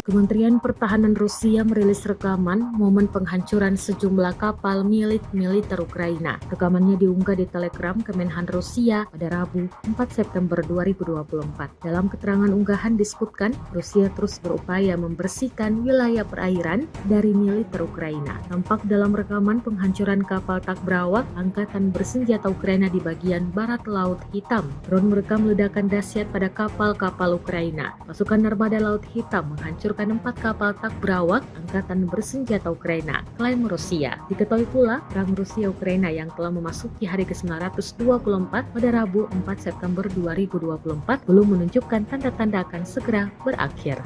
Kementerian Pertahanan Rusia merilis rekaman momen penghancuran sejumlah kapal milik militer Ukraina. Rekamannya diunggah di Telegram Kemenhan Rusia pada Rabu 4 September 2024. Dalam keterangan unggahan disebutkan, Rusia terus berupaya membersihkan wilayah perairan dari militer Ukraina. Tampak dalam rekaman penghancuran kapal tak berawak angkatan bersenjata Ukraina di bagian barat Laut Hitam. Drone merekam ledakan dahsyat pada kapal-kapal Ukraina. Pasukan Armada Laut Hitam menghancurkan 4 kapal tak berawak angkatan bersenjata Ukraina, klaim Rusia. Diketahui pula, perang Rusia-Ukraina yang telah memasuki hari ke-924 pada Rabu 4 September 2024 belum menunjukkan tanda-tanda akan segera berakhir.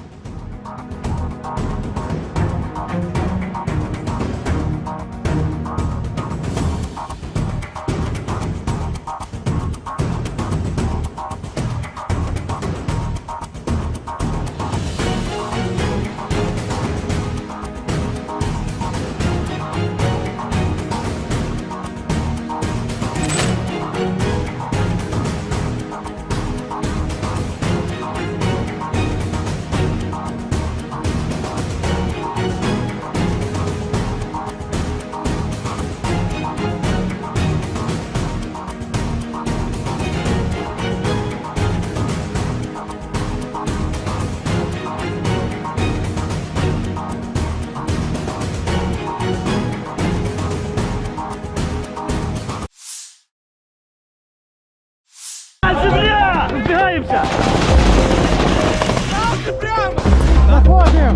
Внимание!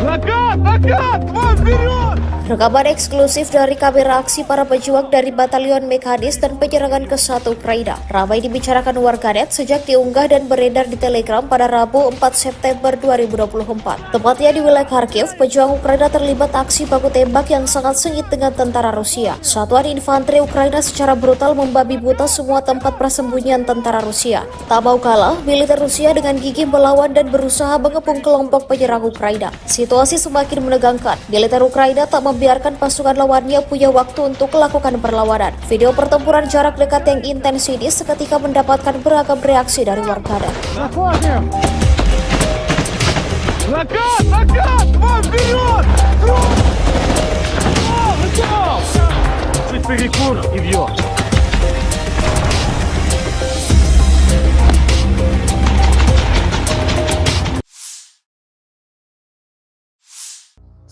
Накат! Накат! Вон, вперед! Rekaman eksklusif dari kamera aksi para pejuang dari Batalion Mekanis dan penyerangan ke 1 Ukraina ramai dibicarakan warganet sejak diunggah dan beredar di Telegram pada Rabu 4 September 2024. Tepatnya di wilayah Kharkiv, pejuang Ukraina terlibat aksi baku tembak yang sangat sengit dengan tentara Rusia. Satuan infanteri Ukraina secara brutal membabi buta semua tempat persembunyian tentara Rusia. Tak mau kalah, militer Rusia dengan gigih melawan dan berusaha mengepung kelompok penyerang Ukraina. Situasi semakin menegangkan. Militer Ukraina tak membiarkan pasukan lawannya punya waktu untuk melakukan perlawanan. Video pertempuran jarak dekat yang intens ini seketika mendapatkan beragam reaksi dari warganet. Внимание! Накат! Накат! Вон, вперед! Чуть перекур и бьет.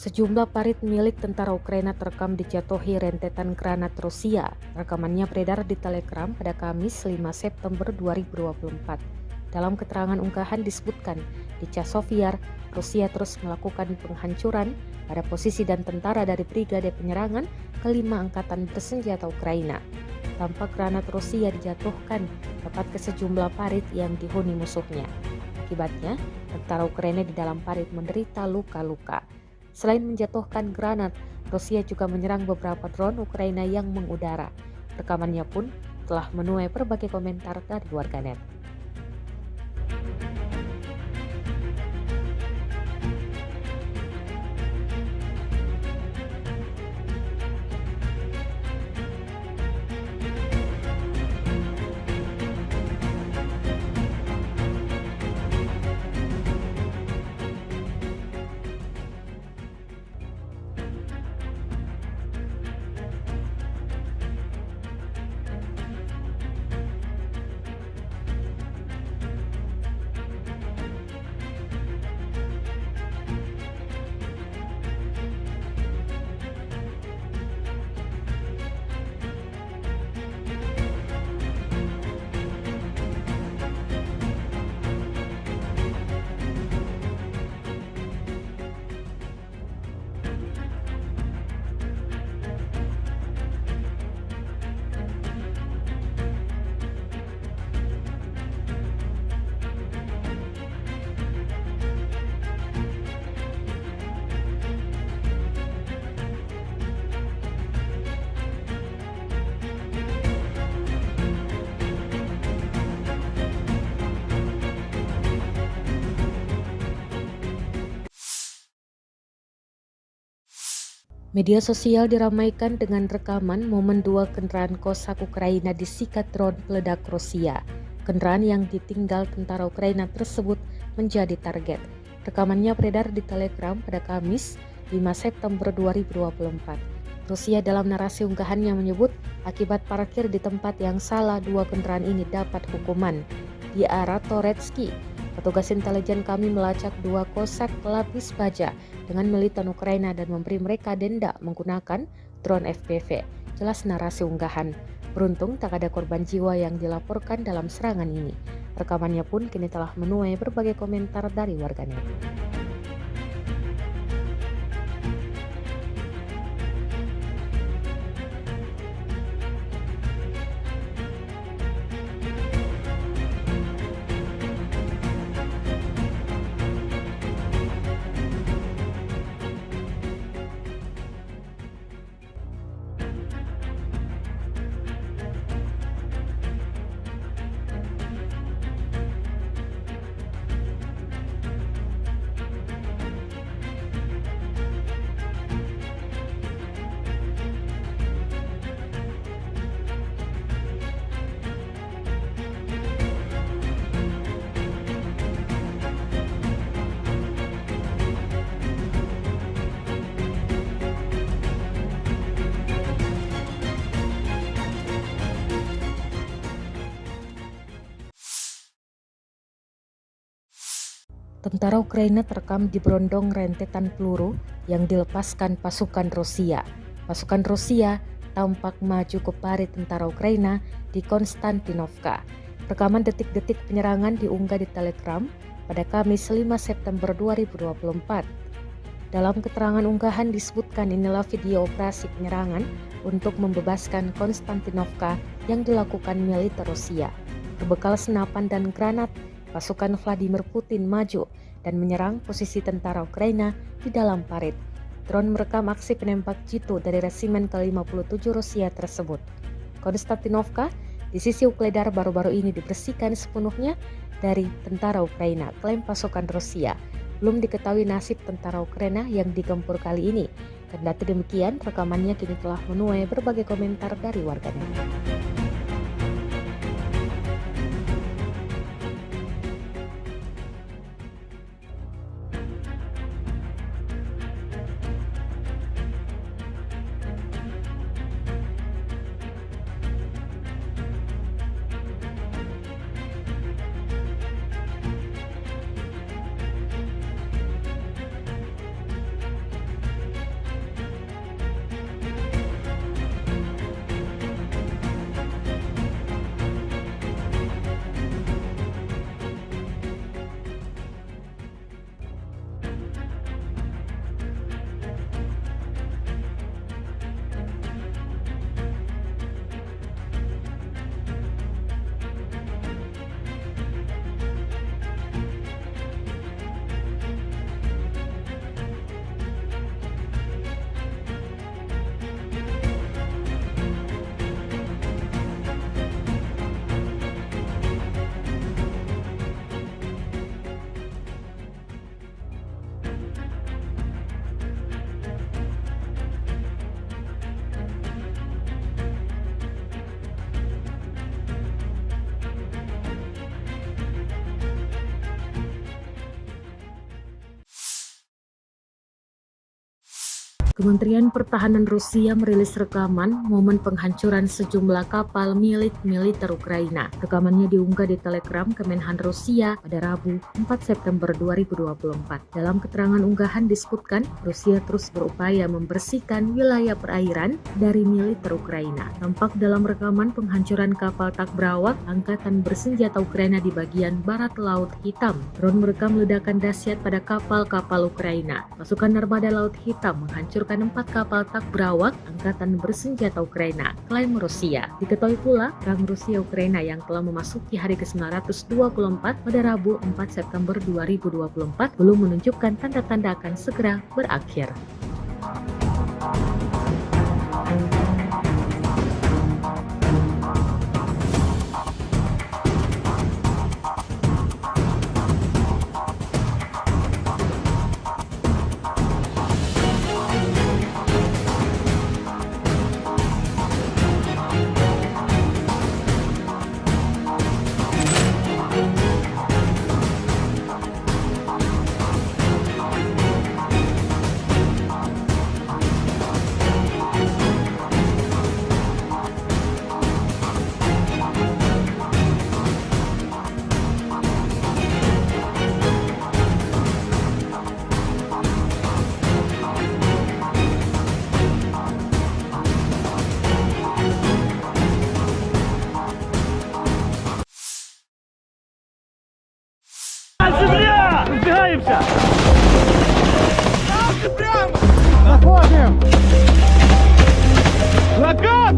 Sejumlah parit milik tentara Ukraina terekam dijatuhi rentetan granat Rusia. Rekamannya beredar di Telegram pada Kamis 5 September 2024. Dalam keterangan unggahan disebutkan, di Chasiv, Rusia terus melakukan penghancuran pada posisi dan tentara dari Brigade Penyerangan ke-5 Angkatan Bersenjata Ukraina. Tampak granat Rusia dijatuhkan tepat ke sejumlah parit yang dihuni musuhnya. Akibatnya, tentara Ukraina di dalam parit menderita luka-luka. Selain menjatuhkan granat, Rusia juga menyerang beberapa drone Ukraina yang mengudara. Rekamannya pun telah menuai berbagai komentar dari warganet. Media sosial diramaikan dengan rekaman momen 2 kendaraan Kosak Ukraina disikat drone peledak Rusia. Kendaraan yang ditinggal tentara Ukraina tersebut menjadi target. Rekamannya beredar di Telegram pada Kamis 5 September 2024. Rusia dalam narasi unggahannya menyebut akibat parkir di tempat yang salah 2 kendaraan ini dapat hukuman. Di arah Toretsky, petugas intelijen kami melacak 2 kosak lapis baja dengan militan Ukraina dan memberi mereka denda menggunakan drone FPV. Jelas narasi unggahan. Beruntung tak ada korban jiwa yang dilaporkan dalam serangan ini. Rekamannya pun kini telah menuai berbagai komentar dari warganet. Tentara Ukraina terekam diberondong rentetan peluru yang dilepaskan pasukan Rusia. Pasukan Rusia tampak maju ke parit tentara Ukraina di Konstantinovka. Rekaman detik-detik penyerangan diunggah di Telegram pada Kamis 5 September 2024. Dalam keterangan unggahan disebutkan inilah video operasi penyerangan untuk membebaskan Konstantinovka yang dilakukan militer Rusia. Berbekal senapan dan granat, pasukan Vladimir Putin maju dan menyerang posisi tentara Ukraina di dalam parit. Drone merekam aksi penembak jitu dari resimen ke-57 Rusia tersebut. Konstantinovka di sisi Ukledar baru-baru ini dibersihkan sepenuhnya dari tentara Ukraina, klaim pasukan Rusia. Belum diketahui nasib tentara Ukraina yang digempur kali ini. Kendati demikian, rekamannya kini telah menuai berbagai komentar dari warganet. Kementerian Pertahanan Rusia merilis rekaman momen penghancuran sejumlah kapal milik militer Ukraina. Rekamannya diunggah di Telegram Kemenhan Rusia pada Rabu 4 September 2024. Dalam keterangan unggahan disebutkan, Rusia terus berupaya membersihkan wilayah perairan dari militer Ukraina. Tampak dalam rekaman penghancuran kapal tak berawak angkatan bersenjata Ukraina di bagian barat Laut Hitam. Drone merekam ledakan dahsyat pada kapal-kapal Ukraina. Pasukan Armada Laut Hitam menghancurkan 4 kapal tak berawak angkatan bersenjata Ukraina, klaim Rusia. Diketahui pula, perang Rusia-Ukraina yang telah memasuki hari ke-924 pada Rabu 4 September 2024 belum menunjukkan tanda-tanda akan segera berakhir. Земля! Разбегаемся! Заходим! Накат!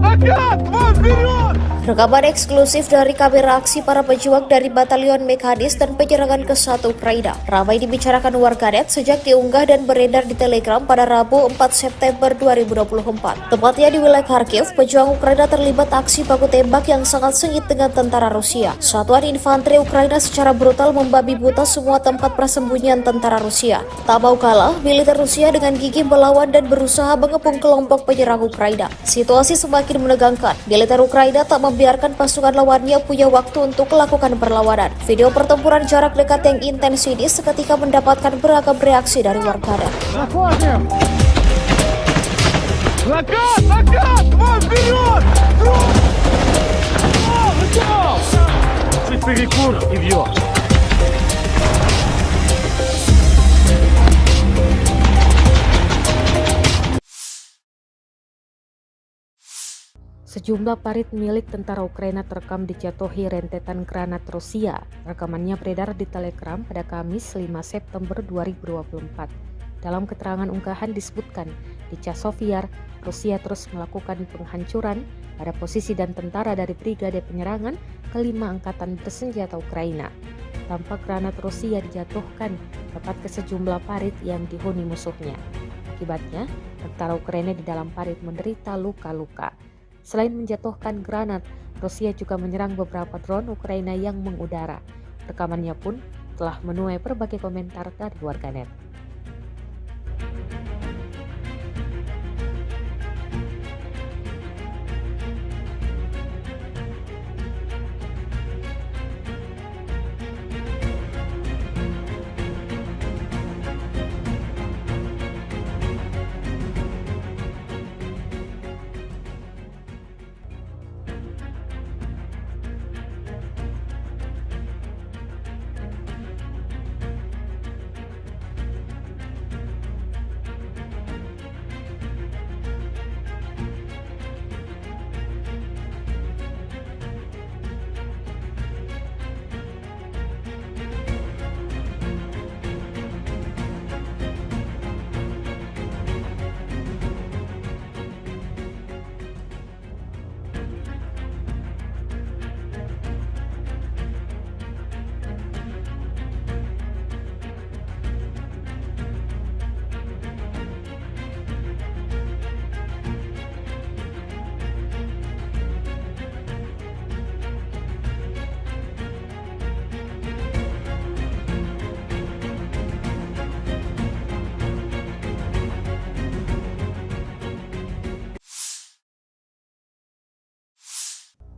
Вон вперед! Rekaman eksklusif dari kamera aksi para pejuang dari Batalion Mekanis dan penyerangan ke-1 Ukraina ramai dibicarakan warganet sejak diunggah dan beredar di Telegram pada Rabu 4 September 2024. Tepatnya di wilayah Kharkiv, pejuang Ukraina terlibat aksi baku tembak yang sangat sengit dengan tentara Rusia. Satuan infanteri Ukraina secara brutal membabi buta semua tempat persembunyian tentara Rusia. Tak mau kalah, militer Rusia dengan gigih melawan dan berusaha mengepung kelompok penyerang Ukraina. Situasi semakin menegangkan. Militer Ukraina tak membiarkan pasukan lawannya punya waktu untuk melakukan perlawanan. Video pertempuran jarak dekat yang intens ini seketika mendapatkan beragam reaksi dari warganet. Заходим! Накат! Вон вперед! Готов! Чуть перекур и вьет. Sejumlah parit milik tentara Ukraina terekam dijatuhi rentetan granat Rusia. Rekamannya beredar di Telegram pada Kamis 5 September 2024. Dalam keterangan unggahan disebutkan, di Chasiv, Rusia terus melakukan penghancuran pada posisi dan tentara dari Brigade Penyerangan kelima Angkatan Bersenjata Ukraina. Tampak granat Rusia dijatuhkan tepat ke sejumlah parit yang dihuni musuhnya. Akibatnya, tentara Ukraina di dalam parit menderita luka-luka. Selain menjatuhkan granat, Rusia juga menyerang beberapa drone Ukraina yang mengudara. Rekamannya pun telah menuai berbagai komentar dari warganet.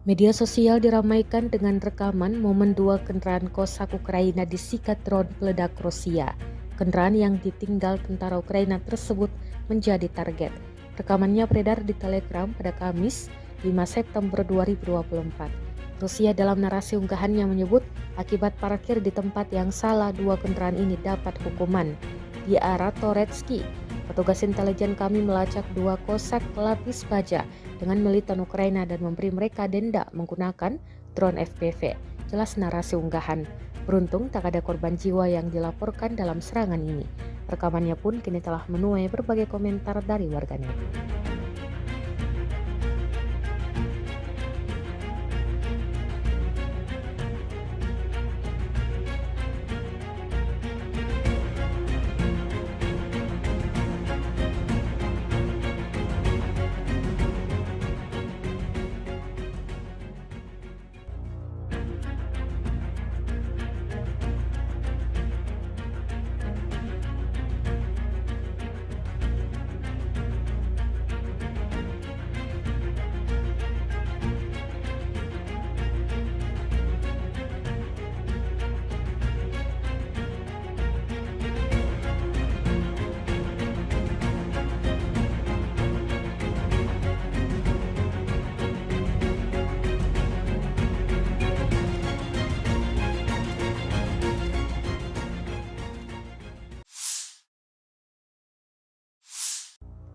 Media sosial diramaikan dengan rekaman momen dua kendaraan Kosak Ukraina disikat drone peledak Rusia. Kendaraan yang ditinggal tentara Ukraina tersebut menjadi target. Rekamannya beredar di Telegram pada Kamis 5 September 2024. Rusia dalam narasi unggahannya menyebut akibat parkir di tempat yang salah dua kendaraan ini dapat hukuman. Di arah Toretsky, petugas intelijen kami melacak dua kosak pelapis baja dengan militan Ukraina dan memberi mereka denda menggunakan drone FPV. Jelas narasi unggahan. Beruntung tak ada korban jiwa yang dilaporkan dalam serangan ini. Rekamannya pun kini telah menuai berbagai komentar dari warganet.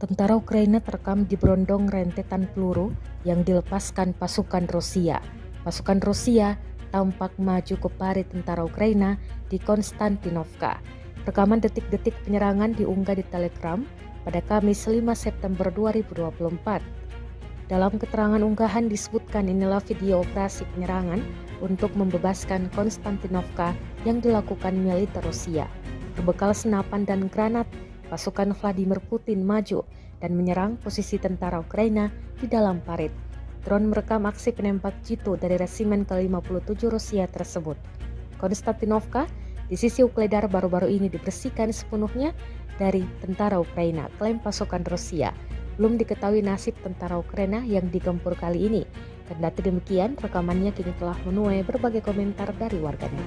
Tentara Ukraina terekam diberondong rentetan peluru yang dilepaskan pasukan Rusia. Pasukan Rusia tampak maju ke parit tentara Ukraina di Konstantinovka. Rekaman detik-detik penyerangan diunggah di Telegram pada Kamis 5 September 2024. Dalam keterangan unggahan disebutkan inilah video operasi penyerangan untuk membebaskan Konstantinovka yang dilakukan militer Rusia. Berbekal senapan dan granat, pasukan Vladimir Putin maju dan menyerang posisi tentara Ukraina di dalam parit. Drone merekam aksi penembak jitu dari resimen ke-57 Rusia tersebut. Konstantinovka di sisi Ukledar baru-baru ini dibersihkan sepenuhnya dari tentara Ukraina, klaim pasukan Rusia. Belum diketahui nasib tentara Ukraina yang digempur kali ini. Kendati demikian, rekamannya kini telah menuai berbagai komentar dari warganet.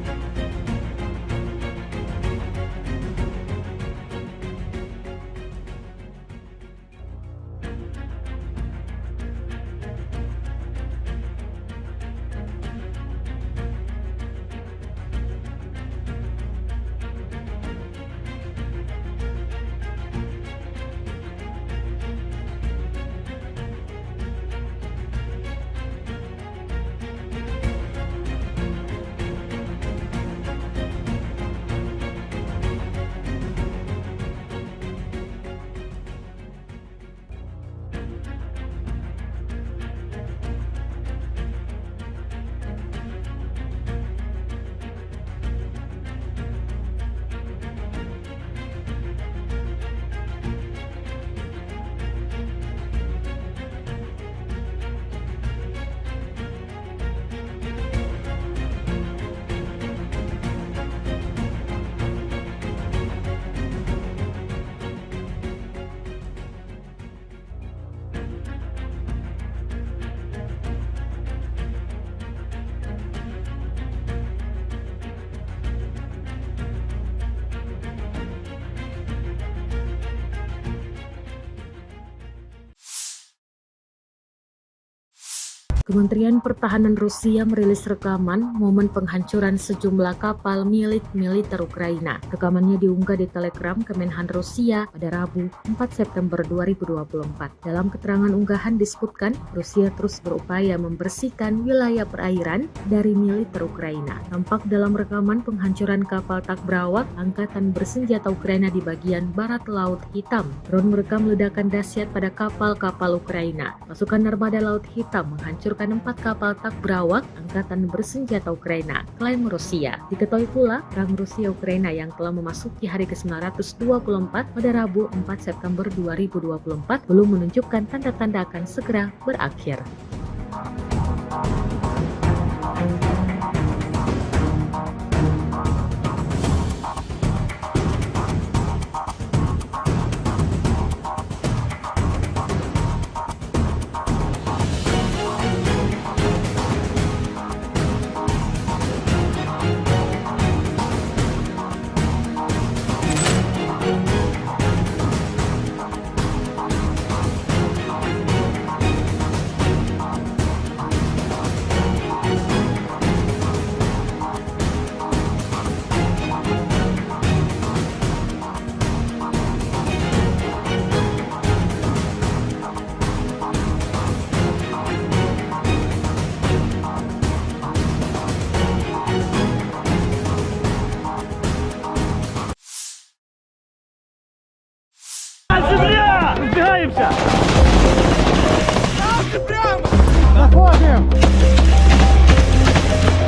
Kementerian Pertahanan Rusia merilis rekaman momen penghancuran sejumlah kapal milik militer Ukraina. Rekamannya diunggah di Telegram Kemenhan Rusia pada Rabu 4 September 2024. Dalam keterangan unggahan disebutkan, Rusia terus berupaya membersihkan wilayah perairan dari militer Ukraina. Tampak dalam rekaman penghancuran kapal tak berawak Angkatan Bersenjata Ukraina di bagian barat Laut Hitam. Drone merekam ledakan dahsyat pada kapal-kapal Ukraina. Pasukan Armada Laut Hitam menghancurkan 4 kapal tak berawak Angkatan Bersenjata Ukraina, klaim Rusia. Diketahui pula, perang Rusia-Ukraina yang telah memasuki hari ke-924 pada Rabu 4 September 2024 belum menunjukkan tanda-tanda akan segera berakhir. Земля! Сдвигаемся! Заходим!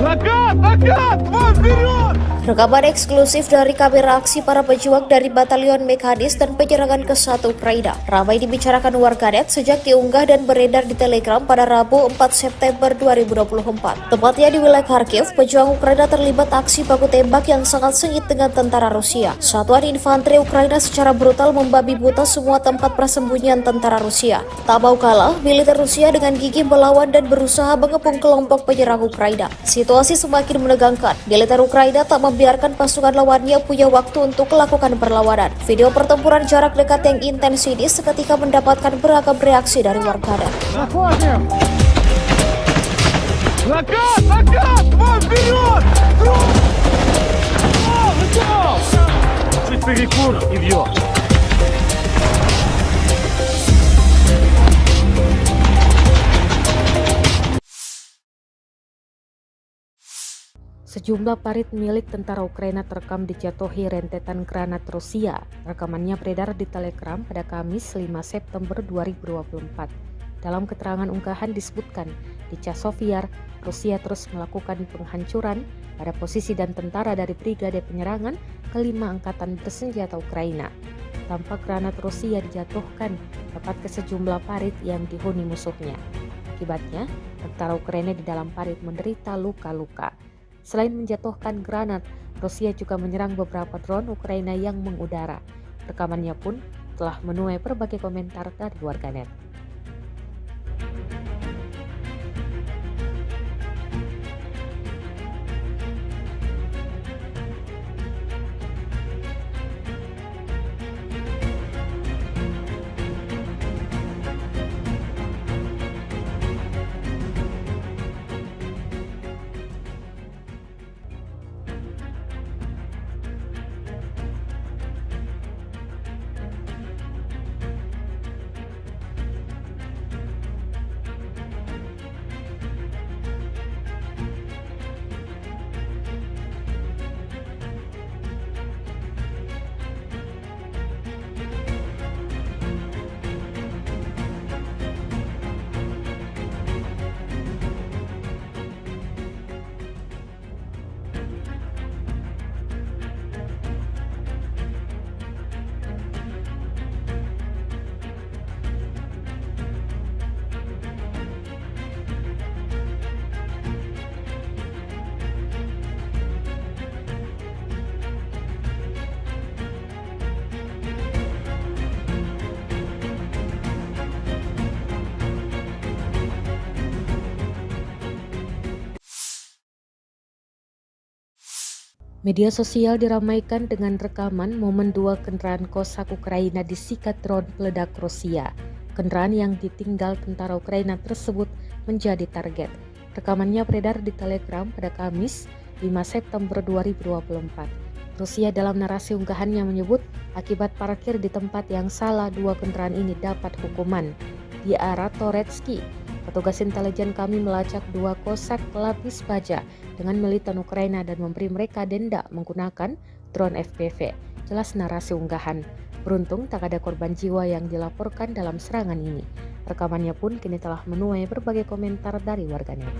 Накат! Вон вперед! Rekaman eksklusif dari kamera aksi para pejuang dari Batalion Mekanis dan penyerangan ke-1 Ukraina ramai dibicarakan warganet sejak diunggah dan beredar di Telegram pada Rabu 4 September 2024. Tepatnya di wilayah Kharkiv, pejuang Ukraina terlibat aksi baku tembak yang sangat sengit dengan tentara Rusia. Satuan infanteri Ukraina secara brutal membabi buta semua tempat persembunyian tentara Rusia. Tak mau kalah, militer Rusia dengan gigih melawan dan berusaha mengepung kelompok penyerang Ukraina. Situasi semakin menegangkan. Militer Ukraina tak membiarkan pasukan lawannya punya waktu untuk melakukan perlawanan. Video pertempuran jarak dekat yang intens ini seketika mendapatkan beragam reaksi dari warganet. Заходим! Накат! Вон вперед! Готов! Чуть перекур и вьет. Sejumlah parit milik tentara Ukraina terekam dijatuhi rentetan granat Rusia. Rekamannya beredar di Telegram pada Kamis 5 September 2024. Dalam keterangan unggahan disebutkan, di Chasiv, Rusia terus melakukan penghancuran pada posisi dan tentara dari Brigade Penyerangan ke-5 Angkatan Bersenjata Ukraina. Tampak granat Rusia dijatuhkan tepat ke sejumlah parit yang dihuni musuhnya. Akibatnya, tentara Ukraina di dalam parit menderita luka-luka. Selain menjatuhkan granat, Rusia juga menyerang beberapa drone Ukraina yang mengudara. Rekamannya pun telah menuai berbagai komentar dari warganet. Media sosial diramaikan dengan rekaman momen 2 kendaraan Cossack Ukraina disikat drone peledak Rusia. Kendaraan yang ditinggal tentara Ukraina tersebut menjadi target. Rekamannya beredar di Telegram pada Kamis 5 September 2024. Rusia dalam narasi unggahannya menyebut akibat parkir di tempat yang salah, 2 kendaraan ini dapat hukuman. Di arah Toretski, petugas intelijen kami melacak 2 kosak lapis baja dengan militan Ukraina dan memberi mereka denda menggunakan drone FPV. Jelas narasi unggahan. Beruntung tak ada korban jiwa yang dilaporkan dalam serangan ini. Rekamannya pun kini telah menuai berbagai komentar dari warganet.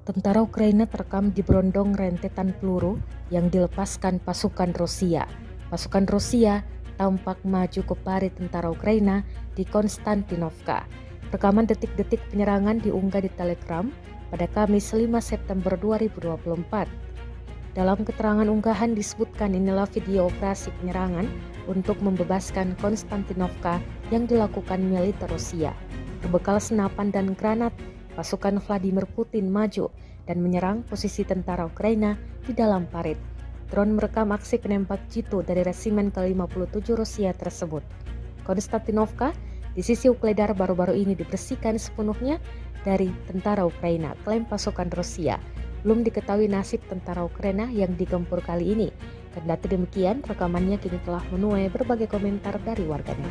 Tentara Ukraina terekam diberondong rentetan peluru yang dilepaskan pasukan Rusia. Pasukan Rusia tampak maju ke parit tentara Ukraina di Konstantinovka. Rekaman detik-detik penyerangan diunggah di Telegram pada Kamis 5 September 2024. Dalam keterangan unggahan disebutkan inilah video operasi penyerangan untuk membebaskan Konstantinovka yang dilakukan militer Rusia. Berbekal senapan dan granat, pasukan Vladimir Putin maju dan menyerang posisi tentara Ukraina di dalam parit. Drone merekam aksi penembak jitu dari resimen ke-57 Rusia tersebut. Konstantinovka di sisi Ukledar baru-baru ini dibersihkan sepenuhnya dari tentara Ukraina, klaim pasukan Rusia. Belum diketahui nasib tentara Ukraina yang digempur kali ini. Kendati demikian, rekamannya kini telah menuai berbagai komentar dari warganet.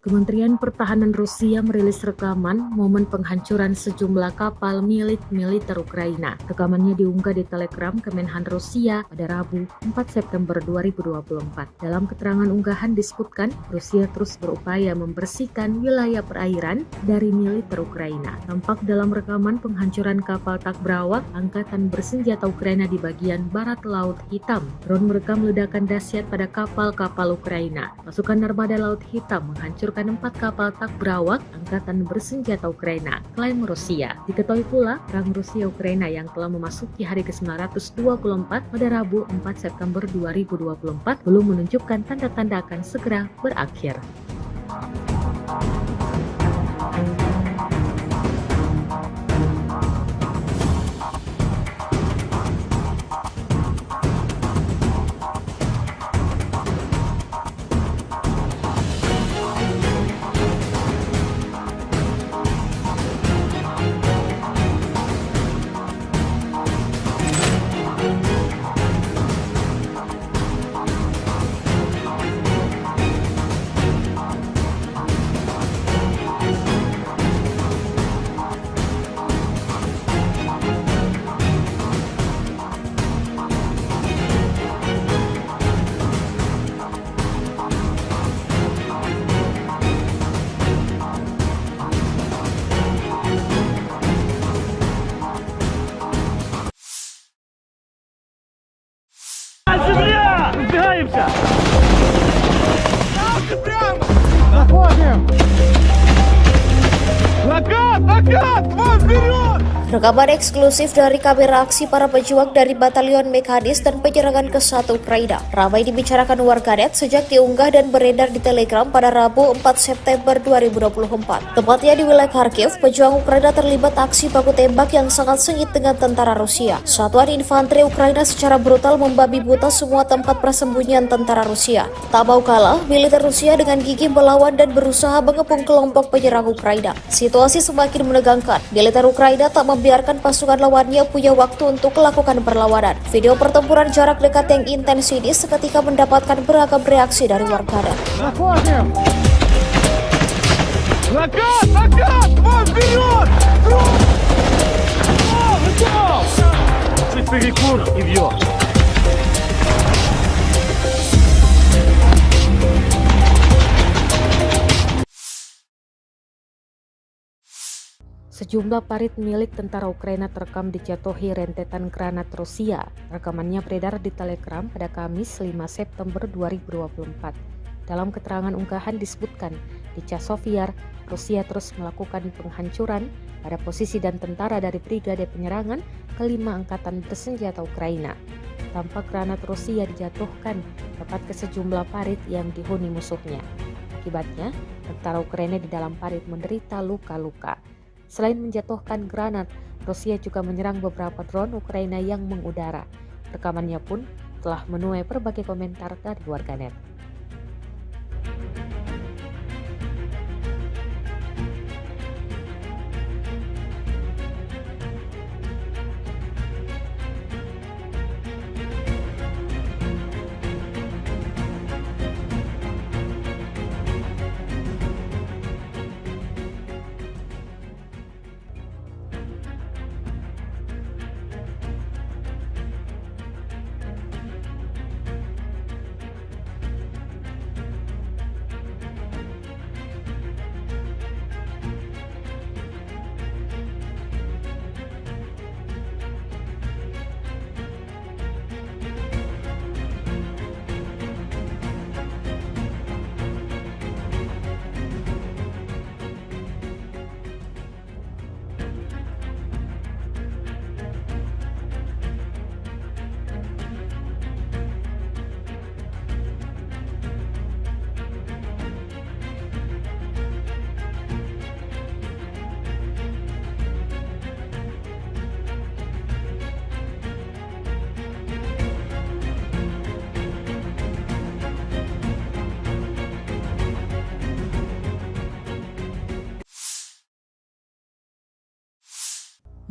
Kementerian Pertahanan Rusia merilis rekaman momen penghancuran sejumlah kapal milik militer Ukraina. Rekamannya diunggah di Telegram Kemenhan Rusia pada Rabu 4 September 2024. Dalam keterangan unggahan disebutkan Rusia terus berupaya membersihkan wilayah perairan dari militer Ukraina. Tampak dalam rekaman penghancuran kapal Takbrawak angkatan bersenjata Ukraina di bagian barat Laut Hitam. Drone merekam ledakan dahsyat pada kapal-kapal Ukraina. Pasukan Armada Laut Hitam menghancurkan 4 kapal Takbrawak angkatan bersenjata Ukraina, klaim Rusia. Diketahui pula, perang Rusia-Ukraina yang telah memasuki hari ke-924 pada Rabu 4 September 2024 belum menunjukkan tanda-tanda akan segera berakhir. внимание! Накат! Вон вперед! Rekaman eksklusif dari kamera aksi para pejuang dari Batalion Mekanis dan penyerangan ke 1 Ukraina ramai dibicarakan warganet sejak diunggah dan beredar di Telegram pada Rabu 4 September 2024. Tepatnya di wilayah Kharkiv, pejuang Ukraina terlibat aksi baku tembak yang sangat sengit dengan tentara Rusia. Satuan infanteri Ukraina secara brutal membabi buta semua tempat persembunyian tentara Rusia. Tak mau kalah, militer Rusia dengan gigih melawan dan berusaha mengepung kelompok penyerang Ukraina. Situasi semakin menegangkan. Militer Ukraina tak membiarkan pasukan lawannya punya waktu untuk melakukan perlawanan. Video pertempuran jarak dekat yang intens ini seketika mendapatkan beragam reaksi dari warganet. Заходим! Накат! Вон вперед! Готов! Чуть перекур и бьет. Sejumlah parit milik tentara Ukraina terekam dijatuhi rentetan granat Rusia. Rekamannya beredar di Telegram pada Kamis 5 September 2024. Dalam keterangan unggahan disebutkan, di Chasiv-Yar, Rusia terus melakukan penghancuran pada posisi dan tentara dari Brigade Penyerangan ke-5 Angkatan Bersenjata Ukraina. Tampak granat Rusia dijatuhkan tepat ke sejumlah parit yang dihuni musuhnya. Akibatnya, tentara Ukraina di dalam parit menderita luka-luka. Selain menjatuhkan granat, Rusia juga menyerang beberapa drone Ukraina yang mengudara. Rekamannya pun telah menuai berbagai komentar dari warganet.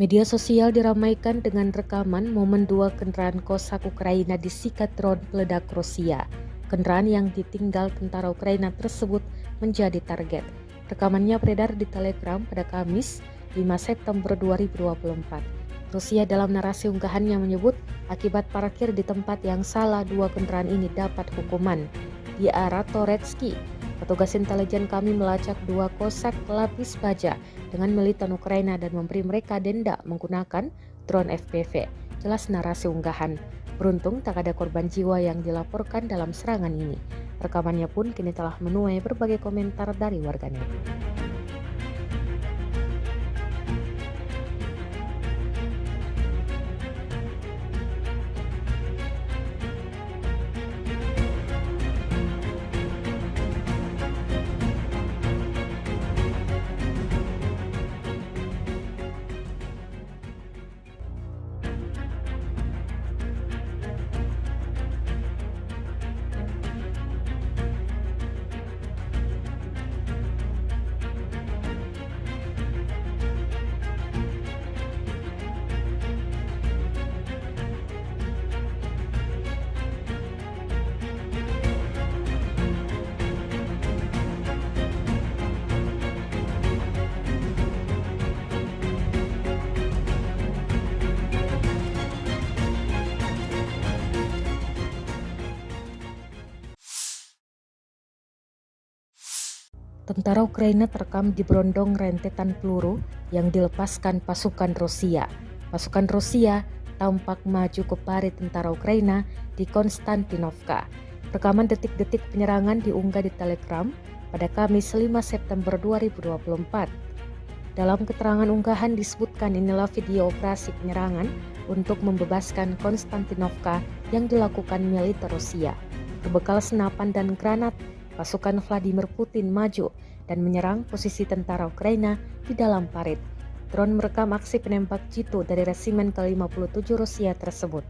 Media sosial diramaikan dengan rekaman momen 2 kendaraan Kosak Ukraina disikat drone peledak Rusia. Kendaraan yang ditinggal tentara Ukraina tersebut menjadi target. Rekamannya beredar di Telegram pada Kamis 5 September 2024. Rusia dalam narasi unggahannya menyebut akibat parkir di tempat yang salah 2 kendaraan ini dapat hukuman. Di arah Toretsky, petugas intelijen kami melacak 2 kosak lapis baja dengan militan Ukraina dan memberi mereka denda menggunakan drone FPV. Jelas narasi unggahan. Beruntung tak ada korban jiwa yang dilaporkan dalam serangan ini. Rekamannya pun kini telah menuai berbagai komentar dari warganet. Tentara Ukraina terekam diberondong rentetan peluru yang dilepaskan pasukan Rusia. Pasukan Rusia tampak maju ke parit tentara Ukraina di Konstantinovka. Rekaman detik-detik penyerangan diunggah di Telegram pada Kamis 5 September 2024. Dalam keterangan unggahan disebutkan inilah video operasi penyerangan untuk membebaskan Konstantinovka yang dilakukan militer Rusia. Berbekal senapan dan granat, pasukan Vladimir Putin maju dan menyerang posisi tentara Ukraina di dalam parit. Drone merekam aksi penembak jitu dari resimen ke-57 Rusia tersebut.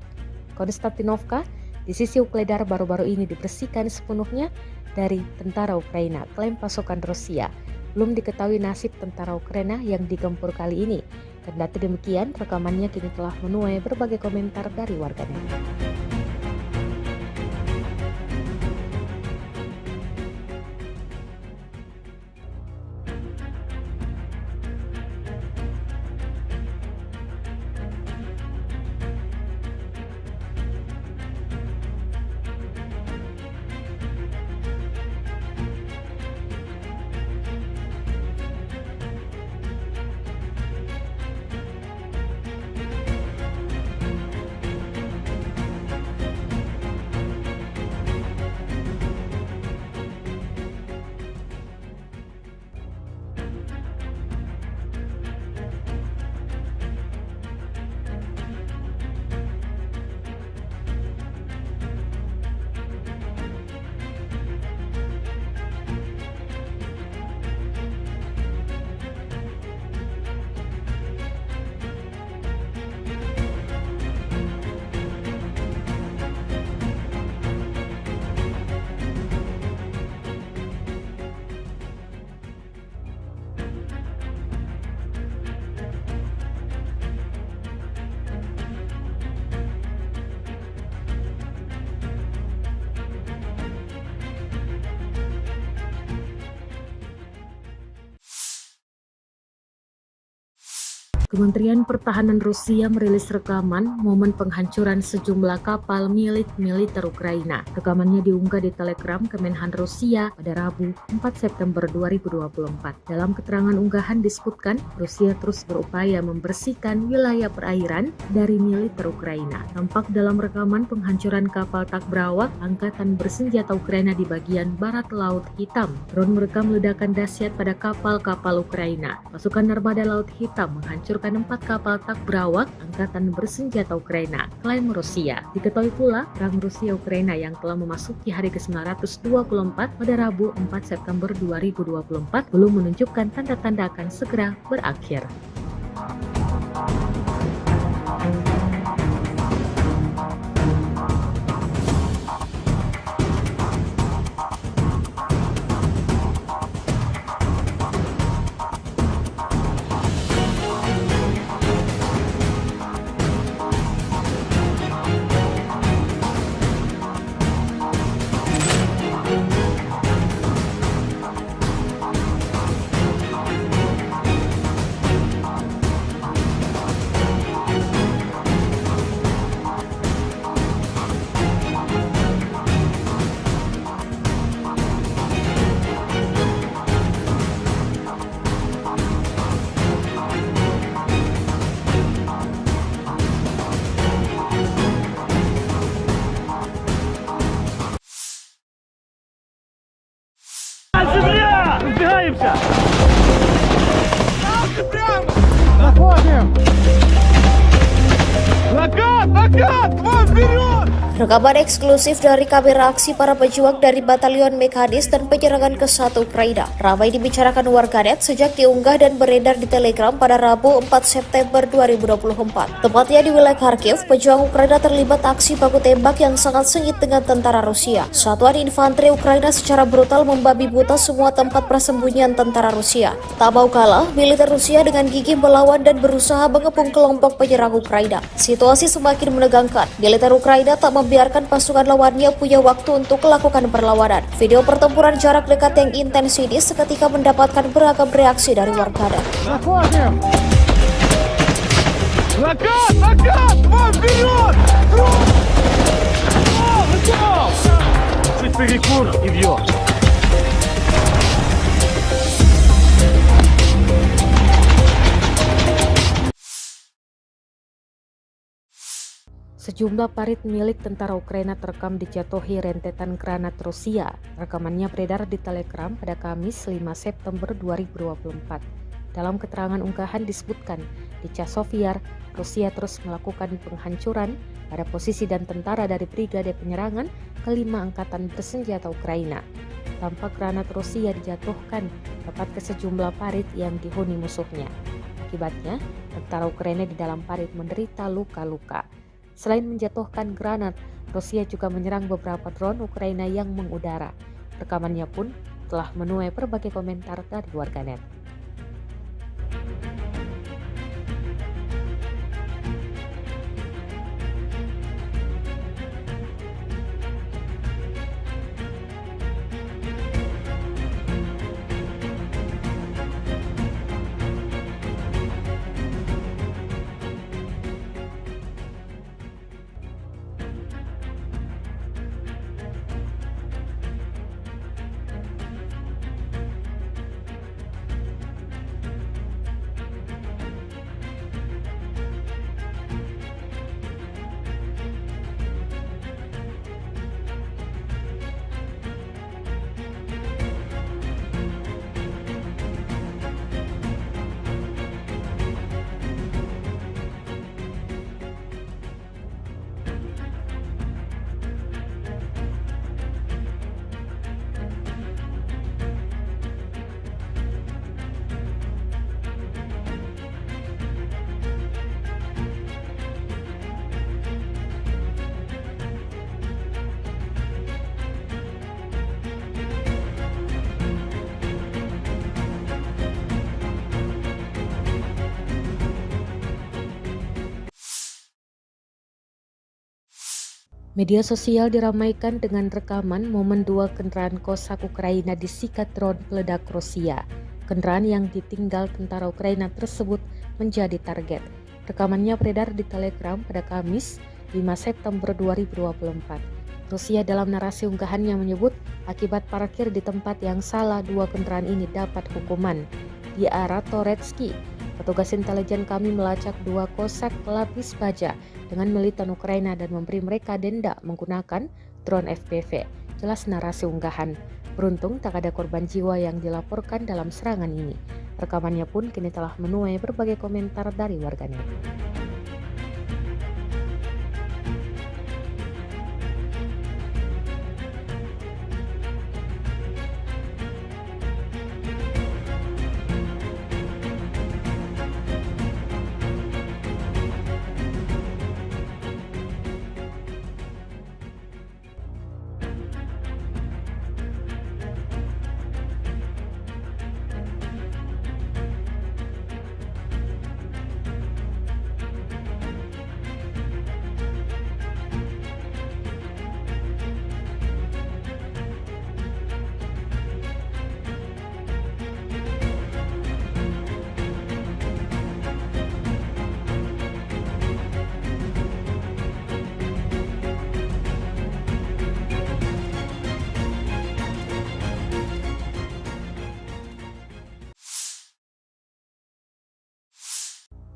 Konstantinovka di sisi Ukledar baru-baru ini dibersihkan sepenuhnya dari tentara Ukraina, klaim pasukan Rusia. Belum diketahui nasib tentara Ukraina yang digempur kali ini. Kendati demikian, rekamannya kini telah menuai berbagai komentar dari warganet. Kementerian Pertahanan Rusia merilis rekaman momen penghancuran sejumlah kapal milik militer Ukraina. Rekamannya diunggah di Telegram Kemenhan Rusia pada Rabu 4 September 2024. Dalam keterangan unggahan disebutkan, Rusia terus berupaya membersihkan wilayah perairan dari militer Ukraina. Tampak dalam rekaman penghancuran kapal Takbrawak angkatan bersenjata Ukraina di bagian barat Laut Hitam. Drone merekam ledakan dahsyat pada kapal-kapal Ukraina. Pasukan Armada Laut Hitam menghancurkan 4 kapal Takbrawak angkatan bersenjata Ukraina, klaim Rusia. Diketahui pula, perang Rusia-Ukraina yang telah memasuki hari ke-924 pada Rabu 4 September 2024 belum menunjukkan tanda-tanda akan segera berakhir. Земля! Разбегаемся! Заходим! Накат! Вам вперед! Rekaman eksklusif dari kamera aksi para pejuang dari Batalion Mekanis dan penyerangan ke-1 Ukraina ramai dibicarakan warganet sejak diunggah dan beredar di Telegram pada Rabu 4 September 2024. Tepatnya di wilayah Kharkiv, pejuang Ukraina terlibat aksi baku tembak yang sangat sengit dengan tentara Rusia. Satuan infanteri Ukraina secara brutal membabi buta semua tempat persembunyian tentara Rusia. Tak mau kalah, militer Rusia dengan gigih melawan dan berusaha mengepung kelompok penyerang Ukraina. Situasi semakin menegangkan. Militer Ukraina tak membiarkan pasukan lawannya punya waktu untuk melakukan perlawanan. Video pertempuran jarak dekat yang intens ini seketika mendapatkan beragam reaksi dari warganet. Накат! Вам вперед! Чуть перекур и вьет. Sejumlah parit milik tentara Ukraina terekam dijatuhi rentetan granat Rusia. Rekamannya beredar di Telegram pada Kamis 5 September 2024. Dalam keterangan unggahan disebutkan, di Chasiv-Yar, Rusia terus melakukan penghancuran pada posisi dan tentara dari Brigade Penyerangan ke-5 Angkatan Bersenjata Ukraina. Tampak granat Rusia dijatuhkan tepat ke sejumlah parit yang dihuni musuhnya. Akibatnya, tentara Ukraina di dalam parit menderita luka-luka. Selain menjatuhkan granat, Rusia juga menyerang beberapa drone Ukraina yang mengudara. Rekamannya pun telah menuai berbagai komentar dari warganet. Media sosial diramaikan dengan rekaman momen 2 kendaraan Cossack Ukraina disikat drone peledak Rusia. Kendaraan yang ditinggal tentara Ukraina tersebut menjadi target. Rekamannya beredar di Telegram pada Kamis 5 September 2024. Rusia dalam narasi unggahannya menyebut akibat parkir di tempat yang salah 2 kendaraan ini dapat hukuman. Di arah Toretsky, petugas intelijen kami melacak 2 Cossack pelapis baja dengan militan Ukraina dan memberi mereka denda menggunakan drone FPV. Jelas narasi unggahan. Beruntung tak ada korban jiwa yang dilaporkan dalam serangan ini. Rekamannya pun kini telah menuai berbagai komentar dari warganet.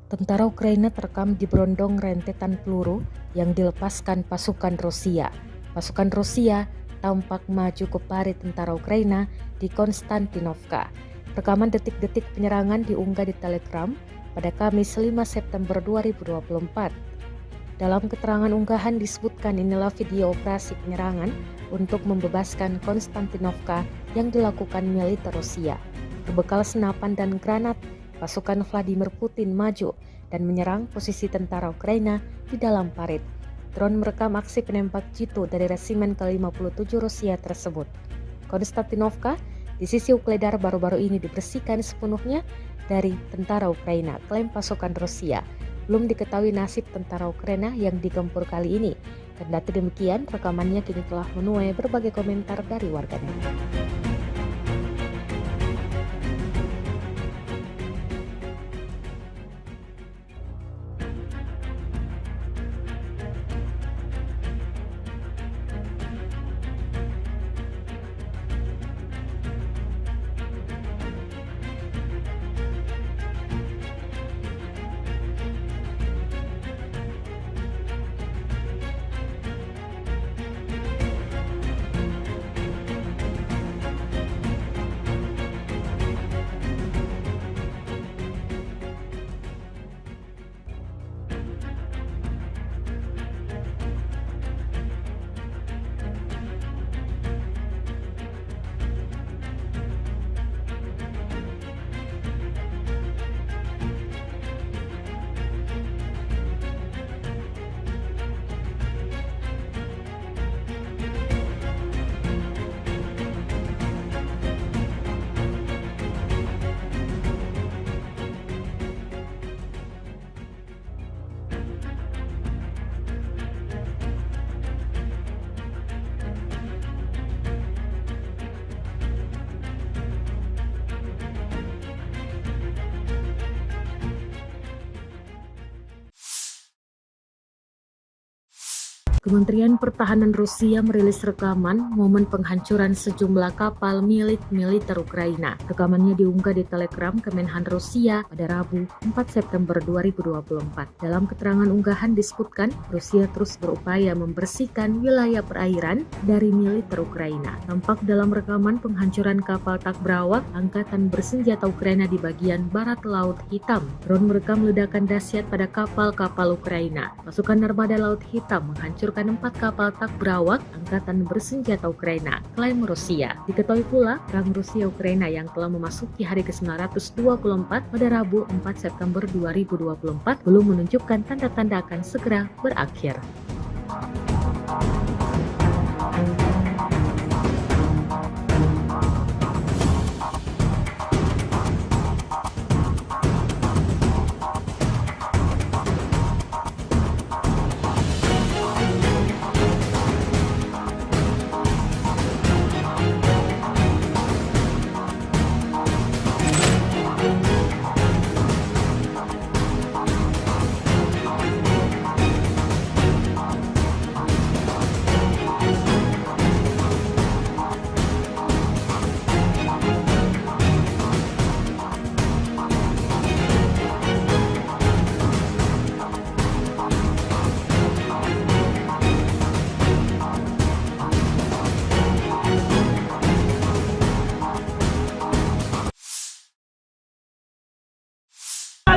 Tentara Ukraina terekam diberondong rentetan peluru yang dilepaskan pasukan Rusia. Pasukan Rusia tampak maju ke parit tentara Ukraina di Konstantinovka. Rekaman detik-detik penyerangan diunggah di Telegram pada Kamis 5 September 2024. Dalam keterangan unggahan disebutkan inilah video operasi penyerangan untuk membebaskan Konstantinovka yang dilakukan militer Rusia. Berbekal senapan dan granat, pasukan Vladimir Putin maju dan menyerang posisi tentara Ukraina di dalam parit. Drone merekam aksi penembak jitu dari resimen ke-57 Rusia tersebut. Konstantinovka di sisi Ukledar baru-baru ini dibersihkan sepenuhnya dari tentara Ukraina, klaim pasukan Rusia. Belum diketahui nasib tentara Ukraina yang digempur kali ini. Kendati demikian, rekamannya kini telah menuai berbagai komentar dari warganet. Kementerian Pertahanan Rusia merilis rekaman momen penghancuran sejumlah kapal milik militer Ukraina. Rekamannya diunggah di Telegram Kemenhan Rusia pada Rabu 4 September 2024. Dalam keterangan unggahan disebutkan, Rusia terus berupaya membersihkan wilayah perairan dari militer Ukraina. Tampak dalam rekaman penghancuran kapal tak berawak Angkatan Bersenjata Ukraina di bagian barat Laut Hitam. Drone merekam ledakan dahsyat pada kapal-kapal Ukraina. Pasukan Armada Laut Hitam menghancurkan 4 kapal tak berawak Angkatan Bersenjata Ukraina, klaim Rusia. Diketahui pula, perang Rusia-Ukraina yang telah memasuki hari ke-924 pada Rabu 4 September 2024 belum menunjukkan tanda-tanda akan segera berakhir.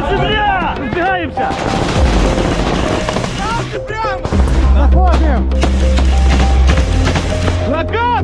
Земля! Сдвигаемся! Заходим! Накат!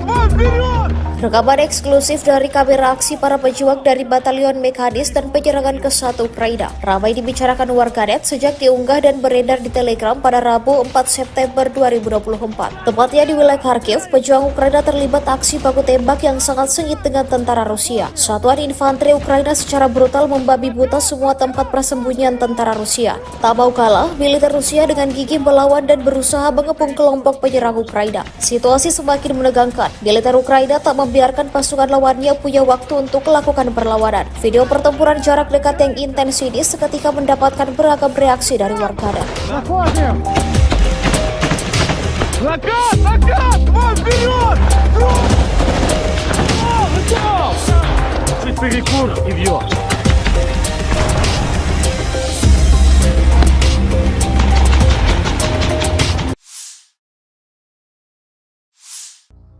Вон вперед! Rekaman eksklusif dari kamera aksi para pejuang dari Batalion Mekanis dan penyerangan ke 1 Ukraina ramai dibicarakan warganet sejak diunggah dan beredar di Telegram pada Rabu 4 September 2024. Tepatnya di wilayah Kharkiv, pejuang Ukraina terlibat aksi baku tembak yang sangat sengit dengan tentara Rusia. Satuan infanteri Ukraina secara brutal membabi buta semua tempat persembunyian tentara Rusia. Tak mau kalah, militer Rusia dengan gigih melawan dan berusaha mengepung kelompok penyerang Ukraina. Situasi semakin menegangkan. Militer Ukraina tak membiarkan pasukan lawannya punya waktu untuk melakukan perlawanan. Video pertempuran jarak dekat yang intens ini seketika mendapatkan beragam reaksi dari warganet. Заходим! Накат! Вон вперед! Готов! Чуть перекур и вьет.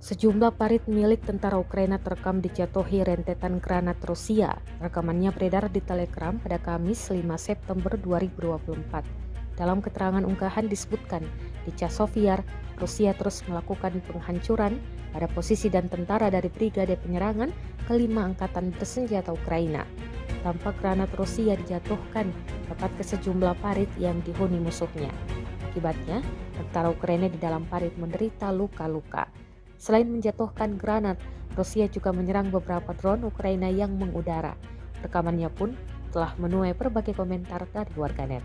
Sejumlah parit milik tentara Ukraina terekam dijatuhi rentetan granat Rusia. Rekamannya beredar di Telegram pada Kamis 5 September 2024. Dalam keterangan unggahan disebutkan, di Chasovyar, Rusia terus melakukan penghancuran pada posisi dan tentara dari Brigade Penyerangan ke-5 Angkatan Bersenjata Ukraina. Tampak granat Rusia dijatuhkan tepat ke sejumlah parit yang dihuni musuhnya. Akibatnya, tentara Ukraina di dalam parit menderita luka-luka. Selain menjatuhkan granat, Rusia juga menyerang beberapa drone Ukraina yang mengudara. Rekamannya pun telah menuai berbagai komentar dari warganet.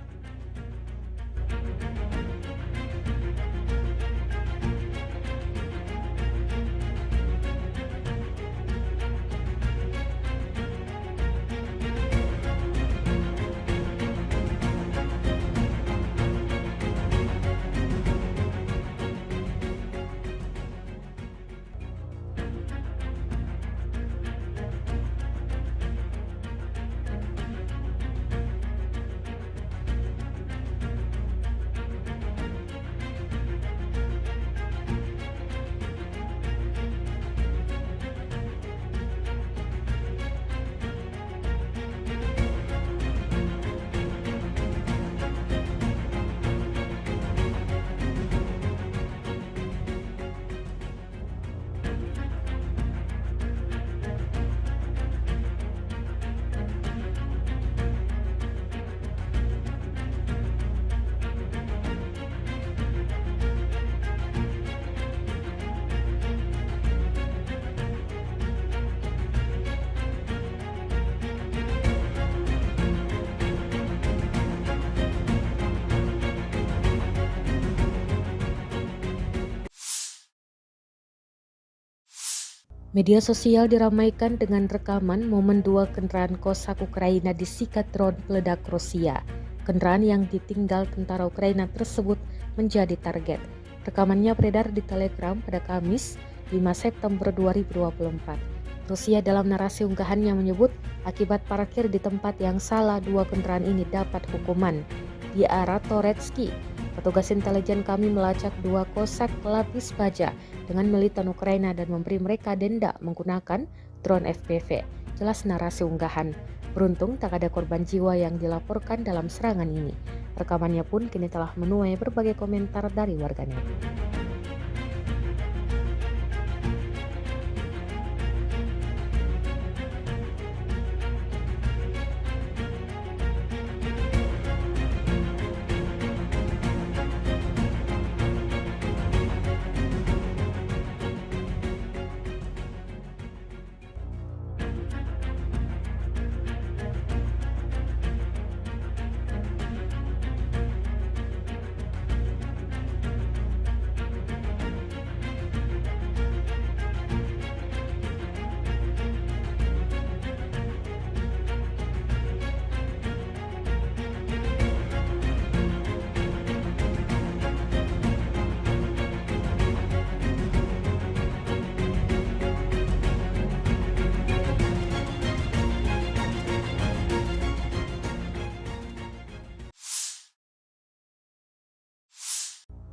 Media sosial diramaikan dengan rekaman momen 2 kendaraan Cossack Ukraina disikat drone peledak Rusia. Kendaraan yang ditinggal tentara Ukraina tersebut menjadi target. Rekamannya beredar di Telegram pada Kamis 5 September 2024. Rusia dalam narasi unggahannya menyebut akibat parkir di tempat yang salah, 2 kendaraan ini dapat hukuman. Di arah Toretsky, petugas intelijen kami melacak 2 kosak lapis baja dengan militan Ukraina dan memberi mereka denda menggunakan drone FPV. Jelas narasi unggahan. Beruntung tak ada korban jiwa yang dilaporkan dalam serangan ini. Rekamannya pun kini telah menuai berbagai komentar dari warganet.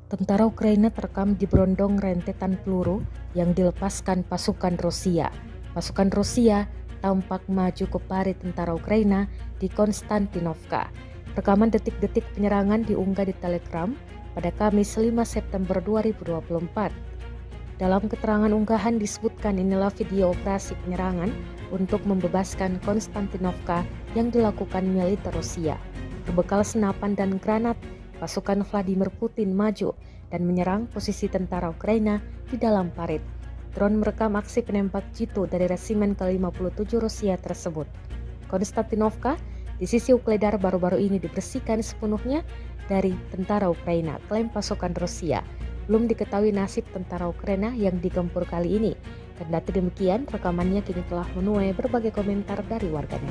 Tentara Ukraina terekam diberondong rentetan peluru yang dilepaskan pasukan Rusia. Pasukan Rusia tampak maju ke parit tentara Ukraina di Konstantinovka. Rekaman detik-detik penyerangan diunggah di Telegram pada Kamis 5 September 2024. Dalam keterangan unggahan disebutkan inilah video operasi penyerangan untuk membebaskan Konstantinovka yang dilakukan militer Rusia. Berbekal senapan dan granat, pasukan Vladimir Putin maju dan menyerang posisi tentara Ukraina di dalam parit. Drone merekam aksi penembak jitu dari resimen ke-57 Rusia tersebut. Konstantinovka di sisi Ukledar baru-baru ini dibersihkan sepenuhnya dari tentara Ukraina, klaim pasukan Rusia. Belum diketahui nasib tentara Ukraina yang digempur kali ini. Kendati demikian, rekamannya kini telah menuai berbagai komentar dari warganet.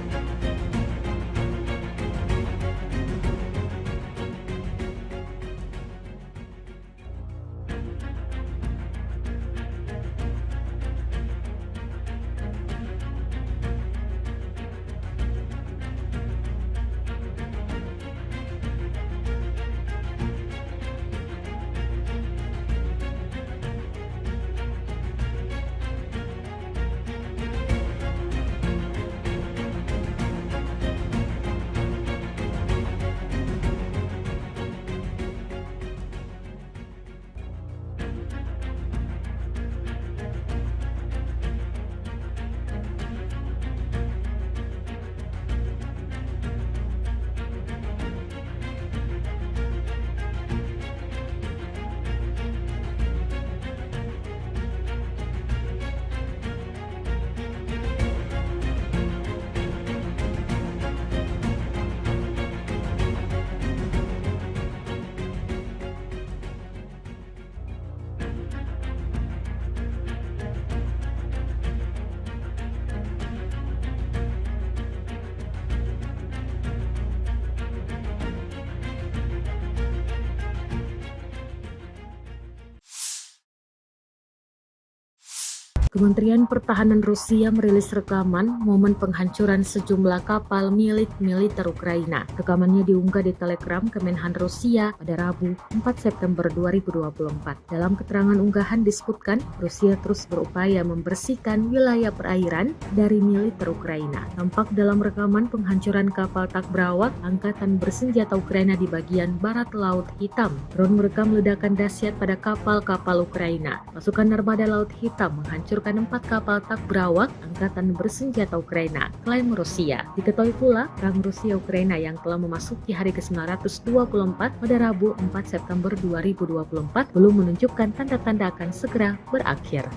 Kementerian Pertahanan Rusia merilis rekaman momen penghancuran sejumlah kapal milik militer Ukraina. Rekamannya diunggah di Telegram Kemenhan Rusia pada Rabu 4 September 2024. Dalam keterangan unggahan disebutkan, Rusia terus berupaya membersihkan wilayah perairan dari militer Ukraina. Tampak dalam rekaman penghancuran kapal tak berawak angkatan bersenjata Ukraina di bagian barat Laut Hitam. Drone merekam ledakan dahsyat pada kapal-kapal Ukraina. Pasukan Armada Laut Hitam menghancurkan 4 kapal tak berawak angkatan bersenjata Ukraina, klaim Rusia. Diketahui pula, perang Rusia-Ukraina yang telah memasuki hari ke-924 pada Rabu 4 September 2024 belum menunjukkan tanda-tanda akan segera berakhir.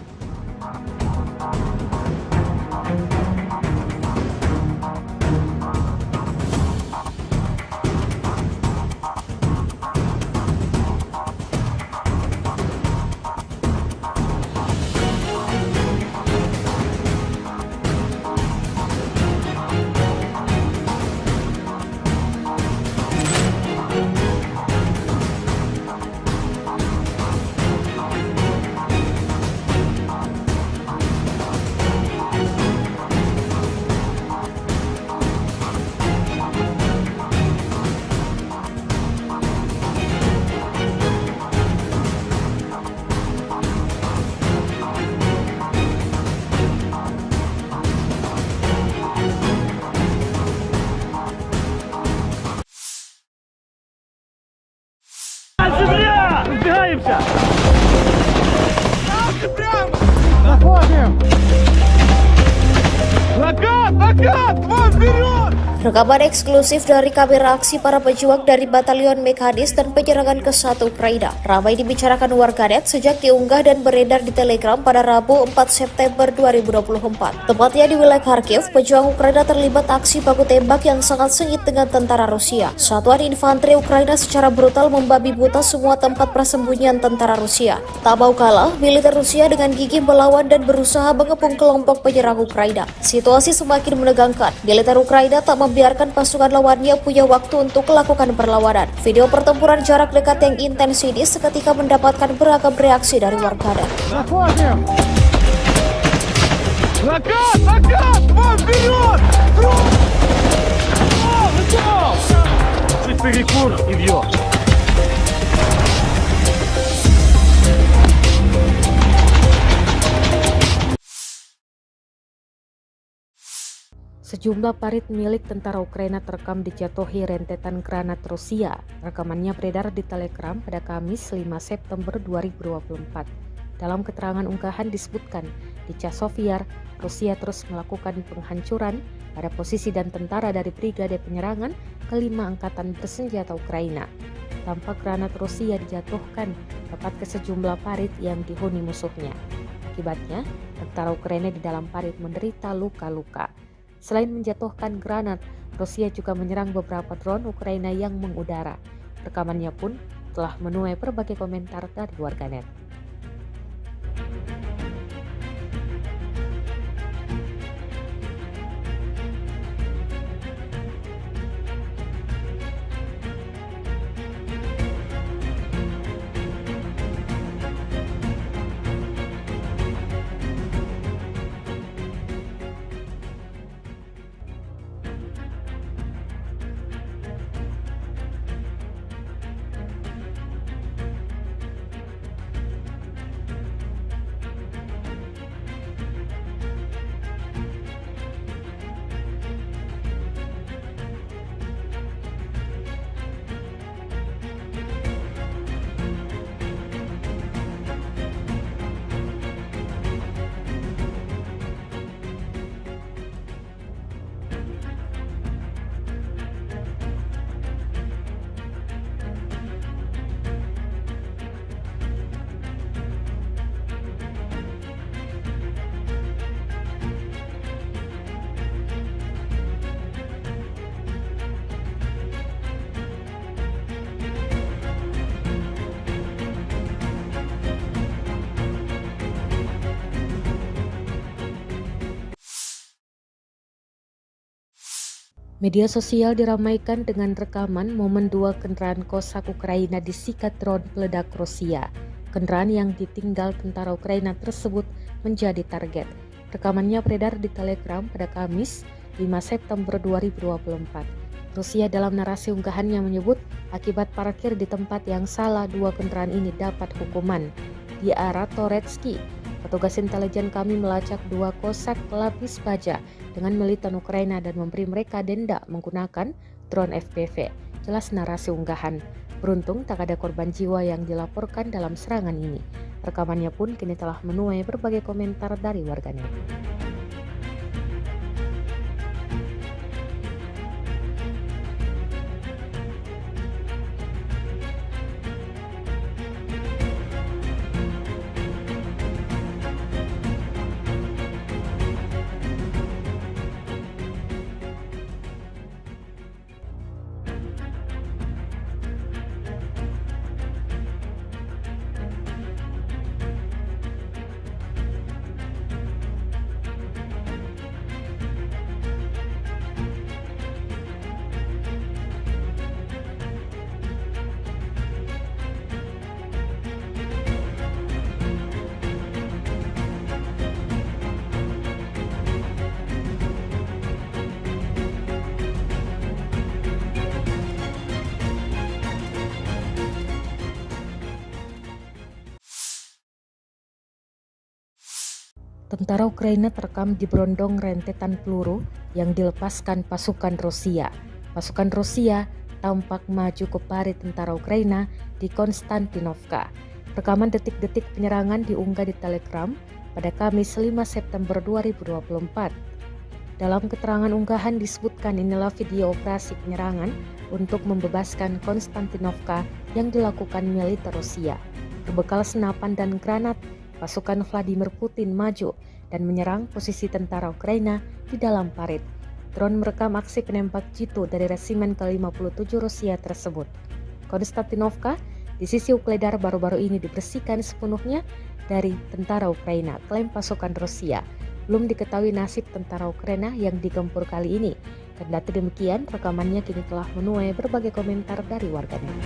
внимание! Закат! Вот вперед! Rekaman eksklusif dari kamera aksi para pejuang dari Batalion Mekanis dan penyerangan ke 1 Ukraina ramai dibicarakan warganet sejak diunggah dan beredar di Telegram pada Rabu 4 September 2024. Tepatnya di wilayah Kharkiv, pejuang Ukraina terlibat aksi baku tembak yang sangat sengit dengan tentara Rusia. Satuan infanteri Ukraina secara brutal membabi buta semua tempat persembunyian tentara Rusia. Tak mau kalah, militer Rusia dengan gigih melawan dan berusaha mengepung kelompok penyerang Ukraina. Situasi semakin menegangkan. Militer Ukraina tak membiarkan pasukan lawannya punya waktu untuk melakukan perlawanan. Video pertempuran jarak dekat yang intens ini seketika mendapatkan beragam reaksi dari warganet. Заходим! Закат! Вот вперед! Готов! Чуть перекур и бьет. Sejumlah parit milik tentara Ukraina terekam dijatuhi rentetan granat Rusia. Rekamannya beredar di Telegram pada Kamis 5 September 2024. Dalam keterangan unggahan disebutkan, di Chasiv Yar, Rusia terus melakukan penghancuran pada posisi dan tentara dari Brigade Penyerangan ke-5 Angkatan Bersenjata Ukraina. Tampak granat Rusia dijatuhkan tepat ke sejumlah parit yang dihuni musuhnya. Akibatnya, tentara Ukraina di dalam parit menderita luka-luka. Selain menjatuhkan granat, Rusia juga menyerang beberapa drone Ukraina yang mengudara. Rekamannya pun telah menuai berbagai komentar dari warganet. Media sosial diramaikan dengan rekaman momen 2 kendaraan Kosak Ukraina disikat drone peledak Rusia. Kendaraan yang ditinggal tentara Ukraina tersebut menjadi target. Rekamannya beredar di Telegram pada Kamis 5 September 2024. Rusia dalam narasi unggahannya menyebut akibat parkir di tempat yang salah 2 kendaraan ini dapat hukuman. Di arah Toretsky, petugas intelijen kami melacak 2 kosak pelapis baja dengan militan Ukraina dan memberi mereka denda menggunakan drone FPV. Jelas narasi unggahan. Beruntung tak ada korban jiwa yang dilaporkan dalam serangan ini. Rekamannya pun kini telah menuai berbagai komentar dari warganet. Tentara Ukraina terekam diberondong rentetan peluru yang dilepaskan pasukan Rusia. Pasukan Rusia tampak maju ke parit tentara Ukraina di Konstantinovka. Rekaman detik-detik penyerangan diunggah di Telegram pada Kamis 5 September 2024. Dalam keterangan unggahan disebutkan inilah video operasi penyerangan untuk membebaskan Konstantinovka yang dilakukan militer Rusia. Berbekal senapan dan granat, pasukan Vladimir Putin maju dan menyerang posisi tentara Ukraina di dalam parit. Drone merekam aksi penembak jitu dari resimen ke-57 Rusia tersebut. Konstantinovka di sisi Ukledar baru-baru ini dibersihkan sepenuhnya dari tentara Ukraina, klaim pasukan Rusia. Belum diketahui nasib tentara Ukraina yang digempur kali ini. Kendati demikian, rekamannya kini telah menuai berbagai komentar dari warganet.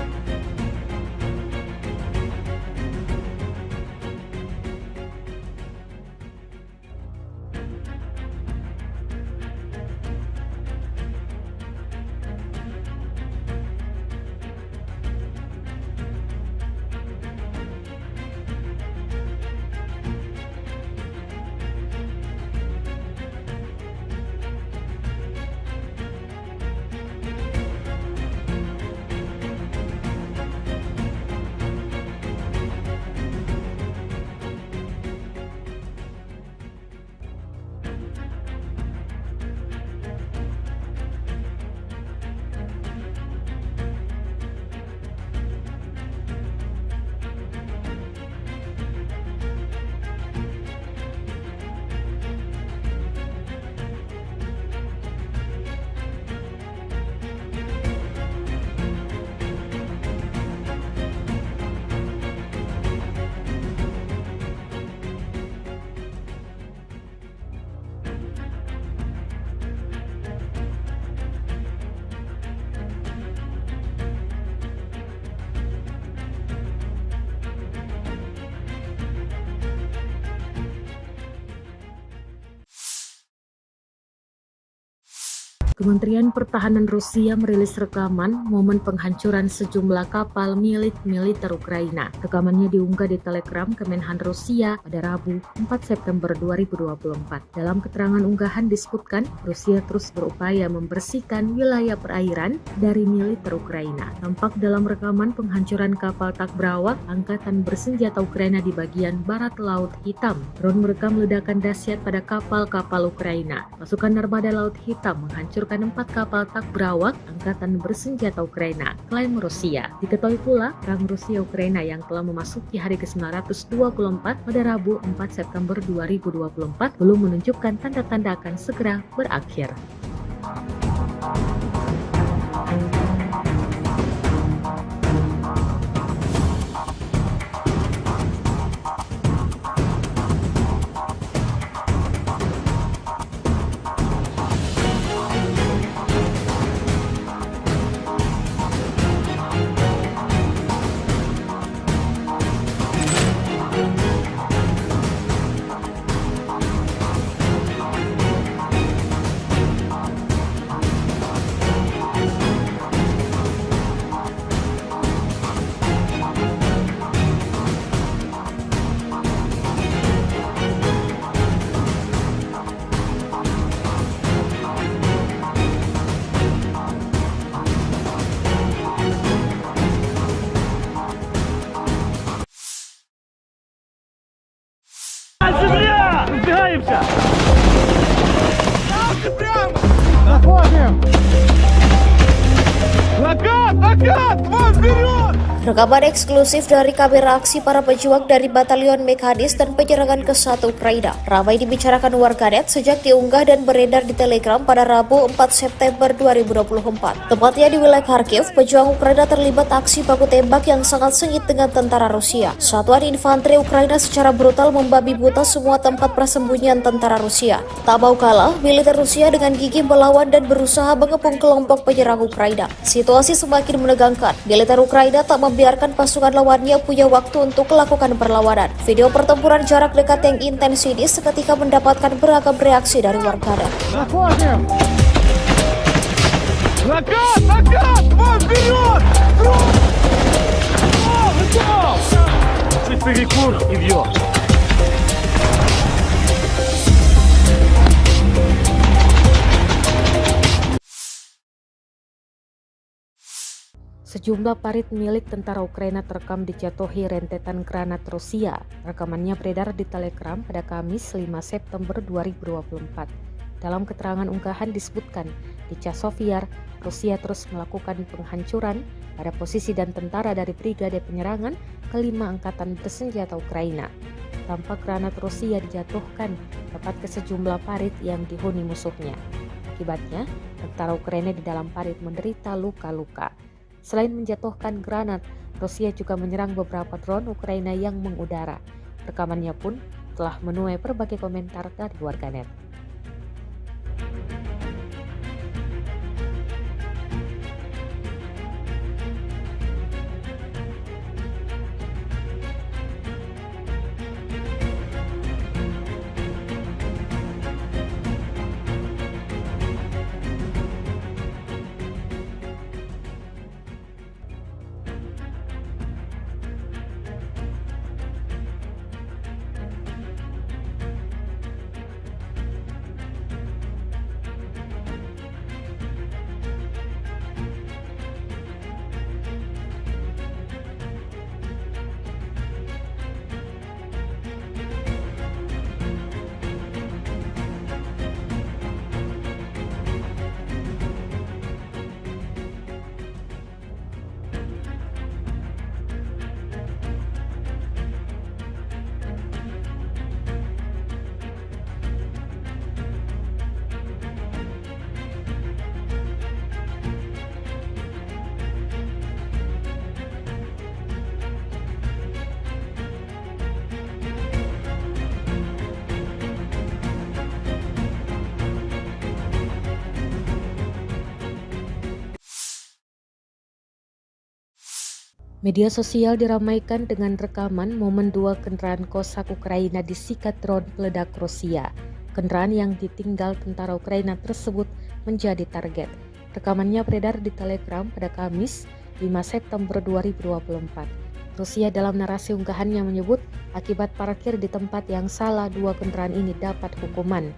Kementerian Pertahanan Rusia merilis rekaman momen penghancuran sejumlah kapal milik militer Ukraina. Rekamannya diunggah di Telegram Kemenhan Rusia pada Rabu 4 September 2024. Dalam keterangan unggahan disebutkan, Rusia terus berupaya membersihkan wilayah perairan dari militer Ukraina. Tampak dalam rekaman penghancuran kapal tak berawak Angkatan Bersenjata Ukraina di bagian barat Laut Hitam. Drone merekam ledakan dahsyat pada kapal-kapal Ukraina. Pasukan Armada Laut Hitam menghancurkan 4 kapal tak berawak Angkatan Bersenjata Ukraina, klaim Rusia. Diketahui pula, perang Rusia-Ukraina yang telah memasuki hari ke-924 pada Rabu 4 September 2024 belum menunjukkan tanda-tanda akan segera berakhir. Земля! Сдвигаемся! Находим! Накат! Вон вперед! Rekaman eksklusif dari kamera aksi para pejuang dari Batalion Mekanis dan penyerangan ke-1 Ukraina ramai dibicarakan warganet sejak diunggah dan beredar di Telegram pada Rabu 4 September 2024. Tepatnya di wilayah Kharkiv, pejuang Ukraina terlibat aksi baku tembak yang sangat sengit dengan tentara Rusia. Satuan infanteri Ukraina secara brutal membabi buta semua tempat persembunyian tentara Rusia. Tak mau kalah, militer Rusia dengan gigih melawan dan berusaha mengepung kelompok penyerang Ukraina. Situasi semakin menegangkan. Militer Ukraina tak membiarkan pasukan lawannya punya waktu untuk melakukan perlawanan. Video pertempuran jarak dekat yang intens ini seketika mendapatkan beragam reaksi dari warganet. Накат! Вон вперед! Чуть перекур и бьет. Sejumlah parit milik tentara Ukraina terekam dijatuhi rentetan granat Rusia. Rekamannya beredar di Telegram pada Kamis 5 September 2024. Dalam keterangan unggahan disebutkan, di Chasiv Yar, Rusia terus melakukan penghancuran pada posisi dan tentara dari Brigade Penyerangan kelima Angkatan Bersenjata Ukraina. Tampak granat Rusia dijatuhkan tepat ke sejumlah parit yang dihuni musuhnya. Akibatnya, tentara Ukraina di dalam parit menderita luka-luka. Selain menjatuhkan granat, Rusia juga menyerang beberapa drone Ukraina yang mengudara. Rekamannya pun telah menuai berbagai komentar dari warganet. Media sosial diramaikan dengan rekaman momen dua kendaraan Kosak Ukraina disikat drone peledak Rusia. Kendaraan yang ditinggal tentara Ukraina tersebut menjadi target. Rekamannya beredar di Telegram pada Kamis 5 September 2024. Rusia dalam narasi unggahannya menyebut akibat parkir di tempat yang salah dua kendaraan ini dapat hukuman.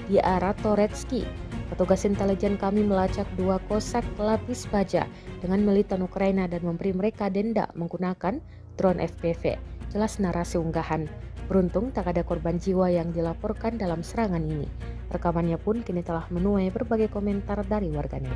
Di arah Toretsky, petugas intelijen kami melacak dua kosak lapis baja dengan militan Ukraina dan memberi mereka denda menggunakan drone FPV. Jelas narasi unggahan. Beruntung tak ada korban jiwa yang dilaporkan dalam serangan ini. Rekamannya pun kini telah menuai berbagai komentar dari warganet.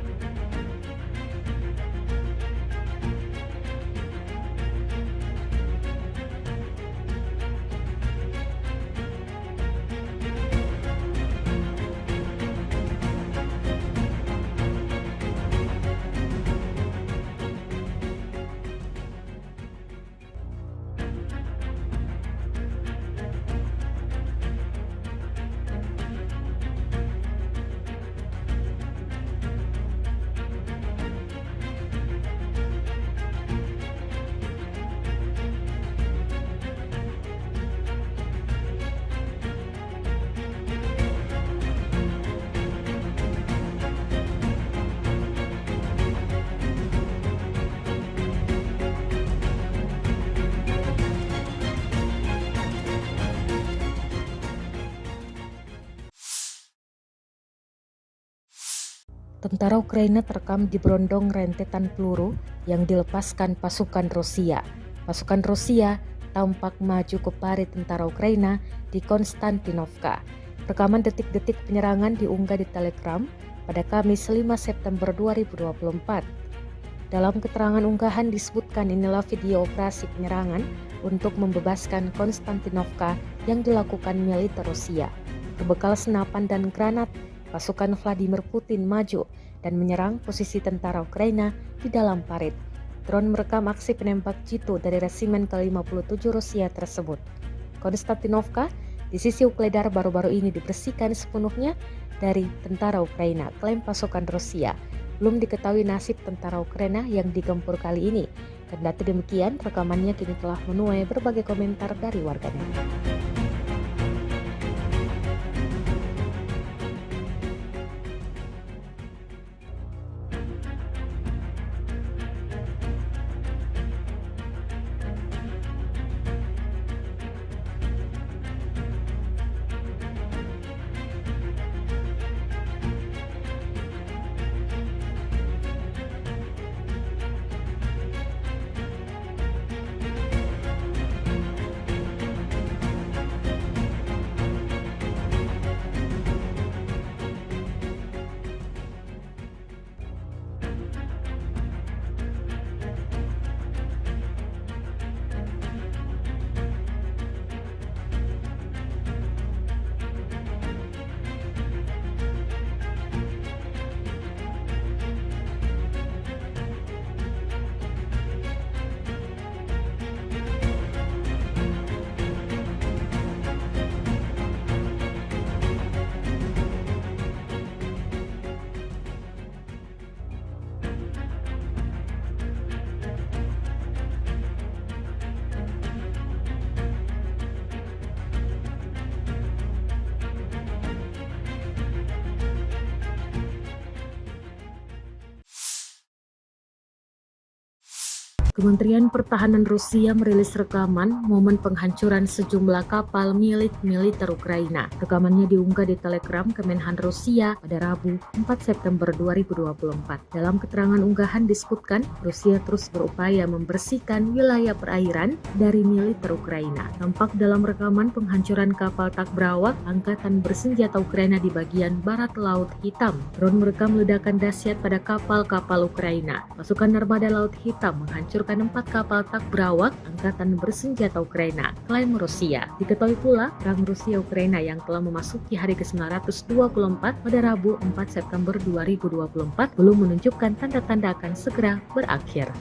Tentara Ukraina terekam diberondong rentetan peluru yang dilepaskan pasukan Rusia. Pasukan Rusia tampak maju ke parit tentara Ukraina di Konstantinovka. Rekaman detik-detik penyerangan diunggah di Telegram pada Kamis 5 September 2024. Dalam keterangan unggahan disebutkan inilah video operasi penyerangan untuk membebaskan Konstantinovka yang dilakukan militer Rusia. Berbekal senapan dan granat, pasukan Vladimir Putin maju dan menyerang posisi tentara Ukraina di dalam parit. Drone merekam aksi penembak jitu dari resimen ke-57 Rusia tersebut. Konstantinovka di sisi Ukledar baru-baru ini dibersihkan sepenuhnya dari tentara Ukraina, klaim pasukan Rusia. Belum diketahui nasib tentara Ukraina yang digempur kali ini. Kendati demikian, rekamannya kini telah menuai berbagai komentar dari warganet. Kementerian Pertahanan Rusia merilis rekaman momen penghancuran sejumlah kapal milik militer Ukraina. Rekamannya diunggah di Telegram Kemenhan Rusia pada Rabu 4 September 2024. Dalam keterangan unggahan disebutkan, Rusia terus berupaya membersihkan wilayah perairan dari militer Ukraina. Tampak dalam rekaman penghancuran kapal Takbrawak Angkatan Bersenjata Ukraina di bagian barat Laut Hitam. Drone merekam ledakan dahsyat pada kapal-kapal Ukraina. Pasukan Armada Laut Hitam menghancurkan 4 kapal Takbrawak Angkatan Bersenjata Ukraina, klaim Rusia. Diketahui pula, perang Rusia-Ukraina yang telah memasuki hari ke-924 pada Rabu 4 September 2024 belum menunjukkan tanda-tanda akan segera berakhir.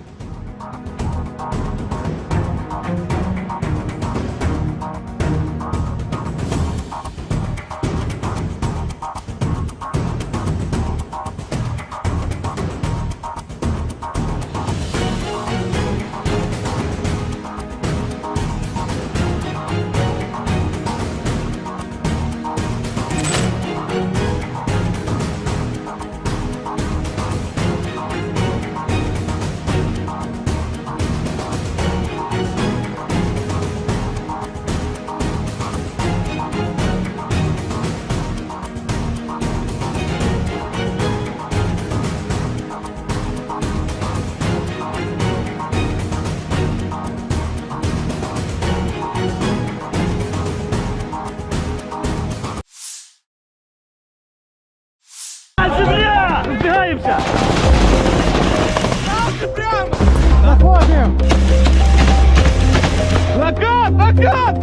Земля! Разбегаемся! Заходим! Накат!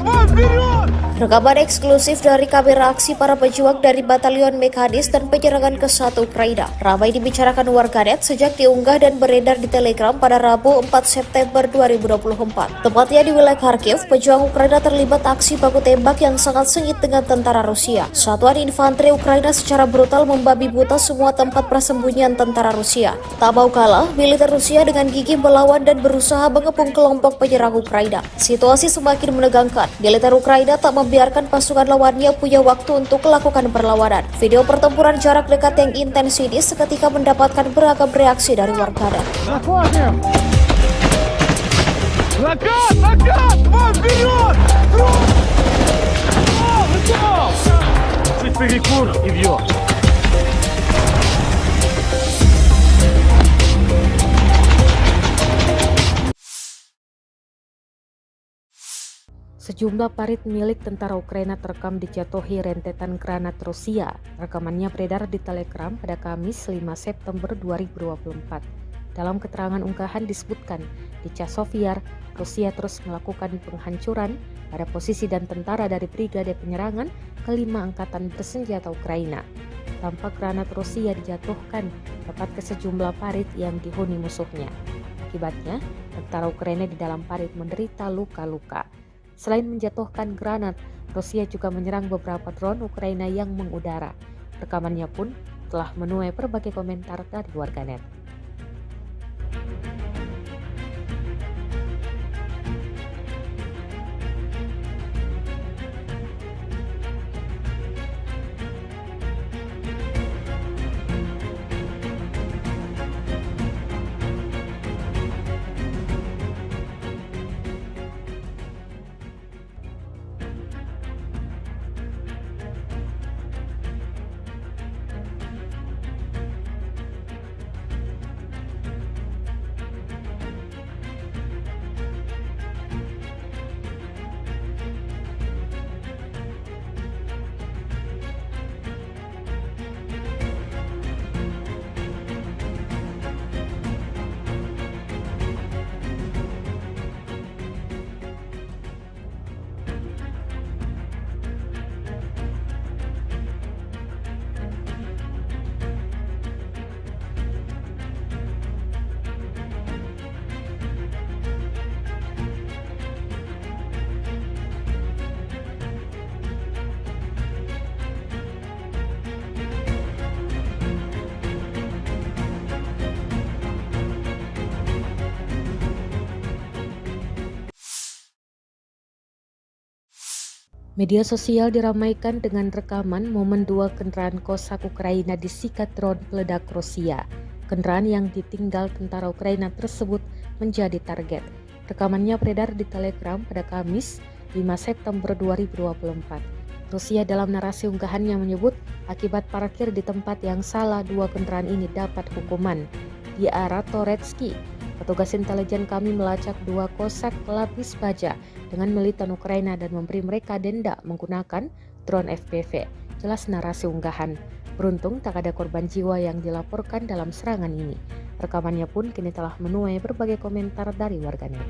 Вон вперед! Rekaman eksklusif dari kamera aksi para pejuang dari Batalion Mekanis dan penyerangan ke 1 Ukraina ramai dibicarakan warganet sejak diunggah dan beredar di Telegram pada Rabu 4 September 2024. Tepatnya di wilayah Kharkiv, pejuang Ukraina terlibat aksi baku tembak yang sangat sengit dengan tentara Rusia. Satuan infanteri Ukraina secara brutal membabi buta semua tempat persembunyian tentara Rusia. Tak mau kalah, militer Rusia dengan gigih melawan dan berusaha mengepung kelompok penyerang Ukraina. Situasi semakin menegangkan. Militer Ukraina tak membiarkan pasukan lawannya punya waktu untuk melakukan perlawanan. Video pertempuran jarak dekat yang intens ini seketika mendapatkan beragam reaksi dari warganet. Заходим! Накат! Вон вперед! Готов! Чуть перекур и вьет. Sejumlah parit milik tentara Ukraina terekam dijatuhi rentetan granat Rusia. Rekamannya beredar di Telegram pada Kamis 5 September 2024. Dalam keterangan unggahan disebutkan, di Chasiv-Yar, Rusia terus melakukan penghancuran pada posisi dan tentara dari Brigade Penyerangan ke-5 Angkatan Bersenjata Ukraina. Tampak granat Rusia dijatuhkan tepat ke sejumlah parit yang dihuni musuhnya. Akibatnya, tentara Ukraina di dalam parit menderita luka-luka. Selain menjatuhkan granat, Rusia juga menyerang beberapa drone Ukraina yang mengudara. Rekamannya pun telah menuai berbagai komentar dari warganet. Media sosial diramaikan dengan rekaman momen 2 kendaraan Cossack Ukraina disikat drone peledak Rusia. Kendaraan yang ditinggal tentara Ukraina tersebut menjadi target. Rekamannya beredar di Telegram pada Kamis 5 September 2024. Rusia dalam narasi unggahannya menyebut akibat parkir di tempat yang salah, 2 kendaraan ini dapat hukuman. Di arah Toretsky, petugas intelijen kami melacak 2 kosak pelapis baja dengan militan Ukraina dan memberi mereka denda menggunakan drone FPV. Jelas narasi unggahan. Beruntung tak ada korban jiwa yang dilaporkan dalam serangan ini. Rekamannya pun kini telah menuai berbagai komentar dari warganet.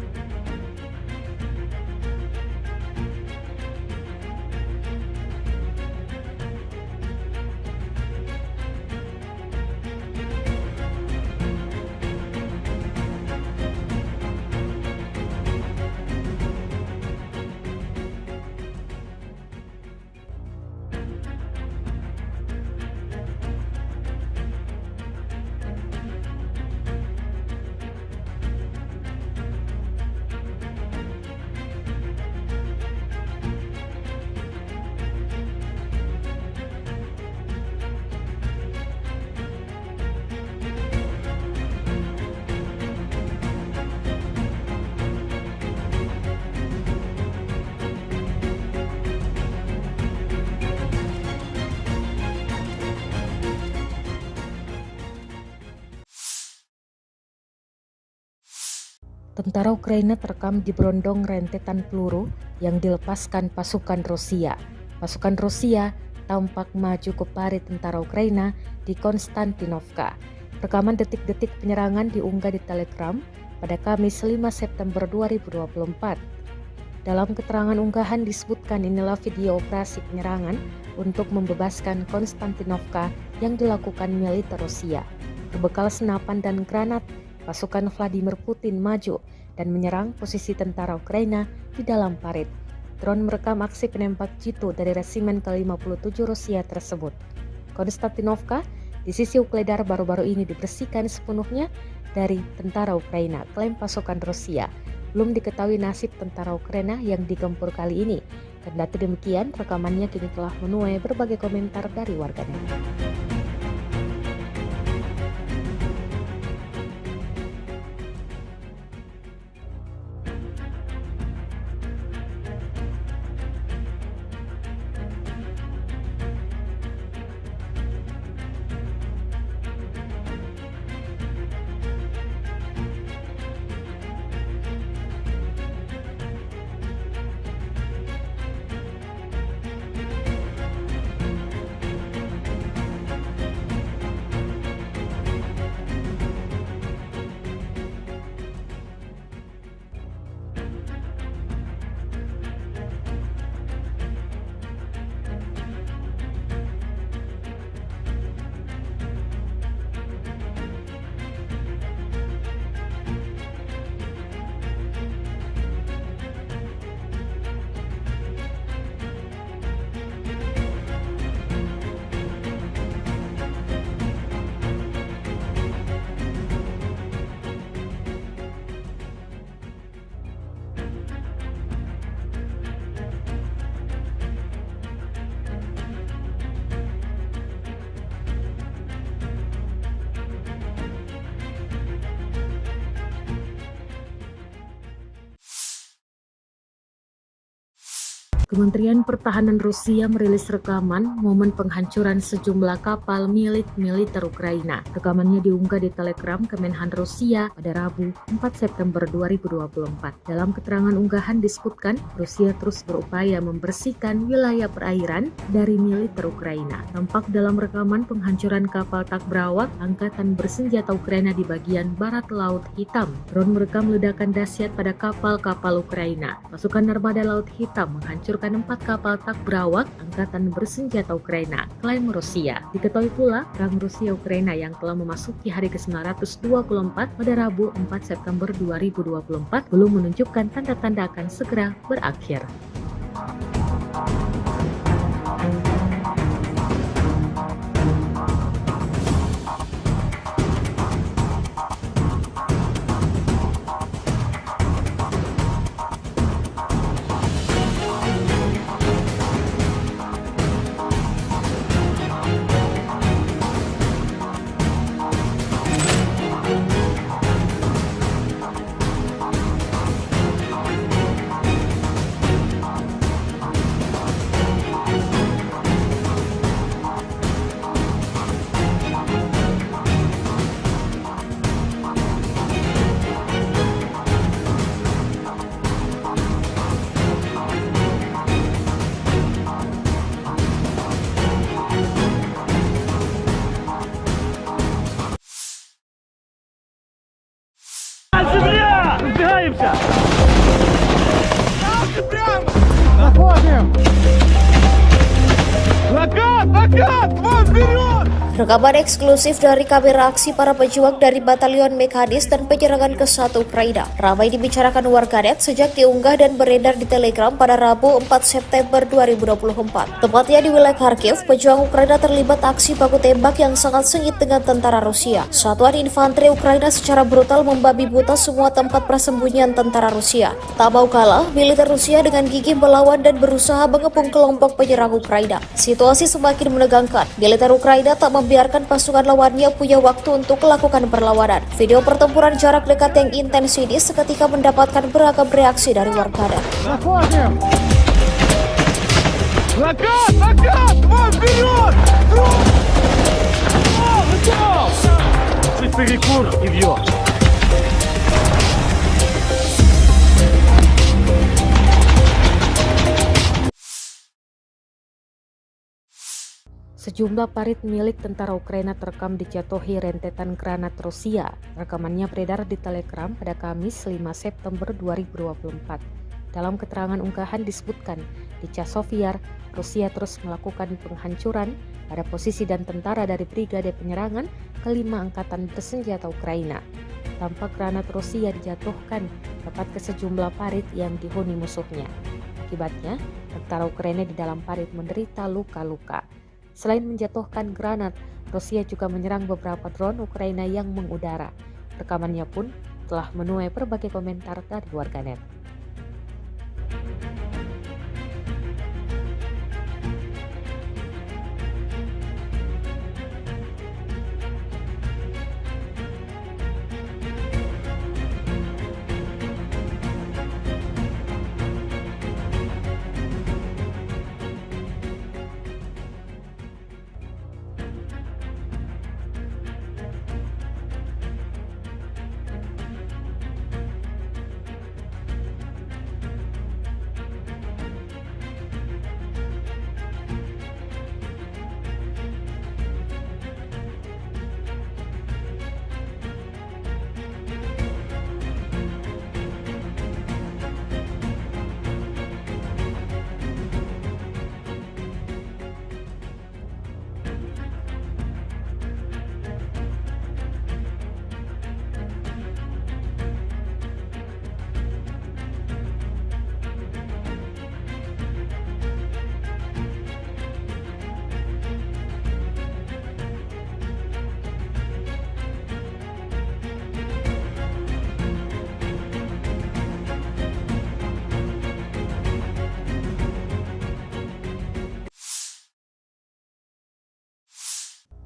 Tentara Ukraina terekam diberondong rentetan peluru yang dilepaskan pasukan Rusia. Pasukan Rusia tampak maju ke parit tentara Ukraina di Konstantinovka. Rekaman detik-detik penyerangan diunggah di Telegram pada Kamis 5 September 2024. Dalam keterangan unggahan disebutkan inilah video operasi penyerangan untuk membebaskan Konstantinovka yang dilakukan militer Rusia. Berbekal senapan dan granat, pasukan Vladimir Putin maju dan menyerang posisi tentara Ukraina di dalam parit. Drone merekam aksi penembak jitu dari resimen ke-57 Rusia tersebut. Konstantinovka di sisi Ukledar baru-baru ini dibersihkan sepenuhnya dari tentara Ukraina, klaim pasukan Rusia. Belum diketahui nasib tentara Ukraina yang digempur kali ini. Kendati demikian, rekamannya kini telah menuai berbagai komentar dari warganet. Kementerian Pertahanan Rusia merilis rekaman momen penghancuran sejumlah kapal milik militer Ukraina. Rekamannya diunggah di Telegram Kemenhan Rusia pada Rabu 4 September 2024. Dalam keterangan unggahan disebutkan, Rusia terus berupaya membersihkan wilayah perairan dari militer Ukraina. Tampak dalam rekaman penghancuran kapal Takbrawak Angkatan Bersenjata Ukraina di bagian barat Laut Hitam. Drone merekam ledakan dahsyat pada kapal-kapal Ukraina. Pasukan Armada Laut Hitam menghancurkan 4 kapal Takbrawak Angkatan Bersenjata Ukraina, klaim Rusia. Diketahui pula, perang Rusia-Ukraina yang telah memasuki hari ke-924 pada Rabu 4 September 2024 belum menunjukkan tanda-tanda akan segera berakhir. Накат! Вон вперед! Rekaman eksklusif dari kamera aksi para pejuang dari Batalion Mekanis dan penyerangan ke 1 Ukraina ramai dibicarakan warganet sejak diunggah dan beredar di Telegram pada Rabu 4 September 2024. Tepatnya di wilayah Kharkiv, pejuang Ukraina terlibat aksi baku tembak yang sangat sengit dengan tentara Rusia. Satuan infanteri Ukraina secara brutal membabi buta semua tempat persembunyian tentara Rusia. Tak mau kalah, militer Rusia dengan gigih melawan dan berusaha mengepung kelompok penyerang Ukraina. Situasi semakin menegangkan. Militer Ukraina tak membiarkan pasukan lawannya punya waktu untuk melakukan perlawanan. Video pertempuran jarak dekat yang intens ini seketika mendapatkan beragam reaksi dari warganet. Заходим! Накат! Накат! Вон вперед! Готов! Чуть перекур и вьет. Sejumlah parit milik tentara Ukraina terekam dijatuhi rentetan granat Rusia. Rekamannya beredar di Telegram pada Kamis 5 September 2024. Dalam keterangan unggahan disebutkan, di Chasiv-Yar, Rusia terus melakukan penghancuran pada posisi dan tentara dari Brigade Penyerangan kelima Angkatan Bersenjata Ukraina. Tampak granat Rusia dijatuhkan tepat ke sejumlah parit yang dihuni musuhnya. Akibatnya, tentara Ukraina di dalam parit menderita luka-luka. Selain menjatuhkan granat, Rusia juga menyerang beberapa drone Ukraina yang mengudara. Rekamannya pun telah menuai berbagai komentar dari warganet.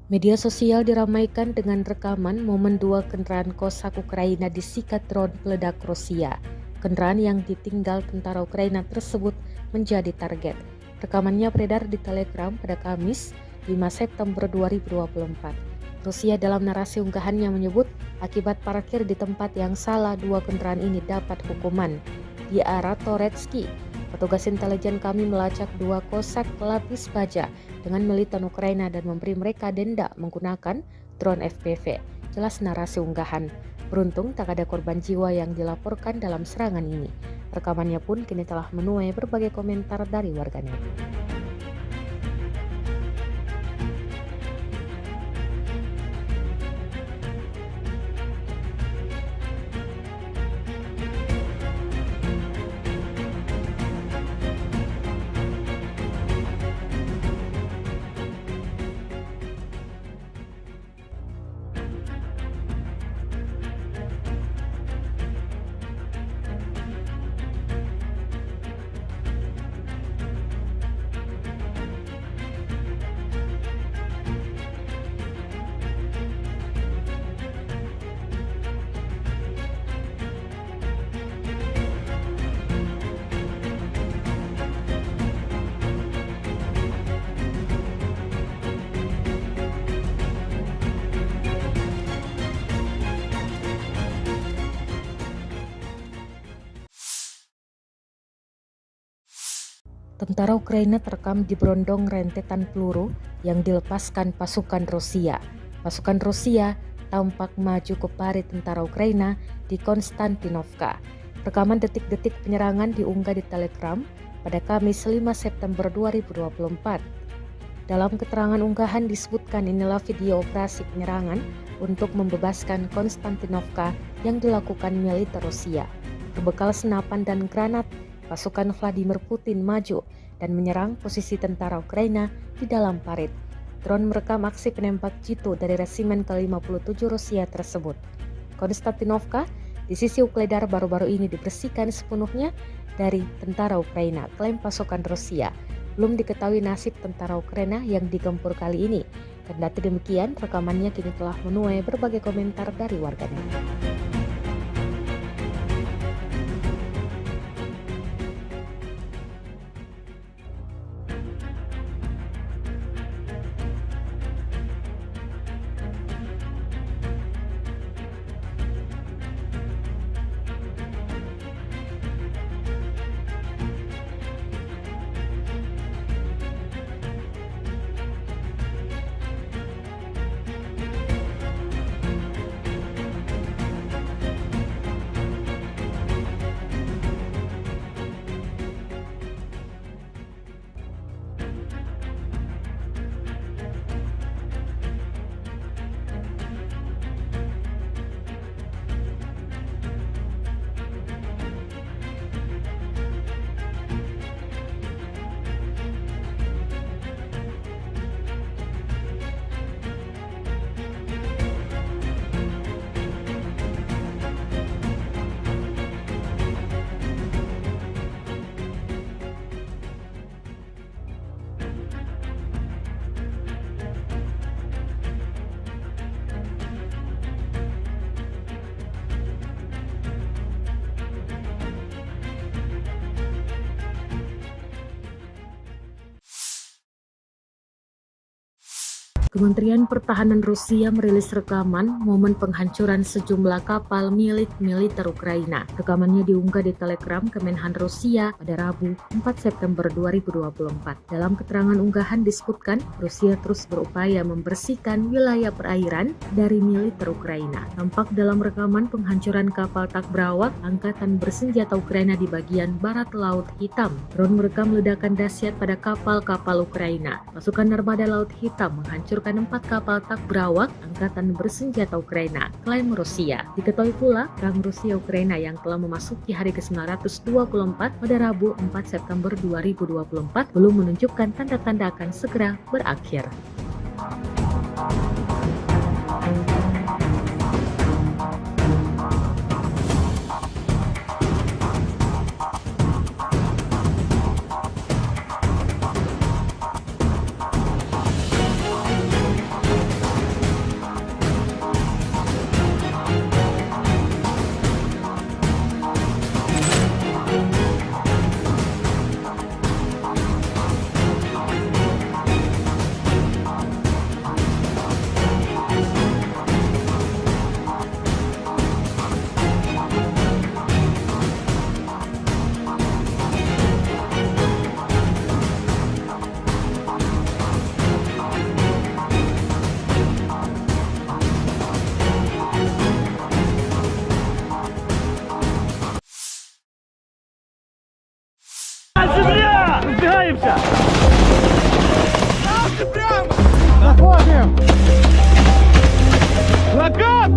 Media sosial diramaikan dengan rekaman momen 2 kendaraan Kosak Ukraina disikat drone peledak Rusia. Kendaraan yang ditinggal tentara Ukraina tersebut menjadi target. Rekamannya beredar di Telegram pada Kamis 5 September 2024. Rusia dalam narasi unggahannya menyebut akibat parkir di tempat yang salah 2 kendaraan ini dapat hukuman. Di arah Toretsky, petugas intelijen kami melacak 2 Kosak pelapis baja dengan militan Ukraina dan memberi mereka denda menggunakan drone FPV. Jelas narasi unggahan. Beruntung tak ada korban jiwa yang dilaporkan dalam serangan ini. Rekamannya pun kini telah menuai berbagai komentar dari warganet. Tentara Ukraina terekam diberondong rentetan peluru yang dilepaskan pasukan Rusia. Pasukan Rusia tampak maju ke parit tentara Ukraina di Konstantinovka. Rekaman detik-detik penyerangan diunggah di Telegram pada Kamis 5 September 2024. Dalam keterangan unggahan disebutkan inilah video operasi penyerangan untuk membebaskan Konstantinovka yang dilakukan militer Rusia. Berbekal senapan dan granat, pasukan Vladimir Putin maju dan menyerang posisi tentara Ukraina di dalam parit. Drone merekam aksi penembak jitu dari resimen ke-57 Rusia tersebut. Konstantinovka di sisi Ukledar baru-baru ini dibersihkan sepenuhnya dari tentara Ukraina, klaim pasukan Rusia. Belum diketahui nasib tentara Ukraina yang digempur kali ini. Kendati demikian, rekamannya kini telah menuai berbagai komentar dari warganet. Kementerian Pertahanan Rusia merilis rekaman momen penghancuran sejumlah kapal milik militer Ukraina. Rekamannya diunggah di Telegram Kemenhan Rusia pada Rabu 4 September 2024. Dalam keterangan unggahan disebutkan, Rusia terus berupaya membersihkan wilayah perairan dari militer Ukraina. Tampak dalam rekaman penghancuran kapal Takbrawak angkatan bersenjata Ukraina di bagian barat Laut Hitam. Drone merekam ledakan dahsyat pada kapal-kapal Ukraina. Pasukan Armada Laut Hitam menghancurkan 4 kapal Takbrawak angkatan bersenjata Ukraina, klaim Rusia. Diketahui pula, perang Rusia-Ukraina yang telah memasuki hari ke-924 pada Rabu 4 September 2024 belum menunjukkan tanda-tanda akan segera berakhir. Земля! Сдвигаемся! Заходим! Накат!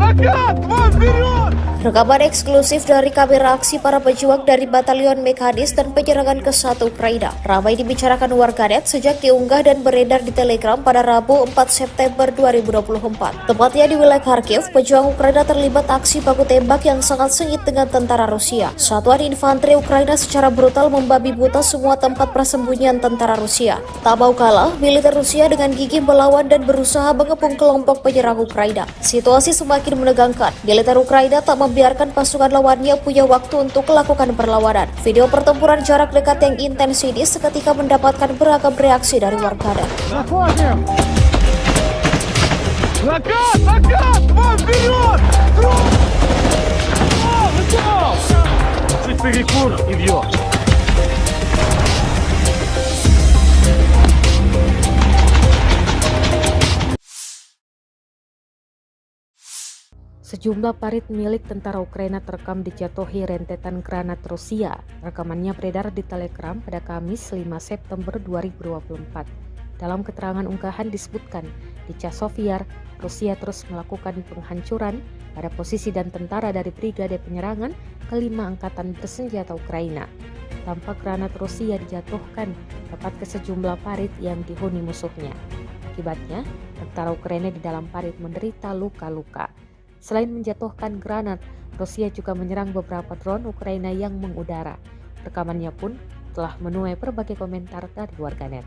Вон вперед! Rekaman eksklusif dari kamera aksi para pejuang dari Batalion Mekanis dan penyerangan ke-1 Ukraina ramai dibicarakan warganet sejak diunggah dan beredar di Telegram pada Rabu 4 September 2024. Tepatnya di wilayah Kharkiv, pejuang Ukraina terlibat aksi baku tembak yang sangat sengit dengan tentara Rusia. Satuan infanteri Ukraina secara brutal membabi buta semua tempat persembunyian tentara Rusia. Tak mau kalah, militer Rusia dengan gigih melawan dan berusaha mengepung kelompok penyerang Ukraina. Situasi semakin menegangkan. Militer Ukraina tak membiarkan pasukan lawannya punya waktu untuk melakukan perlawanan. Video pertempuran jarak dekat yang intens ini seketika mendapatkan beragam reaksi dari warganet. Заходим! Накат! Вон вперед! Готов! Чуть перекур и вьет. Sejumlah parit milik tentara Ukraina terekam dijatuhi rentetan granat Rusia. Rekamannya beredar di Telegram pada Kamis 5 September 2024. Dalam keterangan unggahan disebutkan, di Chasiv, Rusia terus melakukan penghancuran pada posisi dan tentara dari Brigade Penyerangan ke-5 Angkatan Bersenjata Ukraina. Tampak granat Rusia dijatuhkan tepat ke sejumlah parit yang dihuni musuhnya. Akibatnya, tentara Ukraina di dalam parit menderita luka-luka. Selain menjatuhkan granat, Rusia juga menyerang beberapa drone Ukraina yang mengudara. Rekamannya pun telah menuai berbagai komentar dari warganet.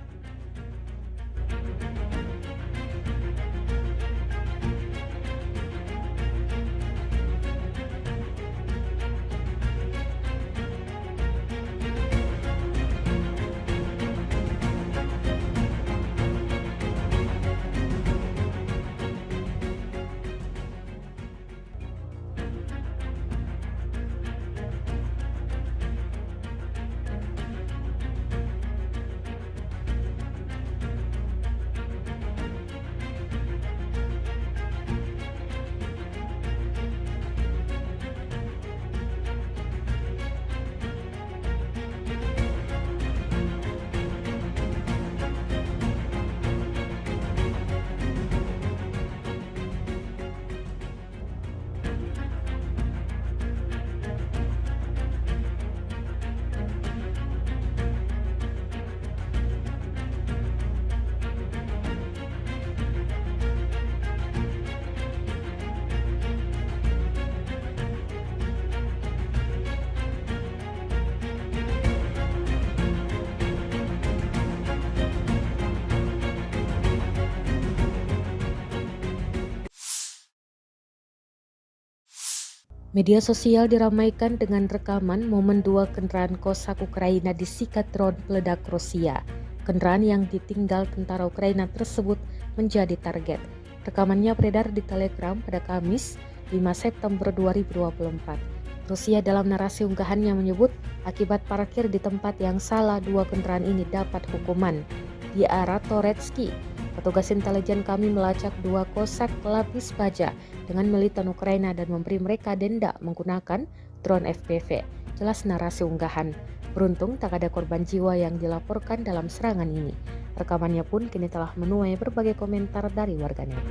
Media sosial diramaikan dengan rekaman momen 2 kendaraan Kosak Ukraina disikat drone peledak Rusia. Kendaraan yang ditinggal tentara Ukraina tersebut menjadi target. Rekamannya beredar di Telegram pada Kamis 5 September 2024. Rusia dalam narasi unggahannya menyebut akibat parkir di tempat yang salah 2 kendaraan ini dapat hukuman. Di arah Toretsky, petugas intelijen kami melacak 2 kosak lapis baja dengan militan Ukraina dan memberi mereka denda menggunakan drone FPV. Jelas narasi unggahan. Beruntung tak ada korban jiwa yang dilaporkan dalam serangan ini. Rekamannya pun kini telah menuai berbagai komentar dari warganet.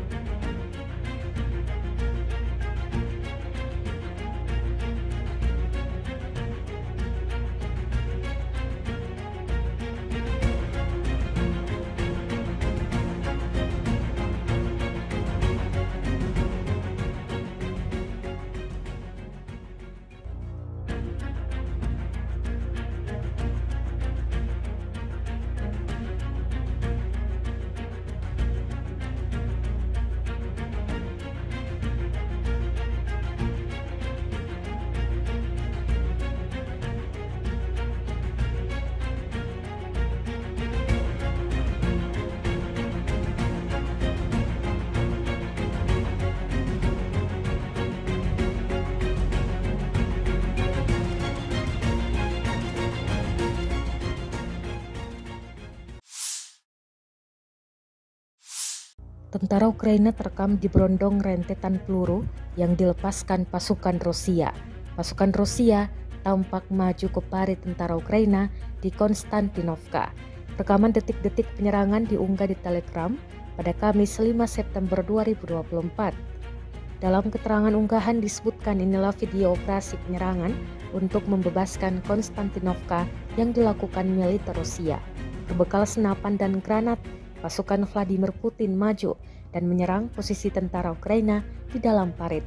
Tentara Ukraina terekam diberondong rentetan peluru yang dilepaskan pasukan Rusia. Pasukan Rusia tampak maju ke parit tentara Ukraina di Konstantinovka. Rekaman detik-detik penyerangan diunggah di Telegram pada Kamis 5 September 2024. Dalam keterangan unggahan disebutkan inilah video operasi penyerangan untuk membebaskan Konstantinovka yang dilakukan militer Rusia. Berbekal senapan dan granat, pasukan Vladimir Putin maju dan menyerang posisi tentara Ukraina di dalam parit.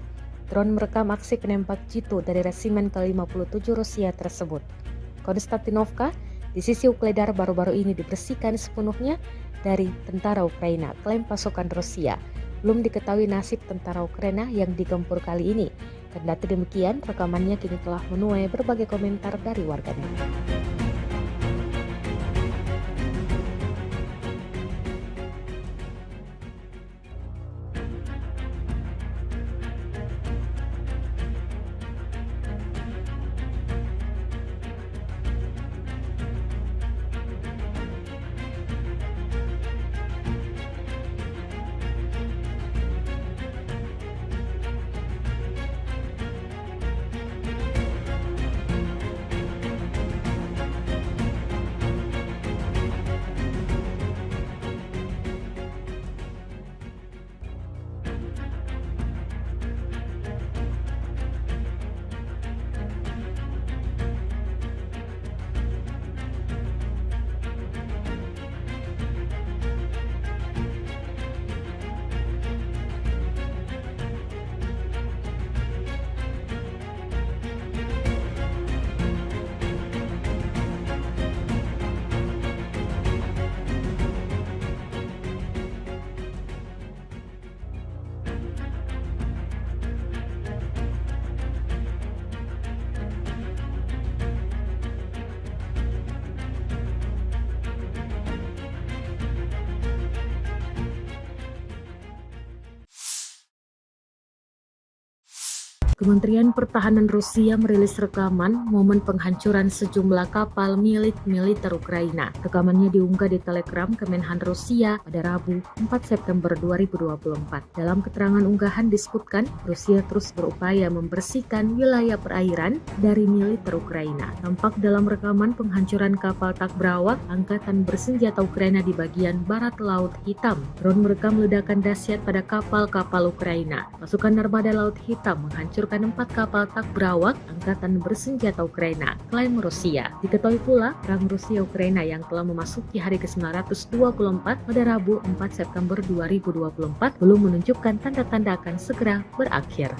Drone merekam aksi penembak jitu dari resimen ke-57 Rusia tersebut. Konstantinovka di sisi Ukledar baru-baru ini dibersihkan sepenuhnya dari tentara Ukraina, klaim pasukan Rusia. Belum diketahui nasib tentara Ukraina yang digempur kali ini. Kendati demikian, rekamannya kini telah menuai berbagai komentar dari warganet. Kementerian Pertahanan Rusia merilis rekaman momen penghancuran sejumlah kapal milik militer Ukraina. Rekamannya diunggah di Telegram Kemenhan Rusia pada Rabu 4 September 2024. Dalam keterangan unggahan disebutkan, Rusia terus berupaya membersihkan wilayah perairan dari militer Ukraina. Tampak dalam rekaman penghancuran kapal tak berawak Angkatan Bersenjata Ukraina di bagian barat Laut Hitam. Drone merekam ledakan dahsyat pada kapal-kapal Ukraina. Pasukan Armada Laut Hitam menghancurkan 4 kapal tak berawak Angkatan Bersenjata Ukraina, klaim Rusia. Diketahui pula, perang Rusia-Ukraina yang telah memasuki hari ke-924 pada Rabu 4 September 2024 belum menunjukkan tanda-tanda akan segera berakhir.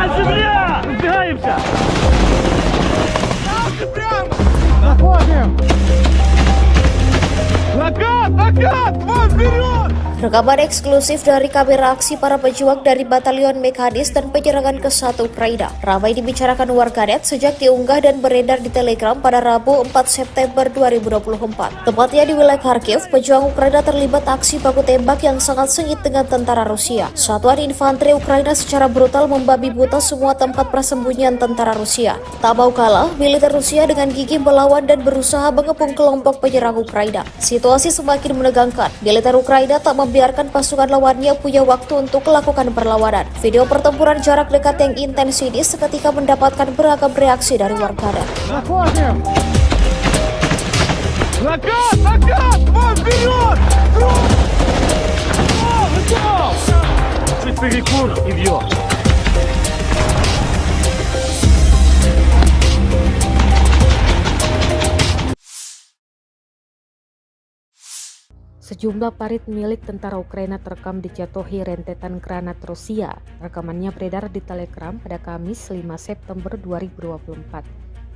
Земля! Разбегаемся! Находим! Накат! Вот, вперед! Rekaman eksklusif dari kamera aksi para pejuang dari Batalion Mekanis dan penyerangan ke 1 Ukraina ramai dibicarakan warganet sejak diunggah dan beredar di Telegram pada Rabu 4 September 2024. Tepatnya di wilayah Kharkiv, pejuang Ukraina terlibat aksi baku tembak yang sangat sengit dengan tentara Rusia. Satuan infanteri Ukraina secara brutal membabi buta semua tempat persembunyian tentara Rusia. Tak mau kalah, militer Rusia dengan gigih melawan dan berusaha mengepung kelompok penyerang Ukraina. Situasi semakin menegangkan. Militer Ukraina tak membiarkan pasukan lawannya punya waktu untuk melakukan perlawanan. Video pertempuran jarak dekat yang intens ini seketika mendapatkan beragam reaksi dari warganet. Находим! Накат! Вот, вперед! Готов! Чуть перекур и бьет. Sejumlah parit milik tentara Ukraina terekam dijatuhi rentetan granat Rusia. Rekamannya beredar di Telegram pada Kamis 5 September 2024.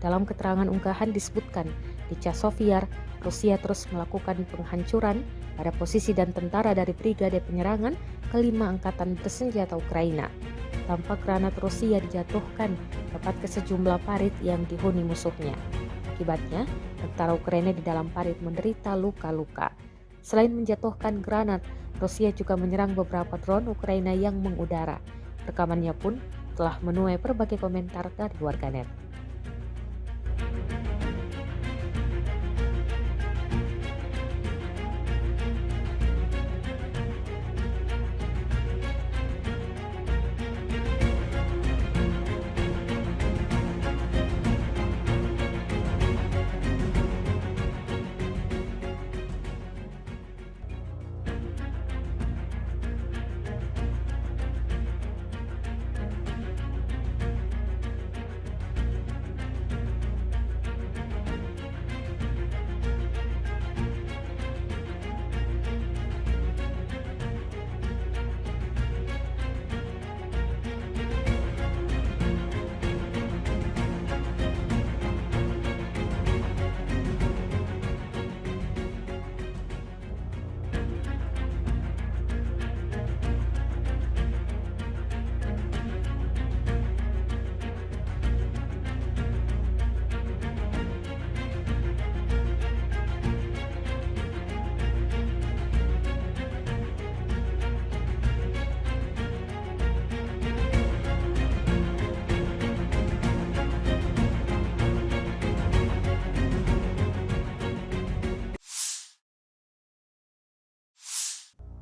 Dalam keterangan unggahan disebutkan, di Chasovyar, Rusia terus melakukan penghancuran pada posisi dan tentara dari Brigade Penyerangan ke-5 Angkatan Bersenjata Ukraina. Tampak granat Rusia dijatuhkan tepat ke sejumlah parit yang dihuni musuhnya. Akibatnya, tentara Ukraina di dalam parit menderita luka-luka. Selain menjatuhkan granat, Rusia juga menyerang beberapa drone Ukraina yang mengudara. Rekamannya pun telah menuai berbagai komentar dari warganet.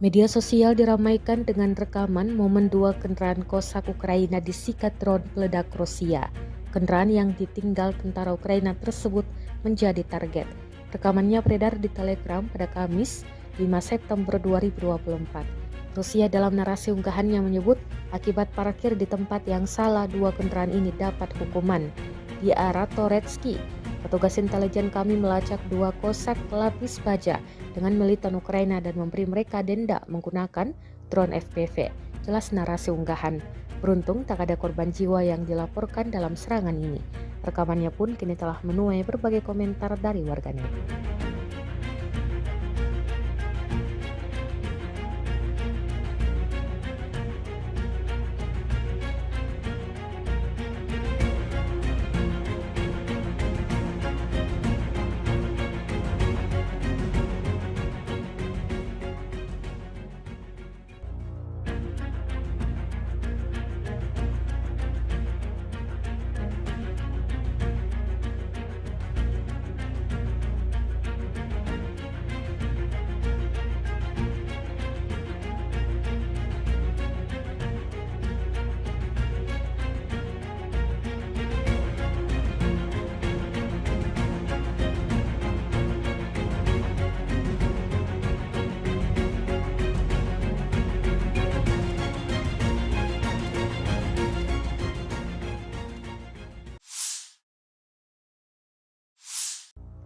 Media sosial diramaikan dengan rekaman momen 2 kendaraan Kosak Ukraina disikat drone peledak Rusia. Kendaraan yang ditinggal tentara Ukraina tersebut menjadi target. Rekamannya beredar di Telegram pada Kamis 5 September 2024. Rusia dalam narasi unggahannya menyebut akibat parkir di tempat yang salah, 2 kendaraan ini dapat hukuman. Di arah Toretsky, petugas intelijen kami melacak 2 kosak lapis baja dengan militan Ukraina dan memberi mereka denda menggunakan drone FPV. Jelas narasi unggahan. Beruntung tak ada korban jiwa yang dilaporkan dalam serangan ini. Rekamannya pun kini telah menuai berbagai komentar dari warganet.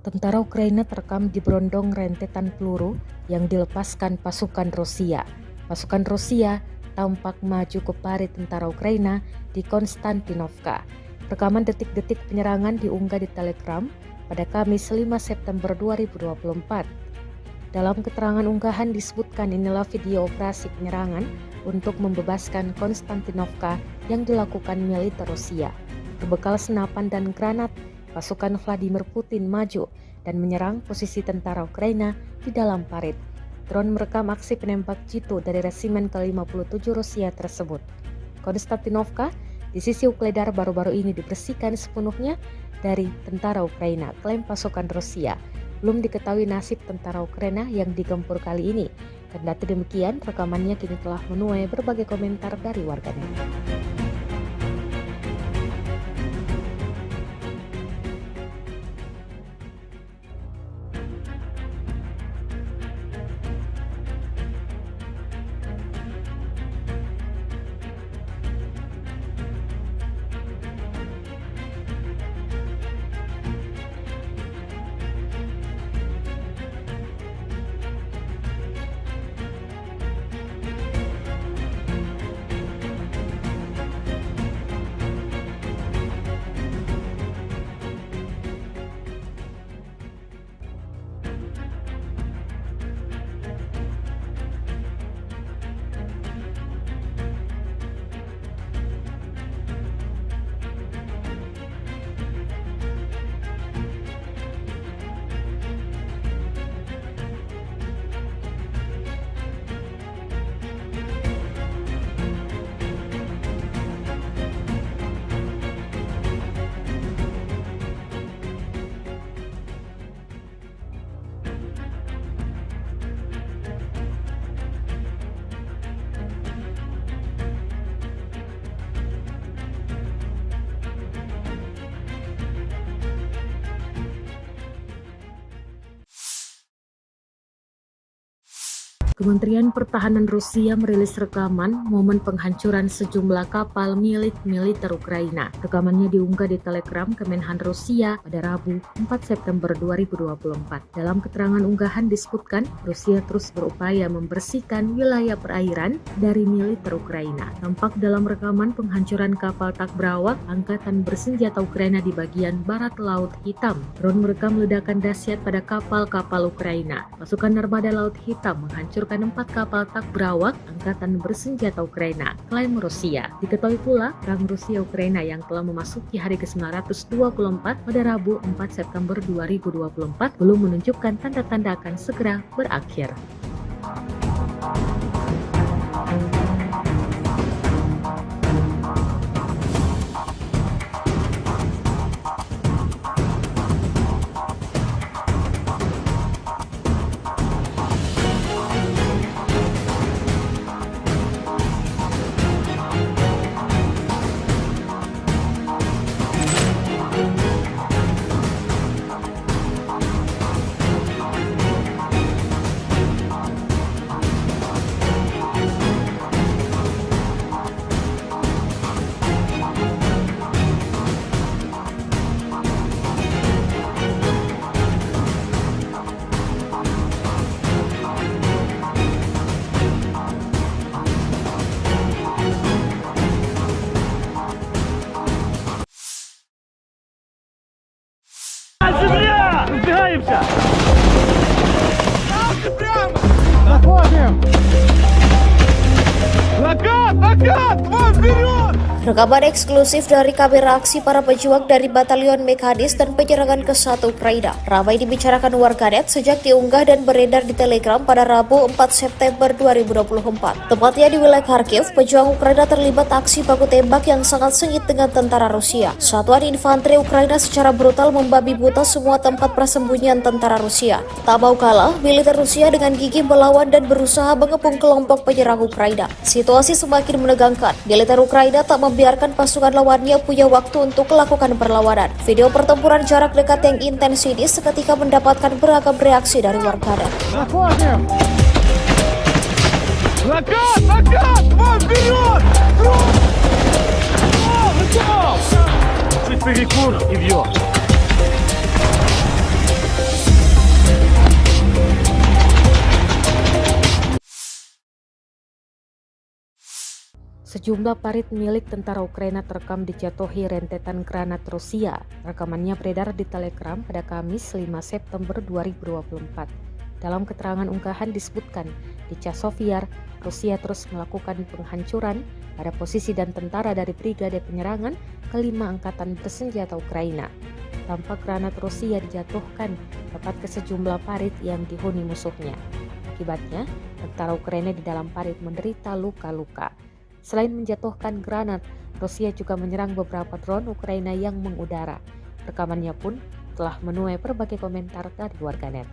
Tentara Ukraina terekam diberondong rentetan peluru yang dilepaskan pasukan Rusia. Pasukan Rusia tampak maju ke parit tentara Ukraina di Konstantinovka. Rekaman detik-detik penyerangan diunggah di Telegram pada Kamis 5 September 2024. Dalam keterangan unggahan disebutkan inilah video operasi penyerangan untuk membebaskan Konstantinovka yang dilakukan militer Rusia. Berbekal senapan dan granat, pasukan Vladimir Putin maju dan menyerang posisi tentara Ukraina di dalam parit. Drone merekam aksi penembak jitu dari resimen ke-57 Rusia tersebut. Konstantinovka di sisi Ukledar baru-baru ini dibersihkan sepenuhnya dari tentara Ukraina, klaim pasukan Rusia. Belum diketahui nasib tentara Ukraina yang digempur kali ini. Kendati demikian, rekamannya kini telah menuai berbagai komentar dari warganet. Kementerian Pertahanan Rusia merilis rekaman momen penghancuran sejumlah kapal milik militer Ukraina. Rekamannya diunggah di Telegram Kemenhan Rusia pada Rabu 4 September 2024. Dalam keterangan unggahan disebutkan, Rusia terus berupaya membersihkan wilayah perairan dari militer Ukraina. Tampak dalam rekaman penghancuran kapal tak berawak Angkatan Bersenjata Ukraina di bagian barat Laut Hitam. Drone merekam ledakan dahsyat pada kapal-kapal Ukraina. Pasukan Armada Laut Hitam menghancurkan 4 kapal tak berawak Angkatan Bersenjata Ukraina, klaim Rusia. Diketahui pula, perang Rusia-Ukraina yang telah memasuki hari ke-924 pada Rabu 4 September 2024 belum menunjukkan tanda-tanda akan segera berakhir. Внимание! Накат! Вон вперед! Rekaman eksklusif dari kamera aksi para pejuang dari Batalion Mekanis dan penyerangan ke-1 Ukraina ramai dibicarakan warganet sejak diunggah dan beredar di Telegram pada Rabu 4 September 2024. Tepatnya di wilayah Kharkiv, pejuang Ukraina terlibat aksi baku tembak yang sangat sengit dengan tentara Rusia. Satuan infanteri Ukraina secara brutal membabi buta semua tempat persembunyian tentara Rusia. Tak mau kalah, militer Rusia dengan gigih melawan dan berusaha mengepung kelompok penyerang Ukraina. Situasi semakin menegangkan. Militer Ukraina tak membiarkan pasukan lawannya punya waktu untuk melakukan perlawanan. Video pertempuran jarak dekat yang intens ini seketika mendapatkan beragam reaksi dari warganet. Заходим! Накат! Вон вперед! Готов! Чуть перекур и бьет. Sejumlah parit milik tentara Ukraina terekam dijatuhi rentetan granat Rusia. Rekamannya beredar di Telegram pada Kamis 5 September 2024. Dalam keterangan unggahan disebutkan, di Chasiv, Rusia terus melakukan penghancuran pada posisi dan tentara dari Brigade Penyerangan ke-5 Angkatan Bersenjata Ukraina. Tampak granat Rusia dijatuhkan tepat ke sejumlah parit yang dihuni musuhnya. Akibatnya, tentara Ukraina di dalam parit menderita luka-luka. Selain menjatuhkan granat, Rusia juga menyerang beberapa drone Ukraina yang mengudara. Rekamannya pun telah menuai berbagai komentar dari warganet.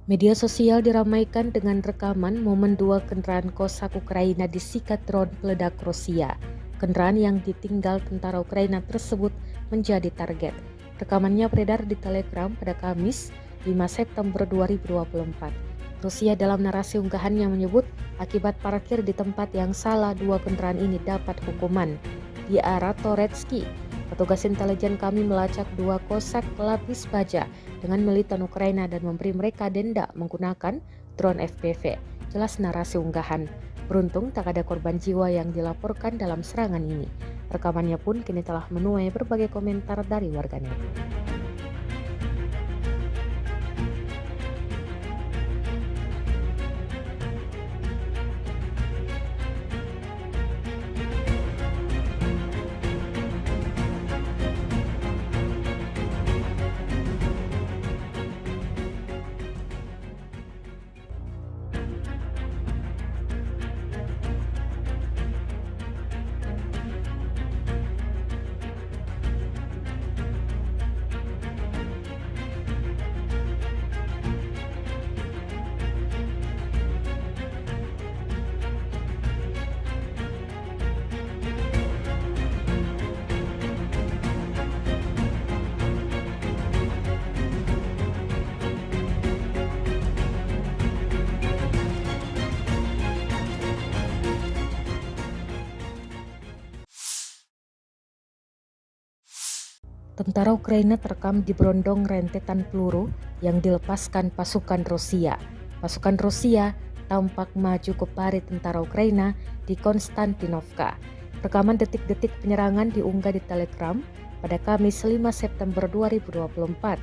Media sosial diramaikan dengan rekaman momen 2 kendaraan Kosak Ukraina disikat drone peledak Rusia. Kendaraan yang ditinggal tentara Ukraina tersebut menjadi target. Rekamannya beredar di Telegram pada Kamis 5 September 2024. Rusia dalam narasi unggahannya menyebut akibat parkir di tempat yang salah 2 kendaraan ini dapat hukuman. Di arah Toretsky, petugas intelijen kami melacak 2 Kosak lapis baja dengan militan Ukraina dan memberi mereka denda menggunakan drone FPV. Jelas narasi unggahan. Beruntung tak ada korban jiwa yang dilaporkan dalam serangan ini. Rekamannya pun kini telah menuai berbagai komentar dari warganet. Tentara Ukraina terekam diberondong rentetan peluru yang dilepaskan pasukan Rusia. Pasukan Rusia tampak maju ke parit tentara Ukraina di Konstantinovka. Rekaman detik-detik penyerangan diunggah di Telegram pada Kamis 5 September 2024.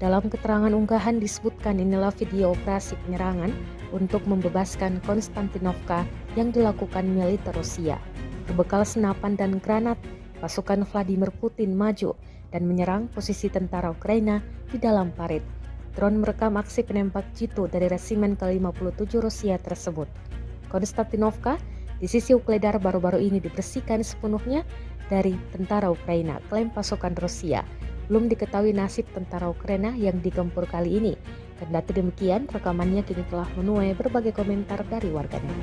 Dalam keterangan unggahan disebutkan inilah video operasi penyerangan untuk membebaskan Konstantinovka yang dilakukan militer Rusia. Berbekal senapan dan granat, pasukan Vladimir Putin maju dan menyerang posisi tentara Ukraina di dalam parit. Drone merekam aksi penembak jitu dari resimen ke-57 Rusia tersebut. Konstantinovka di sisi Ukledar baru-baru ini dibersihkan sepenuhnya dari tentara Ukraina, klaim pasukan Rusia. Belum diketahui nasib tentara Ukraina yang digempur kali ini. Kendati demikian, rekamannya kini telah menuai berbagai komentar dari warganet.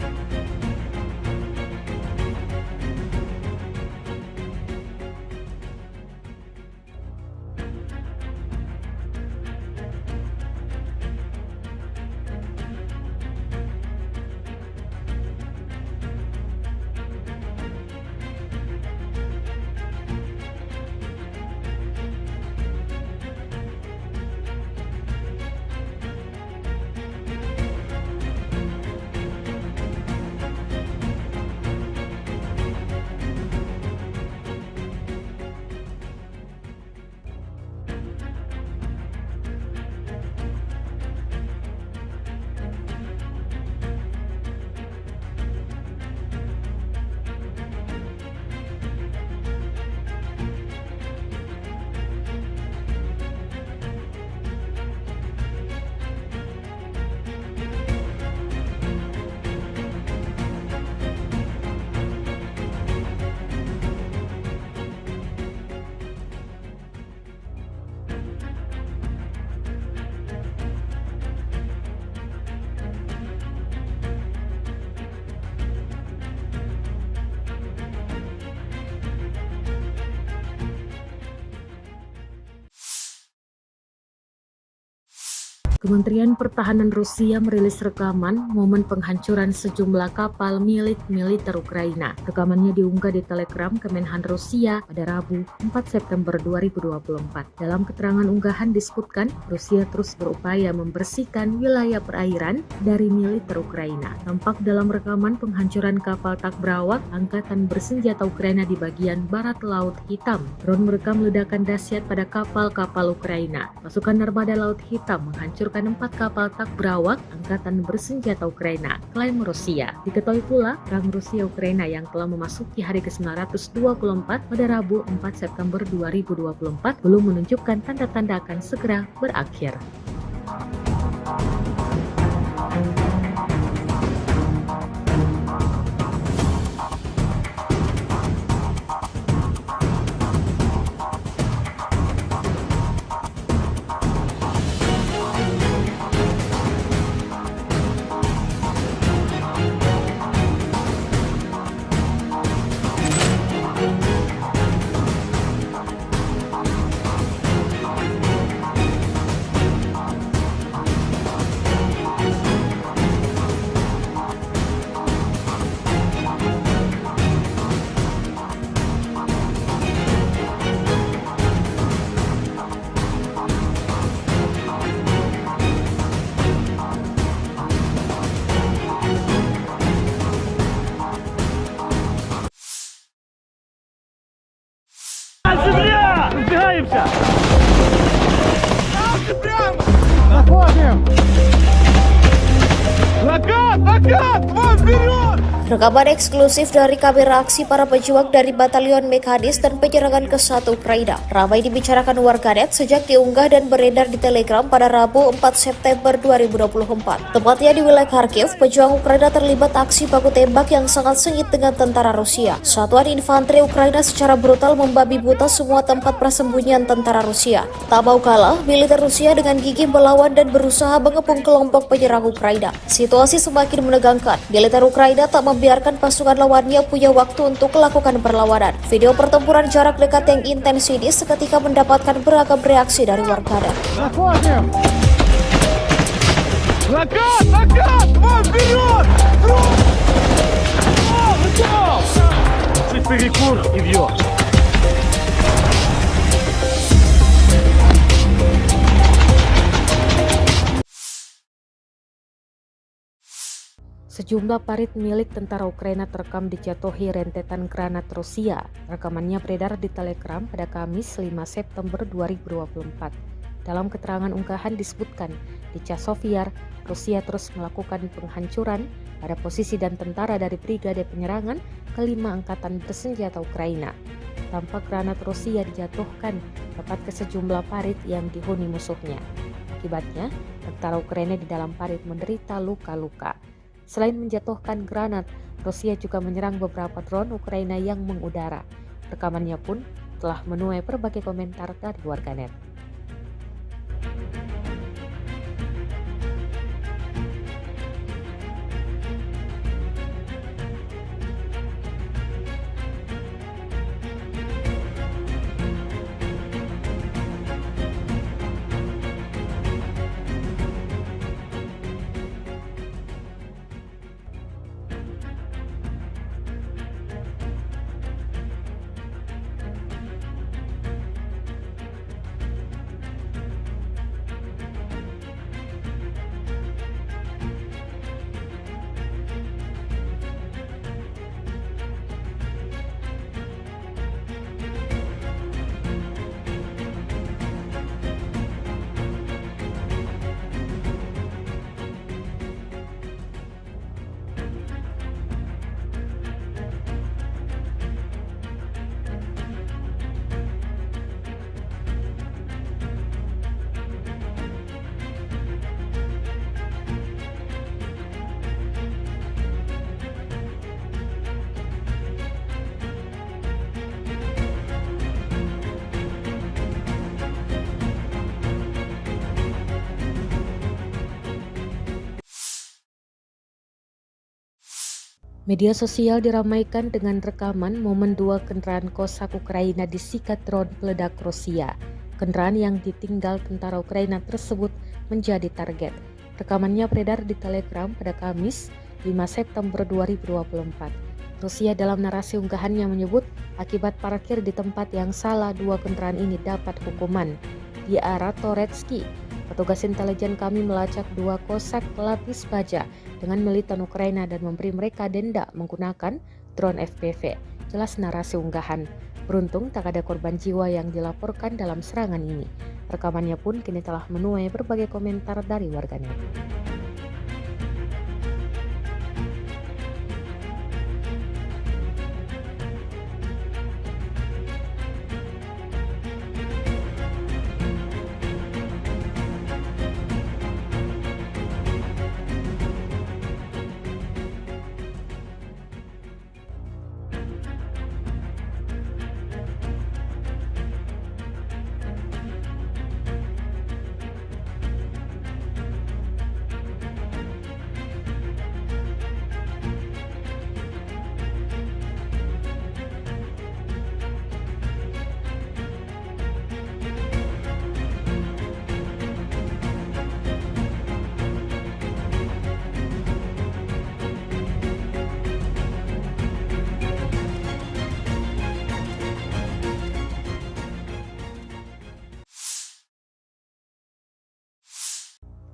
Kementerian Pertahanan Rusia merilis rekaman momen penghancuran sejumlah kapal milik militer Ukraina. Rekamannya diunggah di Telegram Kemenhan Rusia pada Rabu 4 September 2024. Dalam keterangan unggahan disebutkan, Rusia terus berupaya membersihkan wilayah perairan dari militer Ukraina. Tampak dalam rekaman penghancuran kapal Takbrawak Angkatan Bersenjata Ukraina di bagian barat Laut Hitam. Drone merekam ledakan dahsyat pada kapal-kapal Ukraina. Pasukan Armada Laut Hitam menghancurkan 4 kapal Takbrawak Angkatan Bersenjata Ukraina, klaim Rusia. Diketahui pula, perang Rusia-Ukraina yang telah memasuki hari ke-924 pada Rabu 4 September 2024 belum menunjukkan tanda-tanda akan segera berakhir. Земля! Разбегаемся! Заходим! Накат! Вон вперед! Rekaman eksklusif dari kamera aksi para pejuang dari Batalion Mekanis dan penyerangan ke-1 Ukraina ramai dibicarakan warganet sejak diunggah dan beredar di Telegram pada Rabu 4 September 2024. Tepatnya di wilayah Kharkiv, pejuang Ukraina terlibat aksi baku tembak yang sangat sengit dengan tentara Rusia. Satuan infanteri Ukraina secara brutal membabi buta semua tempat persembunyian tentara Rusia. Tak mau kalah, militer Rusia dengan gigih melawan dan berusaha mengepung kelompok penyerang Ukraina. Situasi semakin menegangkan. Militer Ukraina tak membiarkan pasukan lawannya punya waktu untuk melakukan perlawanan. Video pertempuran jarak dekat yang intens ini seketika mendapatkan beragam reaksi dari warganet. Накат! Вон вперед! Чуть перекур и вьет. Sejumlah parit milik tentara Ukraina terekam dijatuhi rentetan granat Rusia. Rekamannya beredar di Telegram pada Kamis 5 September 2024. Dalam keterangan unggahan disebutkan, di Chasiv Yar, Rusia terus melakukan penghancuran pada posisi dan tentara dari Brigade Penyerangan kelima Angkatan Bersenjata Ukraina. Tampak granat Rusia dijatuhkan tepat ke sejumlah parit yang dihuni musuhnya. Akibatnya, tentara Ukraina di dalam parit menderita luka-luka. Selain menjatuhkan granat, Rusia juga menyerang beberapa drone Ukraina yang mengudara. Rekamannya pun telah menuai berbagai komentar dari warganet. Media sosial diramaikan dengan rekaman momen dua kendaraan Cossack Ukraina disikat drone peledak Rusia. Kendaraan yang ditinggal tentara Ukraina tersebut menjadi target. Rekamannya beredar di Telegram pada Kamis 5 September 2024. Rusia dalam narasi unggahannya menyebut akibat parkir di tempat yang salah, dua kendaraan ini dapat hukuman. Di arah Toretsky, petugas intelijen kami melacak dua Cossack pelapis baja dengan militan Ukraina dan memberi mereka denda menggunakan drone FPV. Jelas narasi unggahan. Beruntung tak ada korban jiwa yang dilaporkan dalam serangan ini. Rekamannya pun kini telah menuai berbagai komentar dari warganet.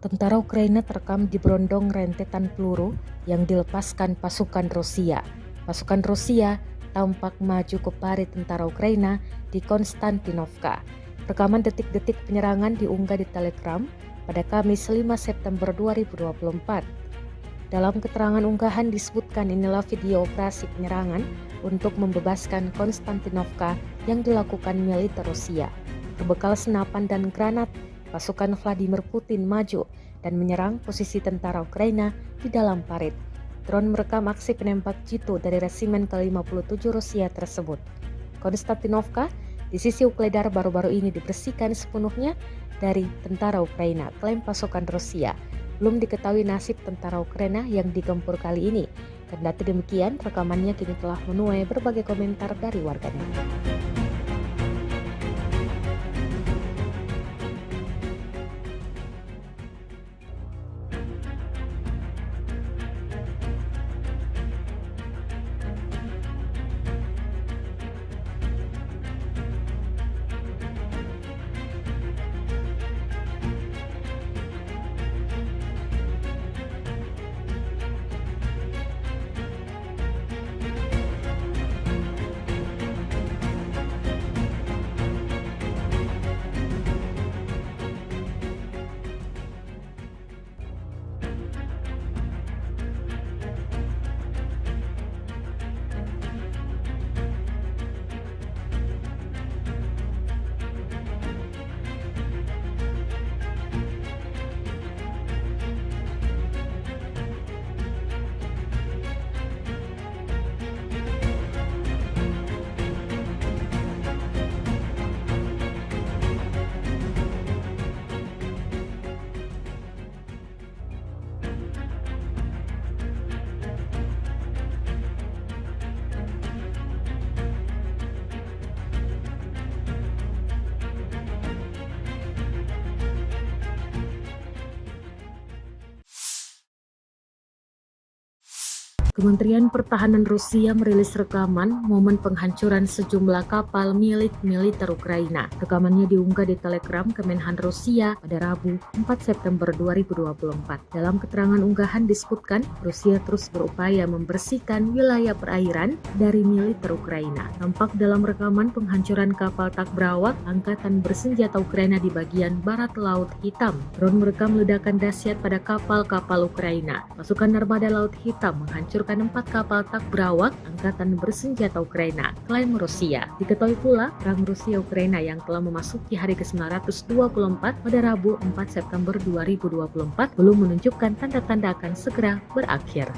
Tentara Ukraina terekam diberondong rentetan peluru yang dilepaskan pasukan Rusia. Pasukan Rusia tampak maju ke parit tentara Ukraina di Konstantinovka. Rekaman detik-detik penyerangan diunggah di Telegram pada Kamis 5 September 2024. Dalam keterangan unggahan disebutkan inilah video operasi penyerangan untuk membebaskan Konstantinovka yang dilakukan militer Rusia. Berbekal senapan dan granat, pasukan Vladimir Putin maju dan menyerang posisi tentara Ukraina di dalam parit. Drone merekam aksi penembak jitu dari resimen ke-57 Rusia tersebut. Konstantinovka di sisi Ukledar baru-baru ini dibersihkan sepenuhnya dari tentara Ukraina, klaim pasukan Rusia. Belum diketahui nasib tentara Ukraina yang digempur kali ini. Kendati demikian, rekamannya kini telah menuai berbagai komentar dari warganet. Kementerian Pertahanan Rusia merilis rekaman momen penghancuran sejumlah kapal milik militer Ukraina. Rekamannya diunggah di Telegram Kemenhan Rusia pada Rabu 4 September 2024. Dalam keterangan unggahan disebutkan, Rusia terus berupaya membersihkan wilayah perairan dari militer Ukraina. Tampak dalam rekaman penghancuran kapal tak berawak Angkatan Bersenjata Ukraina di bagian barat Laut Hitam. Drone merekam ledakan dahsyat pada kapal-kapal Ukraina. Pasukan Armada Laut Hitam menghancurkan 4 kapal tak berawak Angkatan Bersenjata Ukraina, klaim Rusia. Diketahui pula, perang Rusia-Ukraina yang telah memasuki hari ke-924 pada Rabu 4 September 2024 belum menunjukkan tanda-tanda akan segera berakhir.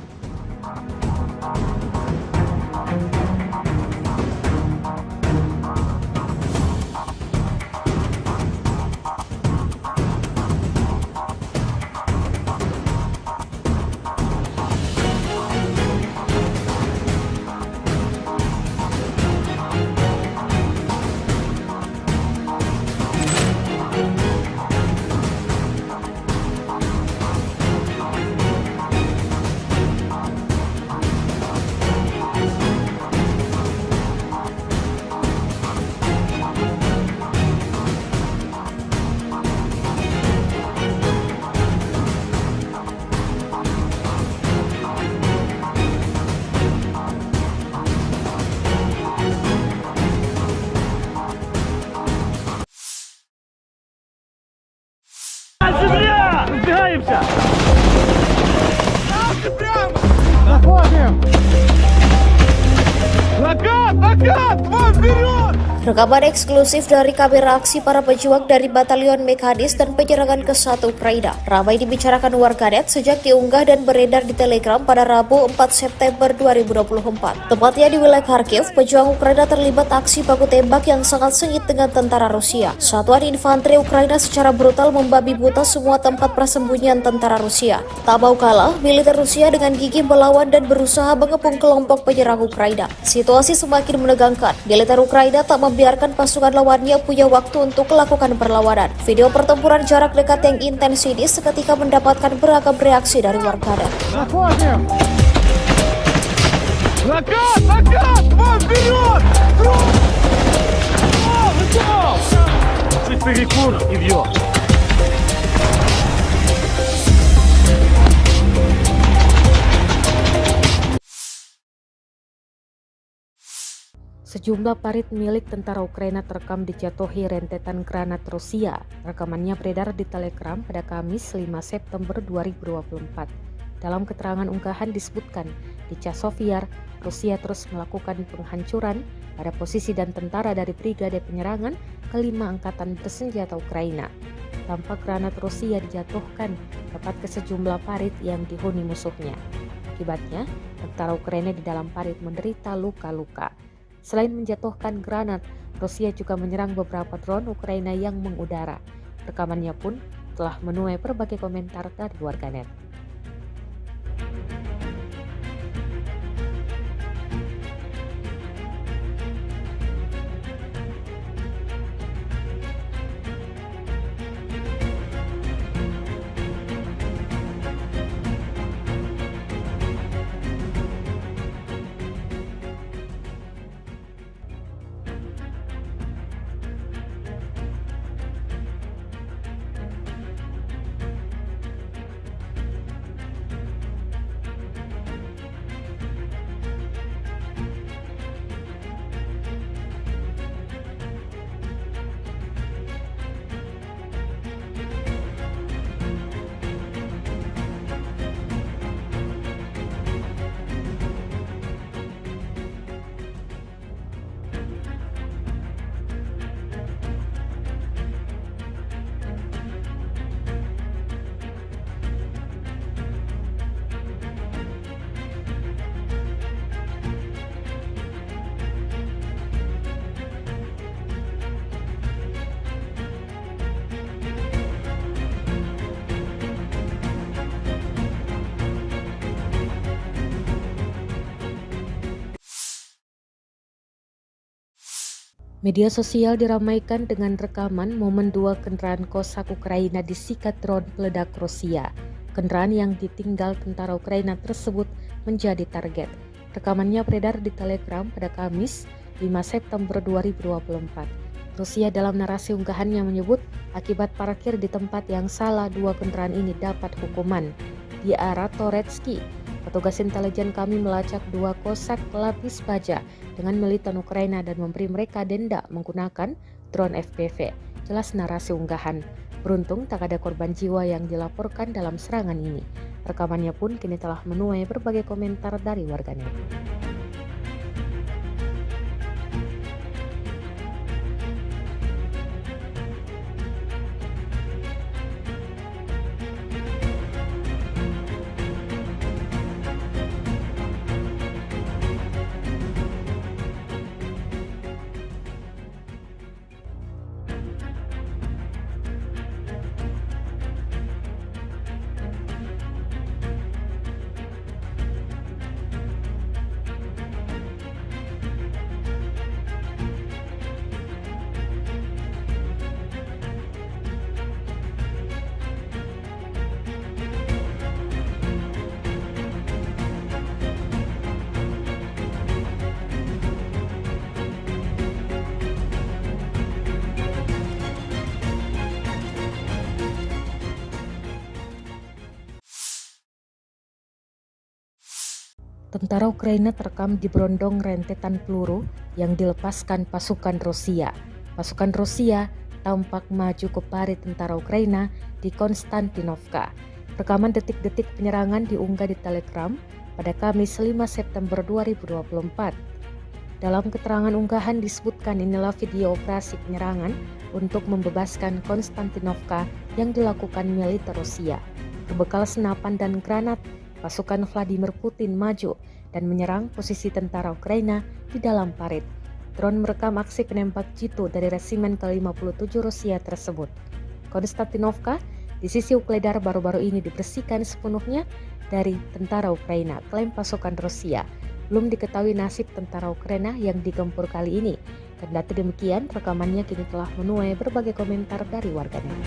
Земля! Разбегаемся! Заходим! Накат! Вам вперед! Rekaman eksklusif dari kamera aksi para pejuang dari Batalion Mekanis dan penyerangan ke-1 Ukraina ramai dibicarakan warganet sejak diunggah dan beredar di Telegram pada Rabu 4 September 2024. Tepatnya di wilayah Kharkiv, pejuang Ukraina terlibat aksi baku tembak yang sangat sengit dengan tentara Rusia. Satuan infanteri Ukraina secara brutal membabi buta semua tempat persembunyian tentara Rusia. Tak mau kalah, militer Rusia dengan gigih melawan dan berusaha mengepung kelompok penyerang Ukraina. Situasi semakin menegangkan. Militer Ukraina tak membiarkan pasukan lawannya punya waktu untuk melakukan perlawanan. Video pertempuran jarak dekat yang intens ini seketika mendapatkan beragam reaksi dari warganet. Заходим! Накат! Вам вперед! Чуть перекур и вьет. Sejumlah parit milik tentara Ukraina terekam dijatuhi rentetan granat Rusia. Rekamannya beredar di Telegram pada Kamis 5 September 2024. Dalam keterangan unggahan disebutkan, di Chasiv-Yar, Rusia terus melakukan penghancuran pada posisi dan tentara dari Brigade Penyerangan ke-5 Angkatan Bersenjata Ukraina. Tampak granat Rusia dijatuhkan tepat ke sejumlah parit yang dihuni musuhnya. Akibatnya, tentara Ukraina di dalam parit menderita luka-luka. Selain menjatuhkan granat, Rusia juga menyerang beberapa drone Ukraina yang mengudara. Rekamannya pun telah menuai berbagai komentar dari warganet. Media sosial diramaikan dengan rekaman momen 2 kendaraan Cossack Ukraina disikat drone peledak Rusia. Kendaraan yang ditinggal tentara Ukraina tersebut menjadi target. Rekamannya beredar di Telegram pada Kamis 5 September 2024. Rusia dalam narasi unggahannya menyebut akibat parkir di tempat yang salah, 2 kendaraan ini dapat hukuman. Di arah Toretsky, petugas intelijen kami melacak 2 kosak pelapis baja dengan militan Ukraina dan memberi mereka denda menggunakan drone FPV. Jelas narasi unggahan. Beruntung tak ada korban jiwa yang dilaporkan dalam serangan ini. Rekamannya pun kini telah menuai berbagai komentar dari warganet. Tentara Ukraina terekam diberondong rentetan peluru yang dilepaskan pasukan Rusia. Pasukan Rusia tampak maju ke parit tentara Ukraina di Konstantinovka. Rekaman detik-detik penyerangan diunggah di Telegram pada Kamis 5 September 2024. Dalam keterangan unggahan disebutkan inilah video operasi penyerangan untuk membebaskan Konstantinovka yang dilakukan militer Rusia. Berbekal senapan dan granat, pasukan Vladimir Putin maju dan menyerang posisi tentara Ukraina di dalam parit. Drone merekam aksi penembak jitu dari resimen ke-57 Rusia tersebut. Konstantinovka di sisi Ukledar baru-baru ini dibersihkan sepenuhnya dari tentara Ukraina, klaim pasukan Rusia. Belum diketahui nasib tentara Ukraina yang digempur kali ini. Kendati demikian, rekamannya kini telah menuai berbagai komentar dari warganet.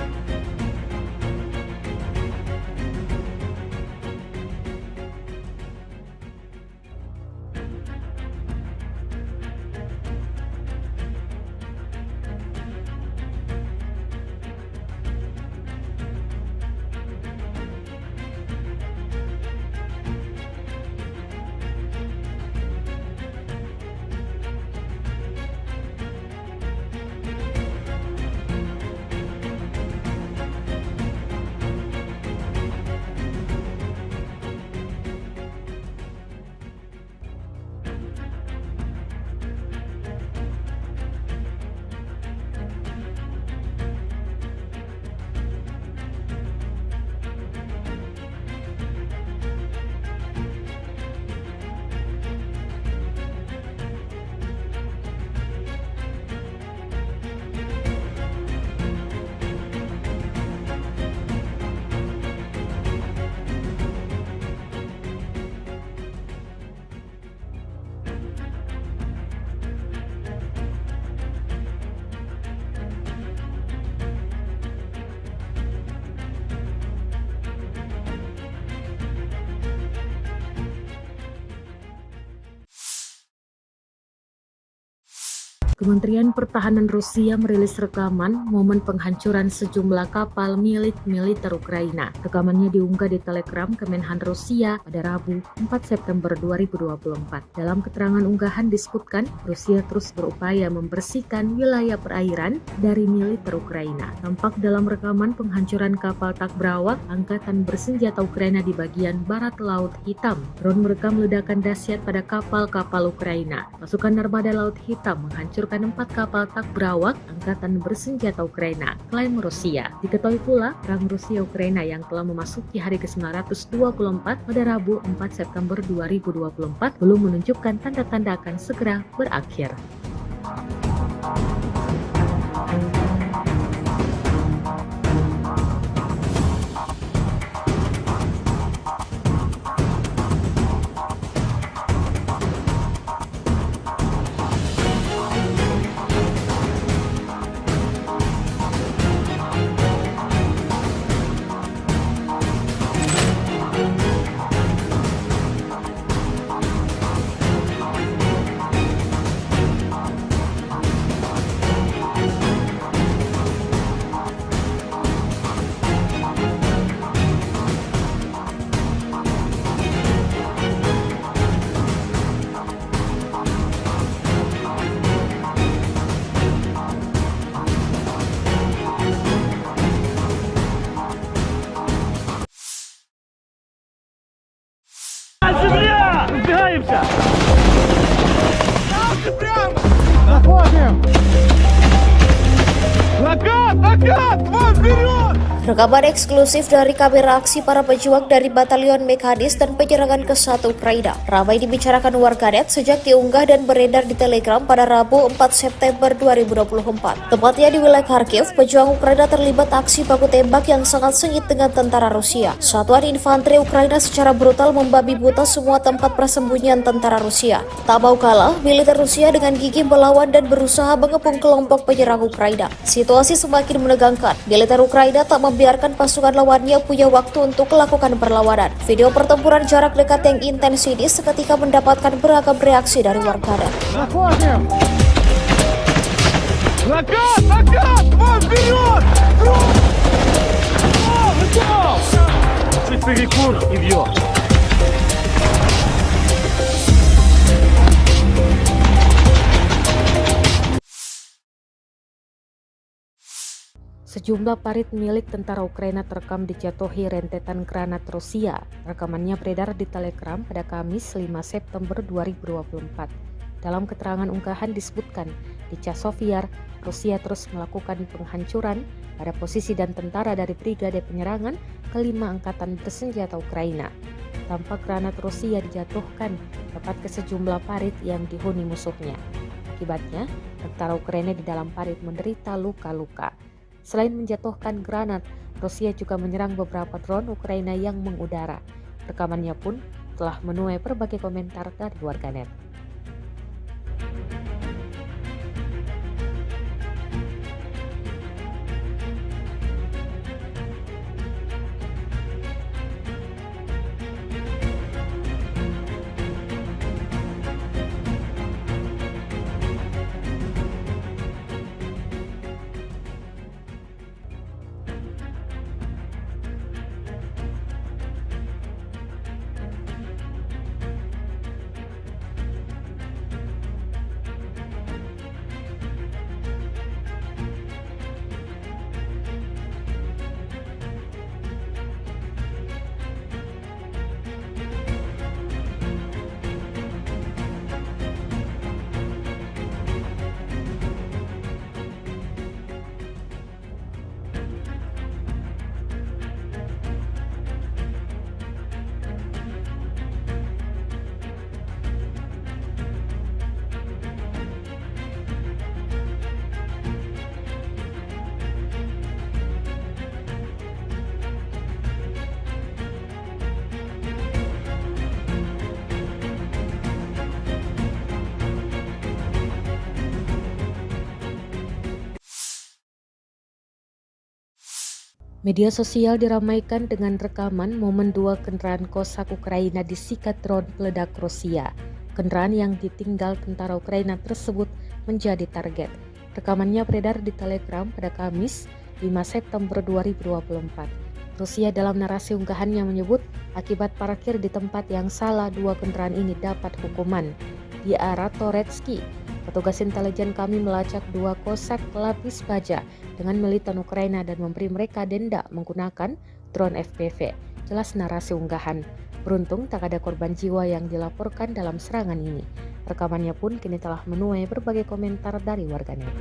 Kementerian Pertahanan Rusia merilis rekaman momen penghancuran sejumlah kapal milik militer Ukraina. Rekamannya diunggah di Telegram Kemenhan Rusia pada Rabu 4 September 2024. Dalam keterangan unggahan disebutkan, Rusia terus berupaya membersihkan wilayah perairan dari militer Ukraina. Tampak dalam rekaman penghancuran kapal Tak Brawak Angkatan Bersenjata Ukraina di bagian barat Laut Hitam. Drone merekam ledakan dahsyat pada kapal-kapal Ukraina. Pasukan Armada Laut Hitam menghancurkan 4 kapal Tak Brawak Angkatan Bersenjata Ukraina, klaim Rusia. Diketahui pula, perang Rusia-Ukraina yang telah memasuki hari ke-924 pada Rabu 4 September 2024 belum menunjukkan tanda-tanda akan segera berakhir. Внимание! Накат! Вон, вперед! Rekaman eksklusif dari kamera aksi para pejuang dari Batalion Mekanis dan penyerangan ke 1 Ukraina ramai dibicarakan warganet sejak diunggah dan beredar di Telegram pada Rabu 4 September 2024. Tepatnya di wilayah Kharkiv, pejuang Ukraina terlibat aksi baku tembak yang sangat sengit dengan tentara Rusia. Satuan infanteri Ukraina secara brutal membabi buta semua tempat persembunyian tentara Rusia. Tak mau kalah, militer Rusia dengan gigih melawan dan berusaha mengepung kelompok penyerang Ukraina. Situasi semakin menegangkan. Militer Ukraina tak membiarkan pasukan lawannya punya waktu untuk melakukan perlawanan. Video pertempuran jarak dekat yang intens ini seketika mendapatkan beragam reaksi dari warganet. Внимание! Накат! Вон, вперед! Готов! Чуть перекур и бьет. Sejumlah parit milik tentara Ukraina terekam dijatuhi rentetan granat Rusia. Rekamannya beredar di Telegram pada Kamis 5 September 2024. Dalam keterangan unggahan disebutkan, di Chasiv, Rusia terus melakukan penghancuran pada posisi dan tentara dari Brigade Penyerangan ke-5 Angkatan Bersenjata Ukraina. Tampak granat Rusia dijatuhkan tepat ke sejumlah parit yang dihuni musuhnya. Akibatnya, tentara Ukraina di dalam parit menderita luka-luka. Selain menjatuhkan granat, Rusia juga menyerang beberapa drone Ukraina yang mengudara. Rekamannya pun telah menuai berbagai komentar dari warganet. Media sosial diramaikan dengan rekaman momen 2 kendaraan Kosak Ukraina disikat drone peledak Rusia. Kendaraan yang ditinggal tentara Ukraina tersebut menjadi target. Rekamannya beredar di Telegram pada Kamis 5 September 2024. Rusia dalam narasi unggahannya menyebut akibat parkir di tempat yang salah 2 kendaraan ini dapat hukuman. Di arah Toretsky, petugas intelijen kami melacak 2 kosak lapis baja dengan militan Ukraina dan memberi mereka denda menggunakan drone FPV. Jelas narasi unggahan. Beruntung tak ada korban jiwa yang dilaporkan dalam serangan ini. Rekamannya pun kini telah menuai berbagai komentar dari warganet.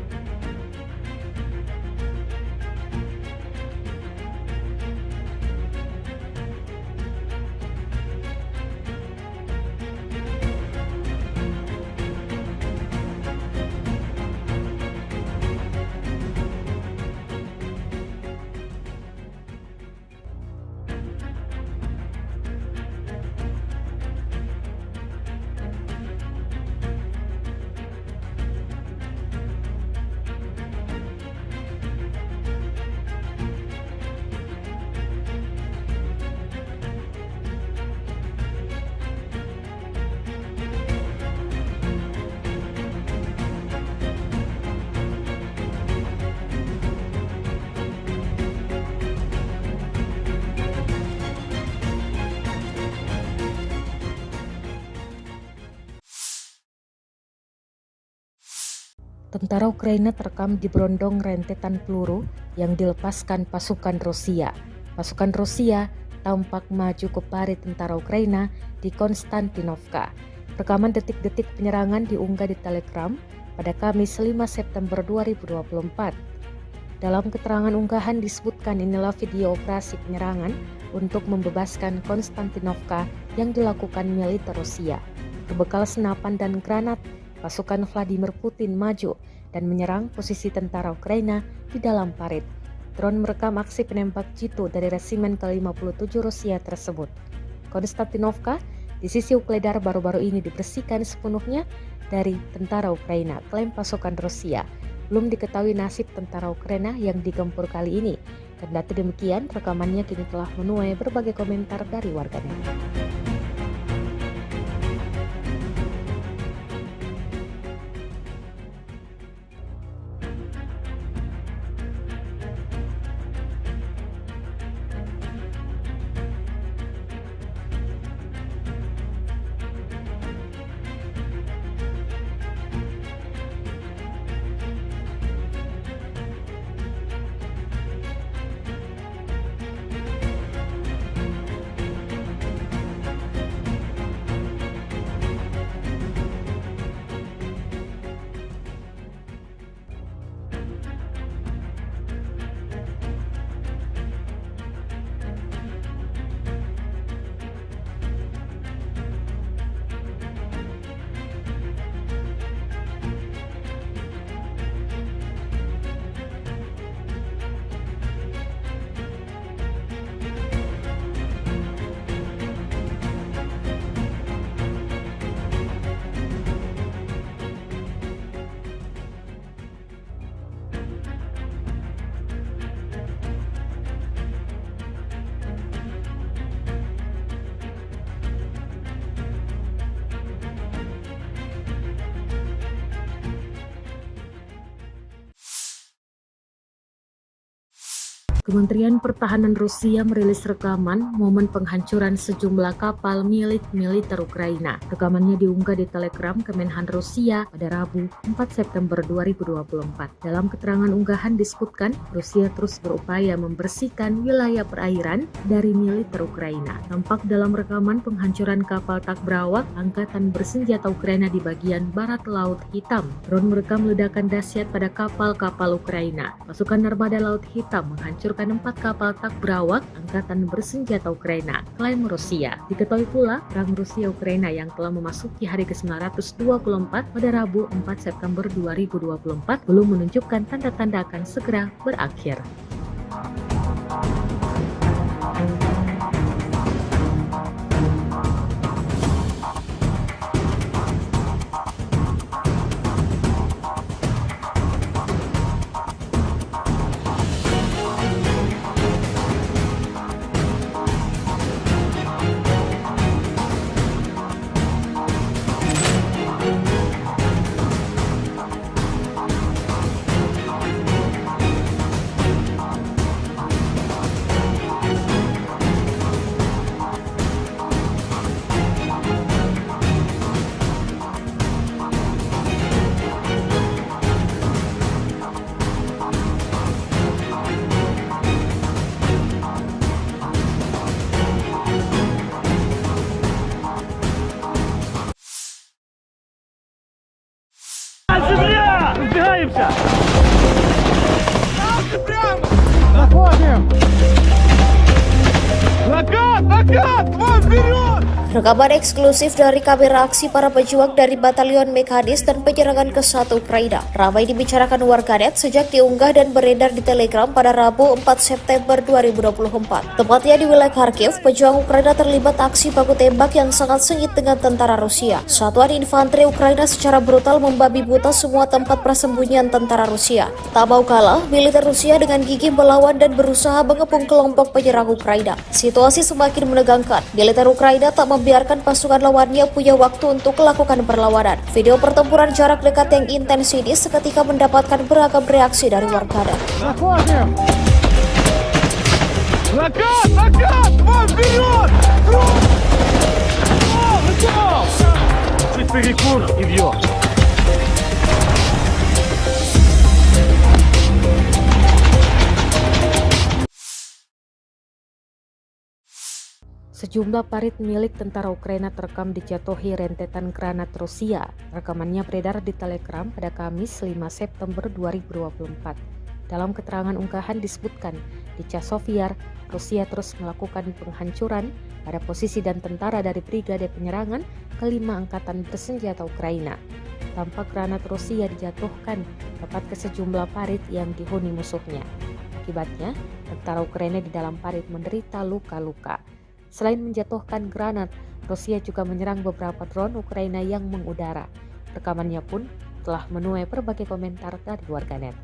Tentara Ukraina terekam diberondong rentetan peluru yang dilepaskan pasukan Rusia. Pasukan Rusia tampak maju ke parit tentara Ukraina di Konstantinovka. Rekaman detik-detik penyerangan diunggah di Telegram pada Kamis 5 September 2024. Dalam keterangan unggahan disebutkan inilah video operasi penyerangan untuk membebaskan Konstantinovka yang dilakukan militer Rusia. Berbekal senapan dan granat, pasukan Vladimir Putin maju dan menyerang posisi tentara Ukraina di dalam parit. Drone merekam aksi penembak jitu dari resimen ke-57 Rusia tersebut. Konstantinovka di sisi Ukledar baru-baru ini dibersihkan sepenuhnya dari tentara Ukraina, klaim pasukan Rusia. Belum diketahui nasib tentara Ukraina yang digempur kali ini. Kendati demikian, rekamannya kini telah menuai berbagai komentar dari warganet. Kementerian Pertahanan Rusia merilis rekaman momen penghancuran sejumlah kapal milik militer Ukraina. Rekamannya diunggah di Telegram Kemenhan Rusia pada Rabu 4 September 2024. Dalam keterangan unggahan disebutkan, Rusia terus berupaya membersihkan wilayah perairan dari militer Ukraina. Tampak dalam rekaman penghancuran kapal tak berawak angkatan bersenjata Ukraina di bagian barat Laut Hitam. Drone merekam ledakan dahsyat pada kapal-kapal Ukraina. Pasukan Armada Laut Hitam menghancurkan 4 kapal tak berawak angkatan bersenjata Ukraina, klaim Rusia. Diketahui pula, perang Rusia-Ukraina yang telah memasuki hari ke-924 pada Rabu 4 September 2024 belum menunjukkan tanda-tanda akan segera berakhir. Земля! Разбегаемся! Заходим! Накат! Вон вперед! Rekaman eksklusif dari kamera aksi para pejuang dari Batalion Mekanis dan penyerangan ke-1 Ukraina ramai dibicarakan warganet sejak diunggah dan beredar di Telegram pada Rabu 4 September 2024. Tepatnya di wilayah Kharkiv, pejuang Ukraina terlibat aksi baku tembak yang sangat sengit dengan tentara Rusia. Satuan infanteri Ukraina secara brutal membabi buta semua tempat persembunyian tentara Rusia. Tak mau kalah, militer Rusia dengan gigih melawan dan berusaha mengepung kelompok penyerang Ukraina. Situasi semakin menegangkan. Militer Ukraina tak membiarkan pasukan lawannya punya waktu untuk melakukan perlawanan. Video pertempuran jarak dekat yang intens ini seketika mendapatkan beragam reaksi dari warganet. Накат! Вон вперед! Чуть перекур и вьет. Sejumlah parit milik tentara Ukraina terekam dijatuhi rentetan granat Rusia. Rekamannya beredar di Telegram pada Kamis 5 September 2024. Dalam keterangan unggahan disebutkan, di Chasiv Yar, Rusia terus melakukan penghancuran pada posisi dan tentara dari Brigade Penyerangan kelima Angkatan Bersenjata Ukraina. Tampak granat Rusia dijatuhkan tepat ke sejumlah parit yang dihuni musuhnya. Akibatnya, tentara Ukraina di dalam parit menderita luka-luka. Selain menjatuhkan granat, Rusia juga menyerang beberapa drone Ukraina yang mengudara. Rekamannya pun telah menuai berbagai komentar dari warganet.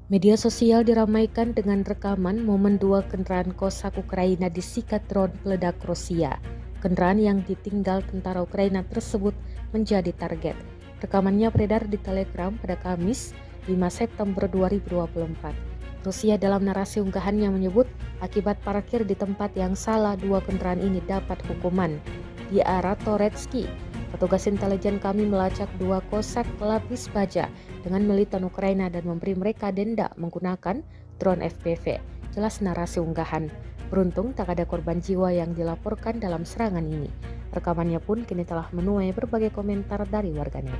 Media sosial diramaikan dengan rekaman momen dua kendaraan Kosak Ukraina disikat drone peledak Rusia. Kendaraan yang ditinggal tentara Ukraina tersebut menjadi target. Rekamannya beredar di Telegram pada Kamis 5 September 2024. Rusia dalam narasi unggahannya menyebut akibat parkir di tempat yang salah dua kendaraan ini dapat hukuman. Di arah Toretsky, petugas intelijen kami melacak dua kosak pelapis baja dengan militan Ukraina dan memberi mereka denda menggunakan drone FPV. Jelas narasi unggahan. Beruntung tak ada korban jiwa yang dilaporkan dalam serangan ini. Rekamannya pun kini telah menuai berbagai komentar dari warganet.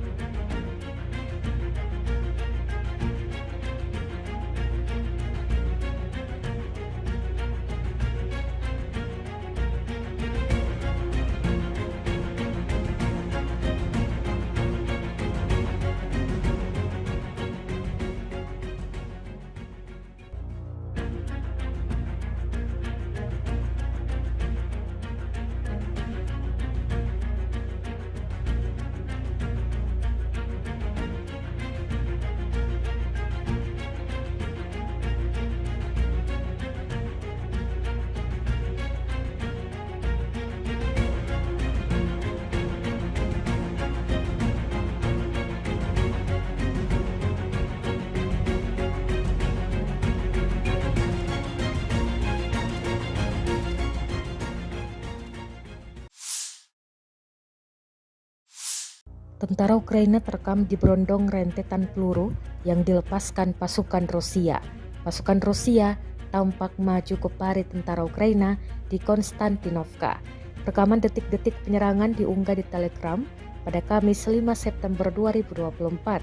Tentara Ukraina terekam diberondong rentetan peluru yang dilepaskan pasukan Rusia. Pasukan Rusia tampak maju ke parit tentara Ukraina di Konstantinovka. Rekaman detik-detik penyerangan diunggah di Telegram pada Kamis 5 September 2024.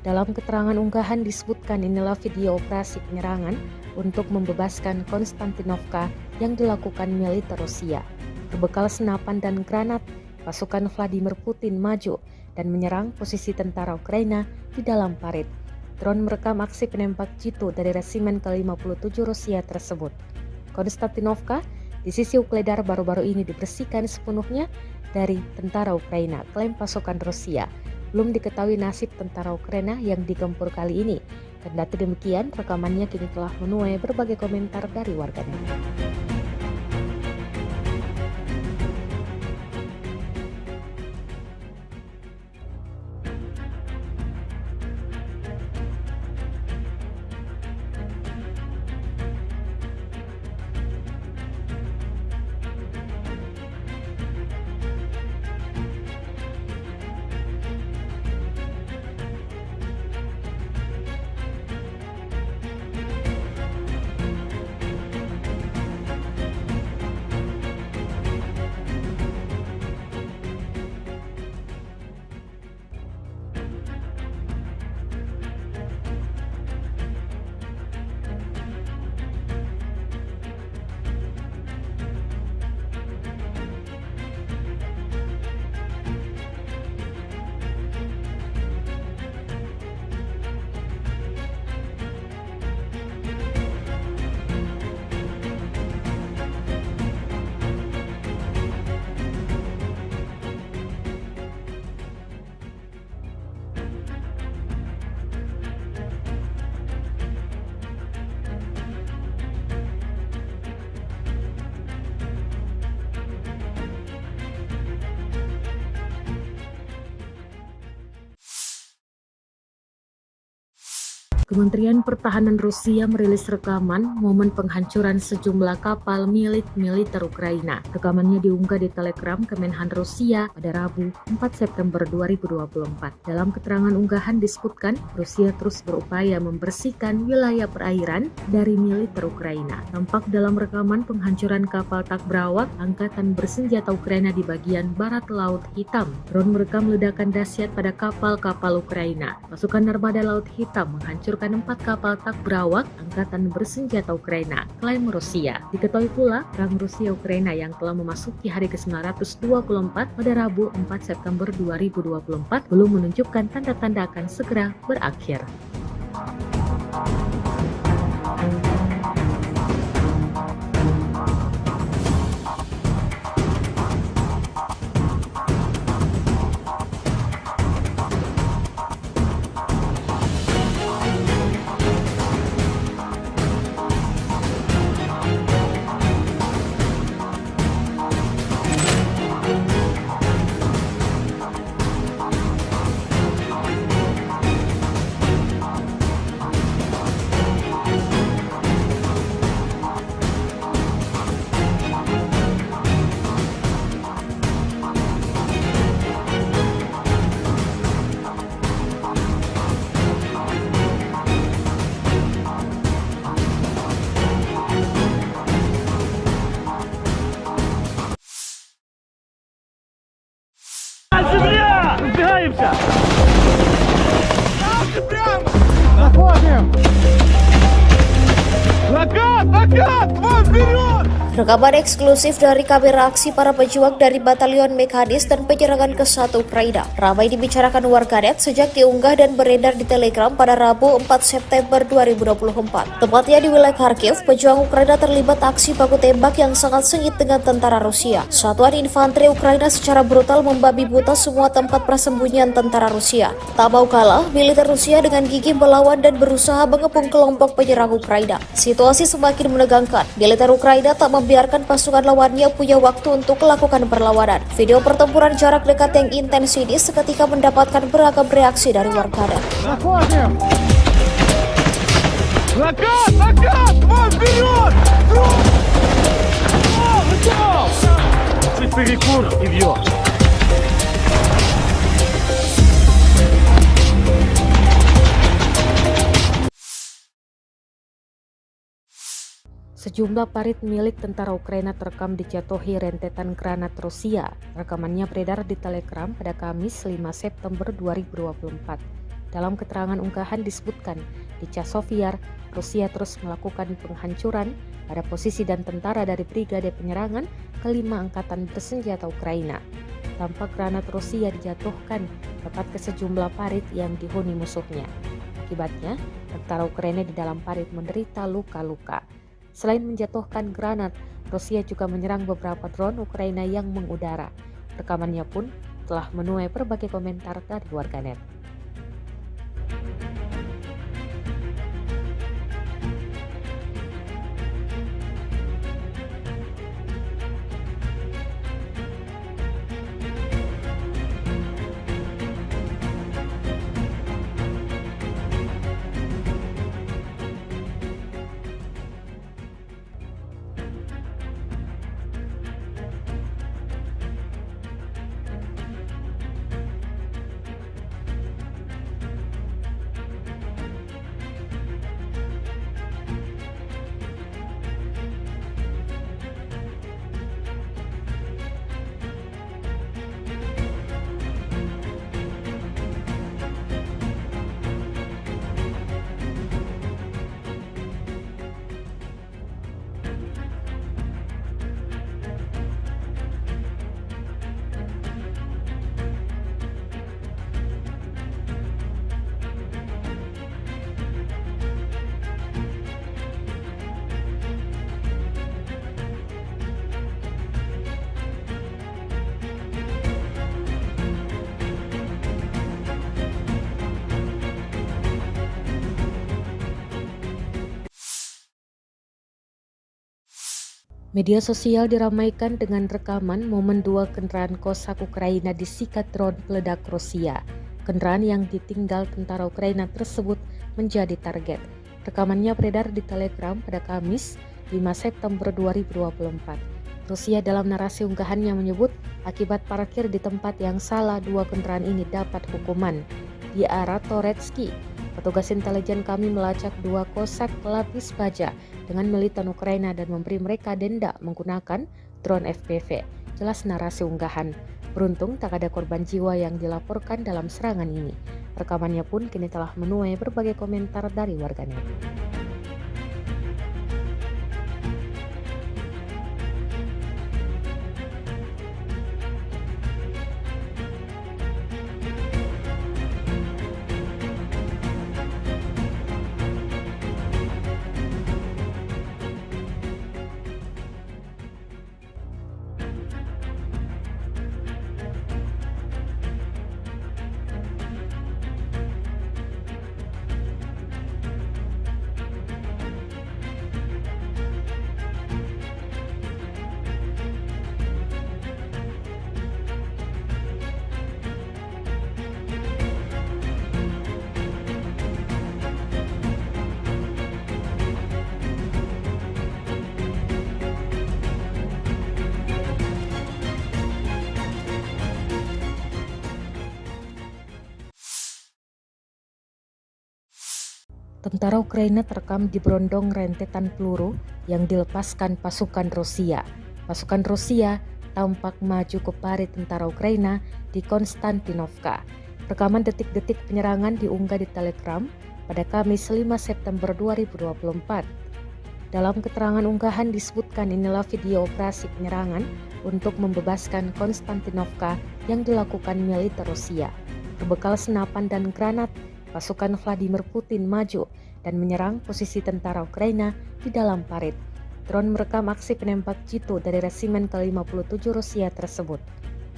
Dalam keterangan unggahan disebutkan inilah video operasi penyerangan untuk membebaskan Konstantinovka yang dilakukan militer Rusia. Berbekal senapan dan granat, pasukan Vladimir Putin maju dan menyerang posisi tentara Ukraina di dalam parit. Drone merekam aksi penembak jitu dari resimen ke-57 Rusia tersebut. Konstantinovka di sisi Ukledar baru-baru ini dibersihkan sepenuhnya dari tentara Ukraina, klaim pasukan Rusia. Belum diketahui nasib tentara Ukraina yang digempur kali ini. Kendati demikian, rekamannya kini telah menuai berbagai komentar dari warganet. Kementerian Pertahanan Rusia merilis rekaman momen penghancuran sejumlah kapal milik militer Ukraina. Rekamannya diunggah di Telegram Kemenhan Rusia pada Rabu 4 September 2024. Dalam keterangan unggahan disebutkan, Rusia terus berupaya membersihkan wilayah perairan dari militer Ukraina. Tampak dalam rekaman penghancuran kapal tak berawak Angkatan Bersenjata Ukraina di bagian barat Laut Hitam. Drone merekam ledakan dahsyat pada kapal-kapal Ukraina. Pasukan Armada Laut Hitam menghancurkan 4 kapal tak berawak Angkatan Bersenjata Ukraina, klaim Rusia. Diketahui pula, perang Rusia-Ukraina yang telah memasuki hari ke-924 pada Rabu 4 September 2024 belum menunjukkan tanda-tanda akan segera berakhir. Земля! Разбегаемся! Заходим! Накат! Вон вперед! Rekaman eksklusif dari kamera aksi para pejuang dari Batalion Mekanis dan penyerangan ke-1 Ukraina ramai dibicarakan warganet sejak diunggah dan beredar di Telegram pada Rabu 4 September 2024. Tepatnya di wilayah Kharkiv, pejuang Ukraina terlibat aksi baku tembak yang sangat sengit dengan tentara Rusia. Satuan infanteri Ukraina secara brutal membabi buta semua tempat persembunyian tentara Rusia. Tak mau kalah, militer Rusia dengan gigih melawan dan berusaha mengepung kelompok penyerang Ukraina. Situasi semakin menegangkan. Militer Ukraina tak membiarkan pasukan lawannya punya waktu untuk melakukan perlawanan. Video pertempuran jarak dekat yang intens ini seketika mendapatkan beragam reaksi dari warganet. Заходим! Накат! Вон вперед! Готов! Чуть перекур и бьет. Sejumlah parit milik tentara Ukraina terekam dijatuhi rentetan granat Rusia. Rekamannya beredar di Telegram pada Kamis 5 September 2024. Dalam keterangan unggahan disebutkan, di Chasiv, Rusia terus melakukan penghancuran pada posisi dan tentara dari Brigade Penyerangan ke-5 Angkatan Bersenjata Ukraina. Tampak granat Rusia dijatuhkan tepat ke sejumlah parit yang dihuni musuhnya. Akibatnya, tentara Ukraina di dalam parit menderita luka-luka. Selain menjatuhkan granat, Rusia juga menyerang beberapa drone Ukraina yang mengudara. Rekamannya pun telah menuai berbagai komentar dari warganet. Media sosial diramaikan dengan rekaman momen 2 kendaraan Cossack Ukraina disikat drone peledak Rusia. Kendaraan yang ditinggal tentara Ukraina tersebut menjadi target. Rekamannya beredar di Telegram pada Kamis 5 September 2024. Rusia dalam narasi unggahannya menyebut akibat parkir di tempat yang salah, 2 kendaraan ini dapat hukuman. Di arah Toretsky, petugas intelijen kami melacak 2 kosak lapis baja dengan militan Ukraina dan memberi mereka denda menggunakan drone FPV. Jelas narasi unggahan. Beruntung tak ada korban jiwa yang dilaporkan dalam serangan ini. Rekamannya pun kini telah menuai berbagai komentar dari warganet. Tentara Ukraina terekam di berondong rentetan peluru yang dilepaskan pasukan Rusia. Pasukan Rusia tampak maju ke parit tentara Ukraina di Konstantinovka. Rekaman detik-detik penyerangan diunggah di Telegram pada Kamis 5 September 2024. Dalam keterangan unggahan disebutkan inilah video operasi penyerangan untuk membebaskan Konstantinovka yang dilakukan militer Rusia. Berbekal senapan dan granat, pasukan Vladimir Putin maju dan menyerang posisi tentara Ukraina di dalam parit. Drone merekam aksi penembak jitu dari resimen ke-57 Rusia tersebut.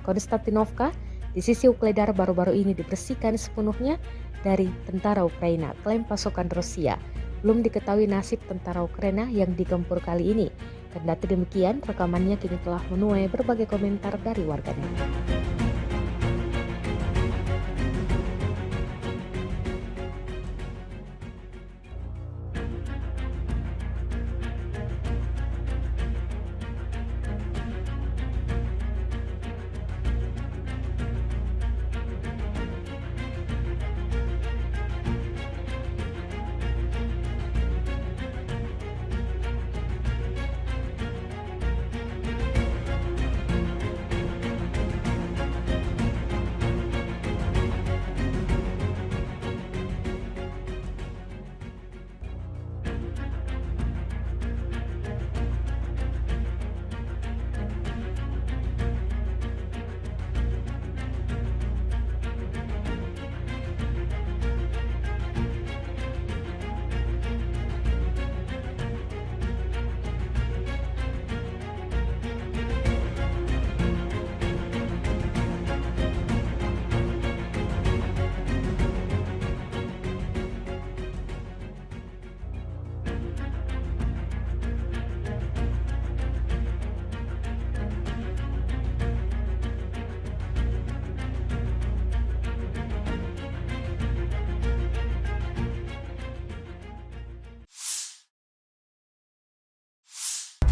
Konstantinovka di sisi Ukledar baru-baru ini dibersihkan sepenuhnya dari tentara Ukraina, klaim pasukan Rusia. Belum diketahui nasib tentara Ukraina yang digempur kali ini. Kendati demikian, rekamannya kini telah menuai berbagai komentar dari warganet.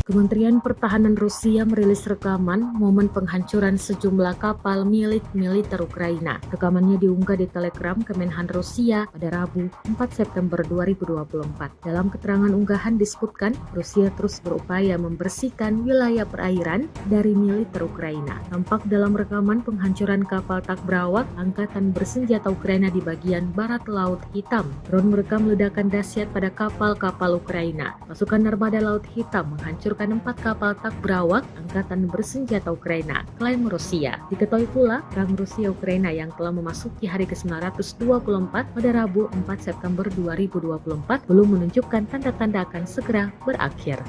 Kementerian Pertahanan Rusia merilis rekaman momen penghancuran sejumlah kapal milik militer Ukraina. Rekamannya diunggah di Telegram Kemenhan Rusia pada Rabu 4 September 2024. Dalam keterangan unggahan disebutkan Rusia terus berupaya membersihkan wilayah perairan dari militer Ukraina. Tampak dalam rekaman penghancuran kapal Takbrawak Angkatan Bersenjata Ukraina di bagian barat Laut Hitam. Drone merekam ledakan dahsyat pada kapal-kapal Ukraina. Pasukan Armada Laut Hitam menghancurkan 4 kapal Takbrawak Angkatan Bersenjata Ukraina, klaim Rusia. Diketahui pula, perang Rusia-Ukraina yang telah memasuki hari ke-924 pada Rabu 4 September 2024 belum menunjukkan tanda-tanda akan segera berakhir.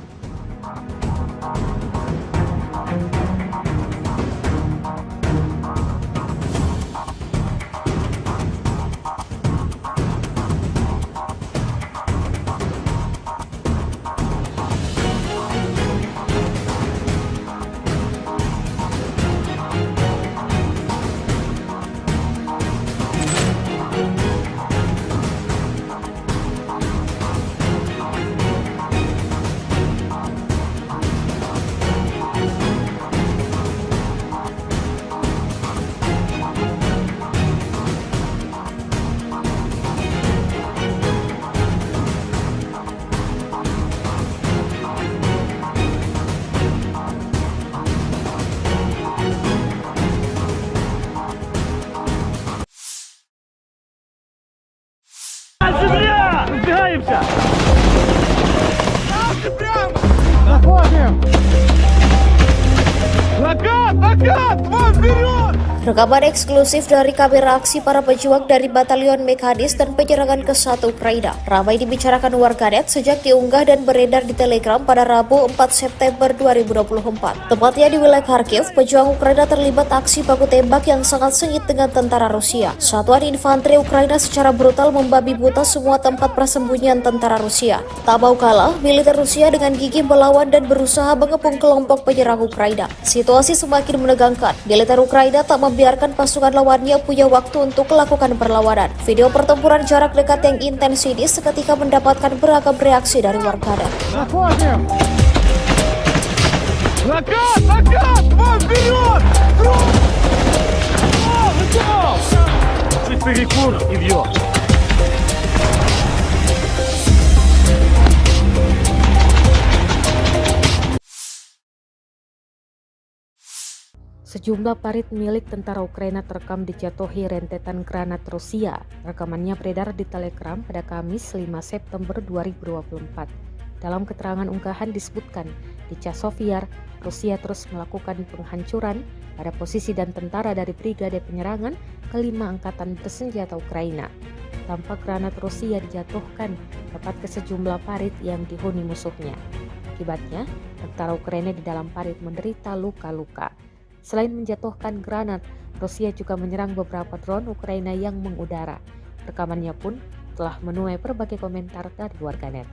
Rekaman eksklusif dari kamera aksi para pejuang dari Batalion Mekanis dan penyerangan ke 1 Ukraina ramai dibicarakan warganet sejak diunggah dan beredar di Telegram pada Rabu 4 September 2024. Tepatnya di wilayah Kharkiv, pejuang Ukraina terlibat aksi baku tembak yang sangat sengit dengan tentara Rusia. Satuan infanteri Ukraina secara brutal membabi buta semua tempat persembunyian tentara Rusia. Tak mau kalah, militer Rusia dengan gigih melawan dan berusaha mengepung kelompok penyerang Ukraina. Situasi semakin menegangkan. Militer Ukraina tak membiarkan pasukan lawannya punya waktu untuk melakukan perlawanan. Video pertempuran jarak dekat yang intens ini seketika mendapatkan beragam reaksi dari warganet. Заходим! Закат! Закат! Вон, вперед! Готов! Чуть перекур и вьет. Sejumlah parit milik tentara Ukraina terekam dijatuhi rentetan granat Rusia. Rekamannya beredar di Telegram pada Kamis 5 September 2024. Dalam keterangan unggahan disebutkan, di Chasiv-Yar, Rusia terus melakukan penghancuran pada posisi dan tentara dari Brigade Penyerangan ke-5 Angkatan Bersenjata Ukraina. Tampak granat Rusia dijatuhkan tepat ke sejumlah parit yang dihuni musuhnya. Akibatnya, tentara Ukraina di dalam parit menderita luka-luka. Selain menjatuhkan granat, Rusia juga menyerang beberapa drone Ukraina yang mengudara. Rekamannya pun telah menuai berbagai komentar dari warganet.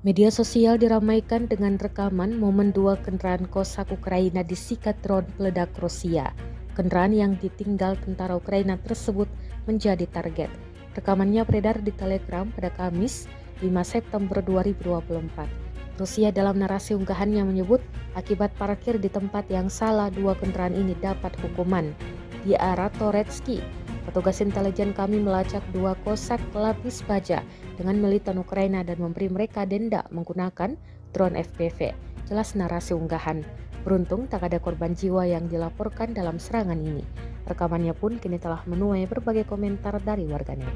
Media sosial diramaikan dengan rekaman momen 2 kendaraan Cossack Ukraina disikat drone peledak Rusia. Kendaraan yang ditinggal tentara Ukraina tersebut menjadi target. Rekamannya beredar di Telegram pada Kamis 5 September 2024. Rusia dalam narasi unggahannya menyebut akibat parkir di tempat yang salah 2 kendaraan ini dapat hukuman. Di arah Toretsky, petugas intelijen kami melacak 2 Cossack pelapis baja dengan militan Ukraina dan memberi mereka denda menggunakan drone FPV. Jelas narasi unggahan. Beruntung tak ada korban jiwa yang dilaporkan dalam serangan ini. Rekamannya pun kini telah menuai berbagai komentar dari warganet.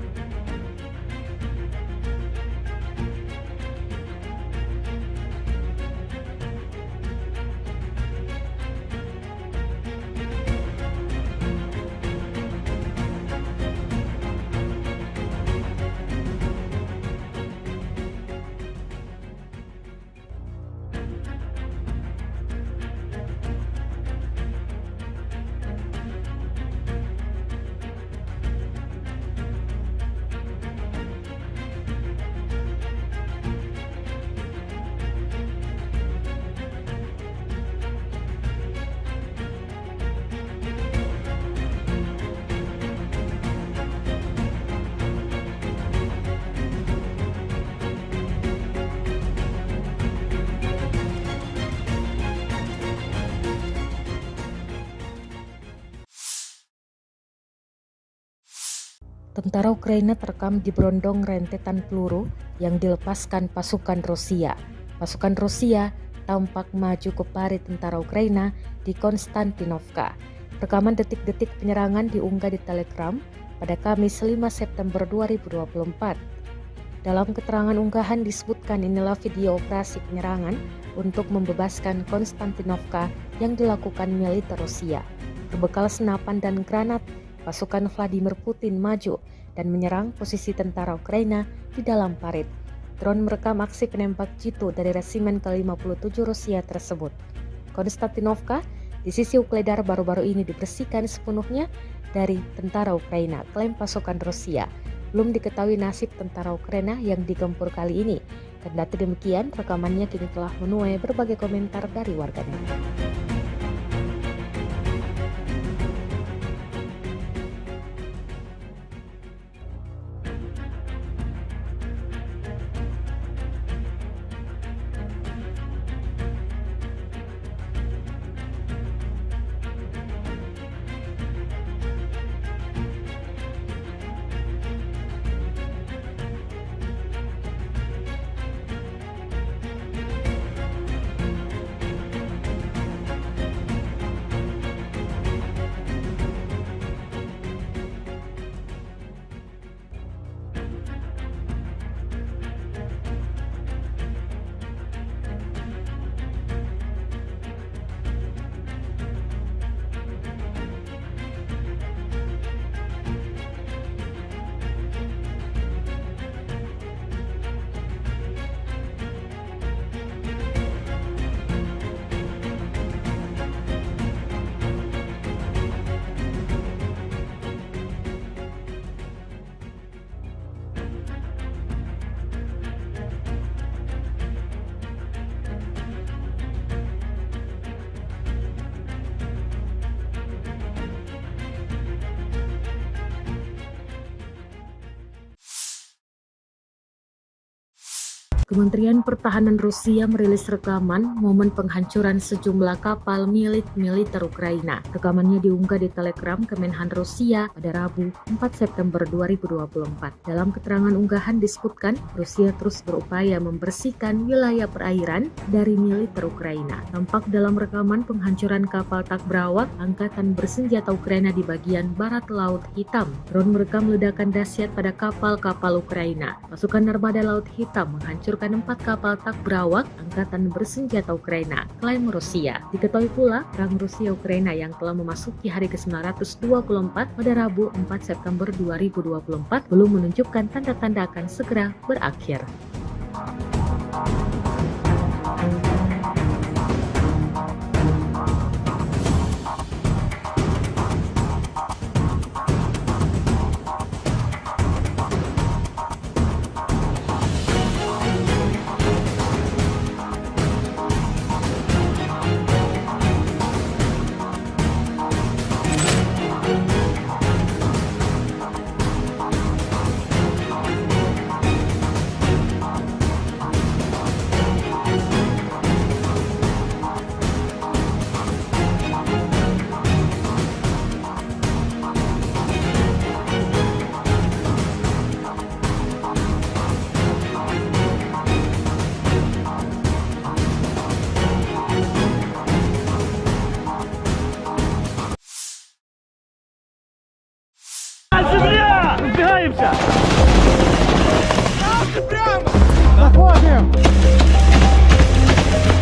Tentara Ukraina terekam diberondong rentetan peluru yang dilepaskan pasukan Rusia. Pasukan Rusia tampak maju ke parit tentara Ukraina di Konstantinovka. Rekaman detik-detik penyerangan diunggah di Telegram pada Kamis 5 September 2024. Dalam keterangan unggahan disebutkan inilah video operasi penyerangan untuk membebaskan Konstantinovka yang dilakukan militer Rusia. Berbekal senapan dan granat, pasukan Vladimir Putin maju dan menyerang posisi tentara Ukraina di dalam parit. Drone merekam aksi penembak jitu dari resimen ke-57 Rusia tersebut. Konstantinovka di sisi Ukledar baru-baru ini dibersihkan sepenuhnya dari tentara Ukraina, klaim pasukan Rusia. Belum diketahui nasib tentara Ukraina yang digempur kali ini. Kendati demikian, rekamannya kini telah menuai berbagai komentar dari warganet. Kementerian Pertahanan Rusia merilis rekaman momen penghancuran sejumlah kapal milik militer Ukraina. Rekamannya diunggah di Telegram Kemenhan Rusia pada Rabu 4 September 2024. Dalam keterangan unggahan disebutkan, Rusia terus berupaya membersihkan wilayah perairan dari militer Ukraina. Tampak dalam rekaman penghancuran kapal Takbrawak angkatan bersenjata Ukraina di bagian barat Laut Hitam. Drone merekam ledakan dahsyat pada kapal-kapal Ukraina. Pasukan Armada Laut Hitam menghancurkan 4 kapal Takbrawak angkatan bersenjata Ukraina, klaim Rusia. Diketahui pula, perang Rusia-Ukraina yang telah memasuki hari ke-924 pada Rabu 4 September 2024 belum menunjukkan tanda-tanda akan segera berakhir. Земля! Сдвигаемся! Прямо! Заходим!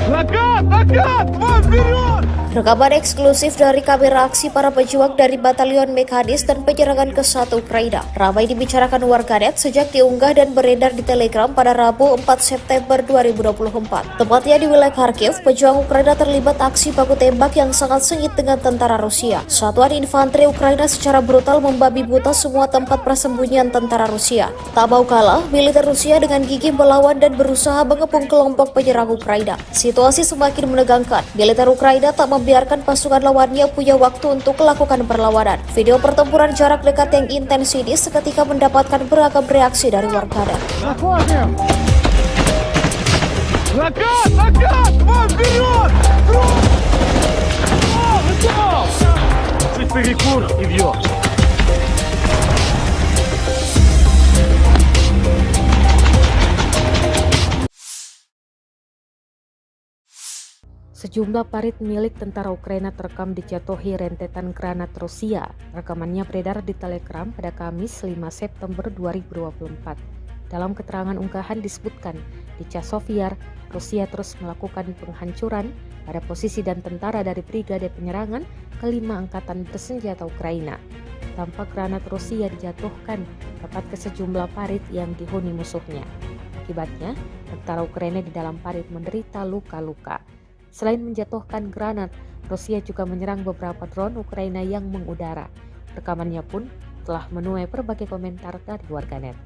Накат! Накат! Вам вперед! Rekaman eksklusif dari kamera aksi para pejuang dari Batalion Mekanis dan penyerangan ke 1 Ukraina ramai dibicarakan warganet sejak diunggah dan beredar di Telegram pada Rabu 4 September 2024. Tepatnya di wilayah Kharkiv, pejuang Ukraina terlibat aksi baku tembak yang sangat sengit dengan tentara Rusia. Satuan infanteri Ukraina secara brutal membabi buta semua tempat persembunyian tentara Rusia. Tak mau kalah, militer Rusia dengan gigih melawan dan berusaha mengepung kelompok penyerang Ukraina. Situasi semakin menegangkan. Militer Ukraina tak membiarkan pasukan lawannya punya waktu untuk melakukan perlawanan. Video pertempuran jarak dekat yang intens ini seketika mendapatkan beragam reaksi dari warganet. Накат! Накат! Вам вперед! Чуть перекур и вьет. Sejumlah parit milik tentara Ukraina terekam dijatuhi rentetan granat Rusia. Rekamannya beredar di Telegram pada Kamis 5 September 2024. Dalam keterangan unggahan disebutkan, di Chasiv, Rusia terus melakukan penghancuran pada posisi dan tentara dari Brigade Penyerangan ke-5 Angkatan Bersenjata Ukraina. Tampak granat Rusia dijatuhkan tepat ke sejumlah parit yang dihuni musuhnya. Akibatnya, tentara Ukraina di dalam parit menderita luka-luka. Selain menjatuhkan granat, Rusia juga menyerang beberapa drone Ukraina yang mengudara. Rekamannya pun telah menuai berbagai komentar dari warganet.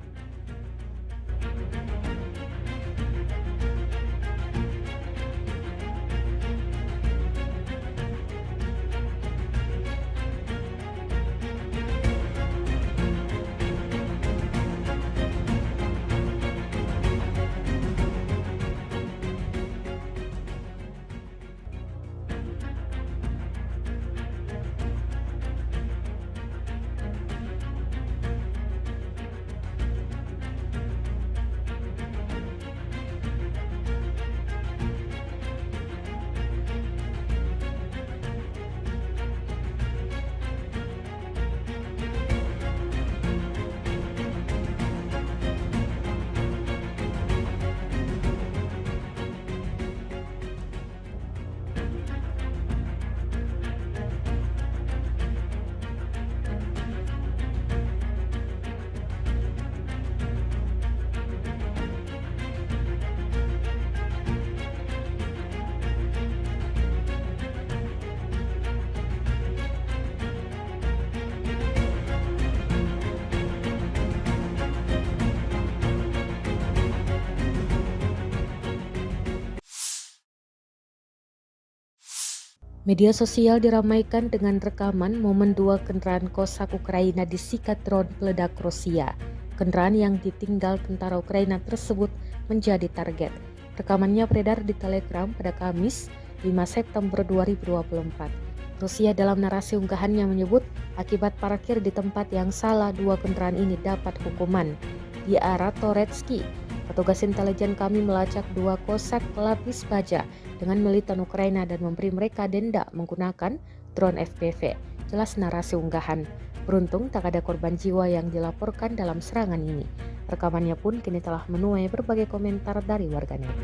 Media sosial diramaikan dengan rekaman momen 2 kendaraan Kosak Ukraina disikat drone peledak Rusia. Kendaraan yang ditinggal tentara Ukraina tersebut menjadi target. Rekamannya beredar di Telegram pada Kamis 5 September 2024. Rusia dalam narasi unggahannya menyebut akibat parkir di tempat yang salah 2 kendaraan ini dapat hukuman. Di arah Toretsky, petugas intelijen kami melacak 2 Kosak pelapis baja dengan militan Ukraina dan memberi mereka denda menggunakan drone FPV. Jelas narasi unggahan. Beruntung tak ada korban jiwa yang dilaporkan dalam serangan ini. Rekamannya pun kini telah menuai berbagai komentar dari warganet.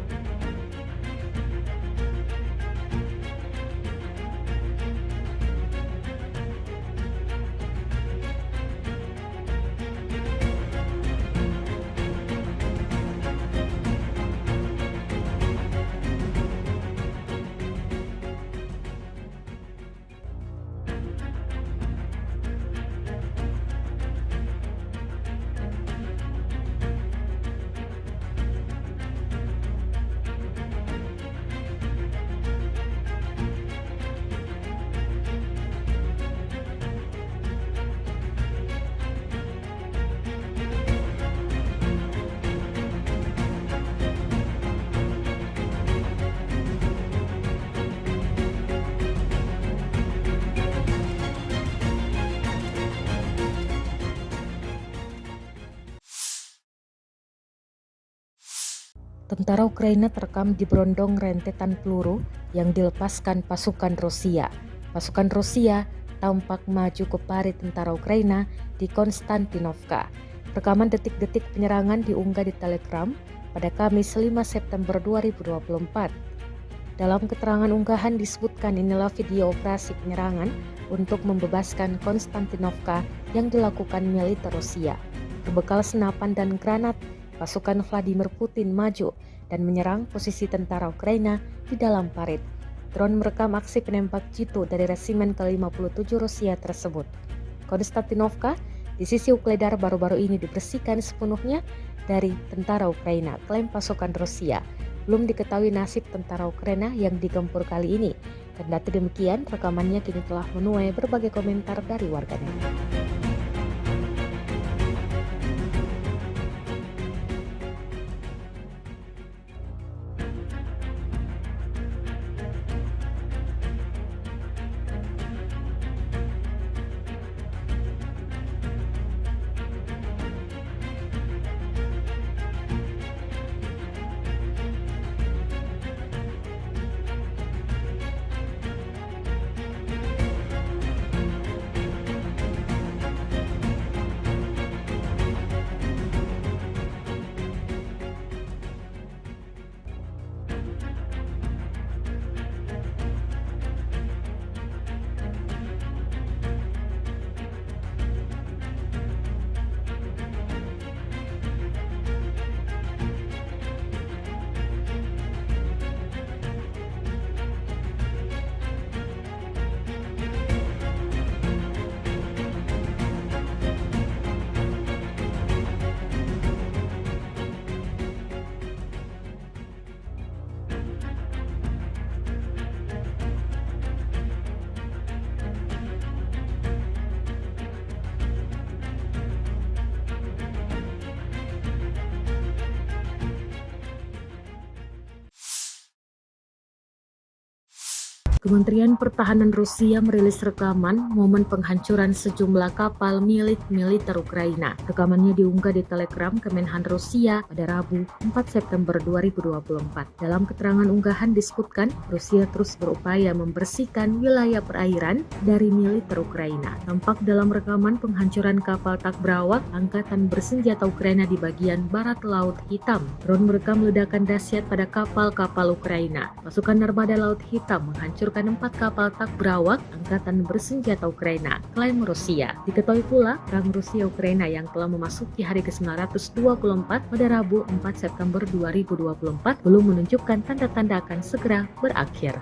Tentara Ukraina terekam diberondong rentetan peluru yang dilepaskan pasukan Rusia. Pasukan Rusia tampak maju ke parit tentara Ukraina di Konstantinovka. Rekaman detik-detik penyerangan diunggah di Telegram pada Kamis 5 September 2024. Dalam keterangan unggahan disebutkan inilah video operasi penyerangan untuk membebaskan Konstantinovka yang dilakukan militer Rusia. Berbekal senapan dan granat, pasukan Vladimir Putin maju dan menyerang posisi tentara Ukraina di dalam parit. Drone merekam aksi penembak jitu dari resimen ke-57 Rusia tersebut. Konstantinovka di sisi Ukledar baru-baru ini dibersihkan sepenuhnya dari tentara Ukraina, klaim pasukan Rusia. Belum diketahui nasib tentara Ukraina yang digempur kali ini. Kendati demikian, rekamannya kini telah menuai berbagai komentar dari warganet. Kementerian Pertahanan Rusia merilis rekaman momen penghancuran sejumlah kapal milik militer Ukraina. Rekamannya diunggah di Telegram Kemenhan Rusia pada Rabu 4 September 2024. Dalam keterangan unggahan disebutkan, Rusia terus berupaya membersihkan wilayah perairan dari militer Ukraina. Tampak dalam rekaman penghancuran kapal tak berawak Angkatan Bersenjata Ukraina di bagian barat Laut Hitam. Drone merekam ledakan dahsyat pada kapal-kapal Ukraina. Pasukan Armada Laut Hitam menghancurkan 4 kapal tak berawak Angkatan Bersenjata Ukraina, klaim Rusia. Diketahui pula, perang Rusia-Ukraina yang telah memasuki hari ke-924 pada Rabu 4 September 2024 belum menunjukkan tanda-tanda akan segera berakhir.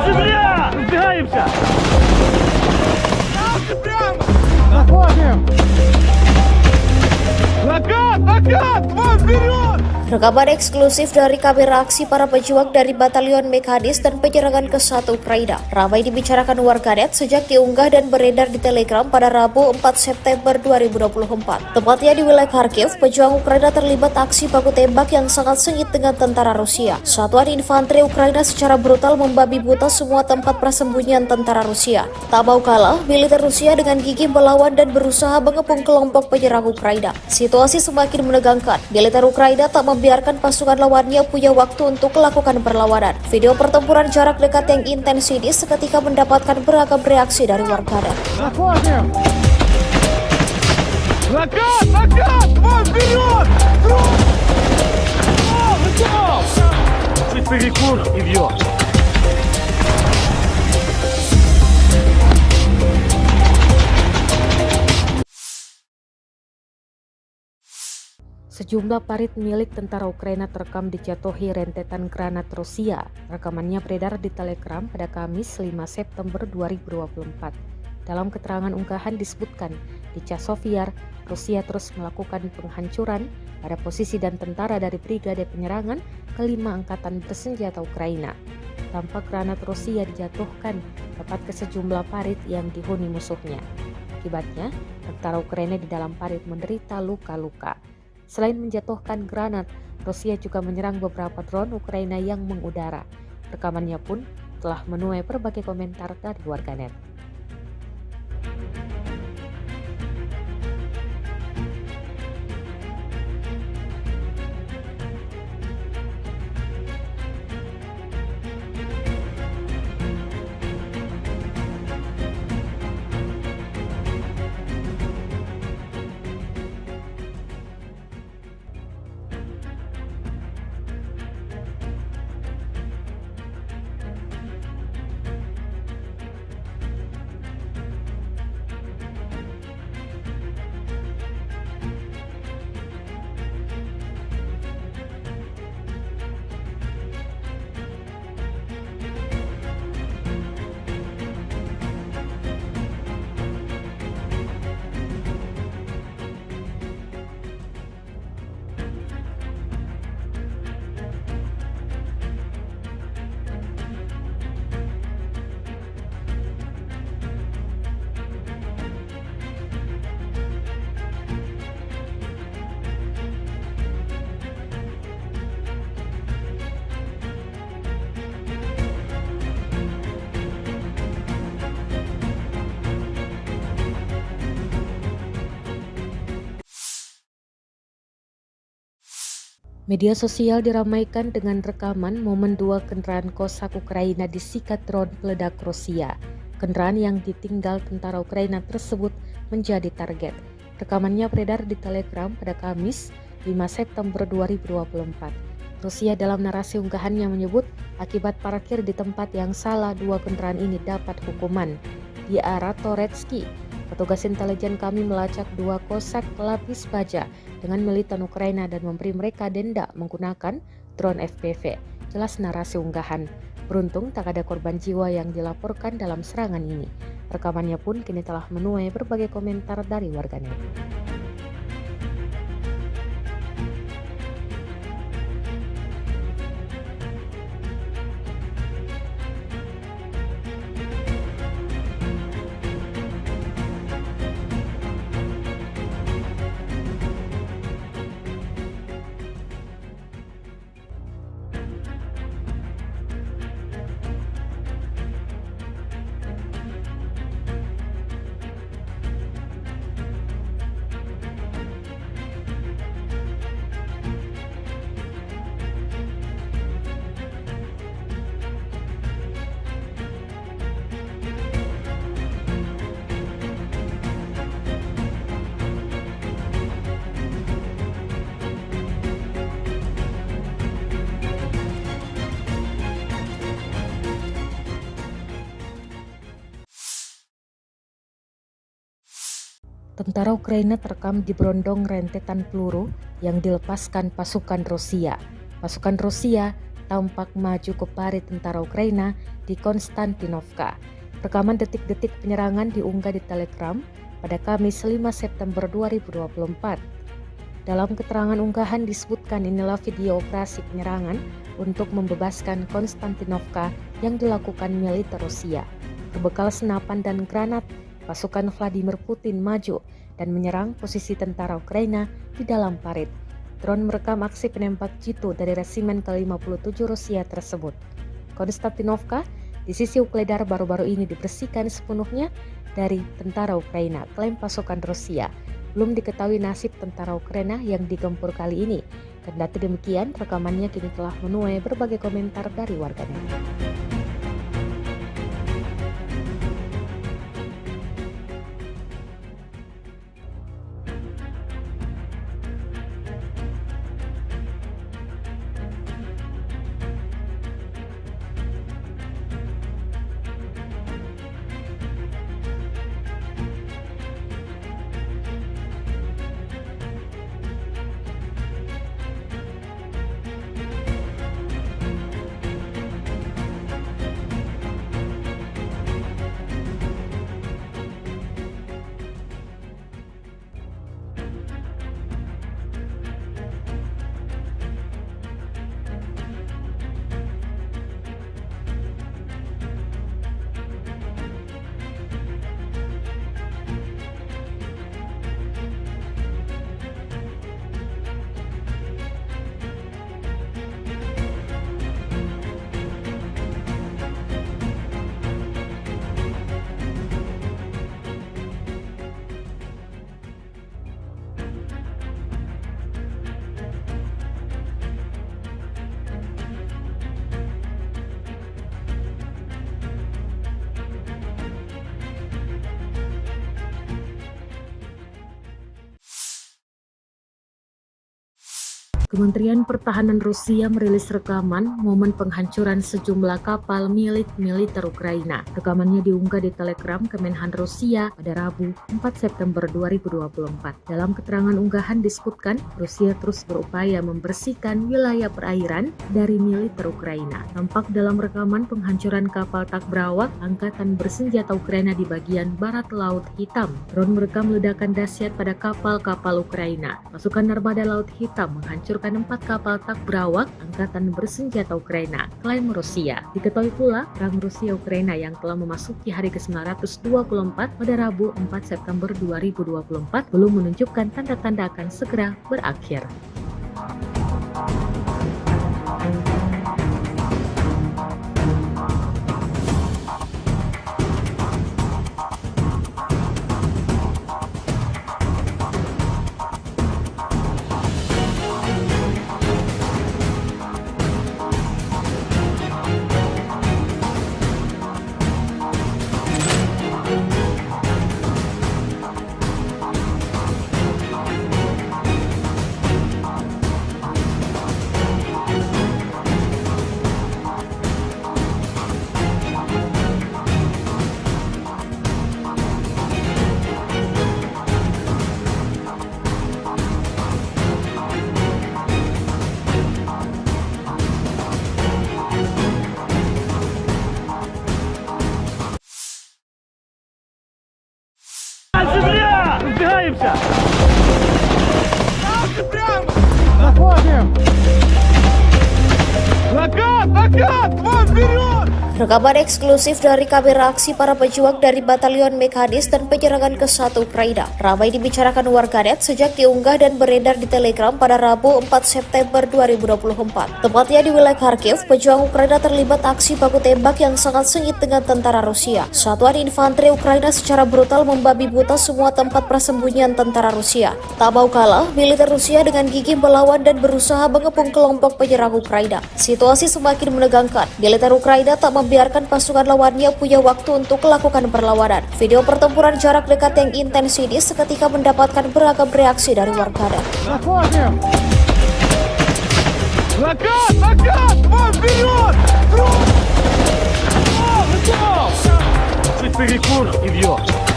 Земля! Сдвигаемся! Находим! Накат! Вам вперед! Rekaman eksklusif dari kamera aksi para pejuang dari Batalion Mekanis dan penyerangan ke-1 Ukraina ramai dibicarakan warganet sejak diunggah dan beredar di Telegram pada Rabu 4 September 2024. Tepatnya di wilayah Kharkiv, pejuang Ukraina terlibat aksi baku tembak yang sangat sengit dengan tentara Rusia. Satuan infanteri Ukraina secara brutal membabi buta semua tempat persembunyian tentara Rusia. Tak mau kalah, militer Rusia dengan gigih melawan dan berusaha mengepung kelompok penyerang Ukraina. Situasi semakin menegangkan. Militer Ukraina tak membiarkan pasukan lawannya punya waktu untuk melakukan perlawanan. Video pertempuran jarak dekat yang intens ini seketika mendapatkan beragam reaksi dari warganet. Накат! Вам вперед! Чуть перекур и бьет. Sejumlah parit milik tentara Ukraina terekam dijatuhi rentetan granat Rusia. Rekamannya beredar di Telegram pada Kamis 5 September 2024. Dalam keterangan unggahan disebutkan, di Chasiv, Rusia terus melakukan penghancuran pada posisi dan tentara dari Brigade Penyerangan ke-5 Angkatan Bersenjata Ukraina. Tampak granat Rusia dijatuhkan tepat ke sejumlah parit yang dihuni musuhnya. Akibatnya, tentara Ukraina di dalam parit menderita luka-luka. Selain menjatuhkan granat, Rusia juga menyerang beberapa drone Ukraina yang mengudara. Rekamannya pun telah menuai berbagai komentar dari warganet. Media sosial diramaikan dengan rekaman momen 2 kendaraan Cossack Ukraina disikat drone peledak Rusia. Kendaraan yang ditinggal tentara Ukraina tersebut menjadi target. Rekamannya beredar di Telegram pada Kamis 5 September 2024. Rusia dalam narasi unggahannya menyebut akibat parkir di tempat yang salah, 2 kendaraan ini dapat hukuman. Di arah Toretsky, petugas intelijen kami melacak 2 kosak lapis baja dengan militan Ukraina dan memberi mereka denda menggunakan drone FPV. Jelas narasi unggahan. Beruntung tak ada korban jiwa yang dilaporkan dalam serangan ini. Rekamannya pun kini telah menuai berbagai komentar dari warganet. Tentara Ukraina terekam diberondong rentetan peluru yang dilepaskan pasukan Rusia. Pasukan Rusia tampak maju ke parit tentara Ukraina di Konstantinovka. Rekaman detik-detik penyerangan diunggah di Telegram pada Kamis 5 September 2024. Dalam keterangan unggahan disebutkan inilah video operasi penyerangan untuk membebaskan Konstantinovka yang dilakukan militer Rusia. Berbekal senapan dan granat, pasukan Vladimir Putin maju dan menyerang posisi tentara Ukraina di dalam parit. Drone merekam aksi penembak jitu dari resimen ke-57 Rusia tersebut. Konstantinovka di sisi Ukledar baru-baru ini dibersihkan sepenuhnya dari tentara Ukraina, klaim pasukan Rusia. Belum diketahui nasib tentara Ukraina yang digempur kali ini. Kendati demikian, rekamannya kini telah menuai berbagai komentar dari warganet. Kementerian Pertahanan Rusia merilis rekaman momen penghancuran sejumlah kapal milik militer Ukraina. Rekamannya diunggah di Telegram Kemenhan Rusia pada Rabu 4 September 2024. Dalam keterangan unggahan disebutkan Rusia terus berupaya membersihkan wilayah perairan dari militer Ukraina. Tampak dalam rekaman penghancuran kapal Takbrawak angkatan bersenjata Ukraina di bagian barat Laut Hitam. Drone merekam ledakan dahsyat pada kapal-kapal Ukraina. Pasukan Armada Laut Hitam menghancurkan 4 kapal Takbrawak angkatan bersenjata Ukraina, klaim Rusia. Diketahui pula, perang Rusia-Ukraina yang telah memasuki hari ke-924 pada Rabu 4 September 2024 belum menunjukkan tanda-tanda akan segera berakhir. Rekaman eksklusif dari kamera aksi para pejuang dari Batalion Mekanis dan penyerangan ke 1 Ukraina ramai dibicarakan warganet sejak diunggah dan beredar di Telegram pada Rabu 4 September 2024. Tepatnya di wilayah Kharkiv, pejuang Ukraina terlibat aksi baku tembak yang sangat sengit dengan tentara Rusia. Satuan infanteri Ukraina secara brutal membabi buta semua tempat persembunyian tentara Rusia. Tak mau kalah, militer Rusia dengan gigih melawan dan berusaha mengepung kelompok penyerang Ukraina. Situasi semakin menegangkan. Militer Ukraina tak membiarkan pasukan lawannya punya waktu untuk melakukan perlawanan. Video pertempuran jarak dekat yang intens ini seketika mendapatkan beragam reaksi dari warganet. Чуть перекур и вьет.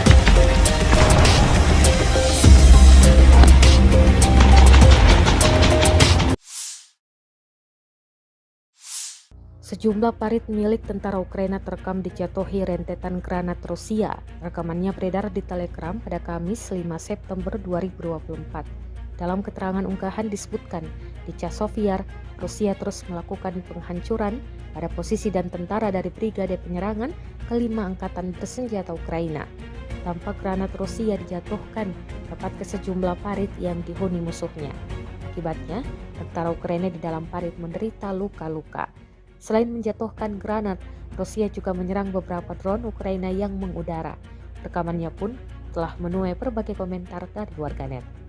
Sejumlah parit milik tentara Ukraina terekam dijatuhi rentetan granat Rusia. Rekamannya beredar di Telegram pada Kamis 5 September 2024. Dalam keterangan unggahan disebutkan, di Chasiv-Yar, Rusia terus melakukan penghancuran pada posisi dan tentara dari Brigade Penyerangan ke-5 Angkatan Bersenjata Ukraina. Tampak granat Rusia dijatuhkan tepat ke sejumlah parit yang dihuni musuhnya. Akibatnya, tentara Ukraina di dalam parit menderita luka-luka. Selain menjatuhkan granat, Rusia juga menyerang beberapa drone Ukraina yang mengudara. Rekamannya pun telah menuai berbagai komentar dari warganet.